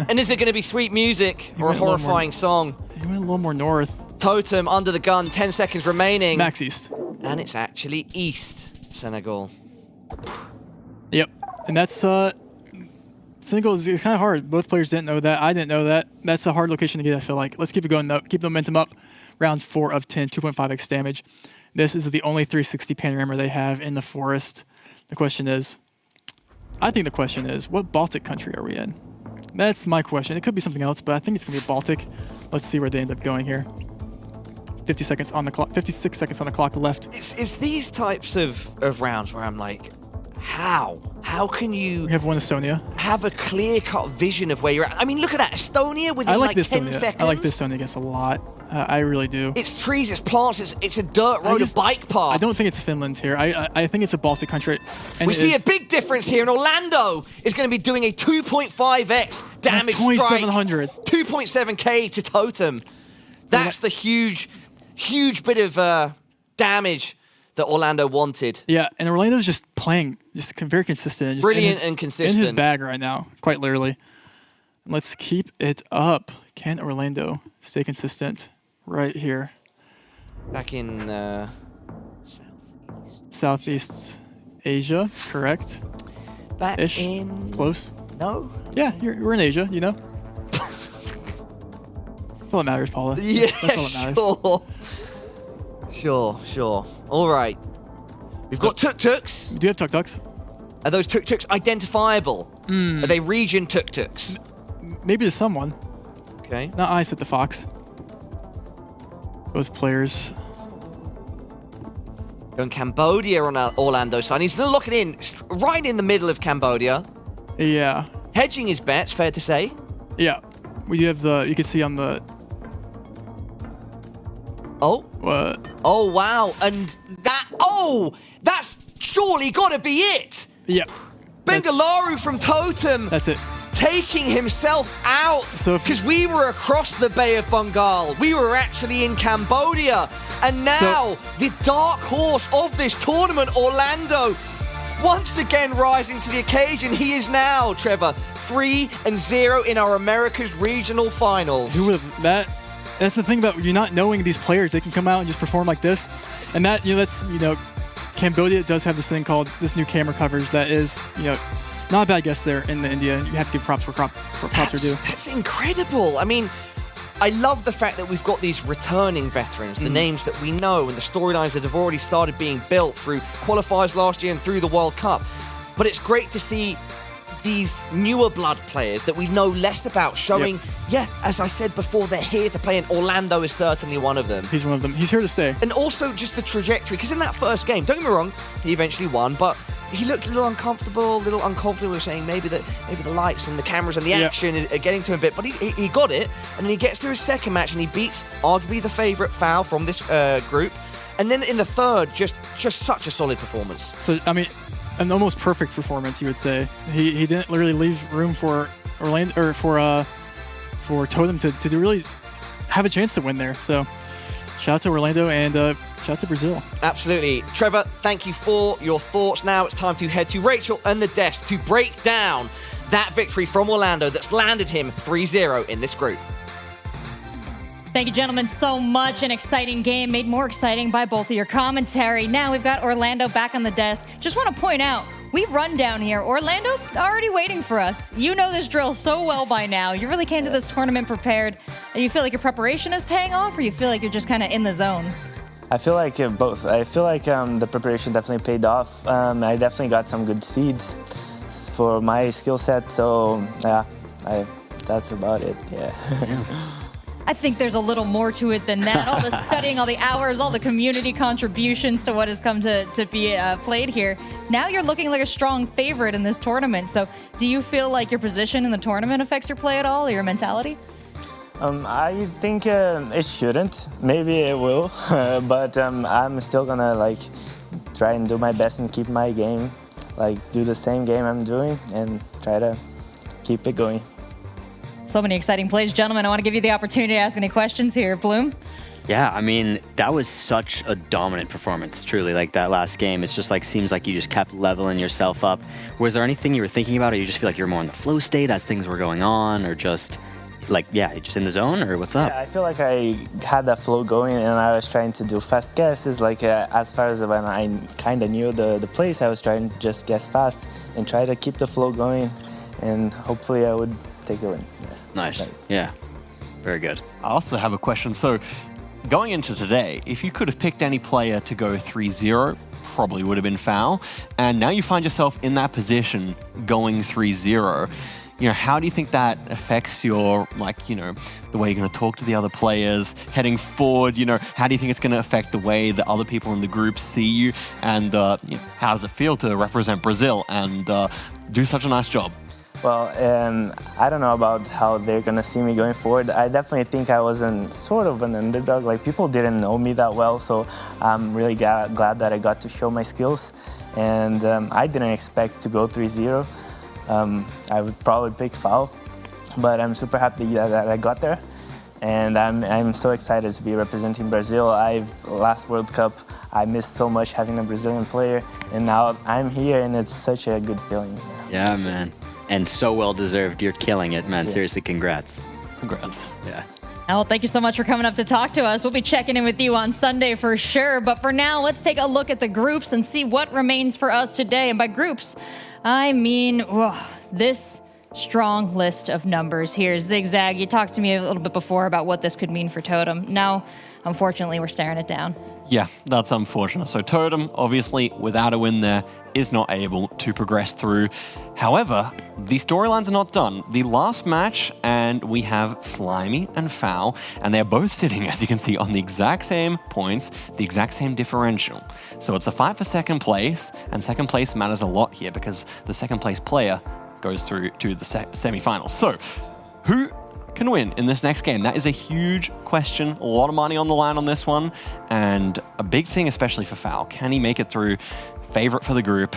And is it going to be sweet music or a horrifying song? He went a little more north. Totem under the gun, 10 seconds remaining. Max east. And it's actually east Senegal. Yep. And that's Senegal is kind of hard. Both players didn't know that. I didn't know that. That's a hard location to get, I feel like. Let's keep it going though. Keep the momentum up. Round 4 of 10, 2.5x damage. This is the only 360 panorama they have in the forest. The question is, what Baltic country are we in? That's my question. It could be something else, but I think it's going to be Baltic. Let's see where they end up going here. 50 seconds on the clock. 56 seconds on the clock left. It's these types of rounds where I'm like, how? How can you... We have one Estonia. ...have a clear-cut vision of where you're at? I mean, look at that. Estonia within like 10 seconds. I like this Estonia guess a lot. I really do. It's trees, it's plants, it's a dirt road, a bike path. I don't think it's Finland here. I think it's a Baltic country. And we see a big difference here, and Orlando is going to be doing a 2.5x damage strike. 2,700. 2.7k to Totem. That's the huge bit of damage that Orlando wanted. Yeah, and Orlando's just playing, just very consistent. Just brilliant and consistent. In his bag right now, quite literally. Let's keep it up. Can Orlando stay consistent right here? Back in Southeast Asia, correct? Back Ish. in... Close? No? Yeah, we're in Asia, you know? That's all that matters, Paula. Yeah, That's all that matters. Sure. All right. We've got tuk-tuks. We do have tuk-tuks. Are those tuk-tuks identifiable? Are they region tuk-tuks? Maybe to someone. Okay. Not I, said the fox. Both players. Going Cambodia on Orlando's side. He's still locking in right in the middle of Cambodia. Yeah. Hedging his bets, fair to say. Yeah. We do have you can see on the... Oh? What? Oh, wow. And that's surely got to be it. Yeah. Bengaluru from Totem. That's it. taking himself out. Because we were across the Bay of Bengal. We were actually in Cambodia. And now, the dark horse of this tournament, Orlando, once again rising to the occasion. He is now, Trevor, 3-0 in our Americas regional finals. Who would have that? That's the thing about you not knowing these players. They can come out and just perform like this. And that, Cambodia does have this thing called this new camera covers that is, not a bad guess there in India. You have to give props where props are due. That's incredible. I mean, I love the fact that we've got these returning veterans, the names that we know and the storylines that have already started being built through qualifiers last year and through the World Cup. But it's great to see these newer blood players that we know less about showing, as I said before, they're here to play, and Orlando is certainly one of them. He's one of them. He's here to stay. And also just the trajectory, because in that first game, don't get me wrong, he eventually won, but he looked a little uncomfortable, a little unconfident. We were saying maybe the lights and the cameras and the action are getting to him a bit, but he got it, and then he gets through his second match and he beats arguably the favourite Foul from this group, and then in the third, just such a solid performance. So, I mean, an almost perfect performance, you would say. He didn't really leave room for Orlando or for Totem to really have a chance to win there. So, shout out to Orlando and shout out to Brazil. Absolutely. Trevor, thank you for your thoughts. Now it's time to head to Rachel and the desk to break down that victory from Orlando that's landed him 3-0 in this group. Thank you, gentlemen, so much. An exciting game, made more exciting by both of your commentary. Now we've got Orlando back on the desk. Just want to point out, we run down here. Orlando already waiting for us. You know this drill so well by now. You really came to this tournament prepared. And you feel like your preparation is paying off, or you feel like you're just kind of in the zone? I feel like both. I feel like the preparation definitely paid off. I definitely got some good seeds for my skill set. So, yeah, that's about it. Yeah. I think there's a little more to it than that. All the studying, all the hours, all the community contributions to what has come to be played here. Now you're looking like a strong favorite in this tournament. So do you feel like your position in the tournament affects your play at all, or your mentality? I think it shouldn't. Maybe it will, but I'm still gonna try and do my best and keep my game, do the same game I'm doing and try to keep it going. So many exciting plays. Gentlemen, I want to give you the opportunity to ask any questions here. Bloom? Yeah, I mean, that was such a dominant performance, truly. That last game, it's just seems like you just kept leveling yourself up. Was there anything you were thinking about, or you just feel like you're more in the flow state as things were going on, or just just in the zone, or what's up? Yeah, I feel like I had that flow going, and I was trying to do fast guesses. As far as when I kind of knew the place, I was trying to just guess fast and try to keep the flow going, and hopefully I would take the win. Yeah. Nice. Yeah. Very good. I also have a question. So, going into today, if you could have picked any player to go 3-0, probably would have been Foul. And now you find yourself in that position going 3-0. How do you think that affects your, the way you're going to talk to the other players heading forward? How do you think it's going to affect the way that other people in the group see you? And how does it feel to represent Brazil and do such a nice job? Well, I don't know about how they're going to see me going forward. I definitely think I was sort of an underdog. People didn't know me that well, so I'm really glad that I got to show my skills. And I didn't expect to go 3-0. I would probably pick Foul, but I'm super happy that I got there. And I'm so excited to be representing Brazil. Last World Cup, I missed so much having a Brazilian player, and now I'm here, and it's such a good feeling. Yeah, man. And so well deserved. You're killing it, man. Seriously, congrats. Congrats. Yeah. Well, thank you so much for coming up to talk to us. We'll be checking in with you on Sunday for sure. But for now, let's take a look at the groups and see what remains for us today. And by groups, I mean this strong list of numbers here. Zigzag, you talked to me a little bit before about what this could mean for Totem. Now, unfortunately, we're staring it down. Yeah, that's unfortunate. So Totem, obviously, without a win there, is not able to progress through. However, the storylines are not done. The last match, and we have Flyme and Foul, and they're both sitting, as you can see, on the exact same points, the exact same differential. So it's a fight for second place, and second place matters a lot here because the second place player goes through to the semi-finals. So, who can win in this next game? That is a huge question. A lot of money on the line on this one, and a big thing, especially for Foul. Can he make it through? Favorite for the group,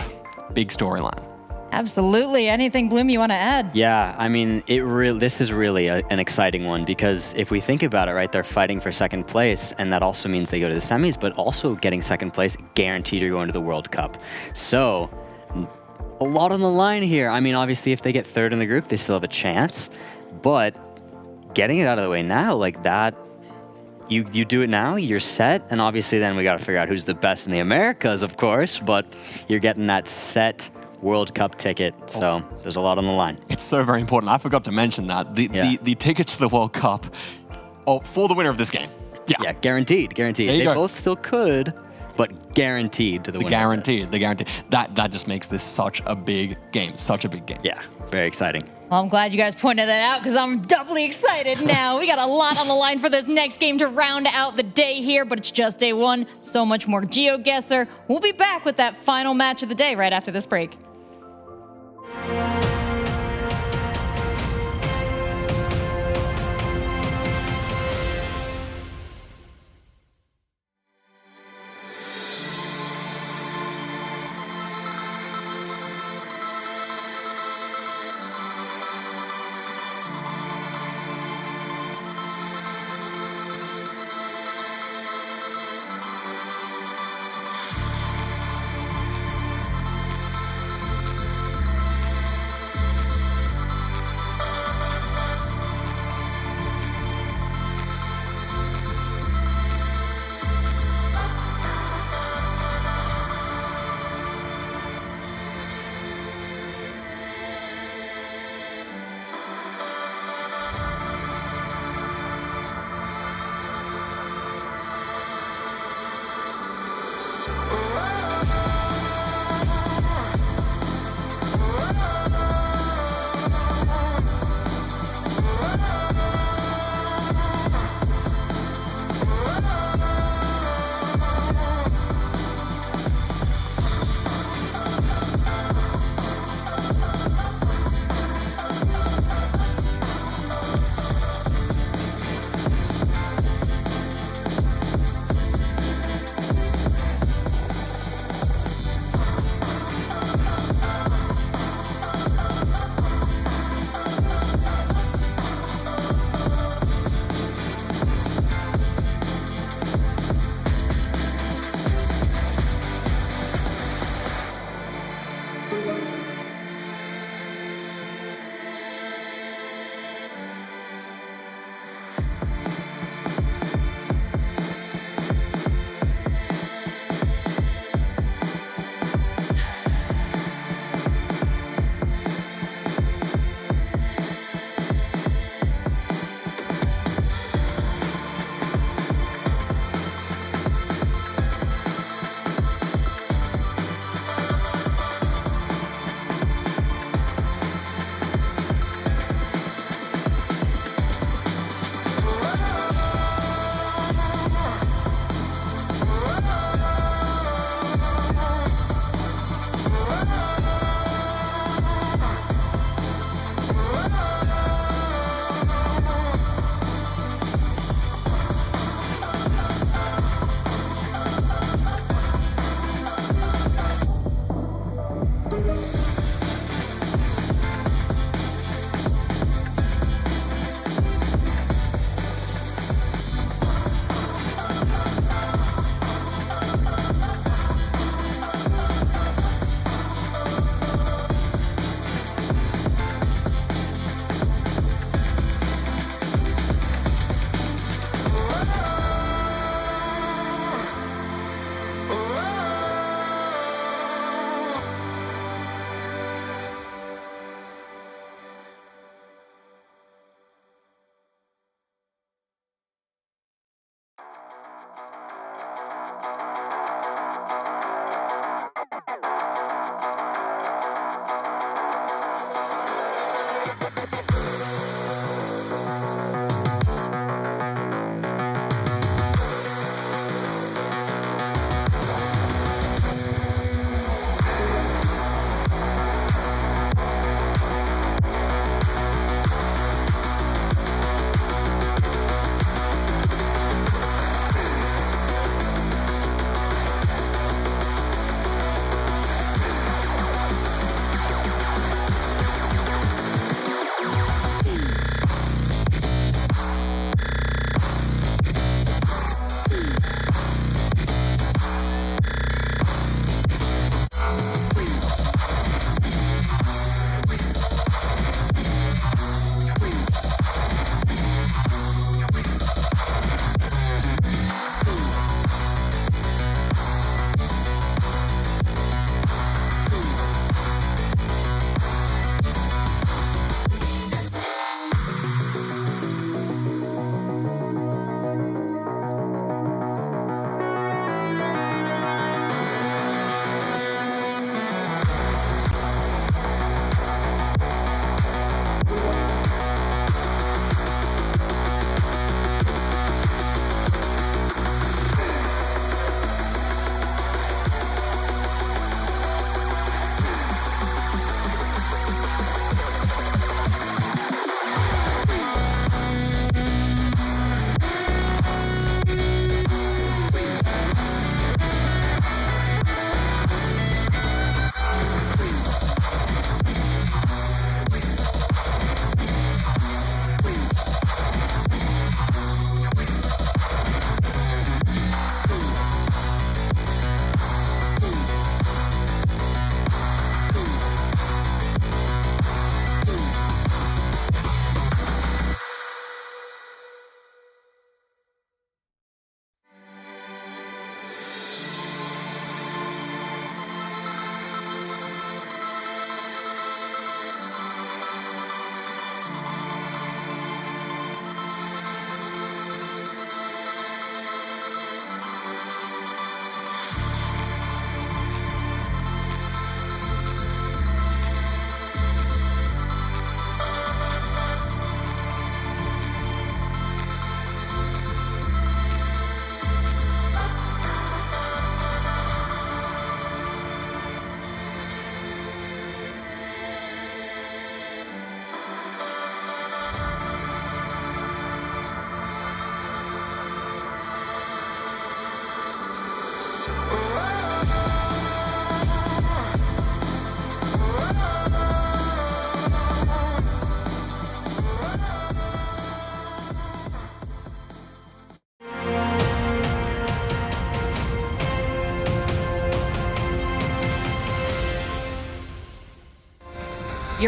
big storyline. Absolutely. Anything, Bloom, you want to add? Yeah, I mean, this is really an exciting one because if we think about it, right, they're fighting for second place, and that also means they go to the semis, but also getting second place guaranteed you're going to the World Cup. So a lot on the line here. I mean, obviously, if they get third in the group, they still have a chance, but getting it out of the way now, like that, you do it now, you're set, and obviously then we got to figure out who's the best in the Americas, of course, but you're getting that set World Cup ticket, so there's a lot on the line. It's so very important. I forgot to mention that. The ticket to the World Cup for the winner of this game. Yeah, guaranteed. They both still could, but guaranteed to the winner. Guaranteed. That just makes this such a big game. Yeah, very exciting. Well, I'm glad you guys pointed that out because I'm doubly excited now. We got a lot on the line for this next game to round out the day here, but it's just day one. So much more GeoGuessr. We'll be back with that final match of the day right after this break.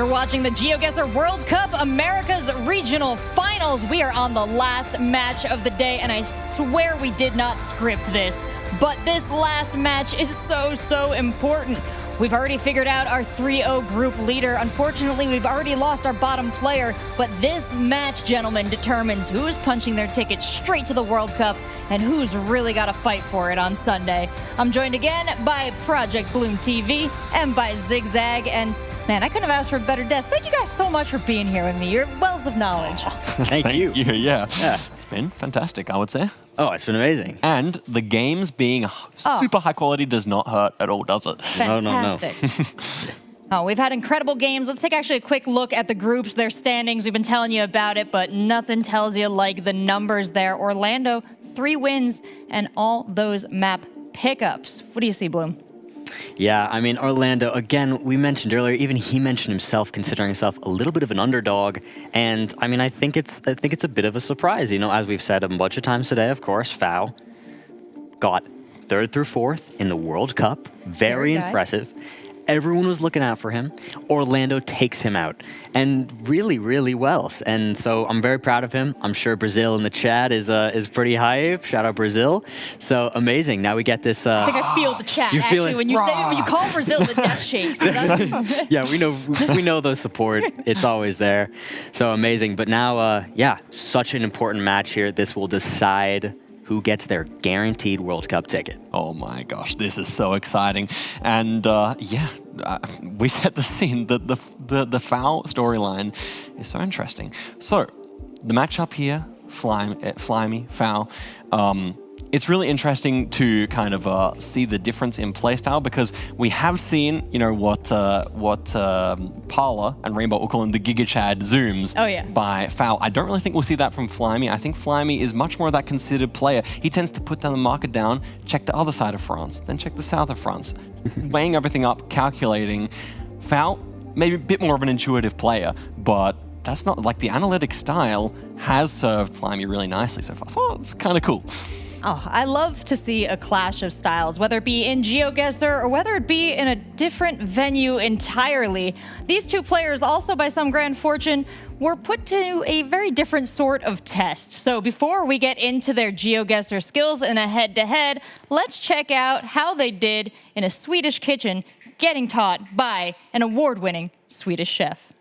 You're watching the GeoGuessr World Cup Americas Regional Finals. We are on the last match of the day, and I swear we did not script this, but this last match is so important. We've already figured out our 3-0 group leader. Unfortunately, we've already lost our bottom player, but this match, gentlemen, determines who is punching their ticket straight to the World Cup and who's really got to fight for it on Sunday. I'm joined again by Project Bloom TV and by Zigzag, and man, I couldn't have asked for a better desk. Thank you guys so much for being here with me. You're wells of knowledge. Thank you. Yeah. It's been fantastic, I would say. Oh, it's been amazing. And the games being super high quality does not hurt at all, does it? Fantastic. Oh, we've had incredible games. Let's take actually a quick look at the groups, their standings. We've been telling you about it, but nothing tells you like the numbers there. Orlando, 3 wins and all those map pickups. What do you see, Bloom? Yeah, I mean, Orlando, again, we mentioned earlier, even he mentioned himself considering himself a little bit of an underdog. And I mean, I think it's a bit of a surprise. You know, as we've said a bunch of times today, of course, Fau got 3rd through 4th in the World Cup. Very impressive. Everyone was looking out for him. Orlando takes him out, and really well. And so I'm very proud of him. I'm sure Brazil in the chat is pretty hype. Shout out Brazil. So amazing. Now we get this. I think I feel the chat you feel actually it? when you call Brazil, the death shakes. Yeah, we know the support. It's always there. So amazing. But now, yeah, such an important match here. This will decide who gets their guaranteed World Cup ticket. Oh my gosh, this is so exciting. And we set the scene. The Fau storyline is so interesting. So the matchup here, Flyme, Fau. It's really interesting to kind of see the difference in playstyle, because we have seen, you know, what Parla and Rainbolt will call them the Giga Chad zooms by Fau. I don't really think we'll see that from Flyme. I think Flyme is much more of that considered player. He tends to put down the marker down, check the other side of France, then check the south of France, weighing everything up, calculating. Fau, maybe a bit more of an intuitive player, but that's not, like, the analytic style has served Flyme really nicely so far. So it's kind of cool. Oh, I love to see a clash of styles, whether it be in GeoGuessr or whether it be in a different venue entirely. These two players, also by some grand fortune, were put to a very different sort of test. So before we get into their GeoGuessr skills in a head-to-head, let's check out how they did in a Swedish kitchen, getting taught by an award-winning Swedish chef.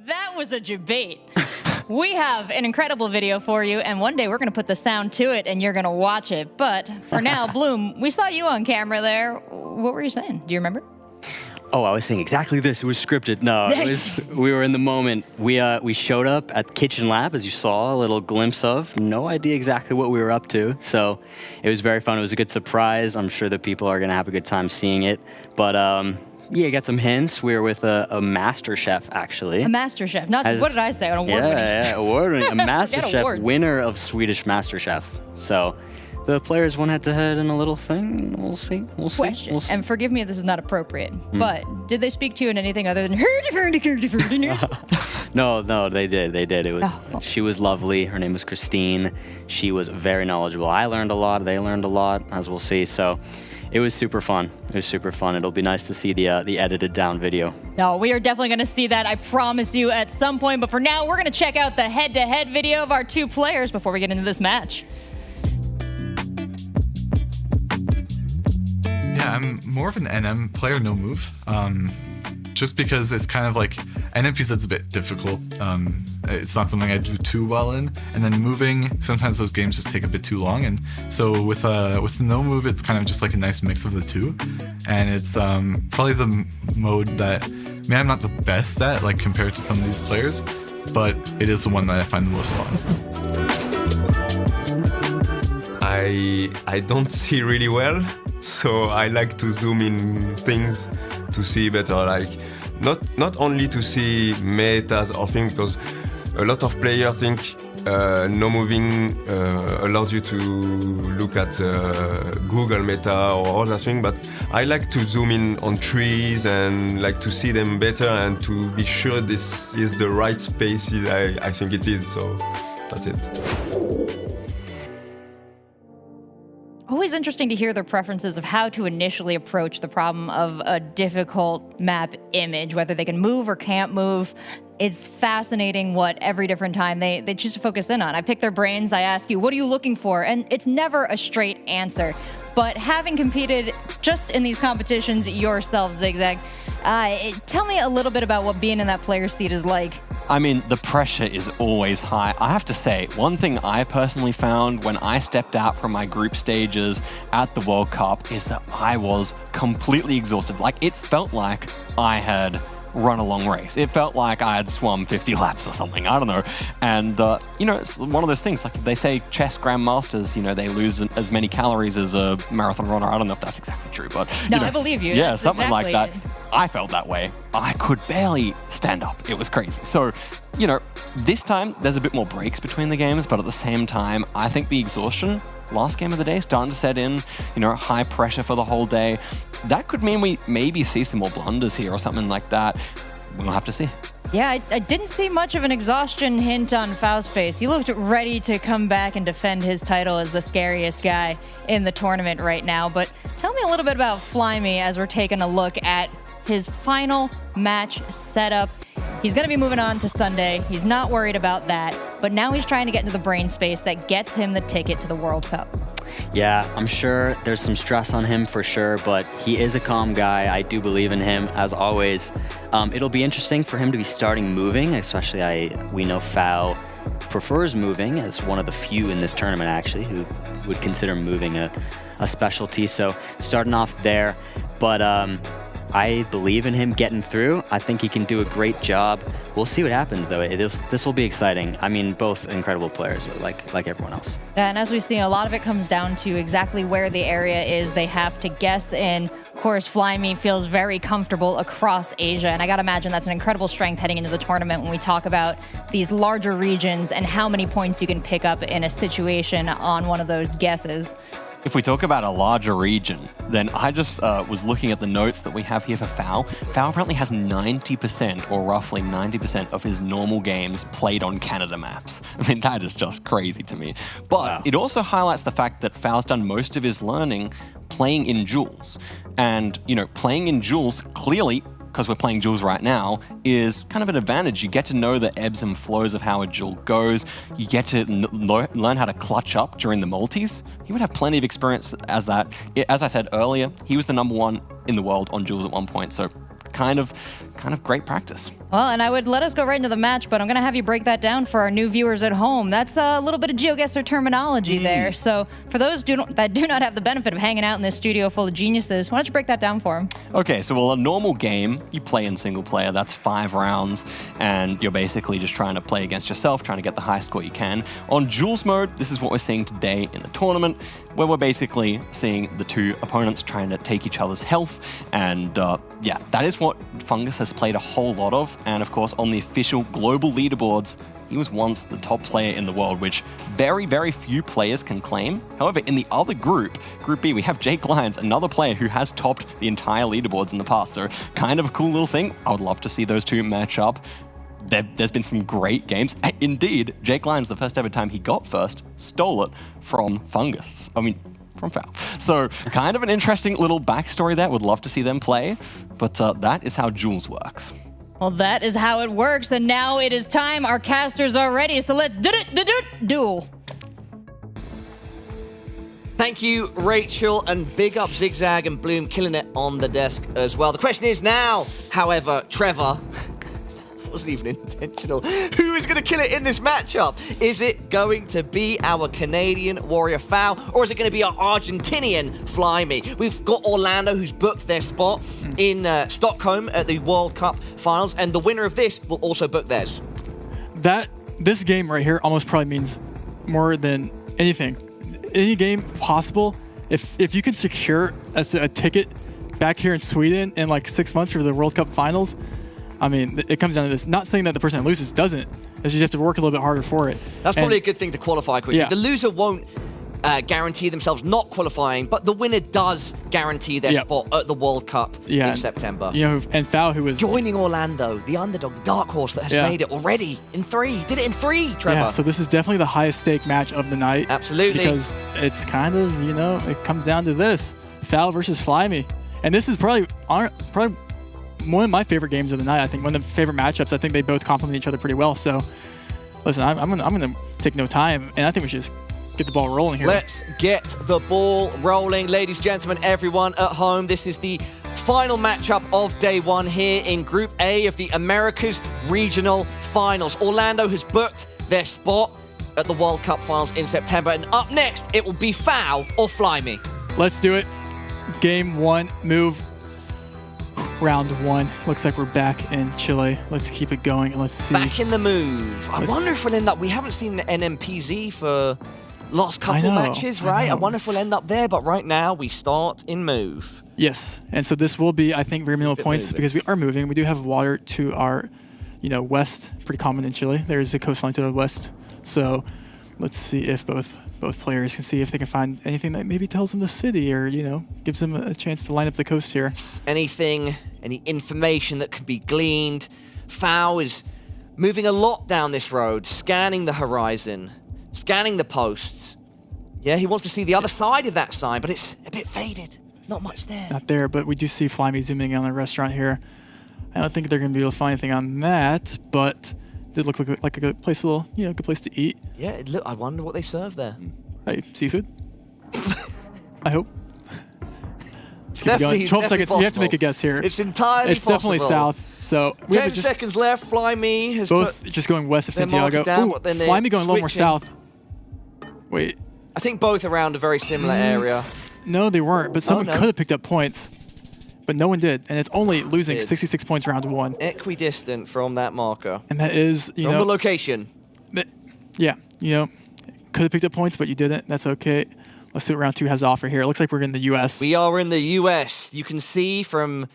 That was a debate. We have an incredible video for you, and one day we're going to put the sound to it, and you're going to watch it. But for now, Bloom, we saw you on camera there. What were you saying? Do you remember? Oh, I was saying exactly this. It was scripted. No, it was, we were in the moment. We showed up at the kitchen lab, as you saw, a little glimpse of. No idea exactly what we were up to. So it was very fun. It was a good surprise. I'm sure that people are going to have a good time seeing it. But yeah, got some hints. We were with a master chef, actually. A master chef. Not, what did I say? An award-winning. Yeah, award-winning. A master chef, winner of Swedish Master Chef. So the players went head-to-head in a little thing. We'll see. Question, and forgive me if this is not appropriate, but did they speak to you in anything other than No, they did. It was she was lovely. Her name was Christine. She was very knowledgeable. I learned a lot. They learned a lot, as we'll see. So it was super fun. It'll be nice to see the edited down video. No, we are definitely going to see that, I promise you, at some point. But for now, we're going to check out the head-to-head video of our two players before we get into this match. Yeah, I'm more of an NM player, no move. Just because it's kind of like, NMPZ's a bit difficult. It's not something I do too well in. And then moving, sometimes those games just take a bit too long. And so with no move, it's kind of just like a nice mix of the two. And it's probably the mode that, maybe I'm not the best at, like compared to some of these players, but it is the one that I find the most fun. I don't see really well, so I like to zoom in things to see better, like not only to see metas or things, because a lot of players think no moving allows you to look at Google Meta or other things, but I like to zoom in on trees and like to see them better and to be sure this is the right space I think it is. So that's it. Always interesting to hear their preferences of how to initially approach the problem of a difficult map image, whether they can move or can't move. It's fascinating what every different time they choose to focus in on. I pick their brains, I ask you, what are you looking for? And it's never a straight answer. But having competed just in these competitions yourself, Zigzag, tell me a little bit about what being in that player seat is like. I mean, the pressure is always high. I have to say, one thing I personally found when I stepped out from my group stages at the World Cup is that I was completely exhausted. Like, it felt like I had run a long race. It felt like I had swum 50 laps or something. I don't know. And, you know, it's one of those things. Like, they say chess grandmasters, you know, they lose as many calories as a marathon runner. I don't know if that's exactly true, but... No, you know, I believe you. Yeah, That's something exactly like that. it. I felt that way. I could barely stand up. It was crazy. So, you know, this time there's a bit more breaks between the games, but at the same time, I think the exhaustion last game of the day starting to set in, you know, high pressure for the whole day. That could mean we maybe see some more blunders here or something like that. We'll have to see. Yeah, I didn't see much of an exhaustion hint on Faust's face. He looked ready to come back and defend his title as the scariest guy in the tournament right now. But tell me a little bit about Flyme as we're taking a look at his final match setup. He's going to be moving on to Sunday. He's not worried about that. But now he's trying to get into the brain space that gets him the ticket to the World Cup. Yeah, I'm sure there's some stress on him for sure, but he is a calm guy. I do believe in him, as always. It'll be interesting for him to be starting moving, especially we know Fau prefers moving as one of the few in this tournament, actually, who would consider moving a specialty. So starting off there, but I believe in him getting through. I think he can do a great job. We'll see what happens, though. This will be exciting. I mean, both incredible players, like everyone else. And as we've seen, a lot of it comes down to exactly where the area is they have to guess in. Of course, Flyme feels very comfortable across Asia, and I gotta imagine that's an incredible strength heading into the tournament when we talk about these larger regions and how many points you can pick up in a situation on one of those guesses. If we talk about a larger region, then I just was looking at the notes that we have here for Fau. Fau apparently has 90%, or roughly 90% of his normal games played on Canada maps. I mean, that is just crazy to me. But it also highlights the fact that Fau's done most of his learning playing in Duels. And, you know, playing in Duels, clearly, because we're playing Duels right now, is kind of an advantage. You get to know the ebbs and flows of how a duel goes. You get to learn how to clutch up during the multis. He would have plenty of experience as that. As I said earlier, he was the #1 in the world on Duels at one point, so kind of great practice. Well, and I would let us go right into the match, but I'm going to have you break that down for our new viewers at home. That's a little bit of GeoGuessr terminology there. So for those that do not have the benefit of hanging out in this studio full of geniuses, why don't you break that down for them? Okay, so a normal game, you play in single player. That's 5 rounds, and you're basically just trying to play against yourself, trying to get the highest score you can. On Duels mode, this is what we're seeing today in the tournament, where we're basically seeing the two opponents trying to take each other's health. And yeah, that is what Fungus has played a whole lot of. And of course, on the official global leaderboards, he was once the top player in the world, which very, very few players can claim. However, in the other group, Group B, we have Jake Lyons, another player who has topped the entire leaderboards in the past. So kind of a cool little thing. I would love to see those two match up. There's been some great games. Indeed, Jake Lyons, the first ever time he got first, stole it from Fungus. I mean, from Fau. So kind of an interesting little backstory there. Would love to see them play, but that is how Duels works. Well, that is how it works, and now it is time. Our casters are ready, so let's duel. Thank you, Rachel, and big up Zigzag and Bloom killing it on the desk as well. The question is now, however, Trevor, wasn't even intentional, who is going to kill it in this matchup? Is it going to be our Canadian warrior Fau, or is it going to be our Argentinian Flyme? We've got Orlando, who's booked their spot in Stockholm at the World Cup Finals, and the winner of this will also book theirs. This game right here almost probably means more than anything. Any game possible, if you can secure a ticket back here in Sweden in like 6 months for the World Cup Finals, I mean, it comes down to this. Not saying that the person that loses doesn't It's just you have to work a little bit harder for it. That's probably a good thing to qualify quickly. Yeah. The loser won't guarantee themselves not qualifying, but the winner does guarantee their spot at the World Cup in September. You know, and Fal, who was joining Orlando, the underdog, the dark horse that has made it already in 3. Did it in 3, Trevor. Yeah, so this is definitely the highest stake match of the night. Absolutely. Because it's kind of, you know, it comes down to this. Fal versus Flyme. And this is probably one of my favorite games of the night. I think one of the favorite matchups. I think they both complement each other pretty well. So, listen, I'm gonna take no time, and I think we should just get the ball rolling here. Let's get the ball rolling. Ladies, gentlemen, everyone at home. This is the final matchup of day 1 here in Group A of the Americas Regional Finals. Orlando has booked their spot at the World Cup Finals in September. And up next, it will be Fal or Flyme. Let's do it. Game 1, move. Round 1. Looks like we're back in Chile. Let's keep it going and let's see. Back in the move. I wonder if we'll end up... We haven't seen an NMPZ for last couple matches, right? I wonder if we'll end up there, but right now we start in move. Yes, and so this will be, I think, very minimal points because we are moving. We do have water to our, you know, west, pretty common in Chile. There's a coastline to the west. So let's see if both players can see if they can find anything that maybe tells them the city or, you know, gives them a chance to line up the coast here. Anything, any information that can be gleaned. Fal is moving a lot down this road, scanning the horizon, scanning the posts. Yeah, he wants to see the other side of that sign, but it's a bit faded. Not much there. Not there, but we do see Flyme zooming in on a restaurant here. I don't think they're going to be able to find anything on that, but it did look like a good place, good place to eat. Yeah, look, I wonder what they serve there. Right, seafood. I hope. Definitely, 12 seconds. possible. You have to make a guess here. It's entirely It's definitely south. So we 10 seconds left. Flyme has both just going west of Santiago. Ooh, Flyme going a little more south. Wait. I think both around a very similar area. No, they weren't, but someone could have picked up points. But no one did, and it's only losing 66 points round 1. Equidistant from that marker. And that is, you from know... the location. Yeah, you know, could have picked up points, but you didn't. That's okay. Let's see what round 2 has to offer here. It looks like we're in the U.S. We are in the U.S. You can see from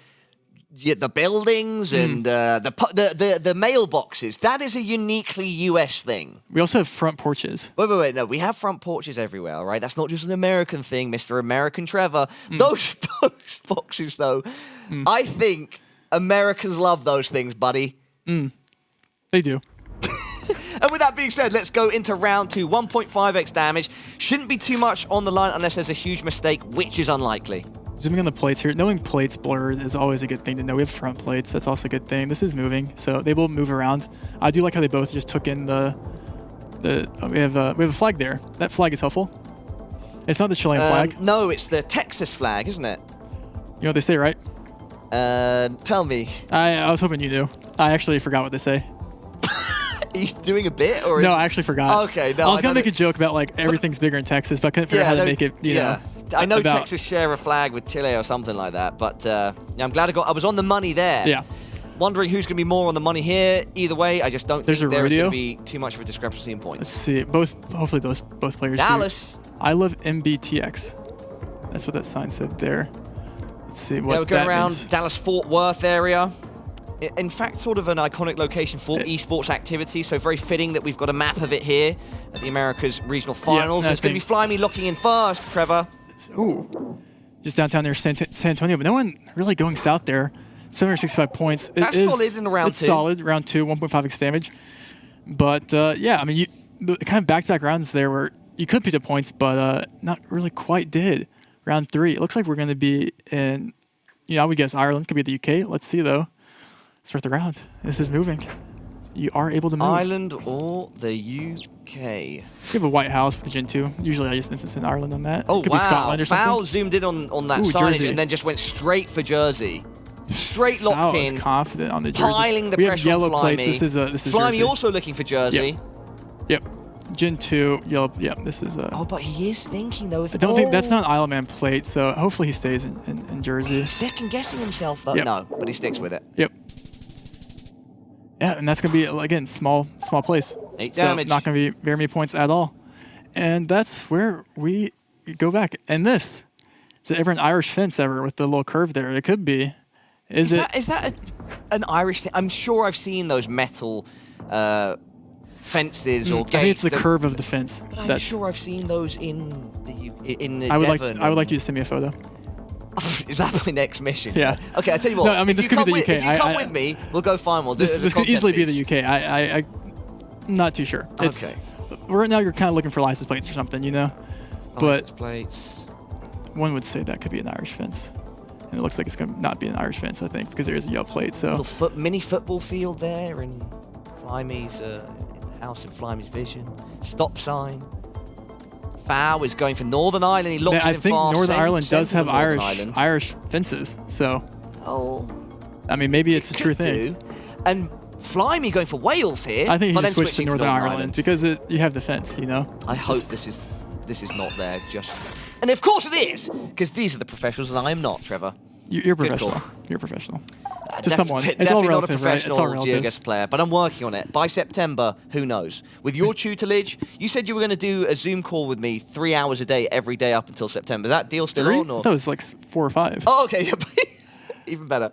the buildings and the mailboxes. That is a uniquely U.S. thing. We also have front porches. Wait. No, we have front porches everywhere, all right? That's not just an American thing, Mr. American Trevor. Those post boxes, though, I think Americans love those things, buddy. They do. And with that being said, let's go into round 2. 1.5x damage. Shouldn't be too much on the line unless there's a huge mistake, which is unlikely. Zooming on the plates here. Knowing plates blurred is always a good thing to know. We have front plates. That's also a good thing. This is moving, so they will move around. I do like how they both just took in we have a flag there. That flag is helpful. It's not the Chilean flag. No, it's the Texas flag, isn't it? You know what they say, right? Tell me. I was hoping you knew. I actually forgot what they say. Are you doing a bit? Or no, I actually forgot. Okay, no. I was going to make a joke about, like, everything's bigger in Texas, but I couldn't figure out how to make it, you know. I know Texas share a flag with Chile or something like that, but I'm glad I was on the money there. Yeah. Wondering who's going to be more on the money here. Either way, I just don't think there's going radio. to be too much of a discrepancy in points. Let's see. Hopefully both players Dallas. do. I love MBTX. That's what that sign said there. Let's see what we're going that around means. Dallas-Fort Worth area. In fact, sort of an iconic location for esports activity, so very fitting that we've got a map of it here at the Americas Regional Finals. It's going to be Flyme looking in first, Trevor. Ooh. Just downtown there, San Antonio, but no one really going south there. 765 points. That's solid in round 2. It's solid, round 2, 1.5x damage. But, yeah, I mean, the kind of back-to-back rounds there where you could pick up points, but not really quite did. Round 3. It looks like we're going to be in, I would guess Ireland. Could be the UK. Let's see, though. Start the round. This is moving. You are able to move. Ireland or the UK. We have a White House with the Gen 2. Usually I just instance in Ireland on that. Oh, Could wow. be Scotland or Foul something. zoomed in on that Ooh, signage Jersey. and then just went straight for Jersey. Straight locked Foul in. is confident on the Jersey. Piling the we pressure have yellow on Flyme. plates. This is Flyme Jersey. also looking for Jersey. Yep. Gen 2, yellow. Yep, this is Oh, but he is thinking, though. If I don't think that's not an Isle of Man plate, so hopefully he stays in Jersey. He's second guessing himself, though. Yep. No, but he sticks with it. Yep. Yeah, and that's going to be, again, small place. 8 so damage. Not going to be very many points at all. And that's where we go back. And this, is it ever an Irish fence ever with the little curve there? It could be. Is that an Irish thing? I'm sure I've seen those metal fences or gates. I think it's the curve of the fence. But I'm sure I've seen those in the I would Devon. like you to send me a photo. Is that my next mission? Yeah. Okay, I tell you what. No, I mean, this could be the UK. If you come with me, we'll go find one. This could easily be the UK. I'm not too sure. Okay. Right now, you're kind of looking for license plates or something, you know? License plates. One would say that could be an Irish fence. And it looks like it's going to not be an Irish fence, I think, because there is a yellow plate. So Little mini football field there in Flyme's in the house in Flyme's vision. Stop sign. Fowl is going for Northern Ireland. He locks I it in think far. Northern Ireland does have Northern Irish fences. So, I mean, maybe it's a true thing. And Flyme going for Wales here. I think but he then switched to switching Northern Ireland because you have the fence, you know. I hope this is not there. And of course it is, because these are the professionals and I am not, Trevor. You're Good professional. call. You're professional. To someone. It's Definitely all not a relative, right? professional It's all relative. GeoGuessr player, but I'm working on it. By September, who knows? With your tutelage, you said you were going to do a Zoom call with me 3 hours a day, every day up until September. Is that deal still 3? on? Or? I thought it was like 4 or 5. Oh, okay. Even better.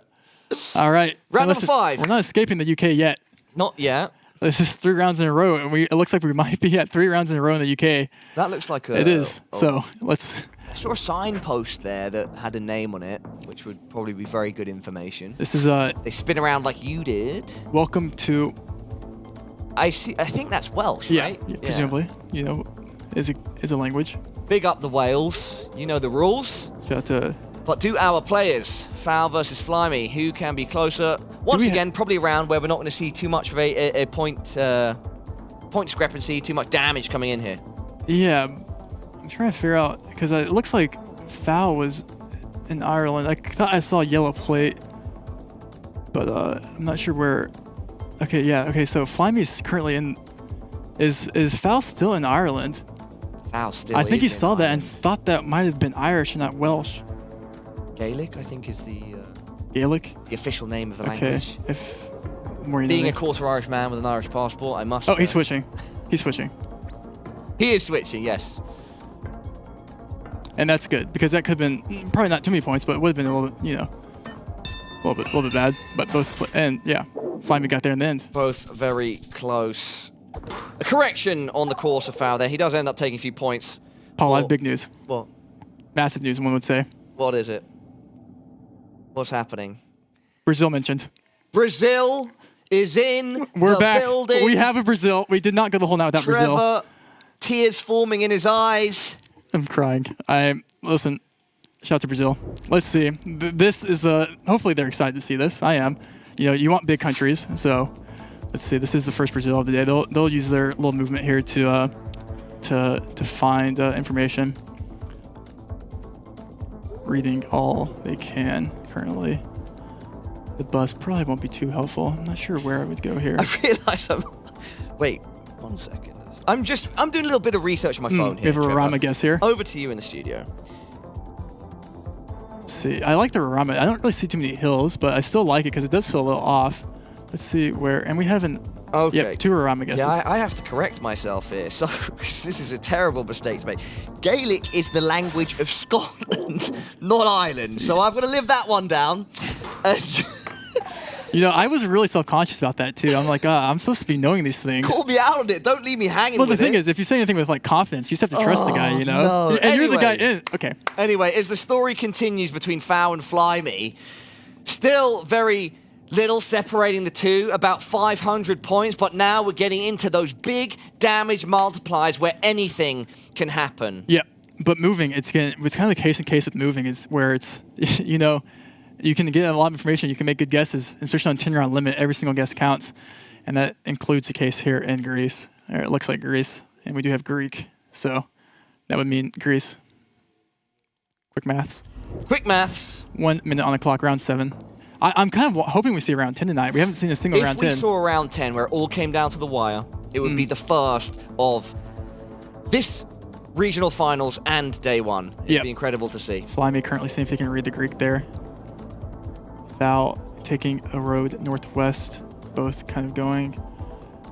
All right. Round Now number 5. We're not escaping the UK yet. Not yet. This is 3 rounds in a row, and it looks like we might be at 3 rounds in a row in the UK. That looks like It is. So let's. I saw a signpost there that had a name on it, which would probably be very good information. This is They spin around like you did. Welcome to. I think that's Welsh, Yeah, right? yeah, presumably. You know, is a language. Big up the Wales. You know the rules. Shout out to. But do our players, Fowl versus Flyme, who can be closer? Once again, probably a round where we're not going to see too much of a point discrepancy, too much damage coming in here. Yeah, I'm trying to figure out because it looks like Fowl was in Ireland. I thought I saw a yellow plate, but I'm not sure where. Okay, yeah. Okay, so Flyme is currently in. Is Fowl still in Ireland? Fowl still. I think he is saw in that and thought that might have been Irish and not Welsh. Gaelic, I think, is the Gaelic? The official name of the Okay. language. If more you Being know. a quarter Irish man with an Irish passport, I must. Oh, he's switching. He's switching. He is switching, yes. And that's good because that could have been probably not too many points, but it would have been a little bit, you know, a little bit bad. But both and yeah, Flyme got there in the end. Both very close. A correction on the course of Fowl there. He does end up taking a few points. Paul, I have big news. What? Massive news, one would say. What is it? What's happening? Brazil mentioned. Brazil is in We're the back. building. We have a Brazil. We did not go the whole night without Brazil. Trevor, tears forming in his eyes. I'm crying. Listen. Shout out to Brazil. Let's see. This is hopefully they're excited to see this. I am. You know, you want big countries, so let's see. This is the first Brazil of the day. They'll use their little movement here to find information. Reading all they can currently. The bus probably won't be too helpful. I'm not sure where I would go here. I realize Wait, 1 second. I'm doing a little bit of research on my phone here. We have a Rorama guess here. Over to you in the studio. Let's see. I like the Rorama. I don't really see too many hills, but I still like it because it does feel a little off. Let's see where. And we haven't. Okay. Yep, 2 Rorama guesses. Yeah, I have to correct myself here. So this is a terrible mistake to make. Gaelic is the language of Scotland, not Ireland. So I've got to live that one down. You know, I was really self-conscious about that too. I'm like, I'm supposed to be knowing these things. Call me out on it. Don't leave me hanging. Well, the with thing it. is, if you say anything with like confidence, you just have to trust the guy, you know. No. And you're the guy Anyway. in. Okay. Anyway, as the story continues between Fowl and Flyme, still very little separating the two, about 500 points, but now we're getting into those big damage multipliers where anything can happen. Yeah, but moving, it's kind of the case in case with moving is where it's, you know, you can get a lot of information, you can make good guesses, especially on 10-round limit, every single guess counts, and that includes the case here in Greece. Or it looks like Greece, and we do have Greek, so that would mean Greece. Quick maths. Quick maths. 1 minute on the clock, round 7. I'm kind of hoping we see round 10 tonight. We haven't seen a single round 10. If we saw round 10 where it all came down to the wire, it would be the first of this regional finals and day 1. It'd be incredible to see. Flyme currently seeing if he can read the Greek there. Fowl taking a road northwest, both kind of going,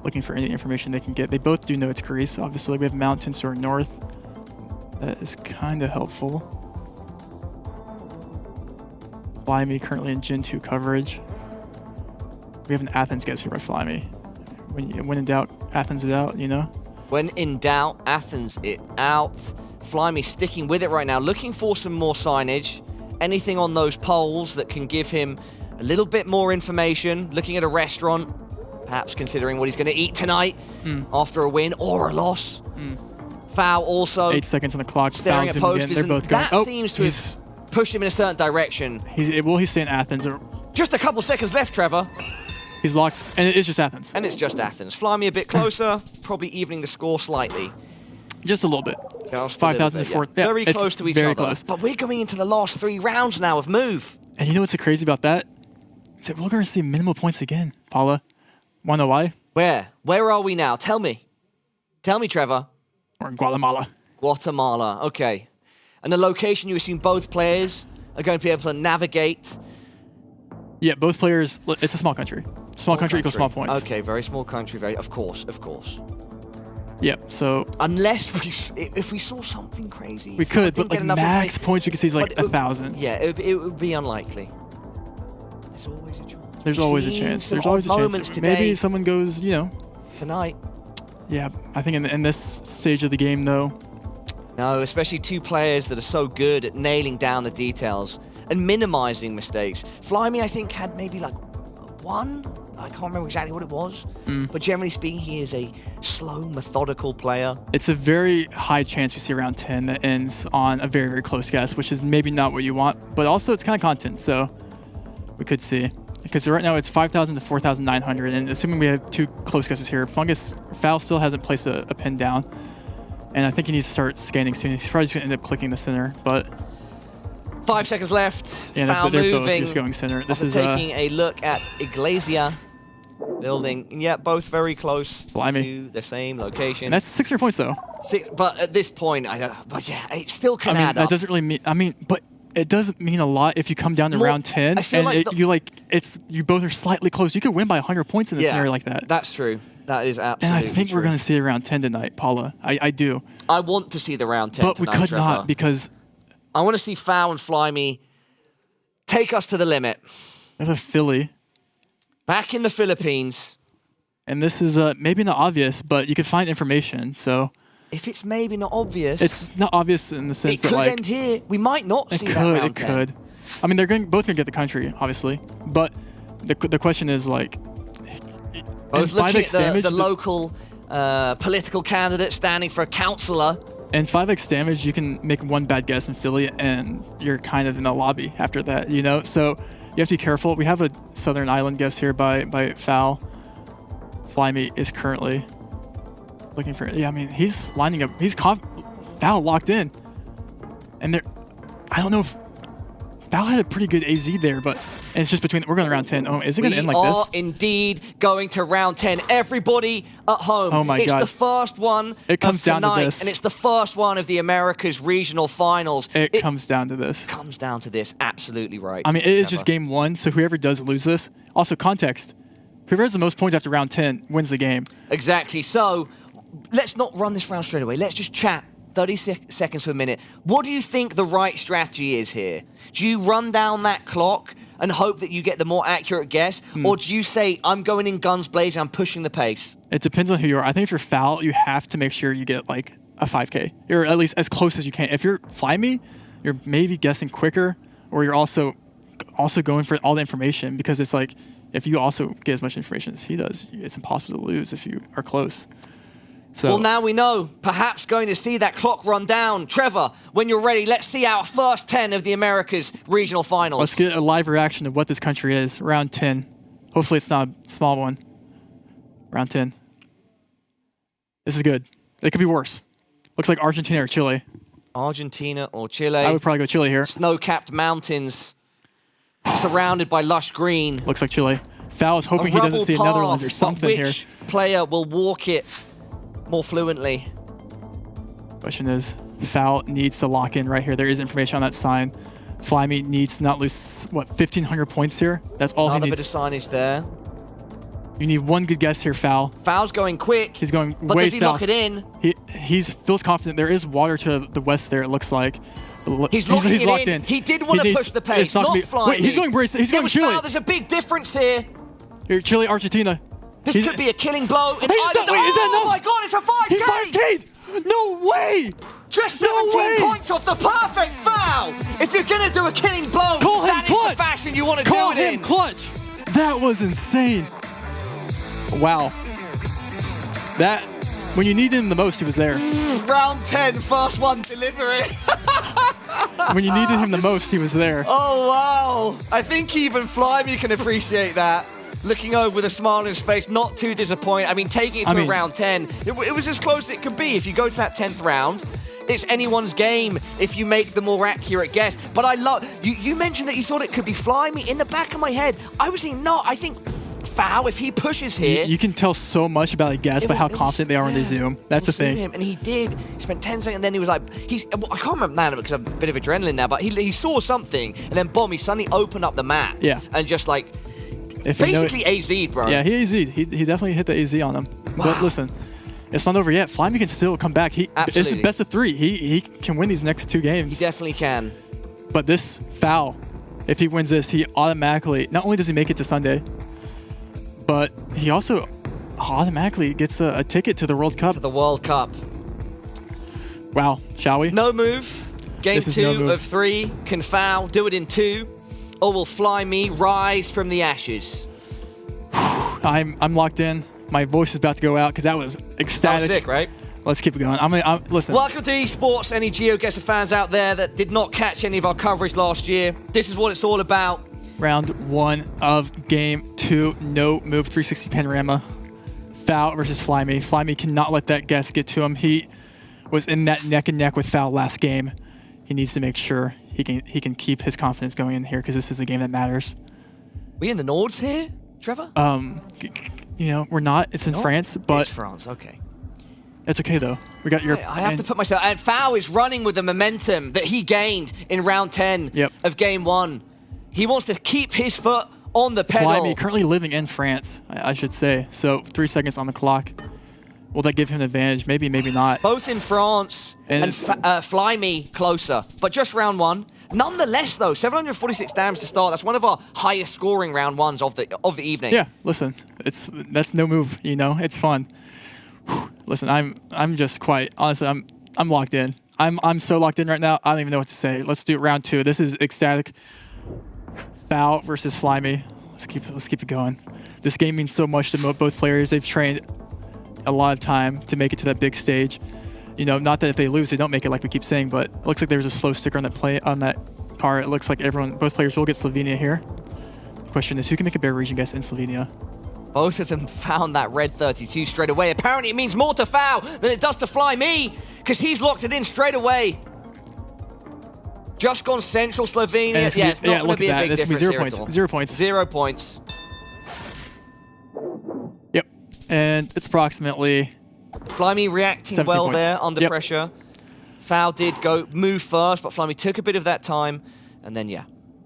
looking for any information they can get. They both do know it's Greece. Obviously, we have mountains to our north. That is kind of helpful. Flyme currently in Gen 2 coverage. We have an Athens guess here by Flyme. When in doubt, Athens it out, you know? When in doubt, Athens it out. Flyme sticking with it right now, looking for some more signage. Anything on those poles that can give him a little bit more information. Looking at a restaurant, perhaps considering what he's going to eat tonight after a win or a loss. Foul also. 8 seconds on the clock. Staring at posters, and and that seems to have pushed him in a certain direction. He's staying Athens. Or just a couple seconds left, Trevor. He's locked, and it is just Athens. And it's just Athens. Flyme a bit closer, probably evening the score slightly. Just a little bit. 5,000 to 4. Yeah. Very close to each very other. Close. But we're going into the last 3 rounds now of Move. And you know what's so crazy about that? Is that we're going to see minimal points again, Paula. Want to know why? Where? Where are we now? Tell me. Tell me, Trevor. We're in Guatemala. Guatemala, okay. And the location you assume both players are going to be able to navigate? Yeah, both players, it's a small country. Small country equals small points. Okay, very small country, of course. Yep, so... Unless if we saw something crazy. We could, but like max points we could see is like 1,000. Yeah, it would be unlikely. There's always a chance. There's always a chance. There's always a chance. Maybe someone goes, you know... Tonight. Yeah, I think in this stage of the game, though... No, especially 2 players that are so good at nailing down the details and minimizing mistakes. Flyme, I think, had maybe like 1. I can't remember exactly what it was. But generally speaking, he is a slow, methodical player. It's a very high chance we see round 10 that ends on a very, very close guess, which is maybe not what you want, but also it's kind of content, so we could see. Because right now it's 5,000 to 4,900, and assuming we have 2 close guesses here, Foul still hasn't placed a pin down. And I think he needs to start scanning soon. He's probably just going to end up clicking the center, but... 5 seconds left. Yeah, Foul they're moving. both just going center. This is taking a look at Iglesia building. Yeah, both very close to the same location. And that's 6 points, though. 6, but at this point, I don't... But yeah, it still can add up. That doesn't really mean... but it doesn't mean a lot if you come down to round 10 and you both are slightly close. You could win by 100 points in a scenario like that. That's true. That is absolutely And I think we're going to see around 10 tonight, Paula. I do. I want to see the round 10 but tonight, we could Trevor. not because... I want to see Foul and Flyme take us to the limit. We have a Philly. Back in the Philippines. And this is maybe not obvious, but you could find information, so... If it's maybe not obvious... It's not obvious in the sense that, like... It could end here. We might not see that round 10. It could. I mean, they're both going to get the country, obviously. But the question is, like... Both looking at the local political candidate standing for a councillor. And 5x damage, you can make 1 bad guess in Philly, and you're kind of in the lobby after that, you know? So you have to be careful. We have a Southern Island guess here by Foul. Flyme is currently looking for... Yeah, I mean, he's lining up. Foul locked in. And I don't know if... Foul had a pretty good AZ there, but it's just between... We're going to round 10. Oh, is it going to end like this? We are indeed going to round 10. Everybody at home. Oh my God. It's the first one it comes of tonight, down to this. and it's the first one of the Americas Regional Finals. It comes down to this. Comes down to this. Absolutely right. I mean, it is just game 1, so whoever does lose this... Also, context. Whoever has the most points after round 10 wins the game. Exactly. So, let's not run this round straight away. Let's just chat 30 seconds to a minute. What do you think the right strategy is here? Do you run down that clock and hope that you get the more accurate guess? Or do you say, I'm going in guns blazing, I'm pushing the pace? It depends on who you are. I think if you're Foul, you have to make sure you get like a 5K. Or at least as close as you can. If you're Flyme, you're maybe guessing quicker, or you're also going for all the information, because it's like, if you also get as much information as he does, it's impossible to lose if you are close. So, well, now we know. Perhaps going to see that clock run down. Trevor, when you're ready, let's see our first 10 of the Americas Regional Finals. Let's get a live reaction of what this country is. Round 10. Hopefully it's not a small one. Round 10. This is good. It could be worse. Looks like Argentina or Chile. Argentina or Chile. I would probably go Chile here. Snow-capped mountains surrounded by lush green. Looks like Chile. Foul is hoping he doesn't see a Netherlands or something here. Which player will walk it more fluently? Question is, Foul needs to lock in right here. There is information on that sign. Flyme needs to not lose, what, 1,500 points here? That's all he needs. Another bit of signage there. You need 1 good guess here, Foul. Foul's going quick. He's going but way does he south. lock it in? He feels confident. There is water to the west there, it looks like. He's locked in. He did want to push the pace, not Flyme. Wait, he's going Chile. Foul. There's a big difference here. Here, Chile, Argentina. This could be a killing blow. In Is either that oh my God, it's a 5K! He 5K'd! No way! Just 17 points off the perfect foul! If you're gonna do a killing blow, that is the fashion you want to do it in. Clutch! That was insane. Wow. That, when you needed him the most, he was there. Round 10, first one delivery. When you needed him the most, he was there. Oh, wow. I think even Flyme can appreciate that. Looking over with a smile on his face, not too disappointed. I mean, taking it to a round 10, it was as close as it could be. If you go to that 10th round, it's anyone's game if you make the more accurate guess. But I love, you mentioned that you thought it could be Flyme. In the back of my head, I was thinking, no, I think Foul, if he pushes here... You can tell so much about a guess by how confident they are when they zoom. That's the thing. And he did. He spent 10 seconds, and then he was like... I can't remember now because I'm a bit of adrenaline now, but he saw something, and then boom, he suddenly opened up the map. Yeah. And just like... basically AZ'd, bro. Yeah, he AZ'd. He definitely hit the AZ on him. Wow. But listen, it's not over yet. Flyme can still come back. It's best of 3. He can win these next 2 games. He definitely can. But this Foul, if he wins this, he automatically... Not only does he make it to Sunday, but he also automatically gets a ticket to the World Cup. To the World Cup. Wow, shall we? No move. Game 2 of 3. Can Foul do it in 2? Or will Flyme rise from the ashes? I'm locked in. My voice is about to go out because that was ecstatic. That was sick, right? Let's keep it going. Listen. Welcome to esports. Any GeoGuessr fans out there that did not catch any of our coverage last year, this is what it's all about. Round 1 of Game 2. No move 360 panorama. Foul versus Flyme. Flyme cannot let that guess get to him. He was in that neck and neck with Foul last game. He needs to make sure he can keep his confidence going in here because this is the game that matters. We in the Nords here, Trevor? You know, we're not. It's in France, but it's France. Okay. It's okay though. We got your. I have to put myself. And Foul is running with the momentum that he gained in round 10 of Game 1. He wants to keep his foot on the pedal. Flyme currently living in France, I should say. So 3 seconds on the clock. Will that give him an advantage? Maybe, maybe not. Both in France and Flyme closer, but just round 1. Nonetheless, though, 746 damage to start. That's one of our highest scoring round 1s of the evening. Yeah, listen, that's no move. You know, it's fun. Listen, I'm just quite honestly. I'm locked in. I'm so locked in right now. I don't even know what to say. Let's do round 2. This is ecstatic. Foul versus Flyme. Let's keep it going. This game means so much to both players. They've trained a lot of time to make it to that big stage. You know, not that if they lose, they don't make it like we keep saying, but it looks like there's a slow sticker on that car. It looks like both players will get Slovenia here. The question is, who can make a better region guess in Slovenia? Both of them found that red 32 straight away. Apparently, it means more to Foul than it does to Flyme, because he's locked it in straight away. Just gone Central Slovenia. It's not going to be a big difference. 0 points. 0 points. 0 points. Yep. And it's approximately... Flyme reacting well points. there under pressure. Foul did move first, but Flyme took a bit of that time. And then,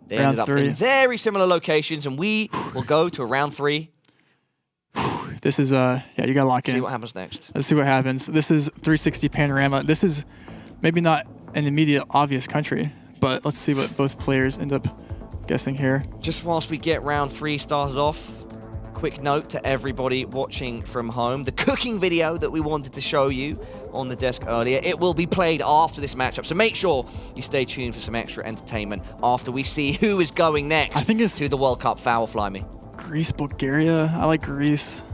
they ended up in very similar locations. And we will go to a round 3. This is, you got to lock in. See what happens next. Let's see what happens. This is 360 panorama. This is maybe not an immediate obvious country, but let's see what both players end up guessing here. Just whilst we get round 3 started off, quick note to everybody watching from home. The cooking video that we wanted to show you on the desk earlier, it will be played after this matchup. So make sure you stay tuned for some extra entertainment after we see who is going next to the World Cup. Foul Flyme. Greece, Bulgaria. I like Greece.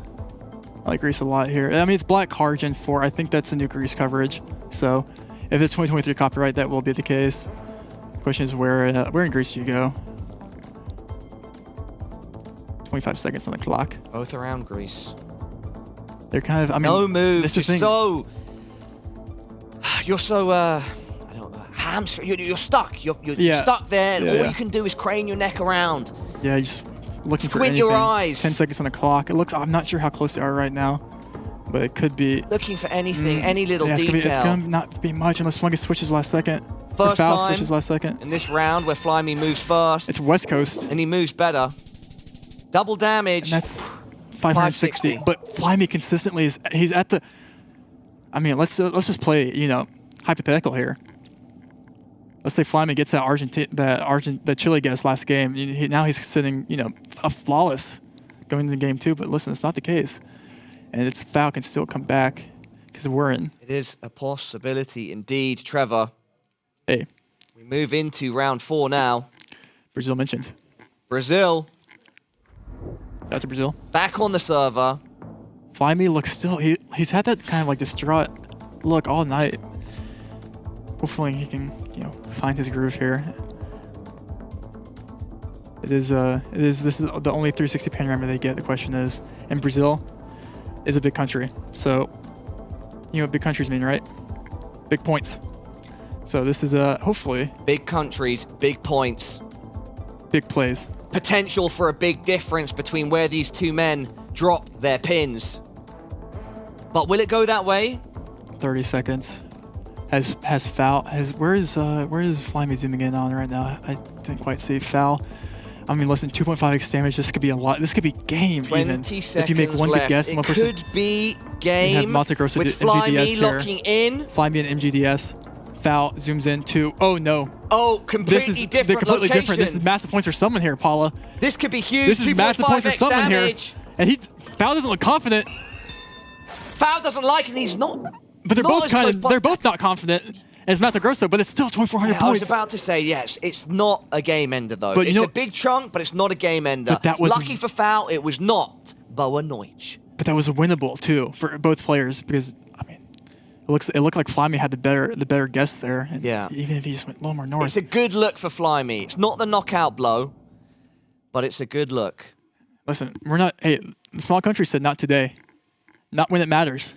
I like Greece a lot here. I mean, it's Black Card Gen 4. I think that's a new Greece coverage. So if it's 2023 copyright, that will be the case. The question is, where in Greece do you go? 25 seconds on the clock. Both around Greece. They're kind of, I mean... No moves. You're so... You're stuck. You're stuck there, and all you can do is crane your neck around. Yeah, just looking for anything. Squint your eyes. 10 seconds on the clock. It looks... I'm not sure how close they are right now, but it could be... Looking for anything, any little detail. It's going to not be much unless Fungus switches last second. First Foul time switches last second. In this round where Flyme moves first. It's West Coast. And he moves better. Double damage. And that's 560. But Flyme consistently is... He's at the... I mean, let's just play, hypothetical here. Let's say Flyme gets that Chile guess last game. Now he's sitting, a flawless going into game 2, but listen, it's not the case. And it's Foul can still come back because we're in. It is a possibility indeed, Trevor. Hey. We move into round 4 now. Brazil mentioned. Brazil. Shout out to Brazil. Back on the server. Flyme looks still, he's had that kind of like distraught look all night. Hopefully he can, find his groove here. This is the only 360 panorama they get. The question is, and Brazil is a big country. So, what big countries mean, right? Big points. So this is hopefully. Big countries, big points. Big plays. Potential for a big difference between where these two men drop their pins. But will it go that way? 30 seconds. Has Foul, where is Flyme zooming in on right now? I didn't quite see Foul. I mean, listen, 2.5x damage. This could be a lot. This could be game 20 even. seconds if you make one left. good guess, it 1%. could be game. You have Mato Grosso with MGDS Flyme here. locking in. Flyme and MGDS. Foul zooms in to, oh no. Oh, completely different completely location. different. This is massive points for someone here, Paula. This could be huge. This is massive points for someone damage. here. And Foul doesn't look confident. Foul doesn't like it, and he's not. But they're both not confident as Mato Grosso, but it's still 2,400 points. I was about to say, yes, it's not a game ender, though. But it's a big chunk, but it's not a game ender. But that was lucky for Foul, it was not Boa Noich. But that was winnable, too, for both players, because, I mean, it looked like Flyme had the better guess there. And yeah. Even if he just went a little more north. It's a good look for Flyme. It's not the knockout blow, but it's a good look. Listen, we're not, hey, the small country said not today. Not when it matters.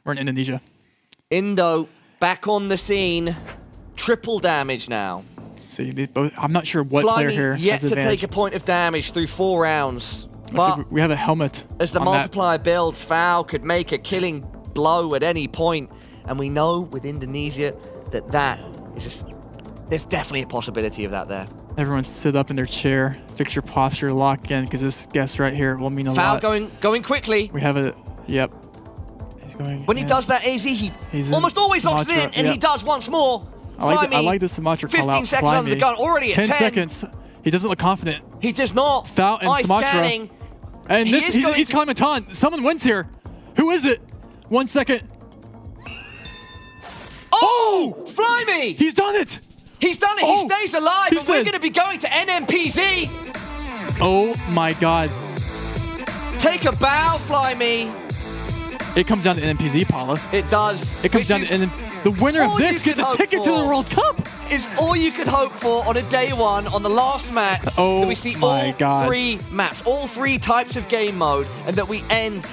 We're in Indonesia. Indo back on the scene. Triple damage now. See, they both, I'm not sure what player here yet has to advantage. take a point of damage through 4 rounds. But we have a helmet. As the multiplier builds, Foul could make a killing blow at any point. And we know with Indonesia that is just, there's definitely a possibility of that there. Everyone sit up in their chair, fix your posture, lock in, because this guess right here will mean a lot. Foul going quickly. We have a, yep. He's going. When he does that, he almost always locks it in, and he does once more. I like the Sumatra call out. 15 seconds under the gun, already at 10. 10 seconds. He doesn't look confident. He does not. Foul and Sumatra. Scanning. And he's climbing on. Someone wins here. Who is it? 1 second. Oh! Flyme! He's done it! He's done it! Oh, he stays alive, and we're going to be going to NMPZ! Oh my god. Take a bow, Flyme! It comes down to NMPZ, Paula. It does. It comes down to the winner of this gets a ticket to the World Cup! Is all you could hope for on a day 1, on the last match, that we see all 3 maps, all 3 types of game mode, and that we end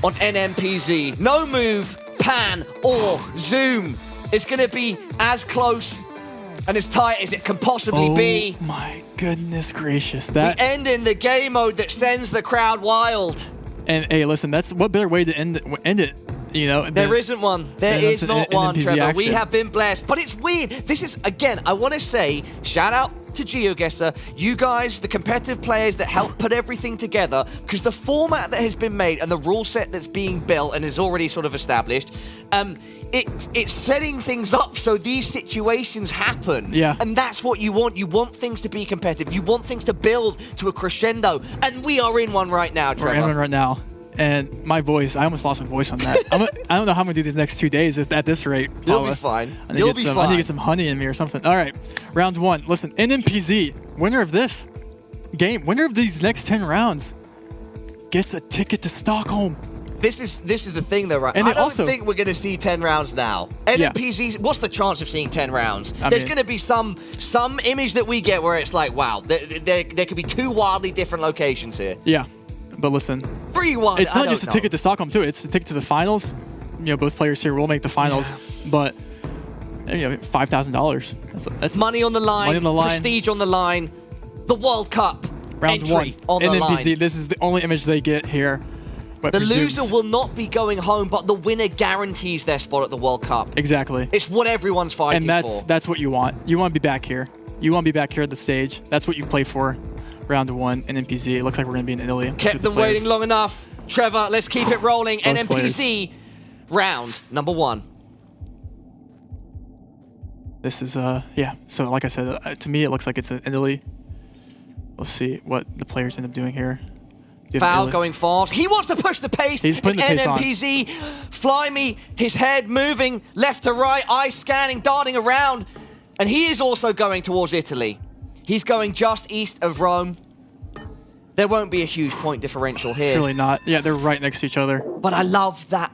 on NMPZ. No move, pan, or zoom. It's going to be as close and as tight as it can possibly be. Oh my goodness gracious. We end in the game mode that sends the crowd wild. And hey, listen, that's what better way to end it. There isn't one. There is not one, Trevor. Action. We have been blessed. But it's weird. This is, again, I want to say, shout out to GeoGuessr, you guys, the competitive players that help put everything together, because the format that has been made and the rule set that's being built and is already sort of established, it's setting things up so these situations happen. Yeah. And that's what you want. You want things to be competitive. You want things to build to a crescendo. And we are in one right now, Trevor. We're in one right now. And my voice, I almost lost my voice on that. I don't know how I'm going to do these next 2 days at this rate. You'll be fine. I need to get some honey in me or something. All right, round 1. Listen, NMPZ, winner of this game, winner of these next 10 rounds, gets a ticket to Stockholm. This is the thing, though, right? And I don't think we're going to see 10 rounds now. NMPZs, what's the chance of seeing 10 rounds? There's going to be some image that we get where it's like, wow, there could be 2 wildly different locations here. Yeah. But listen, 3-1. It's not just a ticket to Stockholm too. It's a ticket to the finals. Both players here will make the finals, but $5,000. That's money on the line. Money on the line. Prestige on the line. The World Cup round entry 1 on the NMPZ. line. This is the only image they get here. The loser will not be going home, but the winner guarantees their spot at the World Cup. Exactly. It's what everyone's fighting for. And that's what you want. You want to be back here. You want to be back here at the stage. That's what you play for. Round 1, NMPZ. It looks like we're going to be in Italy. Kept them waiting long enough. Trevor, let's keep it rolling. Both NMPZ, round number 1. This is, yeah. So, like I said, to me, it looks like it's in Italy. We'll see what the players end up doing here. Foul going fast. He wants to push the pace. He's putting the pace on. NMPZ, Flyme, his head moving left to right, eyes scanning, darting around. And he is also going towards Italy. He's going just east of Rome. There won't be a huge point differential here. Surely not. Yeah, they're right next to each other. But I love that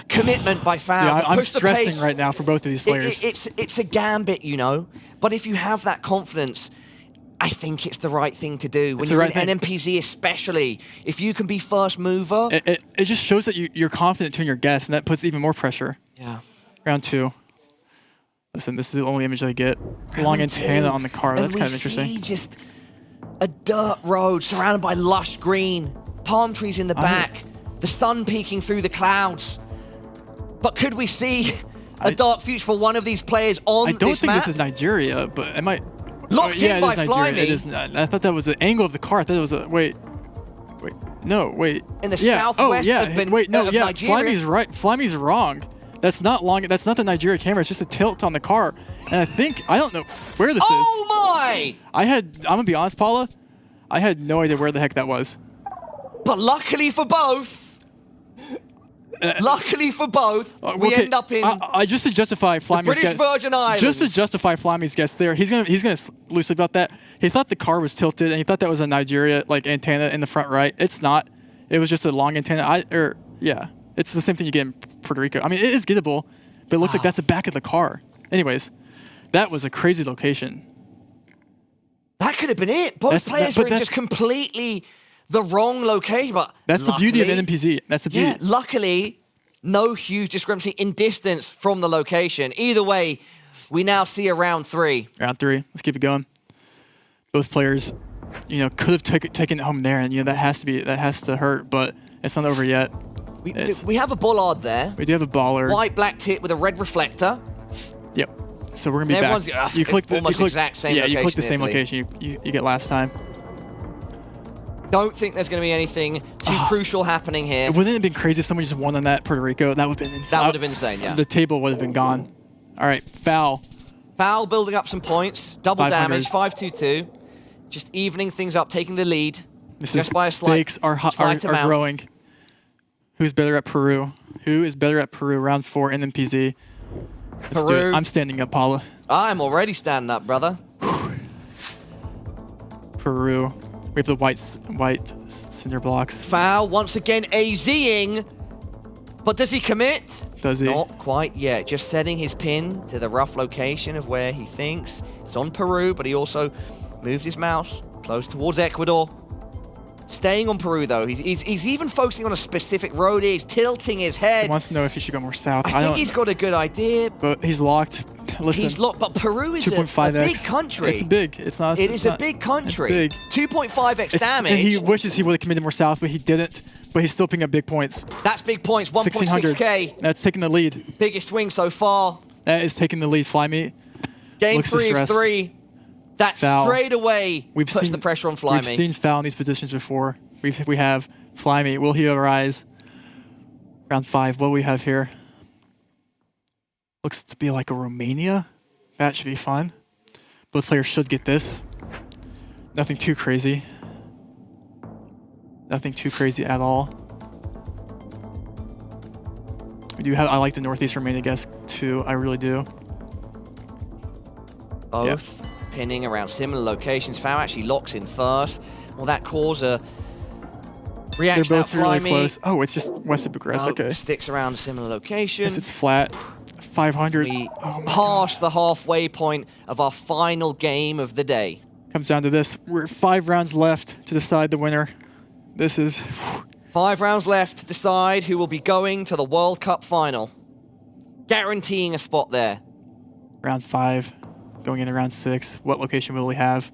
commitment by Foul. Yeah, I'm push the stressing pace. right now for both of these players. It's a gambit, you know. But if you have that confidence, I think it's the right thing to do. When you're in NMPZ especially, if you can be first mover. It just shows that you're confident in your guess, and that puts even more pressure. Yeah. Round 2. Listen, this is the only image I get. Long antenna on the car. That's kind of interesting. Just a dirt road surrounded by lush green, palm trees in the back, the sun peeking through the clouds. But could we see a dark future for one of these players on this map? I don't think this is Nigeria, but it might... Locked in by Nigeria. Flyme. It is not. I thought that was the angle of the car. I thought it was a... Wait. No, wait. In the southwest of Nigeria. Flyme's right. Flyme's wrong. That's not long. That's not the Nigeria camera. It's just a tilt on the car. And I don't know where this is. Oh my! I'm gonna be honest, Paula. I had no idea where the heck that was. But luckily for both, we end up in just to justify Flyme's the British Virgin Islands. Just to justify Flyme's guess there, he's gonna loosely about that. He thought the car was tilted, and he thought that was a Nigeria antenna in the front right. It's not. It was just a long antenna. It's the same thing you get in Puerto Rico. I mean, it is gettable, but it looks like that's the back of the car. Anyways, that was a crazy location. That could have been it. Both players were in just completely the wrong location. But that's the beauty of NMPZ. That's the beauty. Yeah, luckily, no huge discrepancy in distance from the location. Either way, we now see a round 3. Round 3. Let's keep it going. Both players, could have taken it home there, and that has to hurt, but it's not over yet. We have a bollard there. We do have a bollard. White black tip with a red reflector. Yep. So we're gonna be back. You click the exact same location. Yeah, you click the same location you get last time. Don't think there's going to be anything too crucial happening here. Wouldn't it have been crazy if somebody just won on that Puerto Rico? That would have been insane. That would have been insane, yeah. The table would have been gone. All right, Foul. Foul building up some points. Double damage, 5-2-2. Just evening things up, taking the lead. Stakes are growing. Who's better at Peru? Who is better at Peru? Round 4 NMPZ. Let's do it. I'm standing up, Paula. I'm already standing up, brother. Peru. We have the white cinder blocks. Foul once again AZing. But does he commit? Does he? Not quite yet. Just setting his pin to the rough location of where he thinks. It's on Peru, but he also moved his mouse close towards Ecuador. Staying on Peru, though. He's even focusing on a specific road. He's tilting his head. He wants to know if he should go more south. I think he's got a good idea. But he's locked. Listen, he's locked, but Peru is a big country. It's big. It's not. It is a big country. It's big. 2.5x damage. He wishes he would have committed more south, but he didn't. But he's still picking up big points. That's big points. 1.6k. That's taking the lead. Biggest swing so far. That is taking the lead. Flyme. Game 3 of 3. That Foul. straight away puts the pressure on Flyme. We've seen Foul in these positions before. We have Flyme. Will he arise? Round 5. What do we have here? Looks to be like a Romania. That should be fun. Both players should get this. Nothing too crazy. Nothing too crazy at all. We do have. I like the Northeast Romania guess too. I really do. Both pinning around similar locations. Foul actually locks in first. Will that cause a reaction? They're both really close. Oh, it's just west of Bucharest. Okay. Sticks around a similar location. Yes, it's flat. 500. We passed the halfway point of our final game of the day. Comes down to this. We're 5 rounds left to decide the winner. This is... 5 rounds left to decide who will be going to the World Cup final. Guaranteeing a spot there. Round 5. Going into round 6. What location will we have?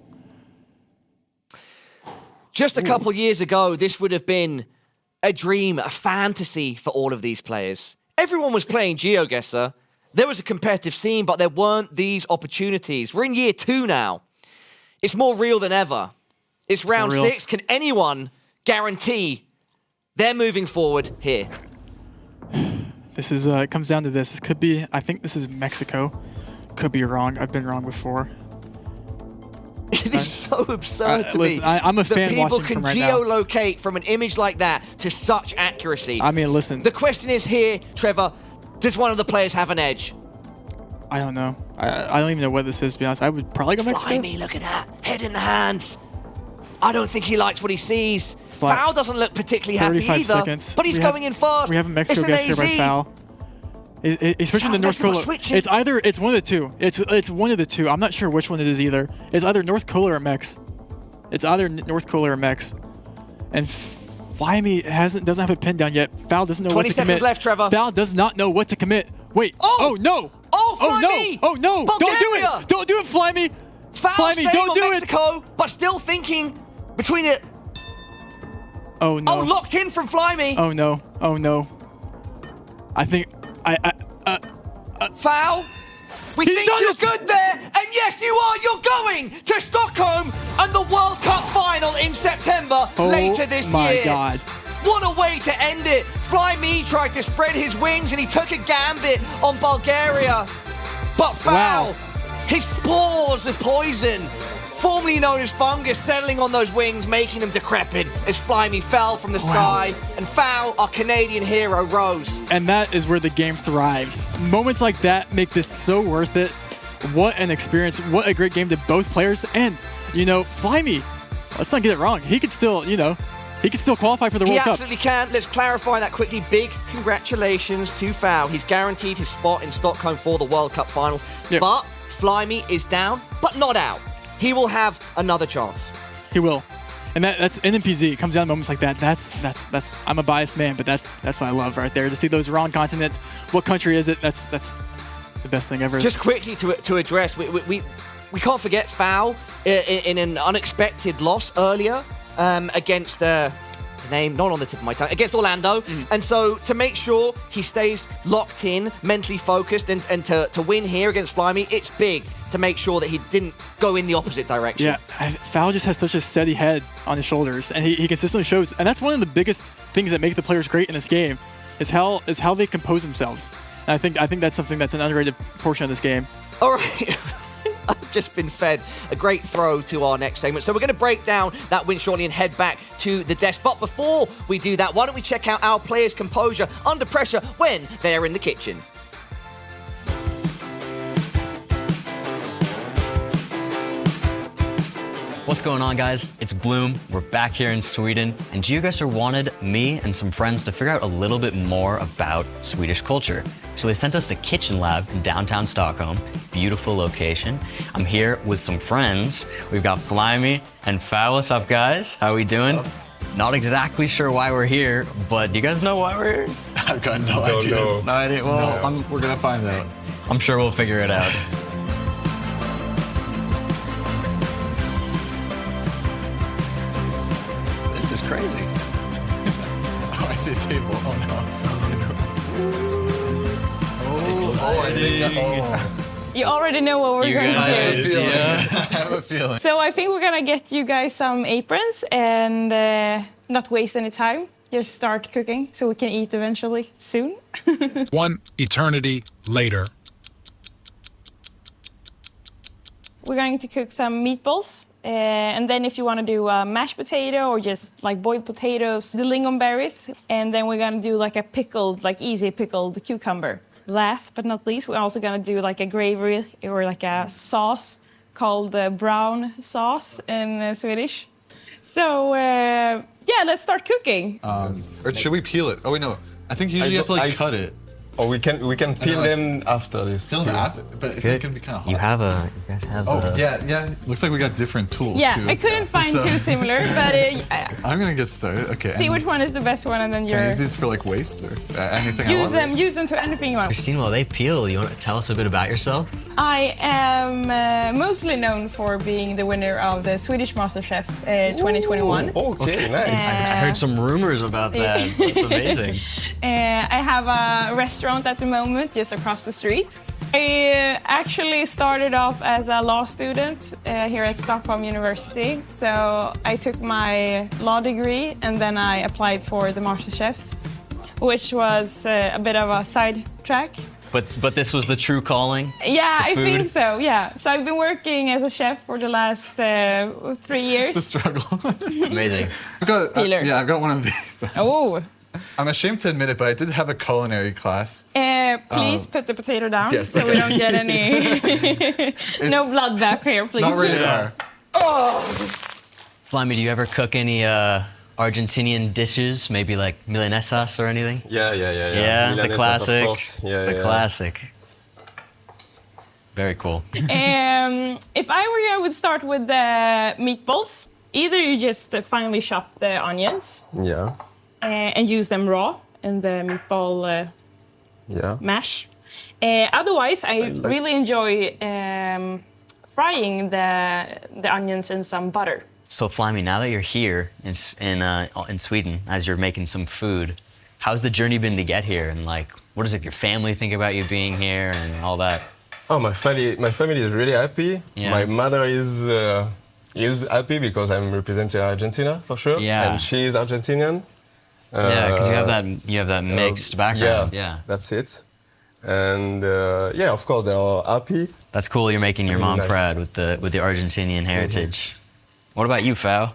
Just a couple years ago, this would have been a dream, a fantasy for all of these players. Everyone was playing GeoGuessr. There was a competitive scene, but there weren't these opportunities. We're in year 2 now. It's more real than ever. It's round 6. Can anyone guarantee they're moving forward here? This is, it comes down to this. This could be, I think this is Mexico. Could be wrong. I've been wrong before. It is so absurd to listen, me I'm a fan that people watching can from right now. geolocate from an image like that to such accuracy. I mean, listen. The question is here, Trevor, does one of the players have an edge? I don't know. I don't even know what this is, to be honest. I would probably go Mexico. Flyme, look at that. Head in the hands. I don't think he likes what he sees. Foul doesn't look particularly happy 35 either, seconds. but he's going in fast. We have a Mexico guest here by Foul. He's switching to North Korea. It's one of the two. It's one of the two. I'm not sure which one it is either. It's either North Korea or Mex. It's either North Korea or Mex. And Flyme doesn't have a pin down yet. Foul doesn't know what to 20 commit. seconds left, Trevor. Foul does not know what to commit. Wait. Oh no. Oh, oh no. Flyme! Oh no. Bulgaria! Don't do it. Don't do it, Flyme. Foul Flyme, staying don't on do Mexico, but still thinking between it. Oh no. Oh, locked in from Flyme. Oh no. Oh no. I think Foul. We think you're good there, and yes, you are. You're going to Stockholm and the World Cup final in September later this year. Oh my God. What a way to end it. Flyme tried to spread his wings and he took a gambit on Bulgaria. But Foul, his spores of poison, formerly known as fungus, settling on those wings, making them decrepit as Flyme fell from the sky. And Foul, our Canadian hero, rose. And that is where the game thrives. Moments like that make this so worth it. What an experience. What a great game to both players. And, you know, Flyme, let's not get it wrong. He could still, you know, he can still qualify for the World Cup. He absolutely can. Let's clarify that quickly. Big congratulations to Foul. He's guaranteed his spot in Stockholm for the World Cup final. Yep. But Flyme is down, but not out. He will have another chance. He will. And that's NMPZ. It comes down to moments like that. That's I'm a biased man, but that's what I love right there. To see those wrong continent. What country is it? That's the best thing ever. Just quickly to address, we can't forget Foul in an unexpected loss earlier against the name not on the tip of my tongue, against Orlando. And so to make sure he stays locked in, mentally focused, and to win here against Flyme, it's big to make sure that he didn't go in the opposite direction. Yeah, Foul just has such a steady head on his shoulders, and he consistently shows. And that's one of the biggest things that make the players great in this game, is how they compose themselves. And I think that's something that's an underrated portion of this game. All right. I've just been fed a great throw to our next segment. So we're going to break down that win shortly and head back to the desk. But before we do that, why don't we check out our players' composure under pressure when they're in the kitchen? What's going on, guys? It's Bloom. We're back here in Sweden, and GeoGuessr wanted me and some friends to figure out a little bit more about Swedish culture. So they sent us to Kitchen Lab in downtown Stockholm. Beautiful location. I'm here with some friends. We've got Flyme and Foul. What's up, guys? How are we doing? Not exactly sure why we're here, but do you guys know why we're here? I've got no idea. No idea? Well, no. We're gonna find out. I'm sure we'll figure it out. This is crazy. Oh, I see a table. Oh no. I think. You already know what we're going to do. I have a feeling. So I think we're going to get you guys some aprons and not waste any time. Just start cooking so we can eat eventually soon. One eternity later. We're going to cook some meatballs. And then if you want to do mashed potato or just like boiled potatoes, the lingonberries. And then we're going to do like a pickled, like easy pickled cucumber. Last but not least, we're also going to do like a gravy or like a sauce called brown sauce in Swedish. So, yeah, let's start cooking. Or should we peel it? Oh, wait, no. I think usually you have to like cut it. Oh, we can peel them after this. Peel them after, but it's gonna be kind of hard. You guys have yeah. Looks like we got different tools. Yeah, too. I couldn't find two similar, but I'm gonna get started. Okay. See which one is the best one, and then Can I use these for like waste or anything? Use them to anything you want. Christine, while they peel, you want to tell us a bit about yourself? I am mostly known for being the winner of the Swedish MasterChef 2021. Okay, nice. I heard some rumors about that. That's amazing. I have a restaurant at the moment just across the street. I actually started off as a law student here at Stockholm University. So I took my law degree and then I applied for the MasterChef. which was a bit of a sidetrack. But this was the true calling? Yeah, I food? think so, yeah. So I've been working as a chef for the last 3 years. It's a struggle. Amazing. I've got one of these. Oh. I'm ashamed to admit it, but I did have a culinary class. Please put the potato down yes. so we don't get any... no bloodbath here, please. Not rated R. Flyme, do you ever cook any Argentinian dishes? Maybe like milanesas or anything? Yeah. Yeah, the Milanesas, classic. of course. The classic. Very cool. If I were you, I would start with the meatballs. Either you just finely chop the onions. Yeah. And use them raw in the meatball mash. Otherwise, I really enjoy frying the onions in some butter. So Flyme, now that you're here in Sweden, as you're making some food, how's the journey been to get here? And like, what does your family think about you being here and all that? Oh, my family is really happy. Yeah. My mother is happy because I'm representing Argentina for sure. Yeah. And she is Argentinian. Yeah, because you have that mixed background. Yeah, that's it. And yeah, of course they are happy. That's cool. You're making your mom nice. proud with the Argentinian heritage. What about you, Fao?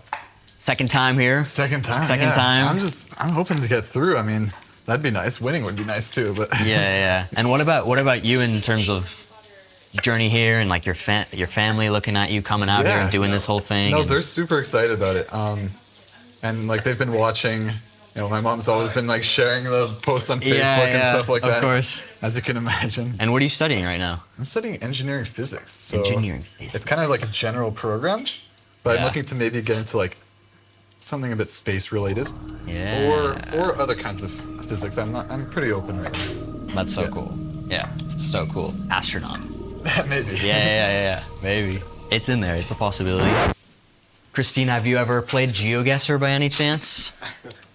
Second time here. Second time. I'm hoping to get through. I mean, that'd be nice. Winning would be nice too. But yeah. And what about you in terms of journey here and like your family looking at you coming out here and doing this whole thing? No, they're super excited about it. And like they've been watching. You know, my mom's always been like sharing the posts on Facebook and stuff like that. Of course. As you can imagine. And what are you studying right now? I'm studying engineering physics. So engineering physics. It's kind of like a general program, but I'm looking to maybe get into like something a bit space related. Yeah. Or other kinds of physics. I'm pretty open right now. That's so cool. Yeah, it's so cool. Astronaut. Maybe. Yeah. Maybe. It's in there. It's a possibility. Christine, have you ever played GeoGuessr by any chance?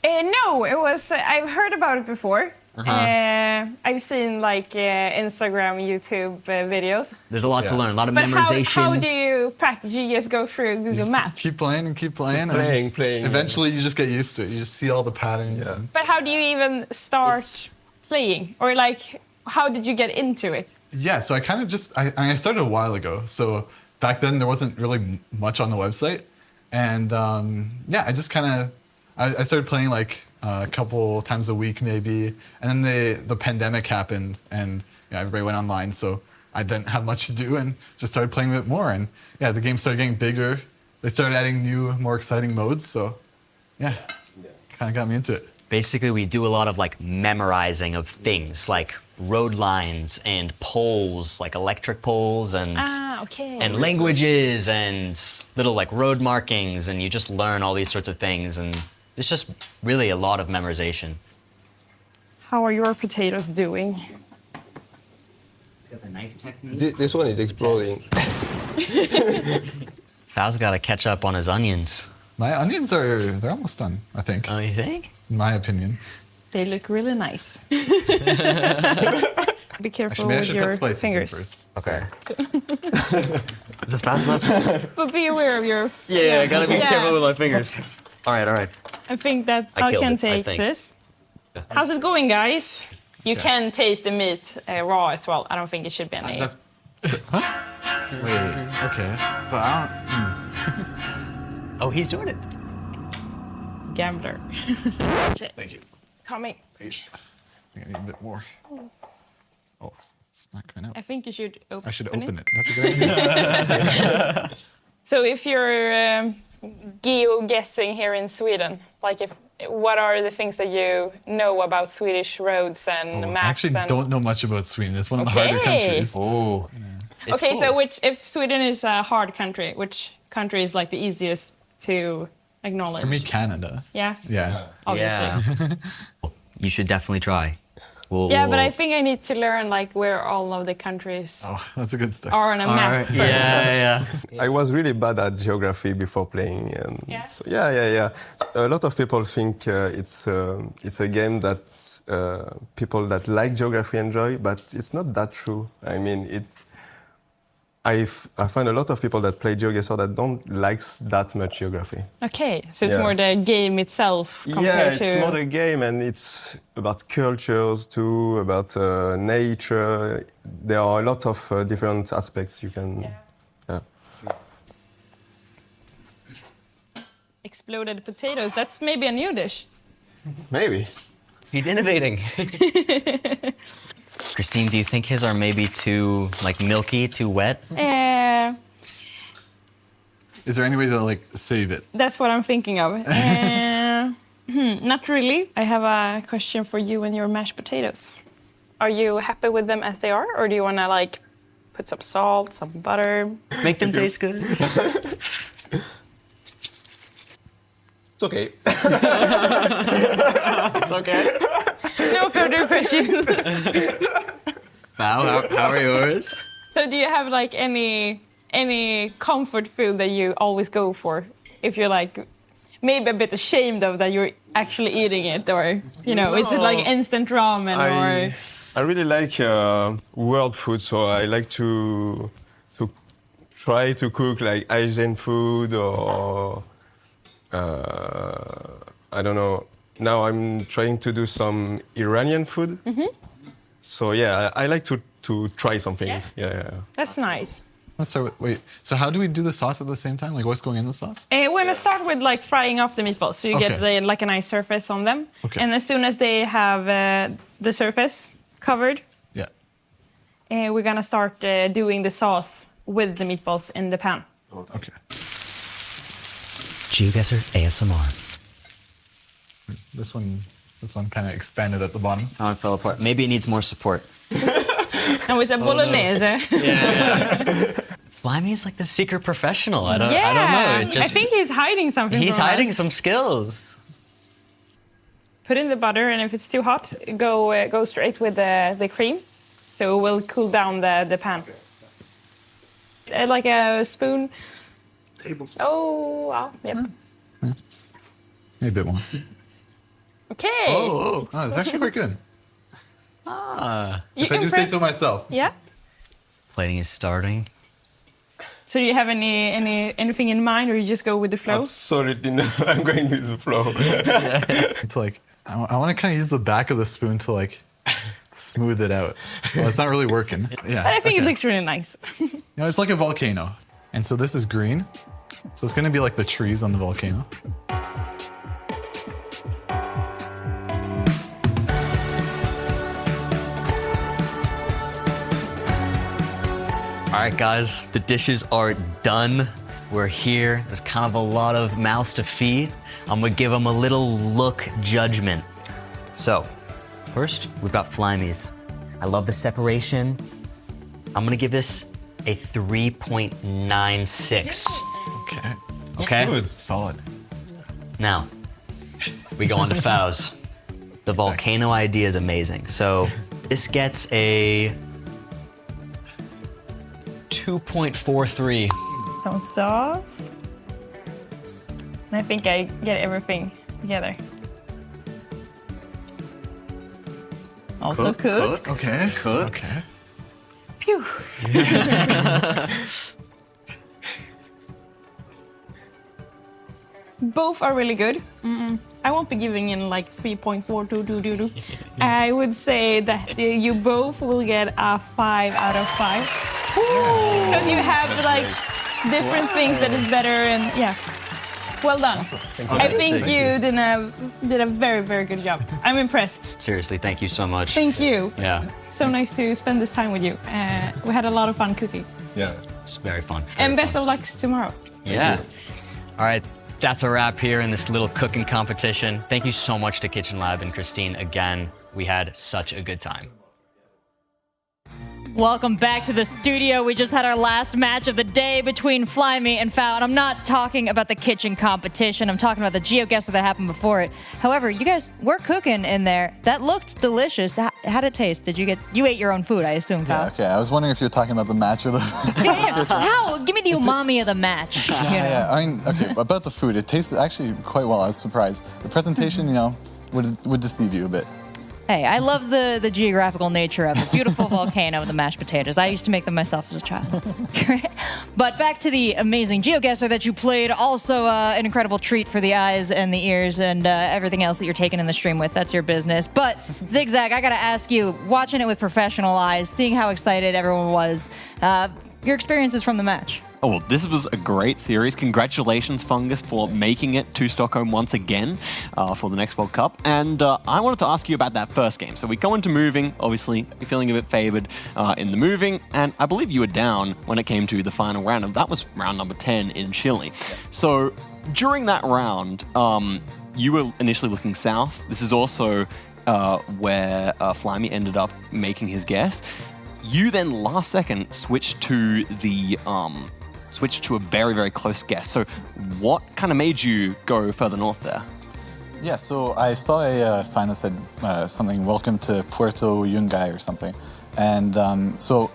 No, it was. I've heard about it before. I've seen like Instagram, YouTube videos. There's a lot to learn, a lot of but memorization. How do you practice? You just go through Google Maps? Keep playing and keep playing. Playing. Eventually, you just get used to it. You just see all the patterns. Yeah. But how do you even start playing? Or like, how did you get into it? Yeah, so I kind of just, I started a while ago. So back then, there wasn't really much on the website. And yeah, I just kind of, I started playing like a couple times a week maybe, and then the pandemic happened and everybody went online, so I didn't have much to do and just started playing a bit more, and yeah, the game started getting bigger. They started adding new, more exciting modes, so yeah, kind of got me into it. Basically, we do a lot of like memorizing of things like road lines and poles, like electric poles and and languages and little like road markings, and you just learn all these sorts of things, and it's just really a lot of memorization. How are your potatoes doing? It's got the knife technique. This one is exploding. Fao's got to catch up on his onions. My onions they're almost done, I think. Oh, you think? In my opinion. They look really nice. Be careful Maybe I with should your put spices in fingers. first. Okay. Is this fast enough? But be aware of your... Yeah, I gotta be careful with my fingers. All right. I think that I I can killed it, I take think. this. How's it going, guys? You can taste the meat raw as well. I don't think it should be any... Wait, okay. But I don't... Oh, he's doing it. Gambler. Thank you. Coming. I think I need a bit more. Oh, it's not coming out. I think you should open it. I should open it. That's a good idea. So if you're geo-guessing here in Sweden, like what are the things that you know about Swedish roads and maps? I actually and... don't know much about Sweden. It's one of the harder countries. Oh. Okay, so if Sweden is a hard country, which country is like the easiest to acknowledge? For me, Canada. Yeah? Yeah. Obviously. Yeah. You should definitely try. But I think I need to learn like where all of the countries that's a good start. are on a map. First. Yeah. I was really bad at geography before playing, and so yeah. A lot of people think it's a game that people that like geography enjoy, but it's not that true. I mean, I find a lot of people that play GeoGuessr that don't like that much geography. Okay, so it's more the game itself compared to... Yeah, it's more the game, and it's about cultures too, about nature. There are a lot of different aspects you can... Yeah. Exploded potatoes, that's maybe a new dish. Maybe. He's innovating. Christine, do you think his are maybe too, like, milky, too wet? Is there any way to, like, save it? That's what I'm thinking of. Not really. I have a question for you and your mashed potatoes. Are you happy with them as they are, or do you want to, like, put some salt, some butter? Make them taste good? It's okay. It's okay. No further questions. Wow, how are yours? So do you have like any comfort food that you always go for? If you're like maybe a bit ashamed of that you're actually eating it, or you know, is it like instant ramen or? I really like world food, so I like to try to cook like Asian food or I don't know. Now I'm trying to do some Iranian food. So yeah, I like to try some things. Yeah. That's nice. Let's start with, wait, so how do we do the sauce at the same time? Like what's going in the sauce? We're gonna start with like frying off the meatballs, so you get like a nice surface on them. Okay. And as soon as they have the surface covered, we're gonna start doing the sauce with the meatballs in the pan. Okay. GeoGuessr ASMR. This one kind of expanded at the bottom. Oh, it fell apart. Maybe it needs more support. No, it's a bolognese. Flyme is like the secret professional. I don't know. I think he's hiding something. He's from hiding us. some skills. Put in the butter, and if it's too hot, go straight with the cream, so it will cool down the pan. Like a spoon. Tablespoon. Oh, wow. Yep. Maybe a bit more. Okay. Oh, it's actually quite good. If I do say so myself. Yeah. Plating is starting. So do you have anything in mind, or you just go with the flow? Absolutely no. I'm going with the flow. It's like I want to kind of use the back of the spoon to like smooth it out. Well, it's not really working. Yeah. But I think it looks really nice. You know, it's like a volcano, and so this is green, so it's going to be like the trees on the volcano. All right, guys, the dishes are done. We're here. There's kind of a lot of mouths to feed. I'm gonna give them a little look judgment. So, first, we've got Flyme's. I love the separation. I'm gonna give this a 3.96. Okay. Okay? Good. Solid. Now, we go on to Fow's. The volcano idea is amazing. So, this gets a 2.43. Some sauce. And I think I get everything together. Also cooked. Okay. Cooked. Okay. Phew. Both are really good. I won't be giving in like 3.4222. I would say that you both will get a 5 out of 5. Because you have like different things that is better, and yeah. Well done. I think you did a very, very good job. I'm impressed. Seriously, thank you so much. Thank you. Yeah. So nice to spend this time with you. We had a lot of fun cooking. Yeah. It's very fun. And best of luck tomorrow. Yeah. All right. That's a wrap here in this little cooking competition. Thank you so much to Kitchen Lab and Christine again. We had such a good time. Welcome back to the studio. We just had our last match of the day between Flyme and Fow, and I'm not talking about the kitchen competition. I'm talking about the GeoGuessr that happened before it. However, you guys were cooking in there. That looked delicious. How did it taste? You ate your own food, I assume, Fow? Yeah, okay. I was wondering if you were talking about the match or the kitchen. How? Give me the umami of the match. Yeah. I mean, okay, about the food, it tasted actually quite well. I was surprised. The presentation, would deceive you a bit. Hey, I love the geographical nature of it. Beautiful volcano with the mashed potatoes. I used to make them myself as a child. But back to the amazing GeoGuessr that you played. Also an incredible treat for the eyes and the ears and everything else that you're taking in the stream with. That's your business. But Zigzag, I got to ask you, watching it with professional eyes, seeing how excited everyone was, your experiences from the match. Oh, well, this was a great series. Congratulations, Fungus, for making it to Stockholm once again for the next World Cup. And I wanted to ask you about that first game. So we go into moving. Obviously, you're feeling a bit favored in the moving. And I believe you were down when it came to the final round. And that was round number 10 in Chile. So during that round, you were initially looking south. This is also where Flyme ended up making his guess. You then, last second, switched to a very, very close guess. So what kind of made you go further north there? Yeah, so I saw a sign that said something, welcome to Puerto Yungay or something. And so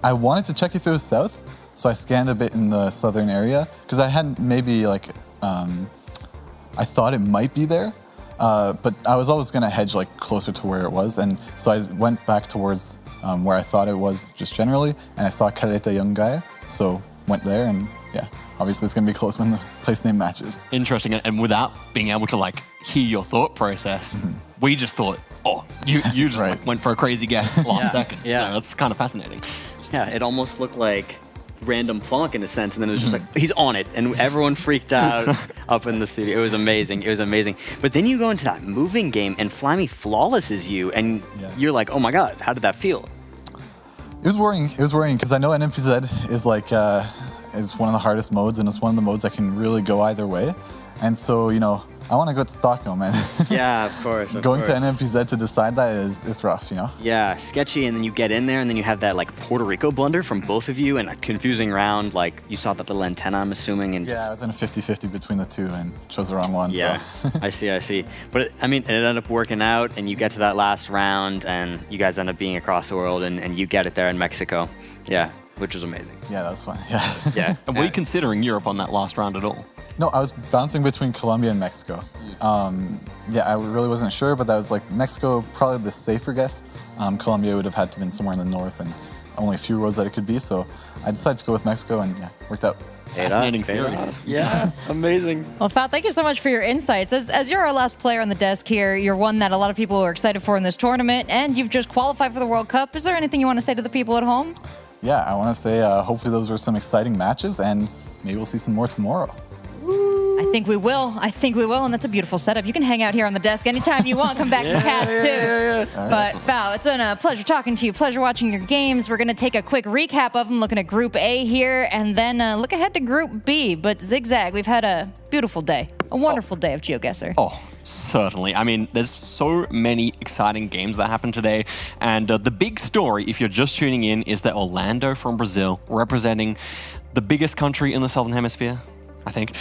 I wanted to check if it was south. So I scanned a bit in the southern area because I had maybe like, I thought it might be there. But I was always going to hedge like closer to where it was. And so I went back towards where I thought it was just generally. And I saw Caleta Yungay. So went there, and yeah, obviously it's going to be close when the place name matches. Interesting, and without being able to like hear your thought process, we just thought, oh, you just like, went for a crazy guess last second. Yeah. So that's kind of fascinating. Yeah, it almost looked like random plonk in a sense, and then it was just like, he's on it, and everyone freaked out up in the studio. It was amazing. It was amazing. But then you go into that moving game, and Flyme flawlesses you, and you're like, oh my god, how did that feel? It was worrying. It was worrying because I know NMPZ is like is one of the hardest modes, and it's one of the modes that can really go either way. And so, you know, I want to go to Stockholm, and yeah, of course. Going to NMPZ to decide that is rough, you know. Yeah, sketchy, and then you get in there, and then you have that like Puerto Rico blunder from both of you, and a confusing round. Like you saw that little antenna, I'm assuming, and yeah, I was in a 50-50 between the two, and chose the wrong one. Yeah, so. I see. But I mean, it ended up working out, and you get to that last round, and you guys end up being across the world, and you get it there in Mexico. Yeah, which was amazing. Yeah, that was fun. Yeah. Yeah. And were you considering Europe on that last round at all? No, I was bouncing between Colombia and Mexico. Yeah, I really wasn't sure, but that was like Mexico, probably the safer guess. Colombia would have had to been somewhere in the north, and only a few roads that it could be. So I decided to go with Mexico, and yeah, worked out. Fascinating series. Yeah, amazing. Well, Fal, thank you so much for your insights. As you're our last player on the desk here, you're one that a lot of people are excited for in this tournament, and you've just qualified for the World Cup. Is there anything you want to say to the people at home? Yeah, I want to say hopefully those were some exciting matches, and maybe we'll see some more tomorrow. I think we will. And that's a beautiful setup. You can hang out here on the desk anytime you want. Come back and cast too. But Fal, it's been a pleasure talking to you. Pleasure watching your games. We're going to take a quick recap of them, looking at Group A here, and then look ahead to Group B. But Zigzag, we've had a beautiful day, a wonderful day of GeoGuessr. Oh, certainly. I mean, there's so many exciting games that happened today. And the big story, if you're just tuning in, is that Orlando from Brazil, representing the biggest country in the Southern Hemisphere, I think.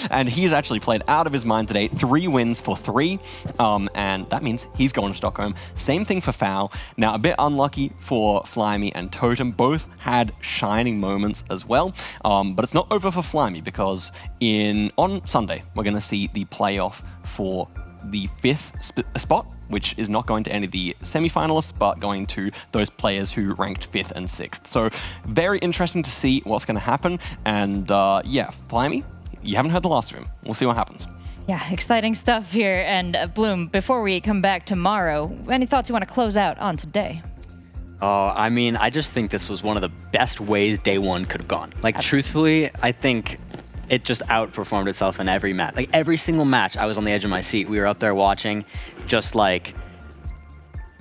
And he's actually played out of his mind today. 3 wins for 3. And that means he's going to Stockholm. Same thing for Fal. Now, a bit unlucky for Flyme and Totem. Both had shining moments as well. But it's not over for Flyme because on Sunday, we're going to see the playoff for the 5th spot, which is not going to any of the semi-finalists, but going to those players who ranked 5th and 6th. So very interesting to see what's going to happen. And yeah, Flyme, you haven't heard the last of him. We'll see what happens. Yeah, exciting stuff here. And Bloom, before we come back tomorrow, any thoughts you want to close out on today? Oh, I mean, I just think this was one of the best ways day one could have gone. Like, truthfully, I think it just outperformed itself in every match. Like, every single match, I was on the edge of my seat. We were up there watching, just like,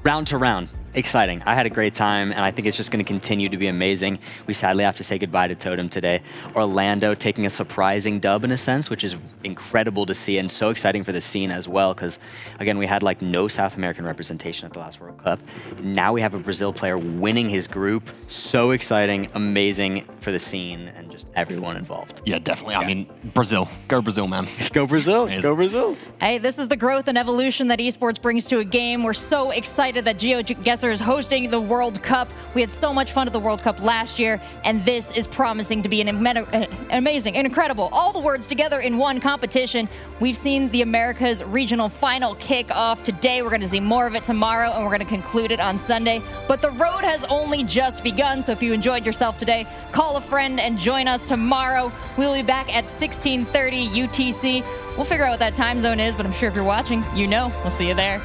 round to round. Exciting. I had a great time, and I think it's just going to continue to be amazing. We sadly have to say goodbye to Totem today. Orlando taking a surprising dub in a sense, which is incredible to see and so exciting for the scene as well, because, again, we had like no South American representation at the last World Cup. Now we have a Brazil player winning his group. So exciting, amazing for the scene and just everyone involved. Yeah, definitely. Yeah. I mean, Brazil. Go Brazil, man. Go Brazil. Go Brazil. Hey, this is the growth and evolution that esports brings to a game. We're so excited that GeoGuessr GeoGuessr is hosting the World Cup. We had so much fun at the World Cup last year, and this is promising to be an amazing and incredible. All the words together in one competition. We've seen the Americas Regional Final kick off today. We're going to see more of it tomorrow, and we're going to conclude it on Sunday. But the road has only just begun, so if you enjoyed yourself today, call a friend and join us tomorrow. We'll be back at 16:30 UTC. We'll figure out what that time zone is, but I'm sure if you're watching, you know. We'll see you there.